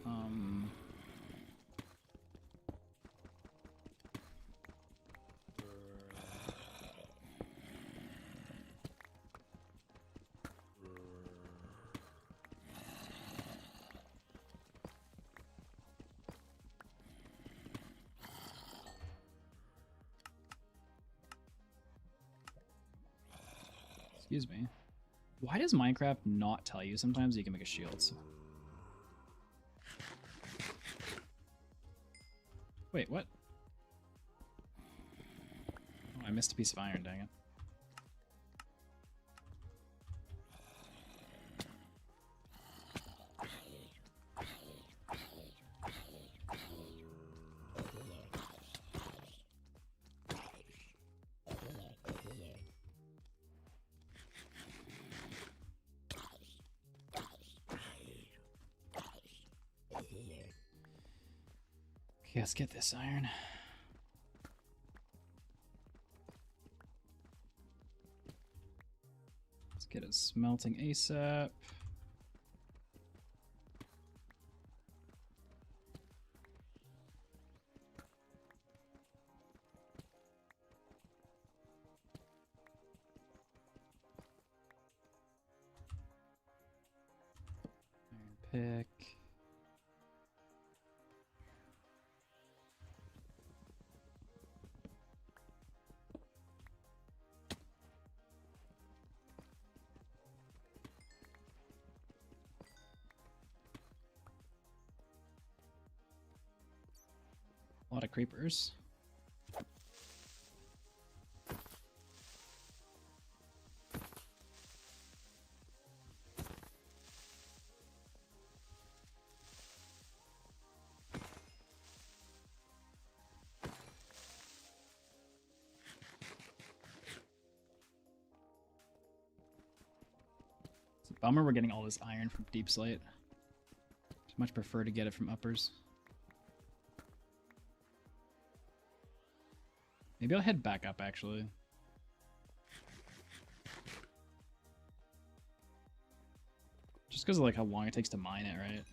Excuse me. Why does Minecraft not tell you sometimes you can make a shield? Wait, what? Oh, I missed a piece of iron, dang it. Okay, let's get this iron. Let's get it smelting ASAP. Iron pick. A lot of creepers. It's a bummer we're getting all this iron from Deep Slate. I'd much prefer to get it from uppers. Maybe I'll head back up, actually. Just because of like how long it takes to mine it, right?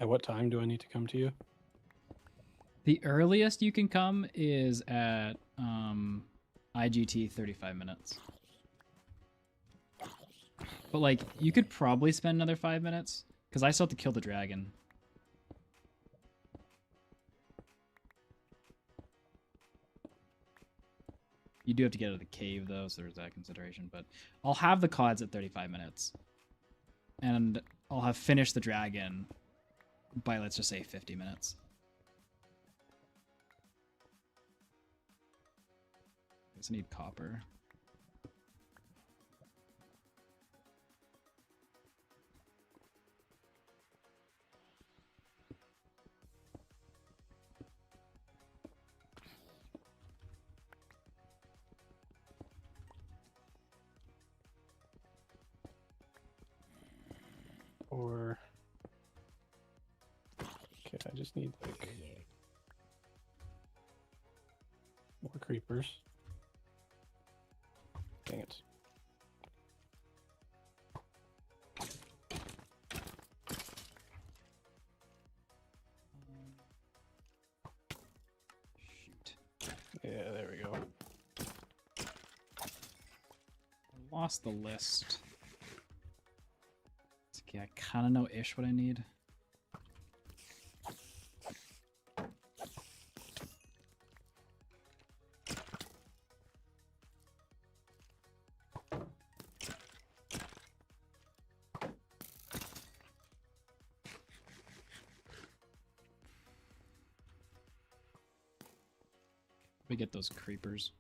At what time do I need to come to you? The earliest you can come is at IGT 35 minutes. But like, you could probably spend another 5 minutes, because I still have to kill the dragon. You do have to get out of the cave, though, so there's that consideration. But I'll have the CODs at 35 minutes. And I'll have finished the dragon by, let's just say, 50 minutes. I guess I need copper. Or okay, I just need like more creepers. Dang it. Shoot. Yeah, there we go. I lost the list. It's okay, I kind of know ish what I need. We get those creepers.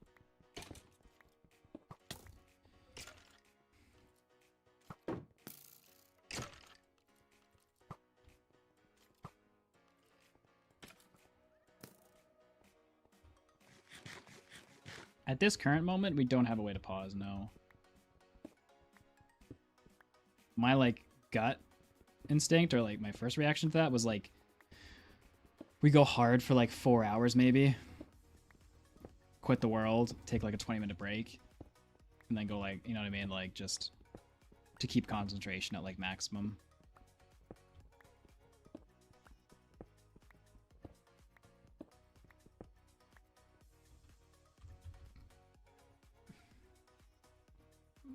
At this current moment, we don't have a way to pause, no. My, like, gut instinct, or, like, my first reaction to that was, like, we go hard for, like, 4 hours, maybe. Quit the world, take, like, a 20-minute break. And then go, like, you know what I mean? Like, just to keep concentration at, like, maximum.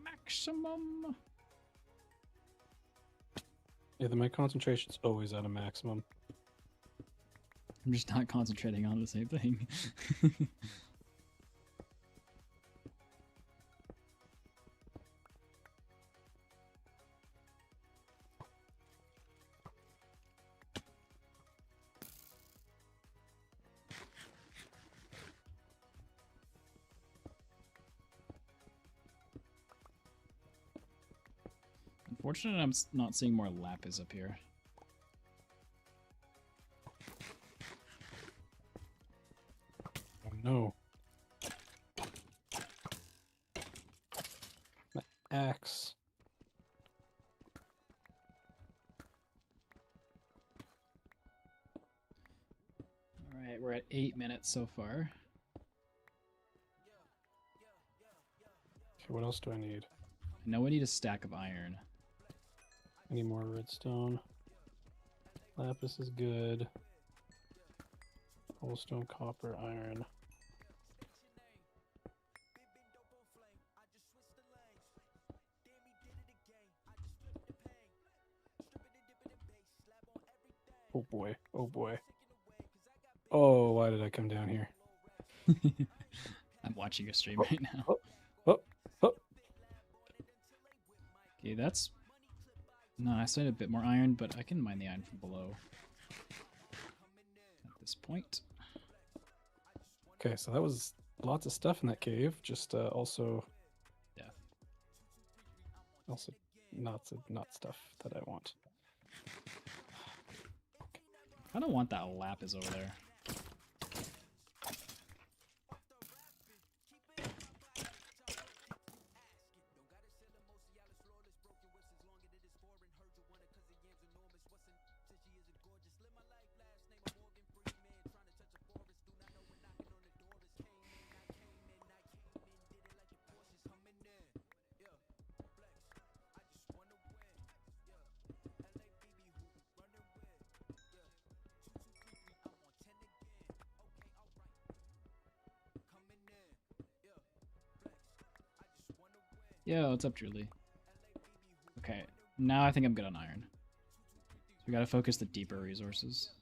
Maximum. Yeah, my concentration's always at a maximum. I'm just not concentrating on the same thing. Unfortunately, I'm not seeing more lapis up here. Oh no. My axe. Alright, we're at 8 minutes so far. Okay, what else do I need? I know we need a stack of iron. I need more redstone. Lapis is good. Coalstone, copper, iron. Oh boy, oh boy. Oh, why did I come down here? I'm watching your stream right now. Oh, oh, oh. Okay, that's... No, I still need a bit more iron, but I can mine the iron from below. At this point. Okay, so that was lots of stuff in that cave. Just also... Yeah. Also not stuff that I want. I kind of want that lapis over there. Yo, what's up, Julie? Okay, now I think I'm good on iron. So we gotta focus the deeper resources.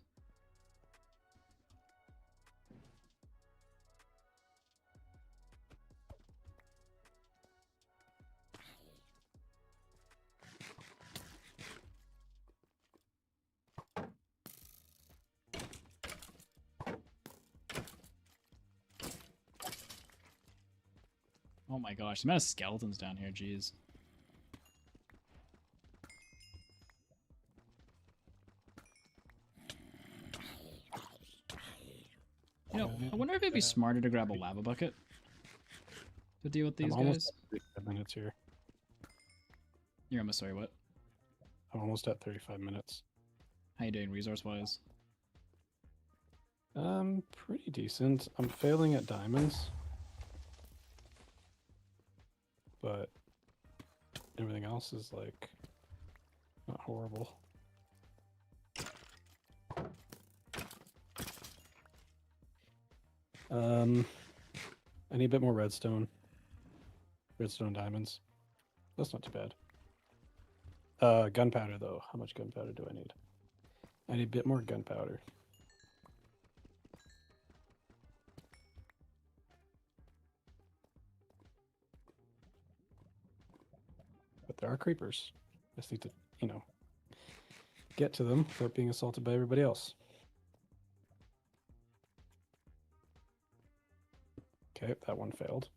Oh my gosh, the amount of skeletons down here, jeez. You know, I wonder if it'd be smarter to grab a lava bucket to deal with these I'm guys. almost at 35 minutes here. You're almost sorry, what? I'm almost at 35 minutes. How you doing resource-wise? Pretty decent. I'm failing at diamonds. But everything else is like not horrible. I need a bit more redstone. Redstone diamonds. That's not too bad. Gunpowder though. How much gunpowder do I need? I need a bit more gunpowder. But there are creepers. I just need to, you know, get to them without being assaulted by everybody else. Okay, that one failed.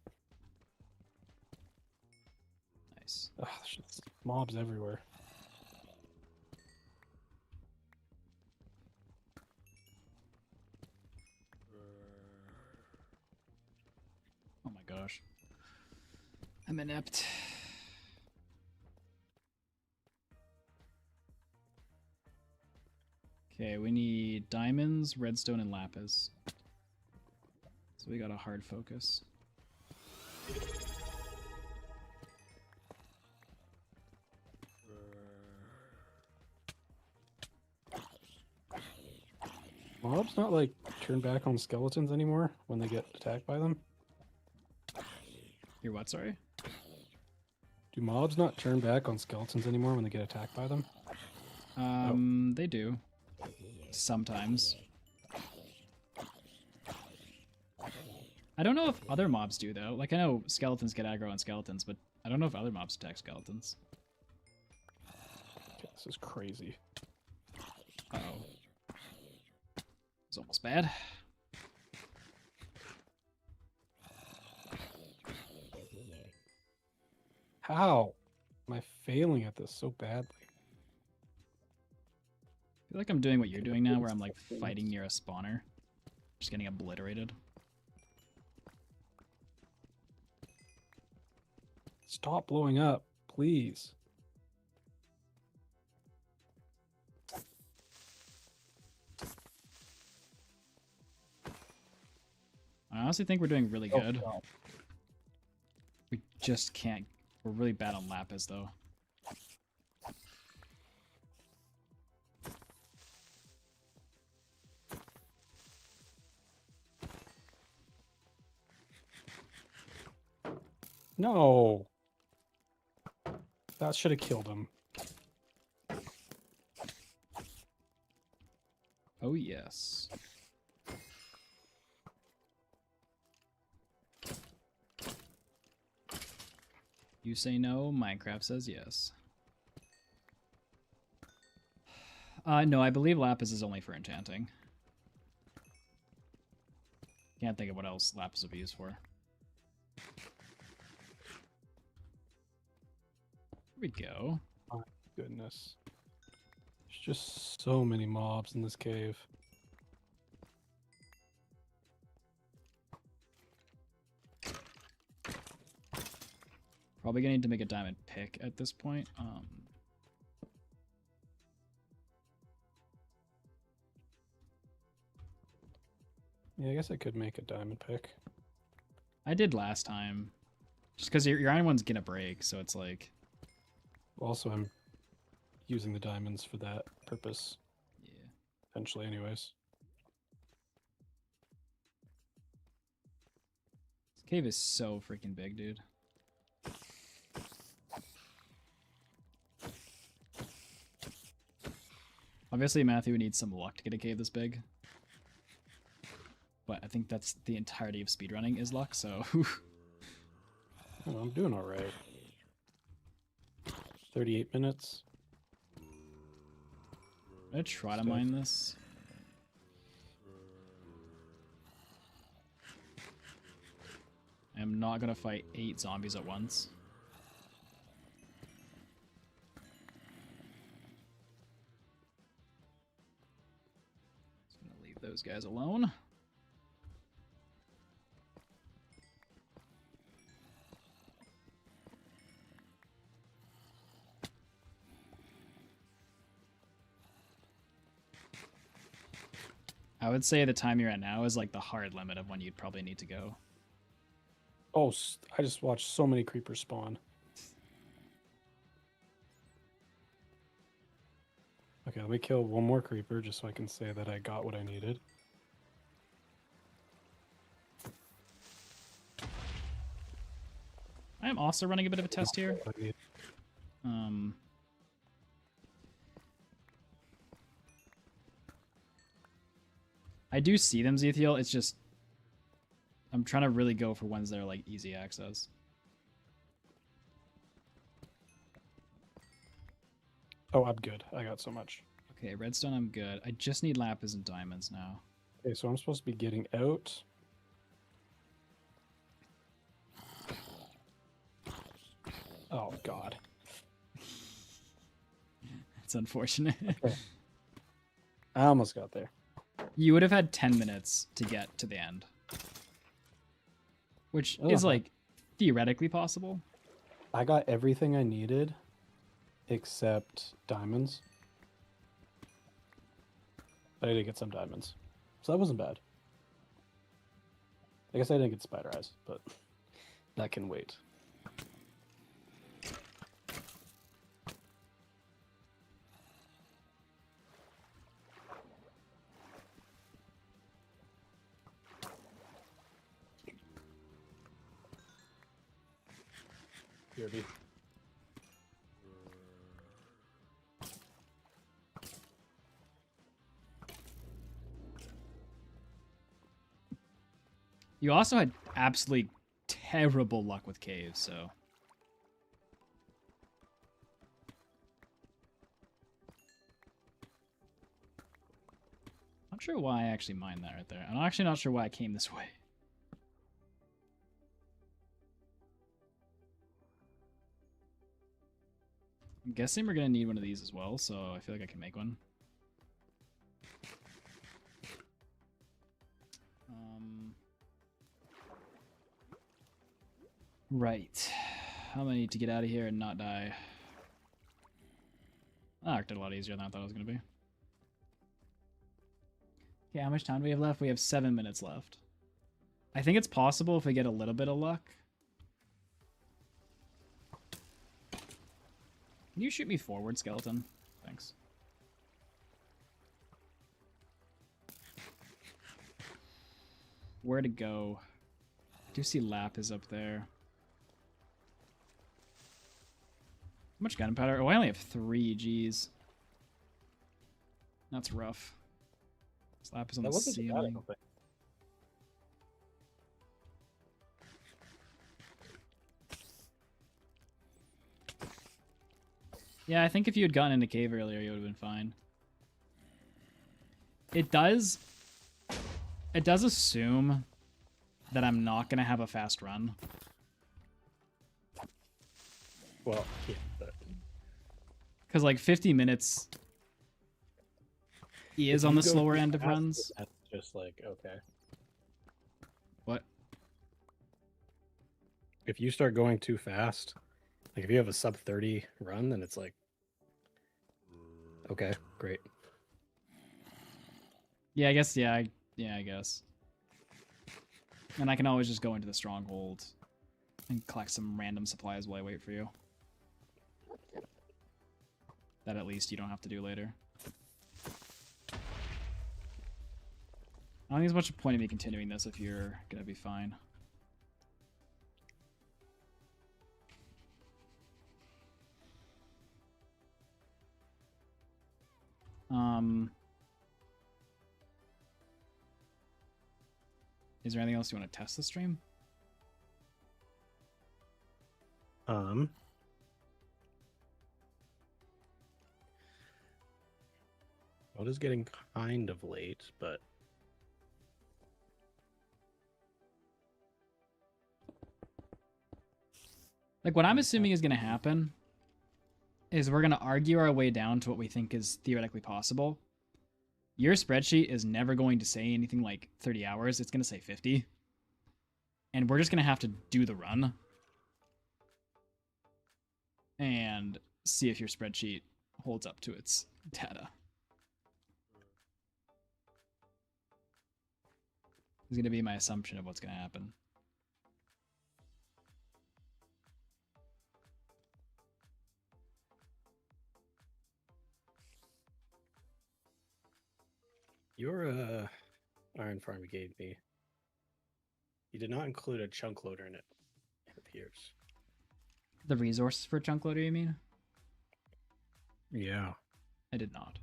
Nice. Ugh, there's just mobs everywhere. Oh my gosh. I'm inept. Okay, we need diamonds, redstone, and lapis. So we got a hard focus. Mobs not like turn back on skeletons anymore when they get attacked by them? You're what, sorry? Do mobs not turn back on skeletons anymore when they get attacked by them? They do. Sometimes. I don't know if other mobs do, though. Like, I know skeletons get aggro on skeletons, but I don't know if other mobs attack skeletons. Okay, this is crazy. Uh-oh. It's almost bad. How am I failing at this so badly? I feel like I'm doing what you're doing now, where I'm, like, fighting near a spawner. Just getting obliterated. Stop blowing up, please. I honestly think we're doing really Oh, good. God. We just can't. We're really bad on lapis, though. No. That should have killed him. Oh, yes. You say no, Minecraft says yes. No, I believe lapis is only for enchanting. Can't think of what else lapis would be used for. Here we go. My goodness. There's just so many mobs in this cave. Probably gonna need to make a diamond pick at this point. Yeah, I guess I could make a diamond pick. I did last time. Just because your iron one's gonna break, so it's like... Also, I'm using the diamonds for that purpose. Yeah. Eventually, anyways. This cave is so freaking big, dude. Obviously, Matthew needs some luck to get a cave this big. But I think that's the entirety of speedrunning is luck, so... Oh, I'm doing all right. 38 minutes. I'm gonna try to mine this. I'm not gonna fight 8 zombies at once. Just gonna leave those guys alone. I would say the time you're at now is like the hard limit of when you'd probably need to go. Oh, I just watched so many creepers spawn. Okay, let me kill one more creeper just so I can say that I got what I needed. I am also running a bit of a test here. I do see them, Zethiel. It's just I'm trying to really go for ones that are like easy access. Oh, I'm good. I got so much. Okay, redstone, I'm good. I just need lapis and diamonds now. Okay, so I'm supposed to be getting out. Oh, God. It's unfortunate. Okay. I almost got there. You would have had 10 minutes to get to the end. Which is, like, theoretically possible. I got everything I needed except diamonds. But I did get some diamonds. So that wasn't bad. I guess I didn't get spider eyes, but that can wait. BRB. You also had absolutely terrible luck with caves, so... Not sure why I actually mined that right there. I'm actually not sure why I came this way. I'm guessing we're going to need one of these as well, so I feel like I can make one. Right. How am I need to get out of here and not die? That acted a lot easier than I thought it was going to be. Okay, how much time do we have left? We have 7 minutes left. I think it's possible if we get a little bit of luck. Can you shoot me forward, skeleton? Thanks. Where to go? I do see lapis up there. How much gunpowder? Oh, I only have 3. Jeez. That's rough. There's lapis on the ceiling. Yeah, I think if you had gotten in the cave earlier, you would have been fine. It does assume that I'm not going to have a fast run. Well, yeah, but... Because, like, 50 minutes is on the slower end of runs. That's just like, okay. What? If you start going too fast, like if you have a sub 30 run, then it's like, okay, great. Yeah, I guess, yeah, I guess. And I can always just go into the stronghold and collect some random supplies while I wait for you. That at least you don't have to do later. I don't think there's much point in me continuing this if you're gonna be fine. Is there anything else you want to test the stream? Well, it is getting kind of late, but Like, what I'm assuming is going to happen is we're going to argue our way down to what we think is theoretically possible. Your spreadsheet is never going to say anything like 30 hours. It's going to say 50. And we're just going to have to do the run and see if your spreadsheet holds up to its data. Is going to be my assumption of what's going to happen. your iron farm you gave me, you did not include a chunk loader in it, it appears. The resources for chunk loader, you mean? Yeah. I did not.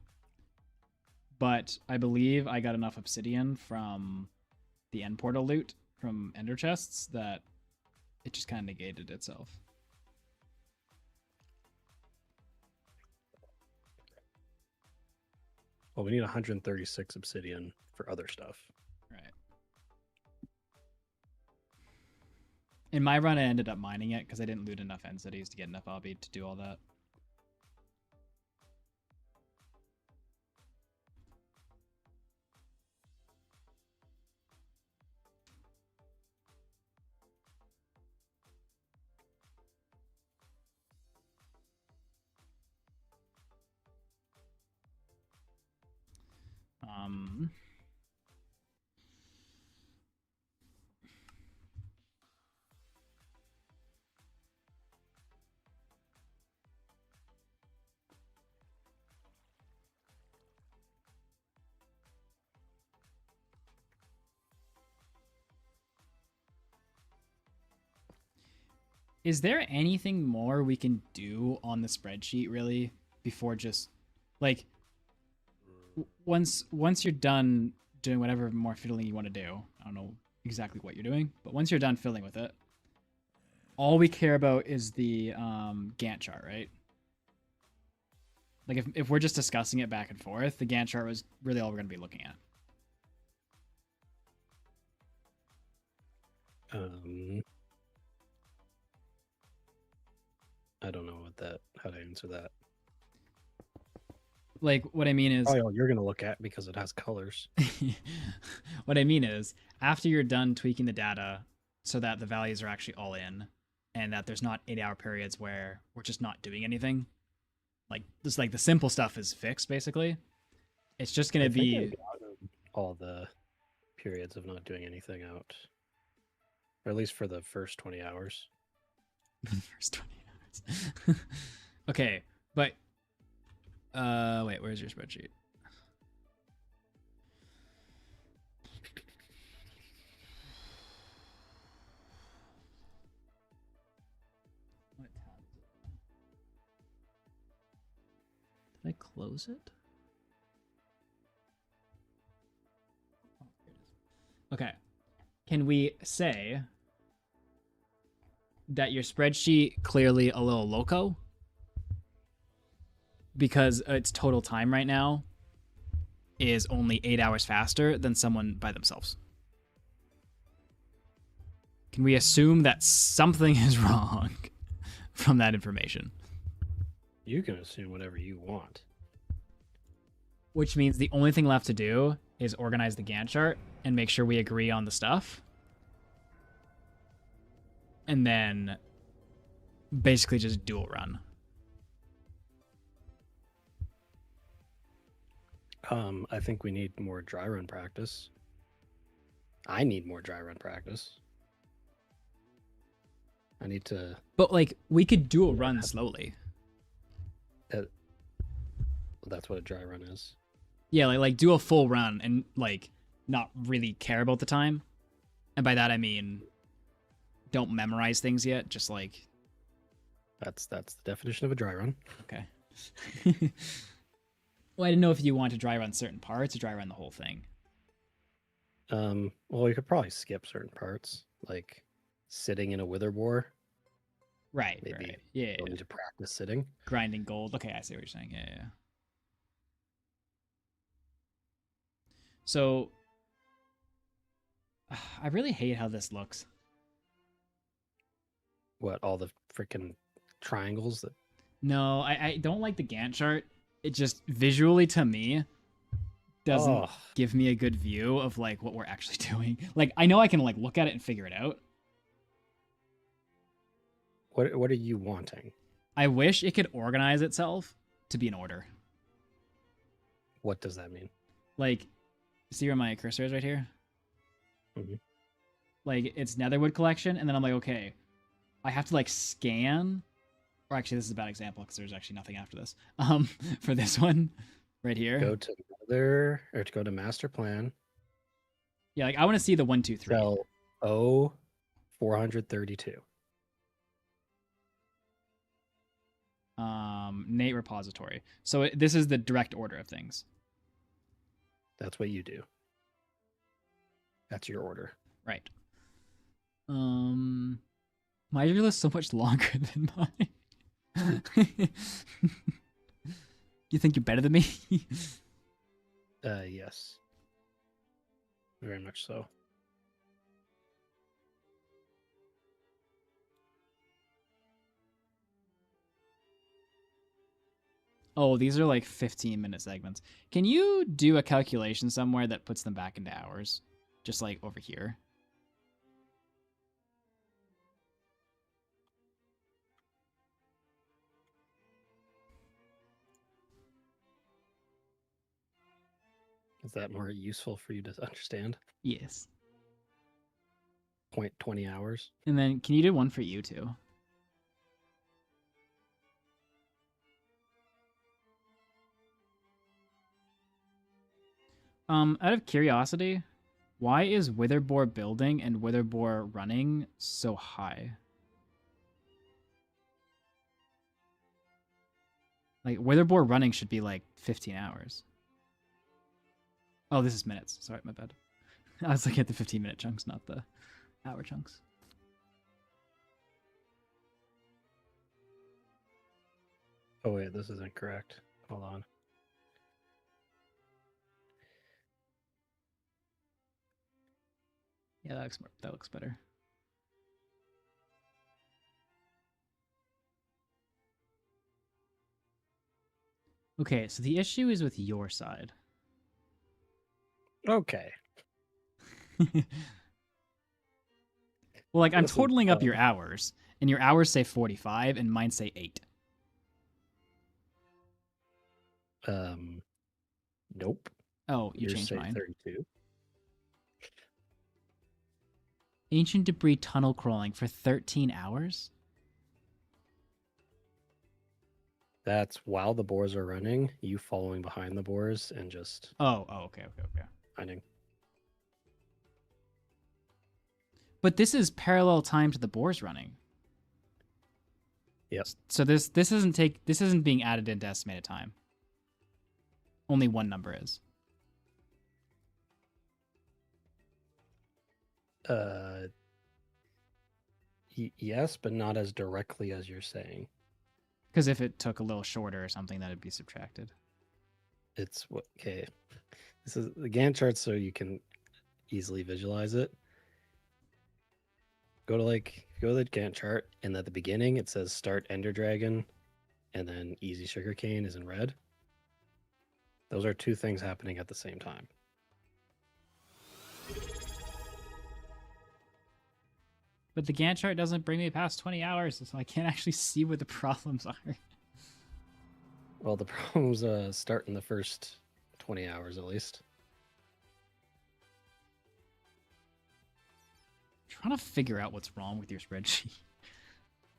But I believe I got enough obsidian from the end portal loot from ender chests that it just kind of negated itself. Well, we need 136 obsidian for other stuff. Right. In my run, I ended up mining it because I didn't loot enough end cities to get enough obby to do all that. Is there anything more we can do on the spreadsheet really before just like once you're done doing whatever more fiddling you want to do? I don't know exactly what you're doing, but once you're done fiddling with it, all we care about is the Gantt chart, right? Like if we're just discussing it back and forth, the Gantt chart was really all we're going to be looking at. I don't know how to answer that. Like what I mean is, oh, you're gonna look at because it has colors. what I mean is, after you're done tweaking the data so that the values are actually all in, and that there's not 8-hour periods where we're just not doing anything, like just like the simple stuff is fixed basically. It's just gonna be all the periods of not doing anything out, or at least for the first 20 hours. The first 20 hours. Okay, but wait, where's your spreadsheet? What tab is it? Did I close it? Oh, here it is. Okay. Can we say that your spreadsheet clearly a little loco because its total time right now is only 8 hours faster than someone by themselves? Can we assume that something is wrong from that information? You can assume whatever you want. Which means the only thing left to do is organize the Gantt chart and make sure we agree on the stuff. And then basically just dual run. I think we need more dry run practice. I need more dry run practice. I need to... But, like, we could dual run slowly. That's what a dry run is. Yeah, like do a full run and, like, not really care about the time. And by that I mean don't memorize things yet, just like... That's the definition of a dry run. Okay. Well, I didn't know if you want to dry run certain parts or dry run the whole thing. Well, you could probably skip certain parts, like sitting in a wither boar. Right. Maybe Right. Yeah. you need to practice sitting. Grinding gold. Okay, I see what you're saying. Yeah. Yeah. So, I really hate how this looks. What, all the freaking triangles that? No, I don't like the Gantt chart. It just visually to me doesn't give me a good view of like what we're actually doing. Like I know I can like look at it and figure it out. What are you wanting? I wish it could organize itself to be in order. What does that mean? Like, see where my cursor is right here? Mhm. Like it's Netherwood collection, and then I'm like, okay, I have to like scan. Or actually, this is a bad example because there's actually nothing after this. For this one, right here. Go to Nether or to go to Master Plan. Yeah, like I want to see the 1, 2, 3. Cell O432. Nate repository. So this is the direct order of things. That's what you do. That's your order. Right. My reel is so much longer than mine. You think you're better than me? Yes. Very much so. Oh, these are like 15-minute segments. Can you do a calculation somewhere that puts them back into hours? Just like over here. Is that more useful for you to understand? Yes. 0.20 hours. And then can you do one for you too? Out of curiosity, why is Witherboar building and Witherboar running so high? Like Witherboar running should be like 15 hours. Oh, this is minutes. Sorry, my bad. I was looking at the 15-minute chunks, not the hour chunks. Oh wait, this isn't correct. Hold on. Yeah, that looks better. Okay, so the issue is with your side. Okay. Well, like I'm Listen, totaling up your hours, and your hours say 45, and mine say 8. Nope. Oh, you Yours changed say mine. 32. Ancient debris tunnel crawling for 13 hours? That's while the boars are running, you following behind the boars and just Oh, okay. finding. But this is parallel time to the boars running. Yep. So this isn't being added into estimated time. Only one number is. Yes, but not as directly as you're saying. Because if it took a little shorter or something, that'd be subtracted. It's what okay. This is the Gantt chart so you can easily visualize it. Go to the Gantt chart, and at the beginning it says start Ender Dragon, and then easy sugarcane is in red. Those are two things happening at the same time. But the Gantt chart doesn't bring me past 20 hours, so I can't actually see what the problems are. Well, the problems start in the first 20 hours at least. I'm trying to figure out what's wrong with your spreadsheet.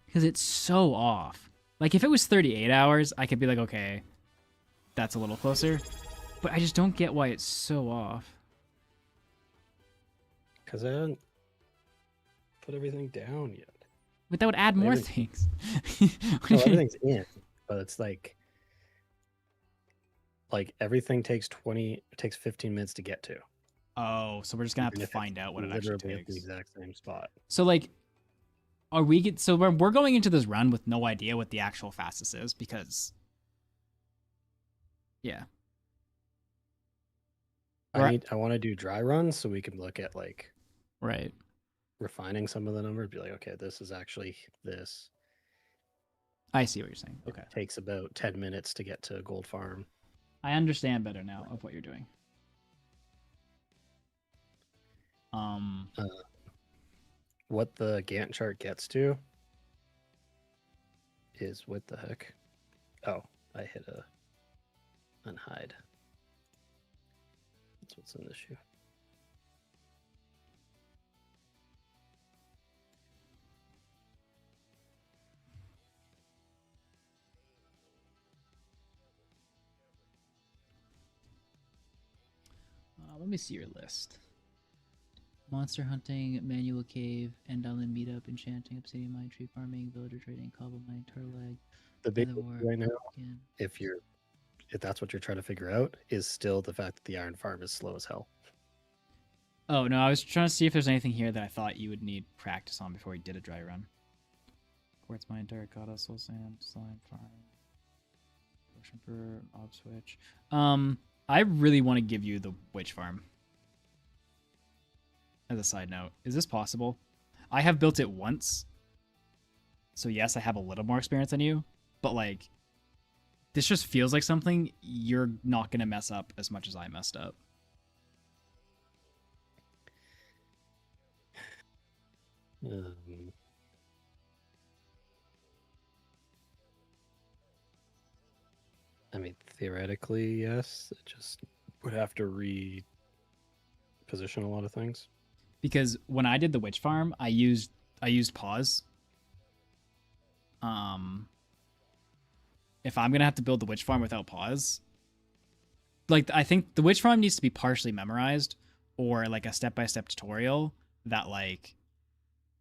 Because it's so off. Like, if it was 38 hours, I could be like, okay, that's a little closer. But I just don't get why it's so off. Because I haven't put everything down yet. But that would add more things. No, everything's in, but it's like like everything takes 15 minutes to get to. Oh, so we're just gonna have Even to if it's find out what it actually literally at the takes. exact same spot. So like, we're going into this run with no idea what the actual fastest is because, yeah. I want to do dry runs so we can look at like Right. refining some of the numbers. Be like, okay, this is actually this. I see what you're saying. Okay. It takes about 10 minutes to get to Gold Farm. I understand better now of what you're doing. What the Gantt chart gets to is what the heck? Oh, I hit a unhide. That's what's an issue. Let me see your list. Monster hunting, manual cave, end island meetup, enchanting, obsidian mine, tree farming, villager trading, cobble mine, turtle egg. The big Nether thing war, right now, again. if that's what you're trying to figure out, is still the fact that the iron farm is slow as hell. Oh no, I was trying to see if there's anything here that I thought you would need practice on before you did a dry run. Quartz mine, terracotta, soul sand, slime farm, potion for ob switch. I really want to give you the witch farm. As a side note, is this possible? I have built it once, so yes, I have a little more experience than you, but like, this just feels like something you're not gonna mess up as much as I messed up. I mean, theoretically, yes. It just would have to reposition a lot of things. Because when I did the witch farm, I used pause. If I'm gonna have to build the witch farm without pause, like I think the witch farm needs to be partially memorized, or like a step-by-step tutorial that like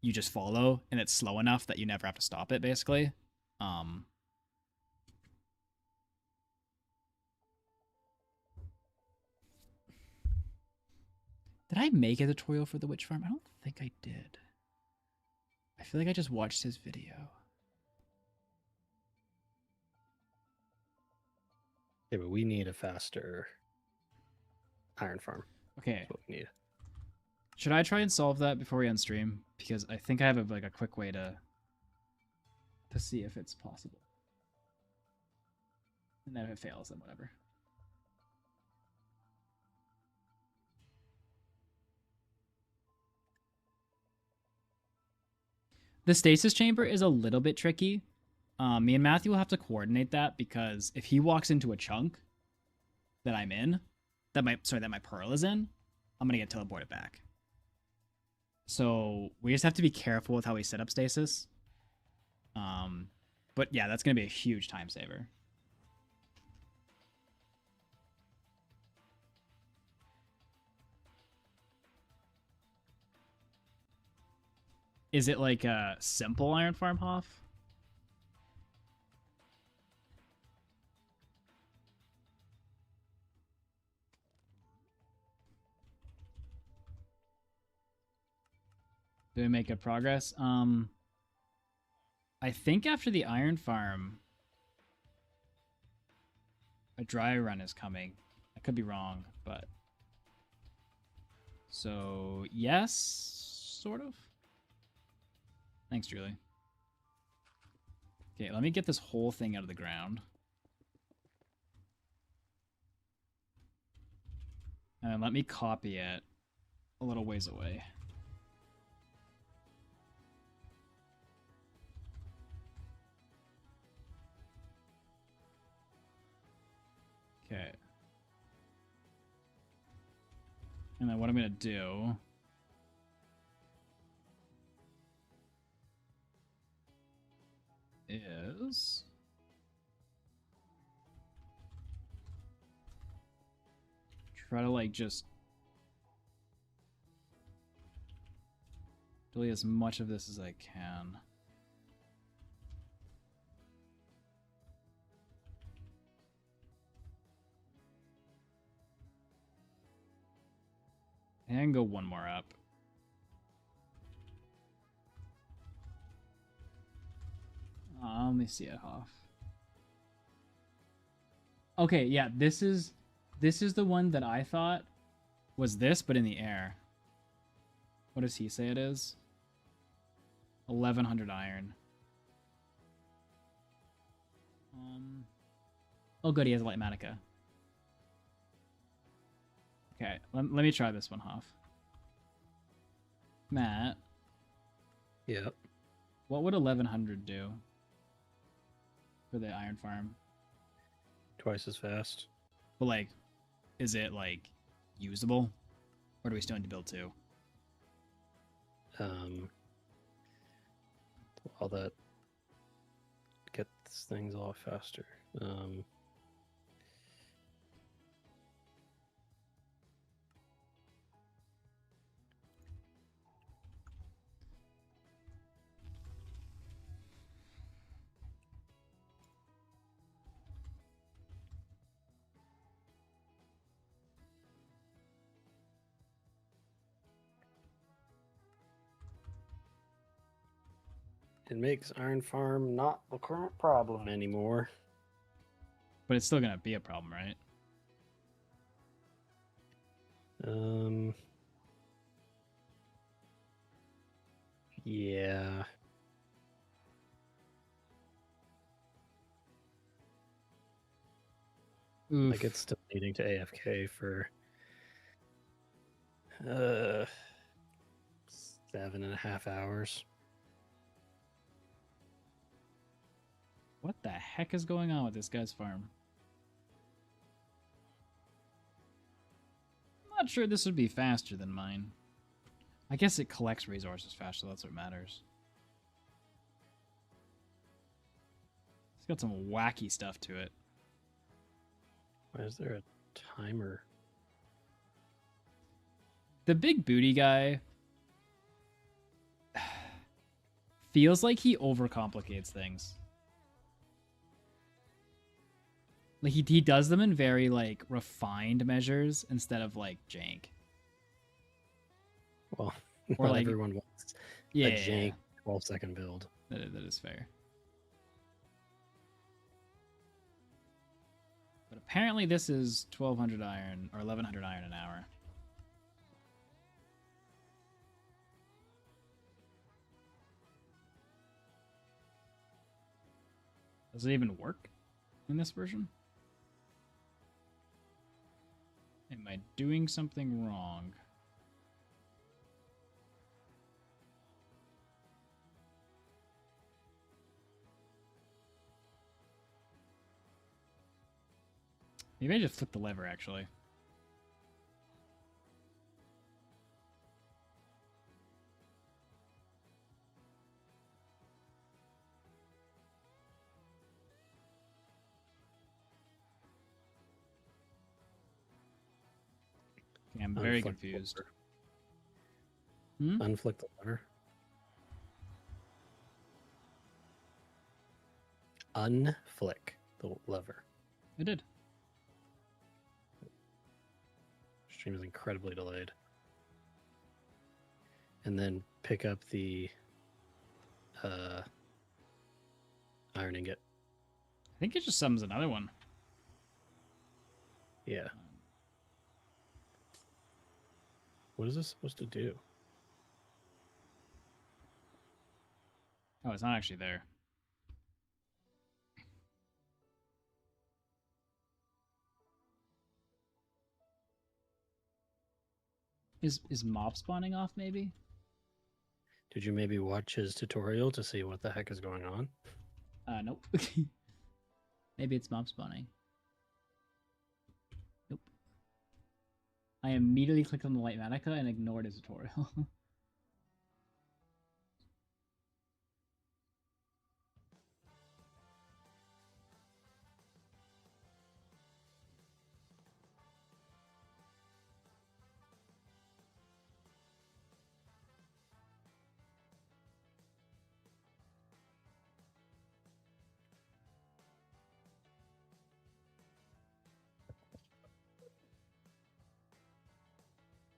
you just follow and it's slow enough that you never have to stop it, basically. Did I make a tutorial for the witch farm? I don't think I did. I feel like I just watched his video. Yeah, but we need a faster iron farm. Okay. That's what we need. Should I try and solve that before we unstream? Because I think I have a quick way to see if it's possible. And then if it fails, then whatever. The stasis chamber is a little bit tricky. Me and Matthew will have to coordinate that because if he walks into a chunk that I'm in, that my pearl is in, I'm gonna get teleported back. So we just have to be careful with how we set up stasis. But yeah, that's gonna be a huge time saver. Is it like a simple iron farm, Hoff? Did we make good progress? I think after the iron farm, a dry run is coming. I could be wrong, but so yes, sort of. Thanks, Julie. Okay, let me get this whole thing out of the ground. And let me copy it a little ways away. Okay. And then what I'm going to do is try to like just delete as much of this as I can. And go one more up. Let me see it, Hoff. Okay, yeah, this is the one that I thought was this, but in the air. What does he say it is? 1100 iron. Oh, good, he has a light manica. Okay, let me try this one, Hoff. Matt. Yep. What would 1100 do for the iron farm? Twice as fast. But, like, is it, like, usable? Or do we still need to build 2? All that gets things a lot faster. It makes Iron Farm not the current problem anymore. But it's still gonna be a problem, right? Yeah. Oof. Like, it's still needing to AFK for 7.5 hours. What the heck is going on with this guy's farm? I'm not sure this would be faster than mine. I guess it collects resources faster, that's what matters. It's got some wacky stuff to it. Why is there a timer? The big booty guy feels like he overcomplicates things. Like he does them in very like refined measures instead of like jank. Well, Or not like everyone wants yeah, a jank 12-second build. that is fair. But apparently this is 1200 iron or 1100 iron an hour. Does it even work in this version? Am I doing something wrong? Maybe I just flip the lever, actually. Okay, I'm very Unflick the confused. lever. Unflick the lever. Unflick the lever. I did. Stream is incredibly delayed. And then pick up the iron ingot. I think it just summons another one. Yeah. What is this supposed to do? Oh, it's not actually there. Is mob spawning off, maybe? Did you maybe watch his tutorial to see what the heck is going on? Nope. Maybe it's mob spawning. Nope. I immediately clicked on the light manica and ignored his tutorial.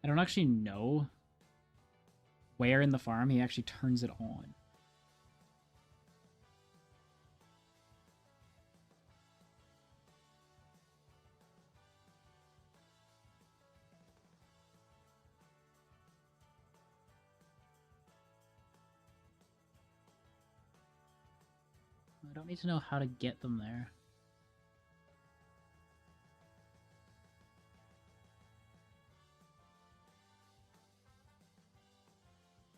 I don't actually know where in the farm he actually turns it on. I don't need to know how to get them there.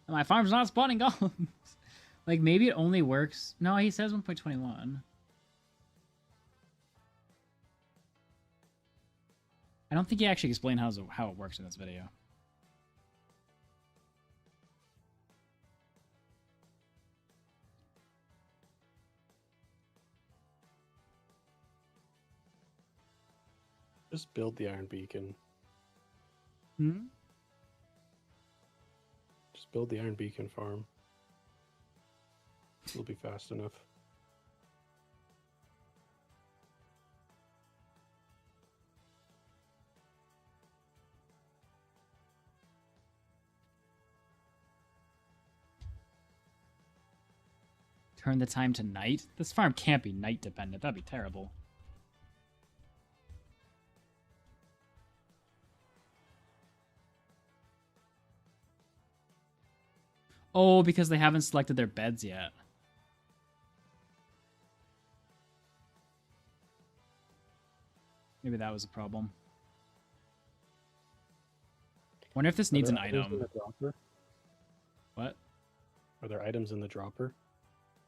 My farm's not spawning golems. Like, maybe it only works... No, he says 1.21. I don't think he actually explained how it works in this video. Just build the iron beacon. Hmm? Just build the iron beacon farm. It'll be fast enough. Turn the time to night? This farm can't be night dependent. That'd be terrible. Oh, because they haven't selected their beds yet. Maybe that was a problem. Wonder if this needs an item. What? Are there items in the dropper?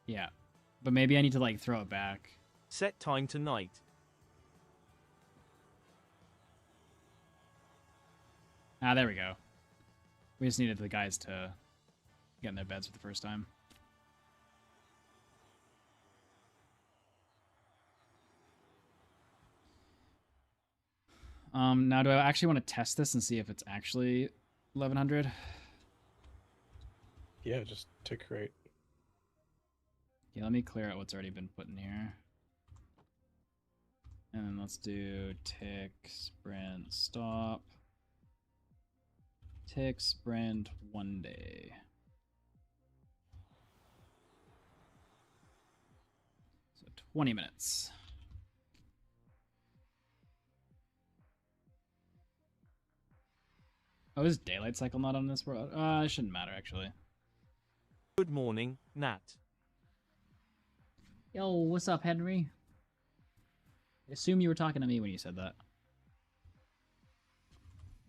Yeah. But maybe I need to, like, throw it back. Set time to night. Ah, there we go. We just needed the guys to get in their beds for the first time. Now do I actually want to test this and see if it's actually 1100? Yeah, just tick rate. Okay, let me clear out what's already been put in here. And then let's do tick, sprint, stop. Tick, sprint, 1 day. So 20 minutes. Oh, is daylight cycle not on this world? It shouldn't matter, actually. Good morning, Nat. Yo, what's up, Henry? I assume you were talking to me when you said that.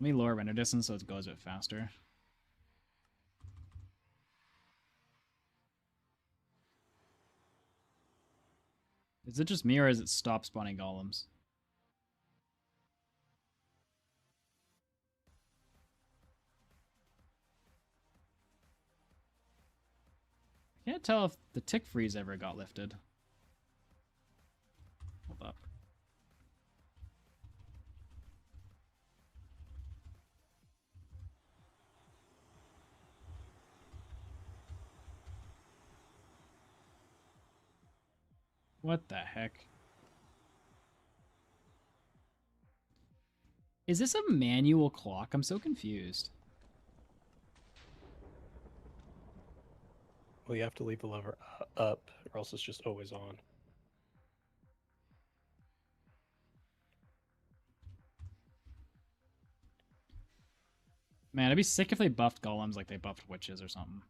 Let me lower render distance so it goes a bit faster. Is it just me or is it stop spawning golems? I can't tell if the tick freeze ever got lifted. Hold up. What the heck? Is this a manual clock? I'm so confused. Well, you have to leave the lever up, or else it's just always on. Man, I'd be sick if they buffed golems like they buffed witches or something.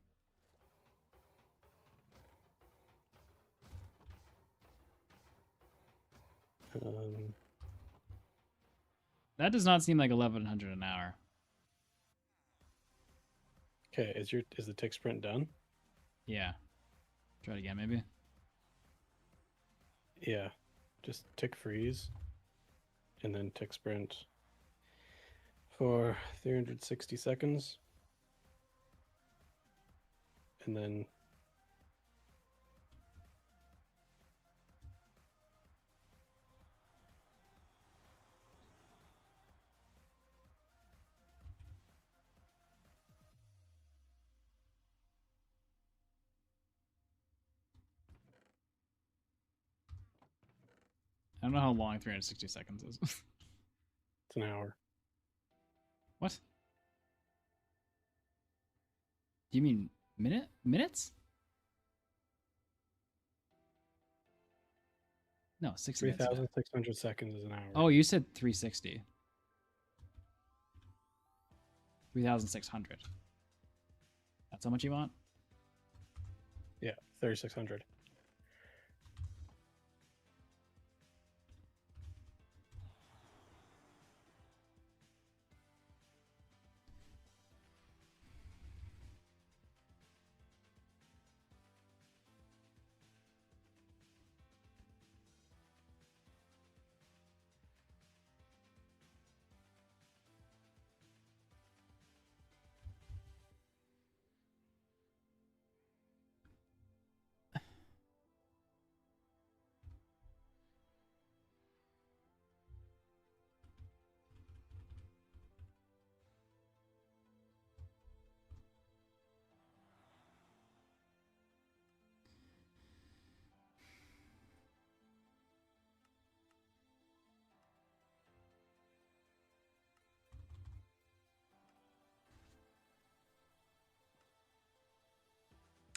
That does not seem like 1100 an hour. Okay, is the tick sprint done? Yeah. Try it again, maybe. Yeah, just tick freeze, and then tick sprint for 360 seconds, and then I don't know how long 360 seconds is. it's an hour. What? Do you mean minutes? No, 60 minutes. 3,600 seconds is an hour. Oh, you said 360. 3,600. That's how much you want? Yeah, 3,600.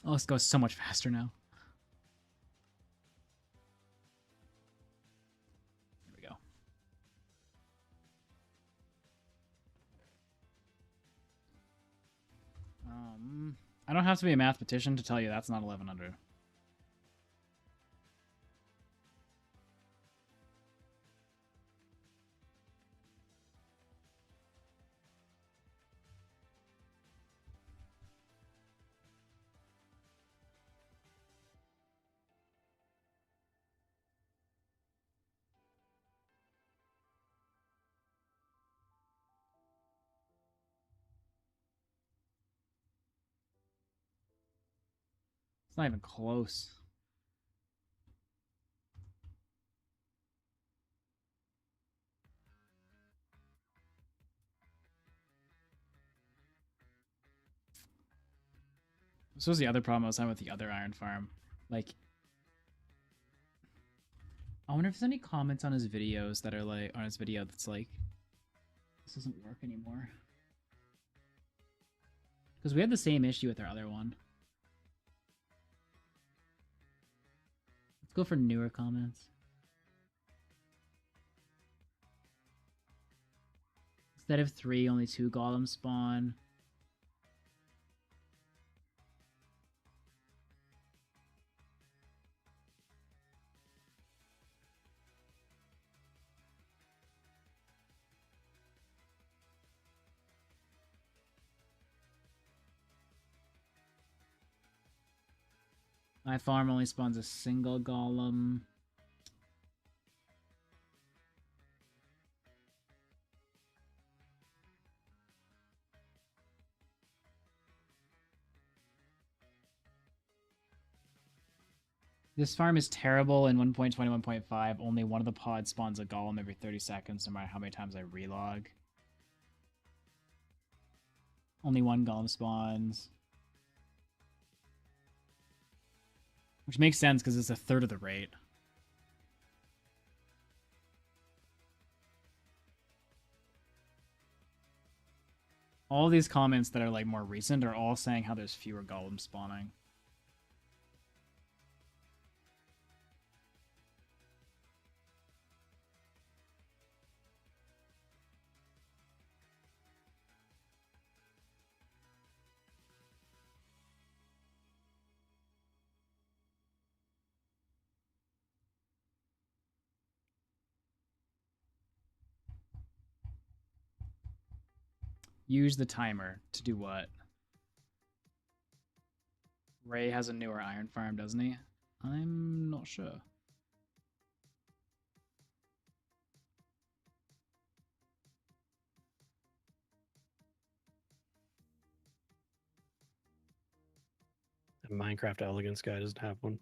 Oh, this goes so much faster now. There we go. I don't have to be a mathematician to tell you that's not 1,100. It's not even close. This was the other problem I was having with the other iron farm. Like, I wonder if there's any comments on his videos that are like, on his video that's like, this doesn't work anymore. Because we had the same issue with our other one. Let's go for newer comments. Instead of 3, only 2 golems spawn. My farm only spawns a single golem. This farm is terrible in 1.21.5. Only one of the pods spawns a golem every 30 seconds, no matter how many times I relog. Only one golem spawns. Which makes sense because it's a third of the rate. All these comments that are like more recent are all saying how there's fewer golems spawning. Use the timer to do what? Ray has a newer iron farm, doesn't he? I'm not sure. The Minecraft Elegance guy doesn't have one.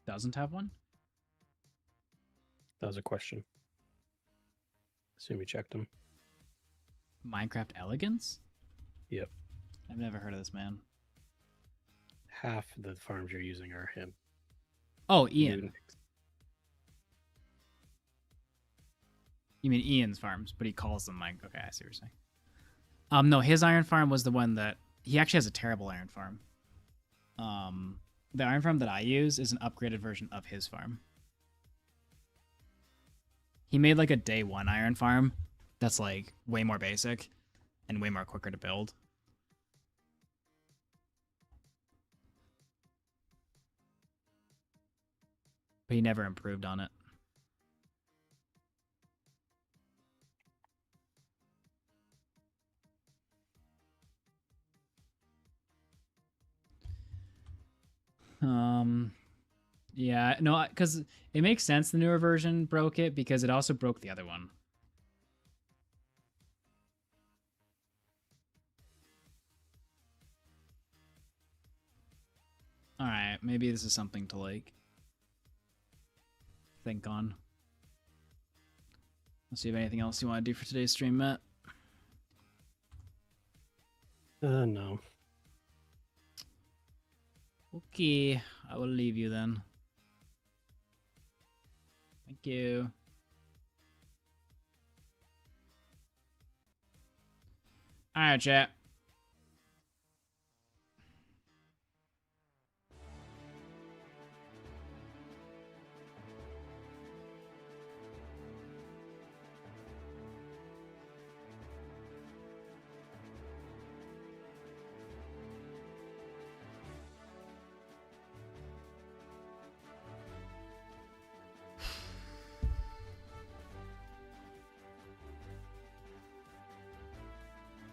Doesn't have one? That was a question. Assume you checked him. Minecraft Elegance? Yep. I've never heard of this man. Half the farms you're using are him. Oh, Ian. You mean Ian's farms, but he calls them Mine. Okay, I see what you're saying. No, his iron farm was the one that he actually has a terrible iron farm. The iron farm that I use is an upgraded version of his farm. He made like a day 1 iron farm that's like way more basic and way more quicker to build. But he never improved on it. Yeah, no, because it makes sense the newer version broke it because it also broke the other one. Alright, maybe this is something to, like, think on. Let's see if anything else you want to do for today's stream, Matt. No. Okay, I will leave you then. Thank you. Alright, chat.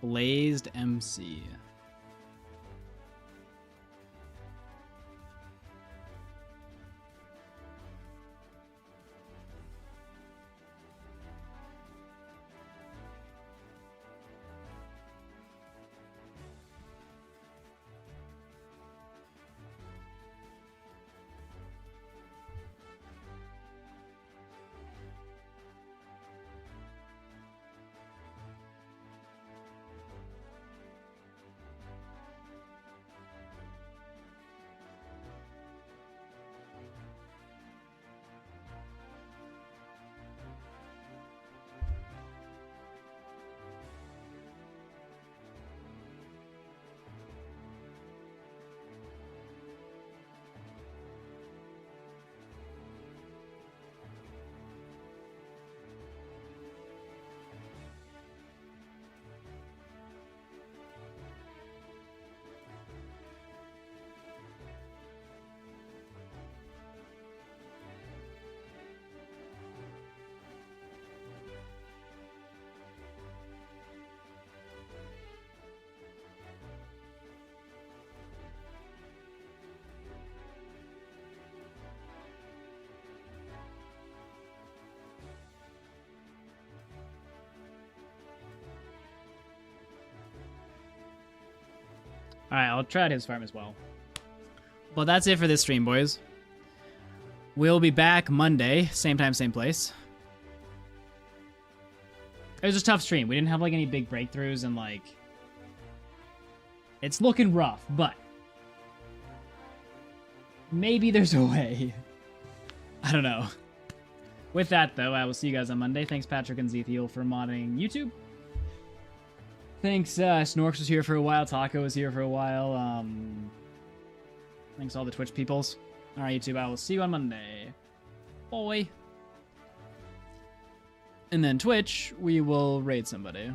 Blazed MC. Alright, I'll try out his farm as well. But that's it for this stream, boys. We'll be back Monday, same time, same place. It was a tough stream. We didn't have like any big breakthroughs and like... It's looking rough, but... Maybe there's a way. I don't know. With that, though, I will see you guys on Monday. Thanks, Patrick and Zethiel, for modding YouTube. Thanks, Snorks was here for a while. Taco was here for a while. Thanks all the Twitch peoples. Alright, YouTube, I will see you on Monday. Bye. And then Twitch, we will raid somebody.